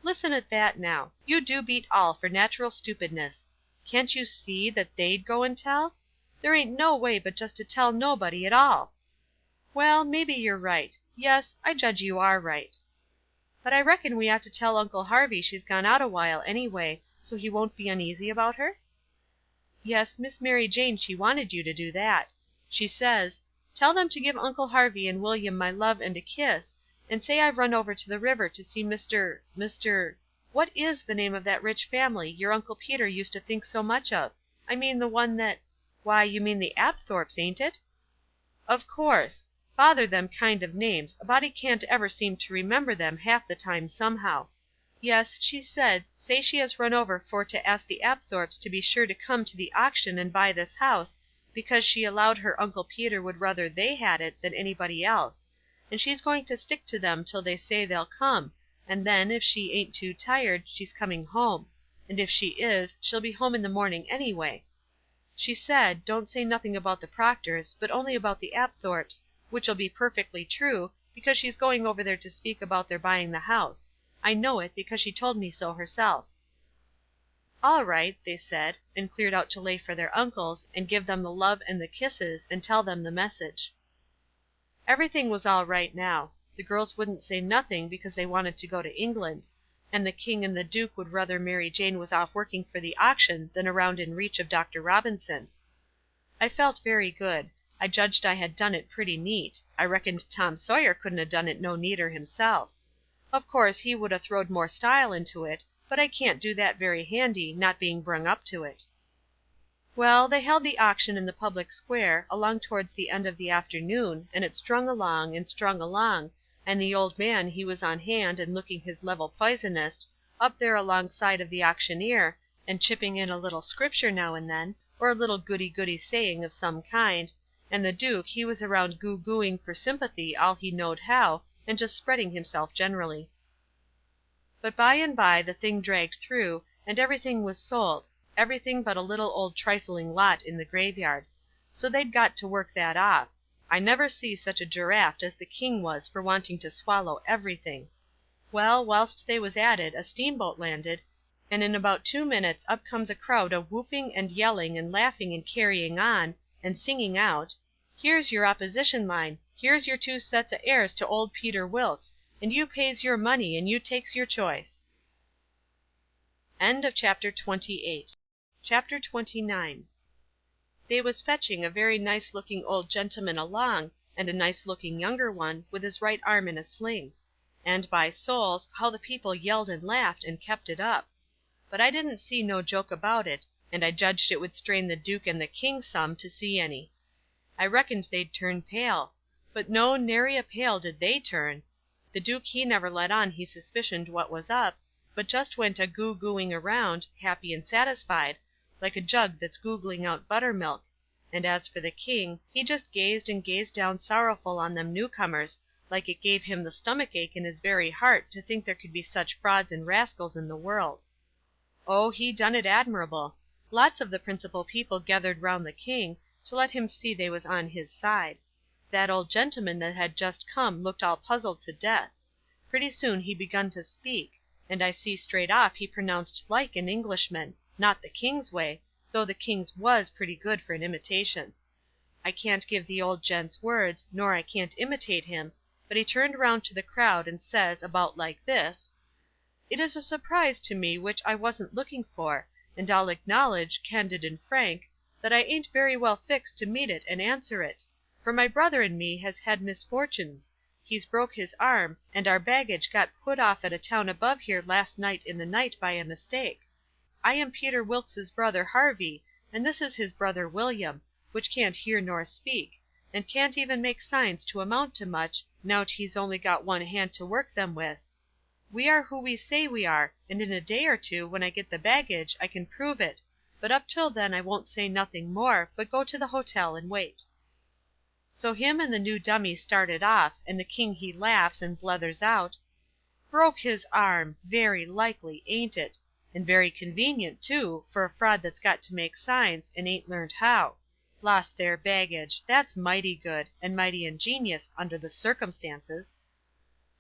Listen at that, now. You do beat all for natural stupidness. Can't you see that they'd go and tell? There ain't no way but just to tell nobody at all. Well, maybe you're right. Yes, I judge you are right. But I reckon we ought to tell Uncle Harvey she's gone out a while anyway, so he won't be uneasy about her? Yes, Miss Mary Jane, she wanted you to do that. She says, tell them to give Uncle Harvey and William my love and a kiss, and say I've run over to the river to see Mr. What is the name of that rich family your Uncle Peter used to think so much of? I mean the one that... Why, you mean the Apthorps, ain't it? Of course. Bother them kind of names. A body can't ever seem to remember them half the time somehow. Yes, she said, say she has run over for to ask the Apthorps to be sure to come to the auction and buy this house, because she allowed her Uncle Peter would rather they had it than anybody else, and she's going to stick to them till they say they'll come, and then, if she ain't too tired, she's coming home, and if she is, she'll be home in the morning anyway. She said, don't say nothing about the Proctors, but only about the Apthorps, which'll be perfectly true, because she's going over there to speak about their buying the house. I know it, because she told me so herself. All right, they said, and cleared out to lay for their uncles, and give them the love and the kisses, and tell them the message. Everything was all right now. The girls wouldn't say nothing because they wanted to go to England. and the king and the duke would ruther Mary Jane was off working for the auction than around in reach of Dr. Robinson. I felt very good. I judged I had done it pretty neat. I reckoned Tom Sawyer couldn't 'a' done it no neater himself. Of course he would 'a' throwed more style into it, but I can't do that very handy, not being brung up to it. Well, they held the auction in the public square, along towards the end of the afternoon, and it strung along, and the old man he was on hand and looking his level p'isonest, up there alongside of the auctioneer, and chipping in a little scripture now and then, or a little goody-goody saying of some kind, and the duke he was around goo-gooing for sympathy all he knowed how, and just spreading himself generally. But by and by the thing dragged through, and everything was sold, everything but a little old trifling lot in the graveyard. So they'd got to work that off. I never see such a giraffe as the king was for wanting to swallow everything. Well, whilst they was at it a steamboat landed, and in about 2 minutes up comes a crowd a whooping and yelling and laughing and carrying on, and singing out, "Here's your opposition line, here's your 2 sets of heirs to old Peter Wilkes, and you pays your money and you takes your choice." Chapter 29. They was fetching a very nice looking old gentleman along, and a nice looking younger one, with his right arm in a sling. And by souls, how the people yelled and laughed, and kept it up. But I didn't see no joke about it, and I judged it would strain the duke and the king some to see any. I reckoned they'd turn pale. But no, nary a pale did they turn. The duke he never let on he suspicioned what was up, but just went a goo-gooing around, happy and satisfied, like a jug that's googling out buttermilk, and as for the king, he just gazed and gazed down sorrowful on them newcomers, like it gave him the stomach-ache in his very heart to think there could be such frauds and rascals in the world. Oh, he done it admirable. Lots of the principal people gethered round the king, to let him see they was on his side. That old gentleman that had just come looked all puzzled to death. Pretty soon he begun to speak, and I see straight off he pronounced like an Englishman, not the king's way, though the king's was pretty good for an imitation. I can't give the old gent's words, nor I can't imitate him, but he turned round to the crowd and says, about like this: "It is a surprise to me which I wasn't looking for, and I'll acknowledge, candid and frank, that I ain't very well fixed to meet it and answer it. For my brother and me has had misfortunes. He's broke his arm, and our baggage got put off at a town above here last night in the night by a mistake. I am Peter Wilkes's brother Harvey, and this is his brother William, which can't hear nor speak, and can't even make signs to amount to much, now't he's only got one hand to work them with. We are who we say we are, and in a day or two, when I get the baggage, I can prove it, but up till then I won't say nothing more, but go to the hotel and wait." So him and the new dummy started off, and the king he laughs, and blethers out, "Broke his arm! Very likely, ain't it? And very convenient, too, for a fraud that's got to make signs, and ain't learned how. Lost their baggage! That's mighty good, and mighty ingenious, under the circumstances."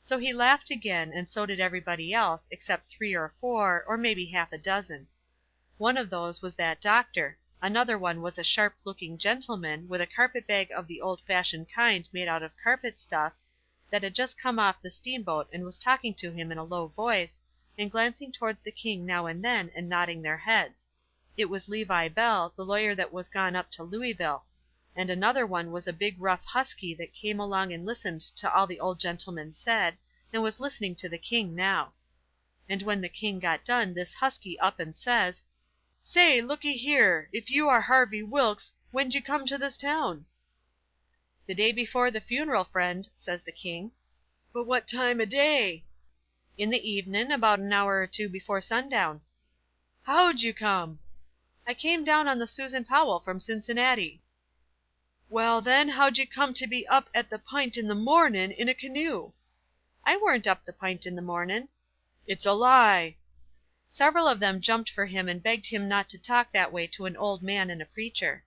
So he laughed again, and so did everybody else, except 3 or 4, or maybe half a dozen. One of those was that doctor. Another one was a sharp-looking gentleman, with a carpet-bag of the old-fashioned kind made out of carpet stuff, that had just come off the steamboat and was talking to him in a low voice, and glancing towards the king now and then, and nodding their heads. It was Levi Bell, the lawyer that was gone up to Louisville. And another one was a big rough husky that came along and listened to all the old gentleman said, and was listening to the king now. And when the king got done, this husky up and says, "Say, looky here, if you are Harvey Wilkes, when'd you come to this town?" "The day before the funeral, friend," says the king. "But what time o' day?" "In the evenin', about an hour or 2 before sundown." "How'd you come?" "I came down on the Susan Powell from Cincinnati." "Well, then, how'd you come to be up at the P'int in the mornin' in a canoe?" "I weren't up the P'int in the mornin'." "It's a lie." Several of them jumped for him and begged him not to talk that way to an old man and a preacher.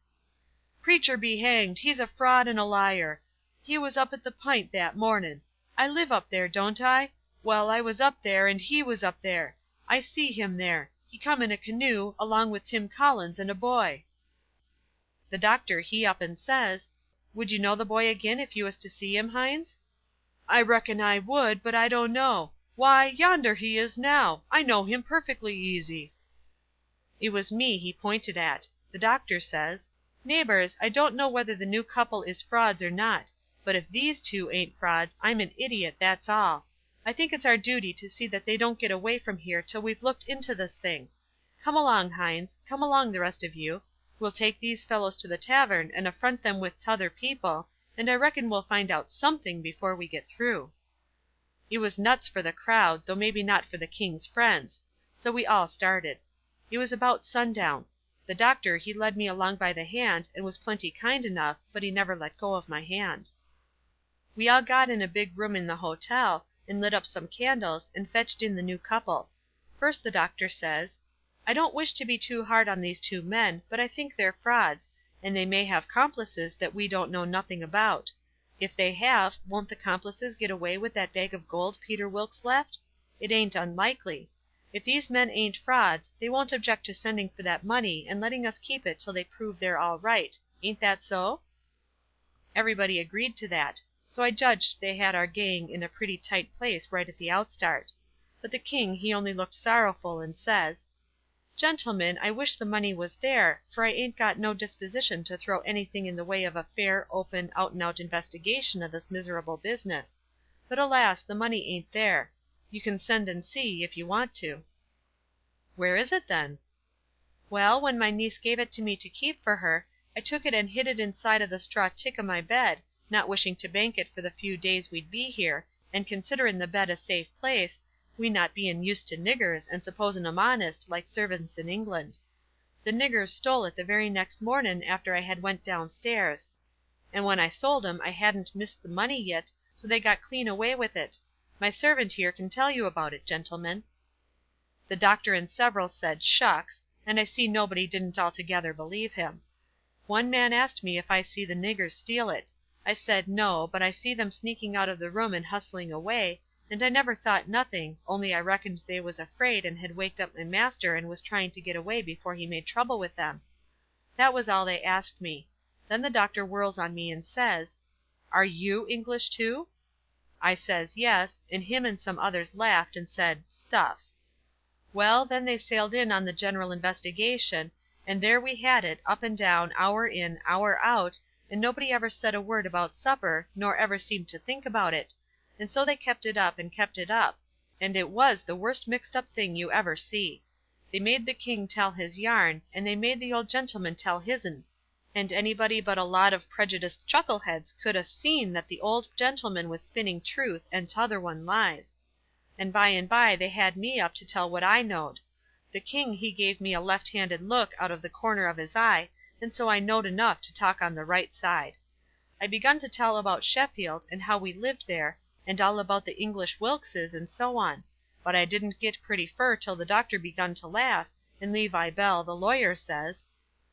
"Preacher be hanged! He's a fraud and a liar. He was up at the P'int that mornin'. I live up there, don't I? Well, I was up there, and he was up there. I see him there. He come in a canoe, along with Tim Collins and a boy." The doctor he up and says, "Would you know the boy agin if you was to see him, Hines?" "I reckon I would, but I don't know. Why, yonder he is now. I know him perfectly easy." It was me he pointed at. The doctor says, "Neighbors, I don't know whether the new couple is frauds or not, but if these two ain't frauds, I'm an idiot, that's all. I think it's our duty to see that they don't get away from here till we've looked into this thing. Come along, Hines, come along the rest of you. We'll take these fellows to the tavern and affront them with t'other people, and I reckon we'll find out something before we get through." It was nuts for the crowd, though maybe not for the King's friends. So we all started. It was about sundown. The doctor he led me along by the hand, and was plenty kind enough, but he never let go of my hand. We all got in a big room in the hotel, and lit up some candles, and fetched in the new couple. First the doctor says, "I don't wish to be too hard on these two men, but I think they're frauds, and they may have complices that we don't know nothing about. If they have, won't the complices get away with that bag of gold Peter Wilkes left? It ain't unlikely. If these men ain't frauds, they won't object to sending for that money and letting us keep it till they prove they're all right. Ain't that so?" Everybody agreed to that, so I judged they had our gang in a pretty tight place right at the outstart. But the King he only looked sorrowful, and says, "Gentlemen, I wish the money was there, for I ain't got no disposition to throw anything in the way of a fair, open, out-and-out investigation of this miserable business. But alas, the money ain't there. You can send and see, if you want to." "Where is it, then?" "Well, when my niece gave it to me to keep for her, I took it and hid it inside of the straw tick of my bed, not wishing to bank it for the few days we'd be here, and considerin' the bed a safe place, we not bein' used to niggers, and supposin' 'em honest, like servants in England. The niggers stole it the very next mornin' after I had went downstairs; and when I sold 'em I hadn't missed the money yit, so they got clean away with it. My servant here can tell you about it, gentlemen." The doctor and several said "Shucks!" and I see nobody didn't altogether believe him. One man asked me if I see the niggers steal it. I said no, but I see them sneaking out of the room and hustling away, and I never thought nothing, only I reckoned they was afraid and had waked up my master and was trying to get away before he made trouble with them. That was all they asked me. Then the doctor whirls on me and says, "Are you English too?" I says yes, and him and some others laughed and said, "Stuff." Well, then they sailed in on the general investigation, and there we had it, up and down, hour in, hour out, and nobody ever said a word about supper, nor ever seemed to think about it; and so they kept it up, and it was the worst mixed up thing you ever see. They made the King tell his yarn, and they made the old gentleman tell his'n, and anybody but a lot of prejudiced chuckleheads could 'a' seen that the old gentleman was spinning truth and t'other one lies. And by they had me up to tell what I knowed. The King he gave me a left-handed look out of the corner of his eye, and so I knowed enough to talk on the right side. I begun to tell about Sheffield, and how we lived there, and all about the English Wilkses, and so on; but I didn't git pretty fur till the doctor begun to laugh, and Levi Bell, the lawyer, says,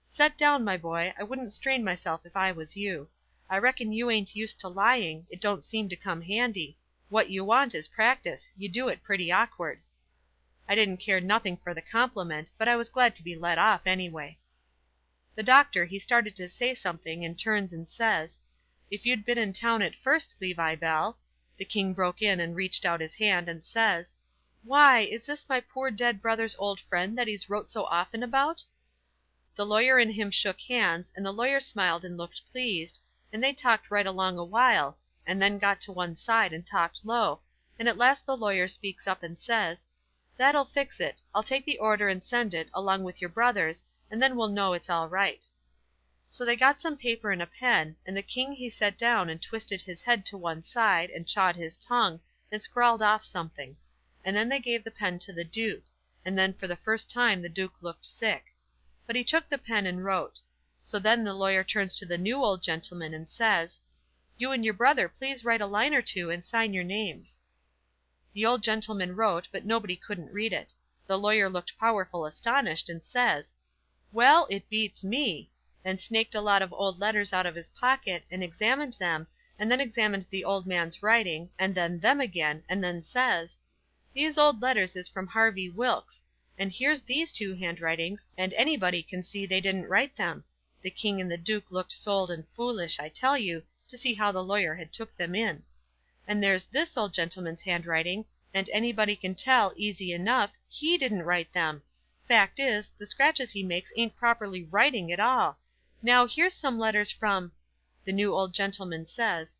"Set down, my boy, I wouldn't strain myself if I was you. I reckon you ain't used to lying, it don't seem to come handy. What you want is practice, you do it pretty awkward." I didn't care nothing for the compliment, but I was glad to be let off, anyway. The doctor he started to say something, and turns and says, "If you'd been in town at first, Levi Bell—" The King broke in and reached out his hand, and says, "Why, is this my poor dead brother's old friend that he's wrote so often about?" The lawyer and him shook hands, and the lawyer smiled and looked pleased, and they talked right along a while, and then got to one side and talked low, and at last the lawyer speaks up and says, "That'll fix it. I'll take the order and send it, along with your brother's, and then we'll know it's all right." So they got some paper and a pen, and the King he set down and twisted his head to one side, and chawed his tongue, and scrawled off something; and then they gave the pen to the Duke, and then for the first time the Duke looked sick. But he took the pen and wrote. So then the lawyer turns to the new old gentleman and says, "You and your brother please write a line or two, and sign your names." The old gentleman wrote, but nobody couldn't read it. The lawyer looked powerful astonished, and says, "Well, it beats me!" and snaked a lot of old letters out of his pocket, and examined them, and then examined the old man's writing, and then them again, and then says, "These old letters is from Harvey Wilkes, and here's these two handwritings, and anybody can see they didn't write them." The King and the Duke looked sold and foolish, I tell you, to see how the lawyer had took them in. "And there's this old gentleman's handwriting, and anybody can tell, easy enough, he didn't write them. Fact is, the scratches he makes ain't properly writing at all. Now, here's some letters from—" The new old gentleman says,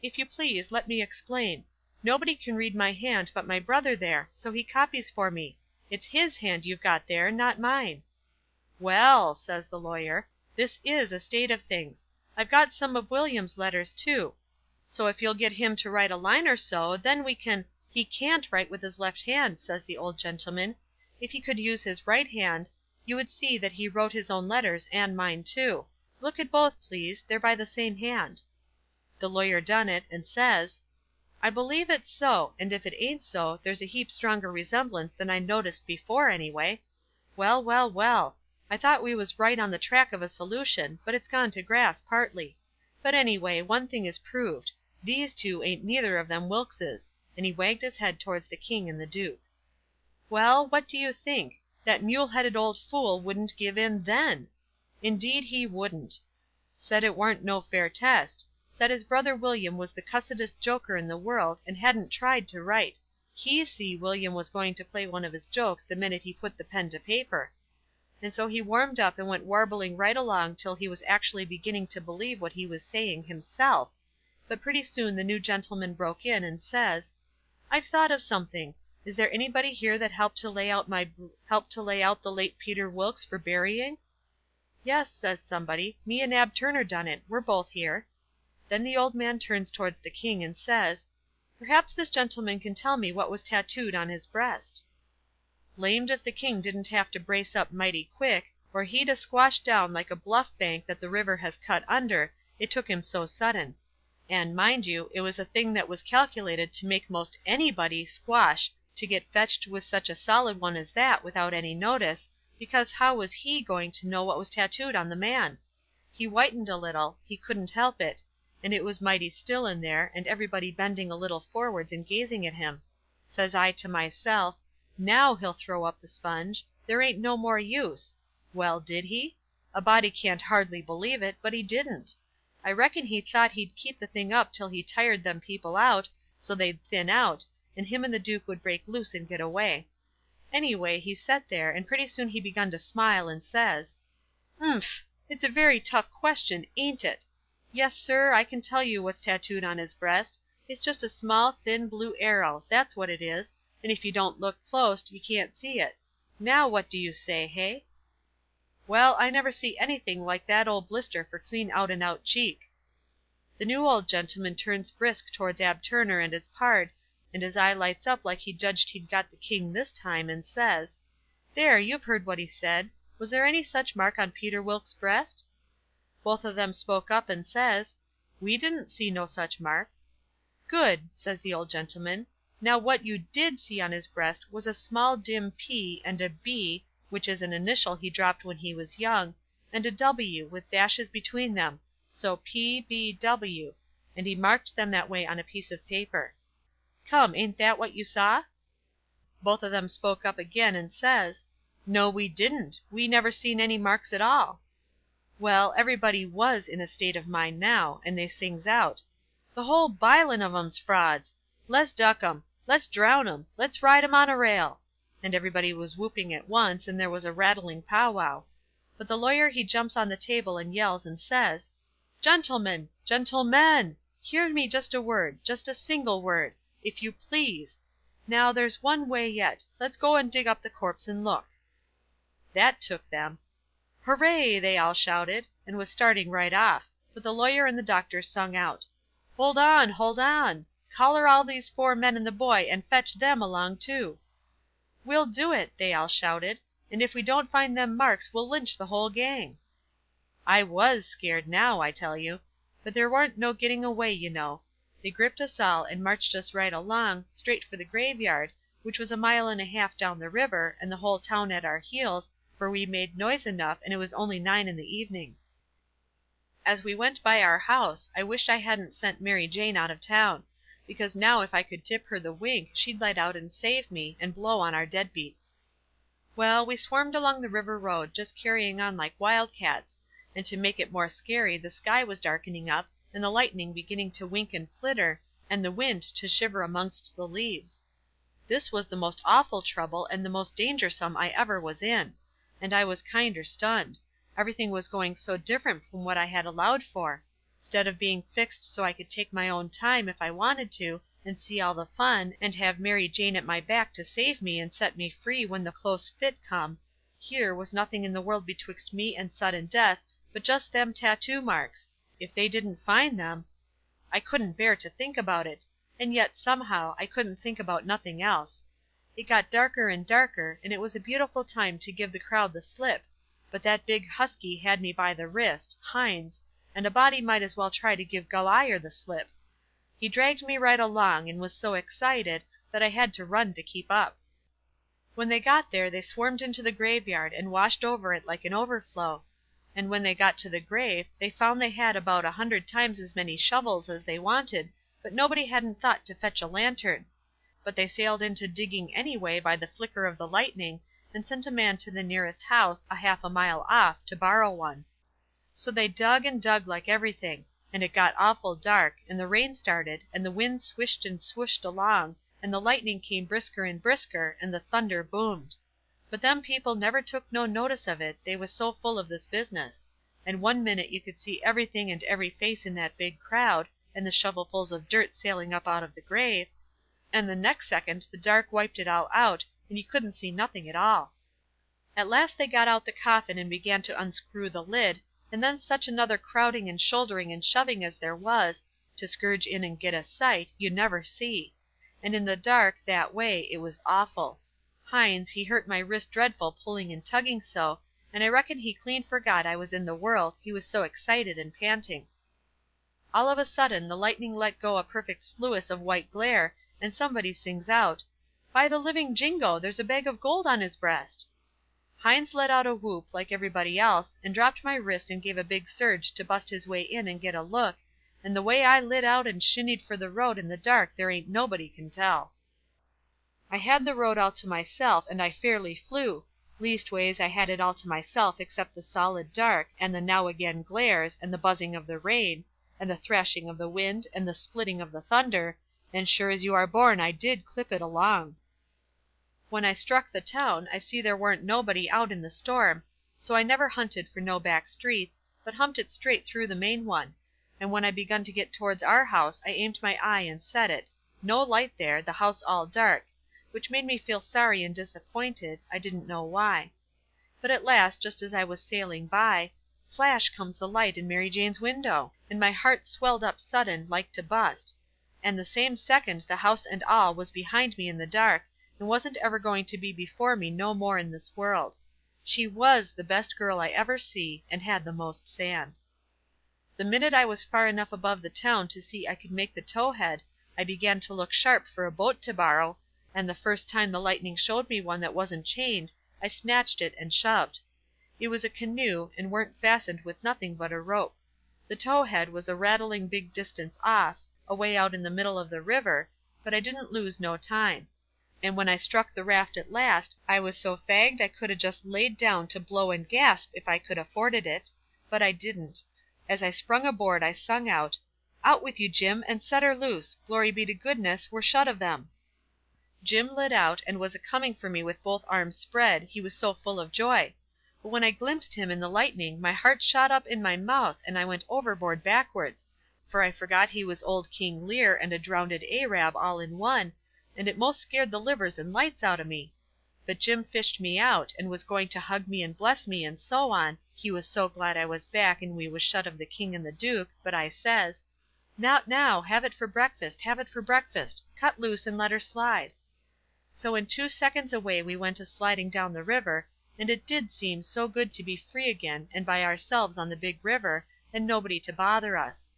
"If you please, let me explain. Nobody can read my hand but my brother there, so he copies for me. It's his hand you've got there, not mine." "Well," says the lawyer, "this is a state of things. I've got some of William's letters, too. So if you'll get him to write a line or so, then we can—" "He can't write with his left hand," says the old gentleman. "If he could use his right hand, you would see that he wrote his own letters, and mine too. Look at both, please, they're by the same hand." The lawyer done it, and says, "I believe it's so, and if it ain't so, there's a heap stronger resemblance than I noticed before, anyway. Well, well, well, I thought we was right on the track of a solution, but it's gone to grass, partly. But anyway, one thing is proved. These two ain't neither of them Wilkses," and he wagged his head towards the king and the duke. Well, what do you think? That mule-headed old fool wouldn't give in then! Indeed he wouldn't. Said it warn't no fair test. Said his brother William was the cussedest joker in the world, and hadn't tried to write. He see William was going to play one of his jokes the minute he put the pen to paper. And so he warmed up and went warbling right along till he was actually beginning to believe what he was saying himself, but pretty soon the new gentleman broke in, and says, "I've thought of something. Is there anybody here that helped to lay out the late Peter Wilkes for burying?" "Yes," says somebody, "me and Ab Turner done it. We're both here." Then the old man turns towards the king, and says, "Perhaps this gentleman can tell me what was tattooed on his breast." Blamed if the king didn't have to brace up mighty quick, or he'd a squashed down like a bluff bank that the river has cut under, it took him so sudden. And, mind you, it was a thing that was calculated to make most anybody squash to get fetched with such a solid one as that without any notice, because how was he going to know what was tattooed on the man? He whitened a little, he couldn't help it, and it was mighty still in there, and everybody bending a little forwards and gazing at him. Says I to myself, now he'll throw up the sponge, there ain't no more use. Well, did he? A body can't hardly believe it, but he didn't. I reckon he thought he'd keep the thing up till he tired them people out, so they'd thin out, and him and the Duke would break loose and get away. Anyway, he set there, and pretty soon he begun to smile, and says, "Umph! It's a very tough question, ain't it? Yes, sir, I can tell you what's tattooed on his breast. It's just a small, thin blue arrow, that's what it is, and if you don't look clost, you can't see it. Now what do you say, hey?" Well, I never see anything like that old blister for clean out-and-out cheek. The new old gentleman turns brisk towards Ab Turner and his pard, and his eye lights up like he judged he'd got the king this time, and says, "There, you've heard what he said. Was there any such mark on Peter Wilkes' breast?" Both of them spoke up and says, "We didn't see no such mark." "Good," says the old gentleman. "Now what you did see on his breast was a small dim P and a B, which is an initial he dropped when he was young, and a W with dashes between them, so P.B.W., and he marked them that way on a piece of paper. Come, ain't that what you saw?" Both of them spoke up again and says, "No, we didn't. We never seen any marks at all." Well, everybody was in a state of mind now, and they sings out, "The whole bilin' of 'em's frauds! Le's duck 'em! Let's drown 'em! Let's ride 'em on a rail!" And everybody was whooping at once, and there was a rattling powwow. But the lawyer he jumps on the table and yells, and says, "Gentlemen! Gentlemen! Hear me just a word, just a single word, if you please! Now, there's one way yet. Let's go and dig up the corpse and look." That took them. "Hooray!" they all shouted, and was starting right off, but the lawyer and the doctor sung out, "Hold on! Hold on! Collar all these 4 men and the boy, and fetch them along too." "We'll do it!" they all shouted, "and if we don't find them marks we'll lynch the whole gang." I was scared now, I tell you. But there warn't no getting away, you know. They gripped us all, and marched us right along, straight for the graveyard, which was a mile and a half down the river, and the whole town at our heels, for we made noise enough, and it was only 9 in the evening. As we went by our house, I wished I hadn't sent Mary Jane out of town, because now if I could tip her the wink she'd light out and save me, and blow on our deadbeats. Well, we swarmed along the river road, just carrying on like wildcats, and to make it more scary the sky was darkening up, and the lightning beginning to wink and flitter, and the wind to shiver amongst the leaves. This was the most awful trouble and the most dangersome I ever was in, and I was kinder stunned. Everything was going so different from what I had allowed for. 'Stead of being fixed so I could take my own time if I wanted to, and see all the fun, and have Mary Jane at my back to save me and set me free when the close fit come, here was nothing in the world betwixt me and sudden death but just them tattoo marks. If they didn't find them, I couldn't bear to think about it, and yet, somehow, I couldn't think about nothing else. It got darker and darker, and it was a beautiful time to give the crowd the slip, but that big husky had me by the wrist, Hines, and a body might as well try to give Goliar the slip. He dragged me right along, and was so excited that I had to run to keep up. When they got there they swarmed into the graveyard and washed over it like an overflow, and when they got to the grave they found they had about 100 times as many shovels as they wanted, but nobody hadn't thought to fetch a lantern. But they sailed into digging anyway by the flicker of the lightning, and sent a man to the nearest house, a half a mile off, to borrow one. So they dug and dug like everything, and it got awful dark, and the rain started, and the wind swished and swooshed along, and the lightning came brisker and brisker, and the thunder boomed. But them people never took no notice of it, they was so full of this business; and one minute you could see everything and every face in that big crowd, and the shovelfuls of dirt sailing up out of the grave, and the next second the dark wiped it all out, and you couldn't see nothing at all. At last they got out the coffin and began to unscrew the lid, and then such another crowding and shouldering and shoving as there was, to scourge in and get a sight, you never see; and in the dark, that way, it was awful. Hines, he hurt my wrist dreadful pulling and tugging so, and I reckon he clean forgot I was in the world, he was so excited and panting. All of a sudden the lightning let go a perfect sluice of white glare, and somebody sings out, "By the living Jingo, there's a bag of gold on his breast!" Hines let out a whoop, like everybody else, and dropped my wrist and gave a big surge to bust his way in and get a look, and the way I lit out and shinnied for the road in the dark there ain't nobody can tell. I had the road all to myself, and I fairly flew; leastways I had it all to myself except the solid dark, and the now again glares, and the buzzing of the rain, and the thrashing of the wind, and the splitting of the thunder, and sure as you are born I did clip it along. When I struck the town, I see there warn't nobody out in the storm, so I never hunted for no back streets, but humped it straight through the main one; and when I begun to get towards our house I aimed my eye and set it; no light there, the house all dark, which made me feel sorry and disappointed, I didn't know why. But at last, just as I was sailing by, flash comes the light in Mary Jane's window, and my heart swelled up sudden, like to bust; and the same second the house and all was behind me in the dark, and wasn't ever going to be before me no more in this world. She was the best girl I ever see, and had the most sand. The minute I was far enough above the town to see I could make the towhead, I began to look sharp for a boat to borrow, and the first time the lightning showed me one that wasn't chained, I snatched it and shoved. It was a canoe, and weren't fastened with nothing but a rope. The towhead was a rattling big distance off, away out in the middle of the river, but I didn't lose no time; and when I struck the raft at last, I was so fagged I could 'a just laid down to blow and gasp if I could afforded it; but I didn't. As I sprung aboard I sung out, "Out with you, Jim, and set her loose! Glory be to goodness, we're shut of them!" Jim lit out, and was a-coming for me with both arms spread, he was so full of joy; but when I glimpsed him in the lightning, my heart shot up in my mouth, and I went overboard backwards, for I forgot he was old King Lear and a drownded Arab all in one, and it most scared the livers and lights out of me. But Jim fished me out, and was going to hug me and bless me, and so on, he was so glad I was back and we was shut of the king and the duke, but I says, "Now, now, have it for breakfast, have it for breakfast! Cut loose and let her slide." So in 2 seconds away we went a-sliding down the river, and it did seem so good to be free again and by ourselves on the big river, and nobody to bother us.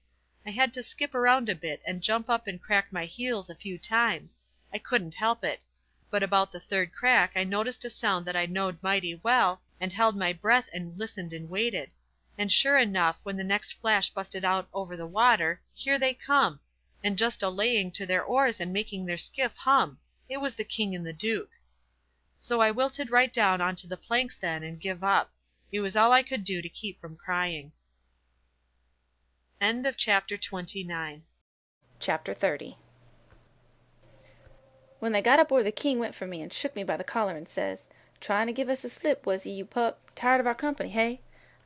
I had to skip around a bit, and jump up and crack my heels a few times. I couldn't help it; but about the third crack I noticed a sound that I knowed mighty well, and held my breath and listened and waited; and sure enough, when the next flash busted out over the water, here they come, and just a-laying to their oars and making their skiff hum. It was the king and the duke. So I wilted right down onto the planks then, and give up. It was all I could do to keep from crying. Chapter 30. When they got aboard, the king went for me and shook me by the collar and says, "Trying to give us a slip, was ye, you pup? Tired of our company, hey?"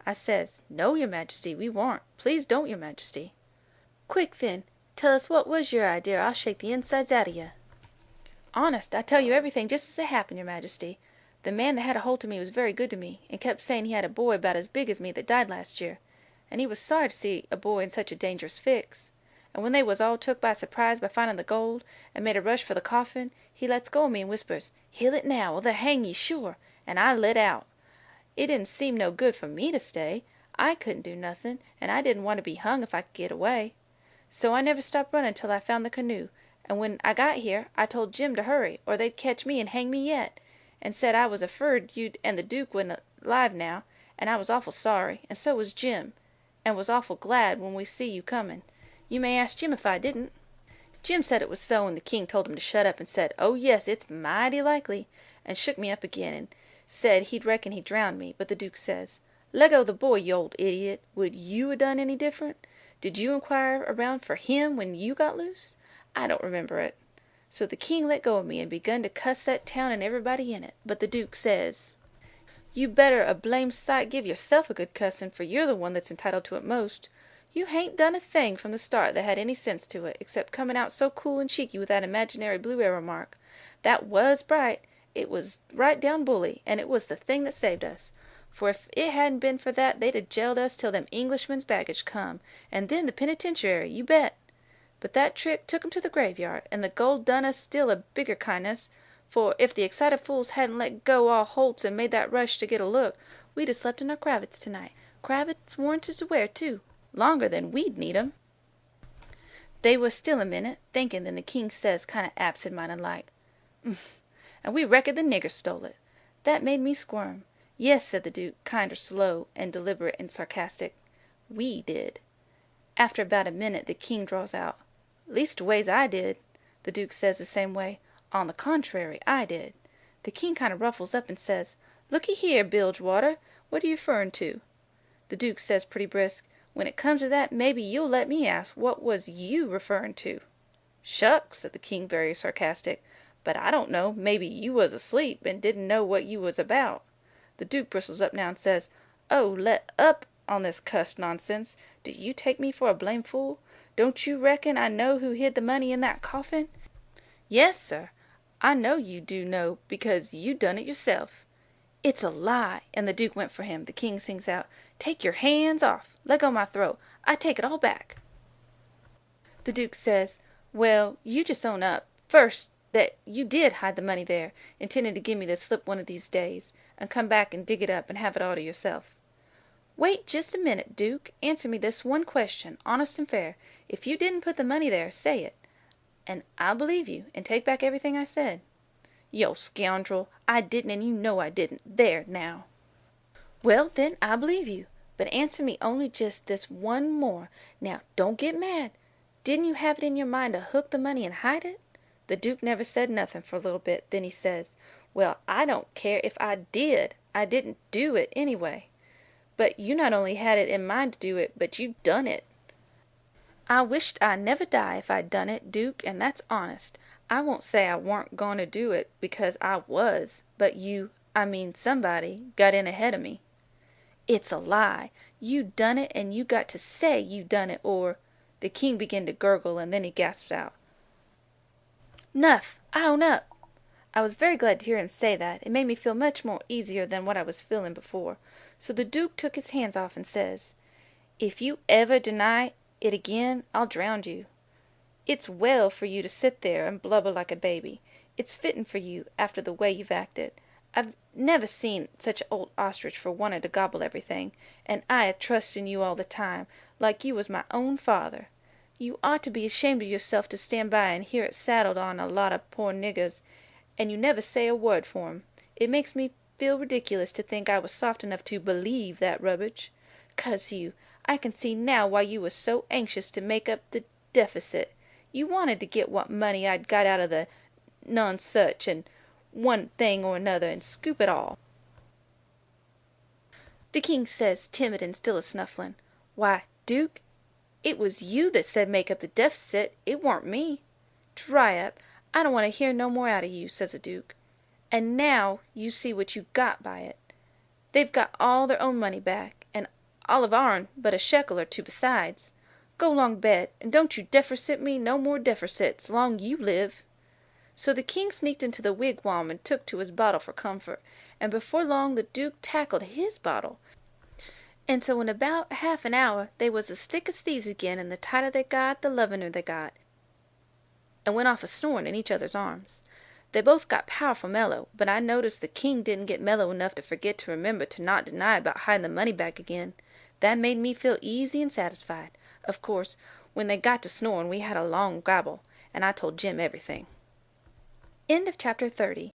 I says, "No, your majesty, we warn't. Please don't, your majesty." "Quick, Finn, tell us what was your idea, or I'll shake the insides out of you." "Honest, I tell you everything just as it happened, your majesty. The man that had a holt of me was very good to me, and kept saying he had a boy about as big as me that died last year, and he was sorry to see a boy in such a dangerous fix. And when they was all took by surprise by finding the gold, and made a rush for the coffin, he lets go of me and whispers, 'Heal it now, or they'll hang ye, sure,' and I lit out. It didn't seem no good for me to stay. I couldn't do nothing, and I didn't want to be hung if I could get away. So I never stopped running till I found the canoe, and when I got here I told Jim to hurry, or they'd catch me and hang me yet, and said I was afeard you and the Duke wasn't alive now, and I was awful sorry, and so was Jim, and was awful glad when we see you coming. You may ask Jim if I didn't." Jim said it was so, and the king told him to shut up, and said, "Oh yes, it's mighty likely," and shook me up again, and said he'd reckon he drowned me, but the Duke says, "Leggo the boy, you old idiot. Would you a done any different? Did you inquire around for him when you got loose? I don't remember it." So the king let go of me and begun to cuss that town and everybody in it, but the Duke says, "You better a blamed sight give yourself a good cussin', for you're the one that's entitled to it most. You hain't done a thing from the start that had any sense to it, except coming out so cool and cheeky with that imaginary blue arrow mark. That was bright. It was right down bully, and it was the thing that saved us. For if it hadn't been for that, they'd have jailed us till them Englishmen's baggage come, and then the penitentiary, you bet. But that trick took 'em to the graveyard, and the gold done us still a bigger kindness, for if the excited fools hadn't let go all holts and made that rush to get a look, we'd have slept in our cravats tonight. Cravats warranted to wear, too. Longer than we'd need 'em." They was still a minute, thinking, then the king says, kind of absent-minded like, "And we reckoned the nigger stole it." That made me squirm. "Yes," said the Duke, kinder slow and deliberate and sarcastic, "we did." After about a minute the king draws out, "Leastways I did." The Duke says the same way, "On the contrary, I did." The king kind of ruffles up and says, "Looky here, Bilgewater, what are you referring to?" The Duke says pretty brisk, "When it comes to that, maybe you'll let me ask what was you referring to?" "Shucks," said the king very sarcastic, "but I don't know, maybe you was asleep and didn't know what you was about." The Duke bristles up now and says, "Oh, let up on this cussed nonsense. Do you take me for a blame fool? Don't you reckon I know who hid the money in that coffin?" "Yes, sir, I know you do know, because you done it yourself." "It's a lie," and the Duke went for him. The king sings out, "Take your hands off. Let go my throat. I take it all back." The Duke says, "Well, you just own up, first, that you did hide the money there, intending to give me the slip one of these days, and come back and dig it up and have it all to yourself." "Wait just a minute, Duke. Answer me this one question, honest and fair. If you didn't put the money there, say it, and I'll believe you, and take back everything I said." "You old scoundrel, I didn't, and you know I didn't. There, now." "Well, then, I believe you. But answer me only just this one more. Now, don't get mad. Didn't you have it in your mind to hook the money and hide it?" The Duke never said nothing for a little bit. Then he says, "Well, I don't care if I did. I didn't do it anyway. But you not only had it in mind to do it, but you done it." "I wished I never die if I'd done it, Duke, and that's honest. I won't say I warn't going to do it, because I was, but somebody, got in ahead of me." "It's a lie. You done it, and you got to say you done it, or—" The king began to gurgle, and then he gasped out, "'Nuff, I own up." I was very glad to hear him say that. It made me feel much more easier than what I was feeling before. So the Duke took his hands off and says, "If you ever deny it again, I'll drown you. It's well for you to sit there and blubber like a baby. It's fitting for you, after the way you've acted. I've never seen such an old ostrich for wanting to gobble everything, and I trust in you all the time, like you was my own father. You ought to be ashamed of yourself to stand by and hear it saddled on a lot of poor niggers, and you never say a word for 'em. It makes me feel ridiculous to think I was soft enough to believe that rubbish. Curse you, I can see now why you was so anxious to make up the deficit. You wanted to get what money I'd got out of the Nonsuch and one thing or another, and scoop it all." The king says, timid and still a-snuffling, "Why, Duke, it was you that said make up the deficit. It warn't me." "Dry up. I don't want to hear no more out of you, says the Duke. And now you see what you got by it. They've got all their own money back, and all of our'n but a shekel or two besides. Go long bed, and don't you deffersit me no more deffersits, long you live. So the king sneaked into the wigwam and took to his bottle for comfort, and before long the Duke tackled his bottle. And so in about half an hour they was as thick as thieves again, and the tighter they got, the lovinger they got, and went off a-snoring in each other's arms. They both got powerful mellow, but I noticed the king didn't get mellow enough to forget to remember to not deny about hiding the money back again. That made me feel easy and satisfied. Of course, when they got to snoring we had a long gabble, and I told Jim everything. End of chapter 30.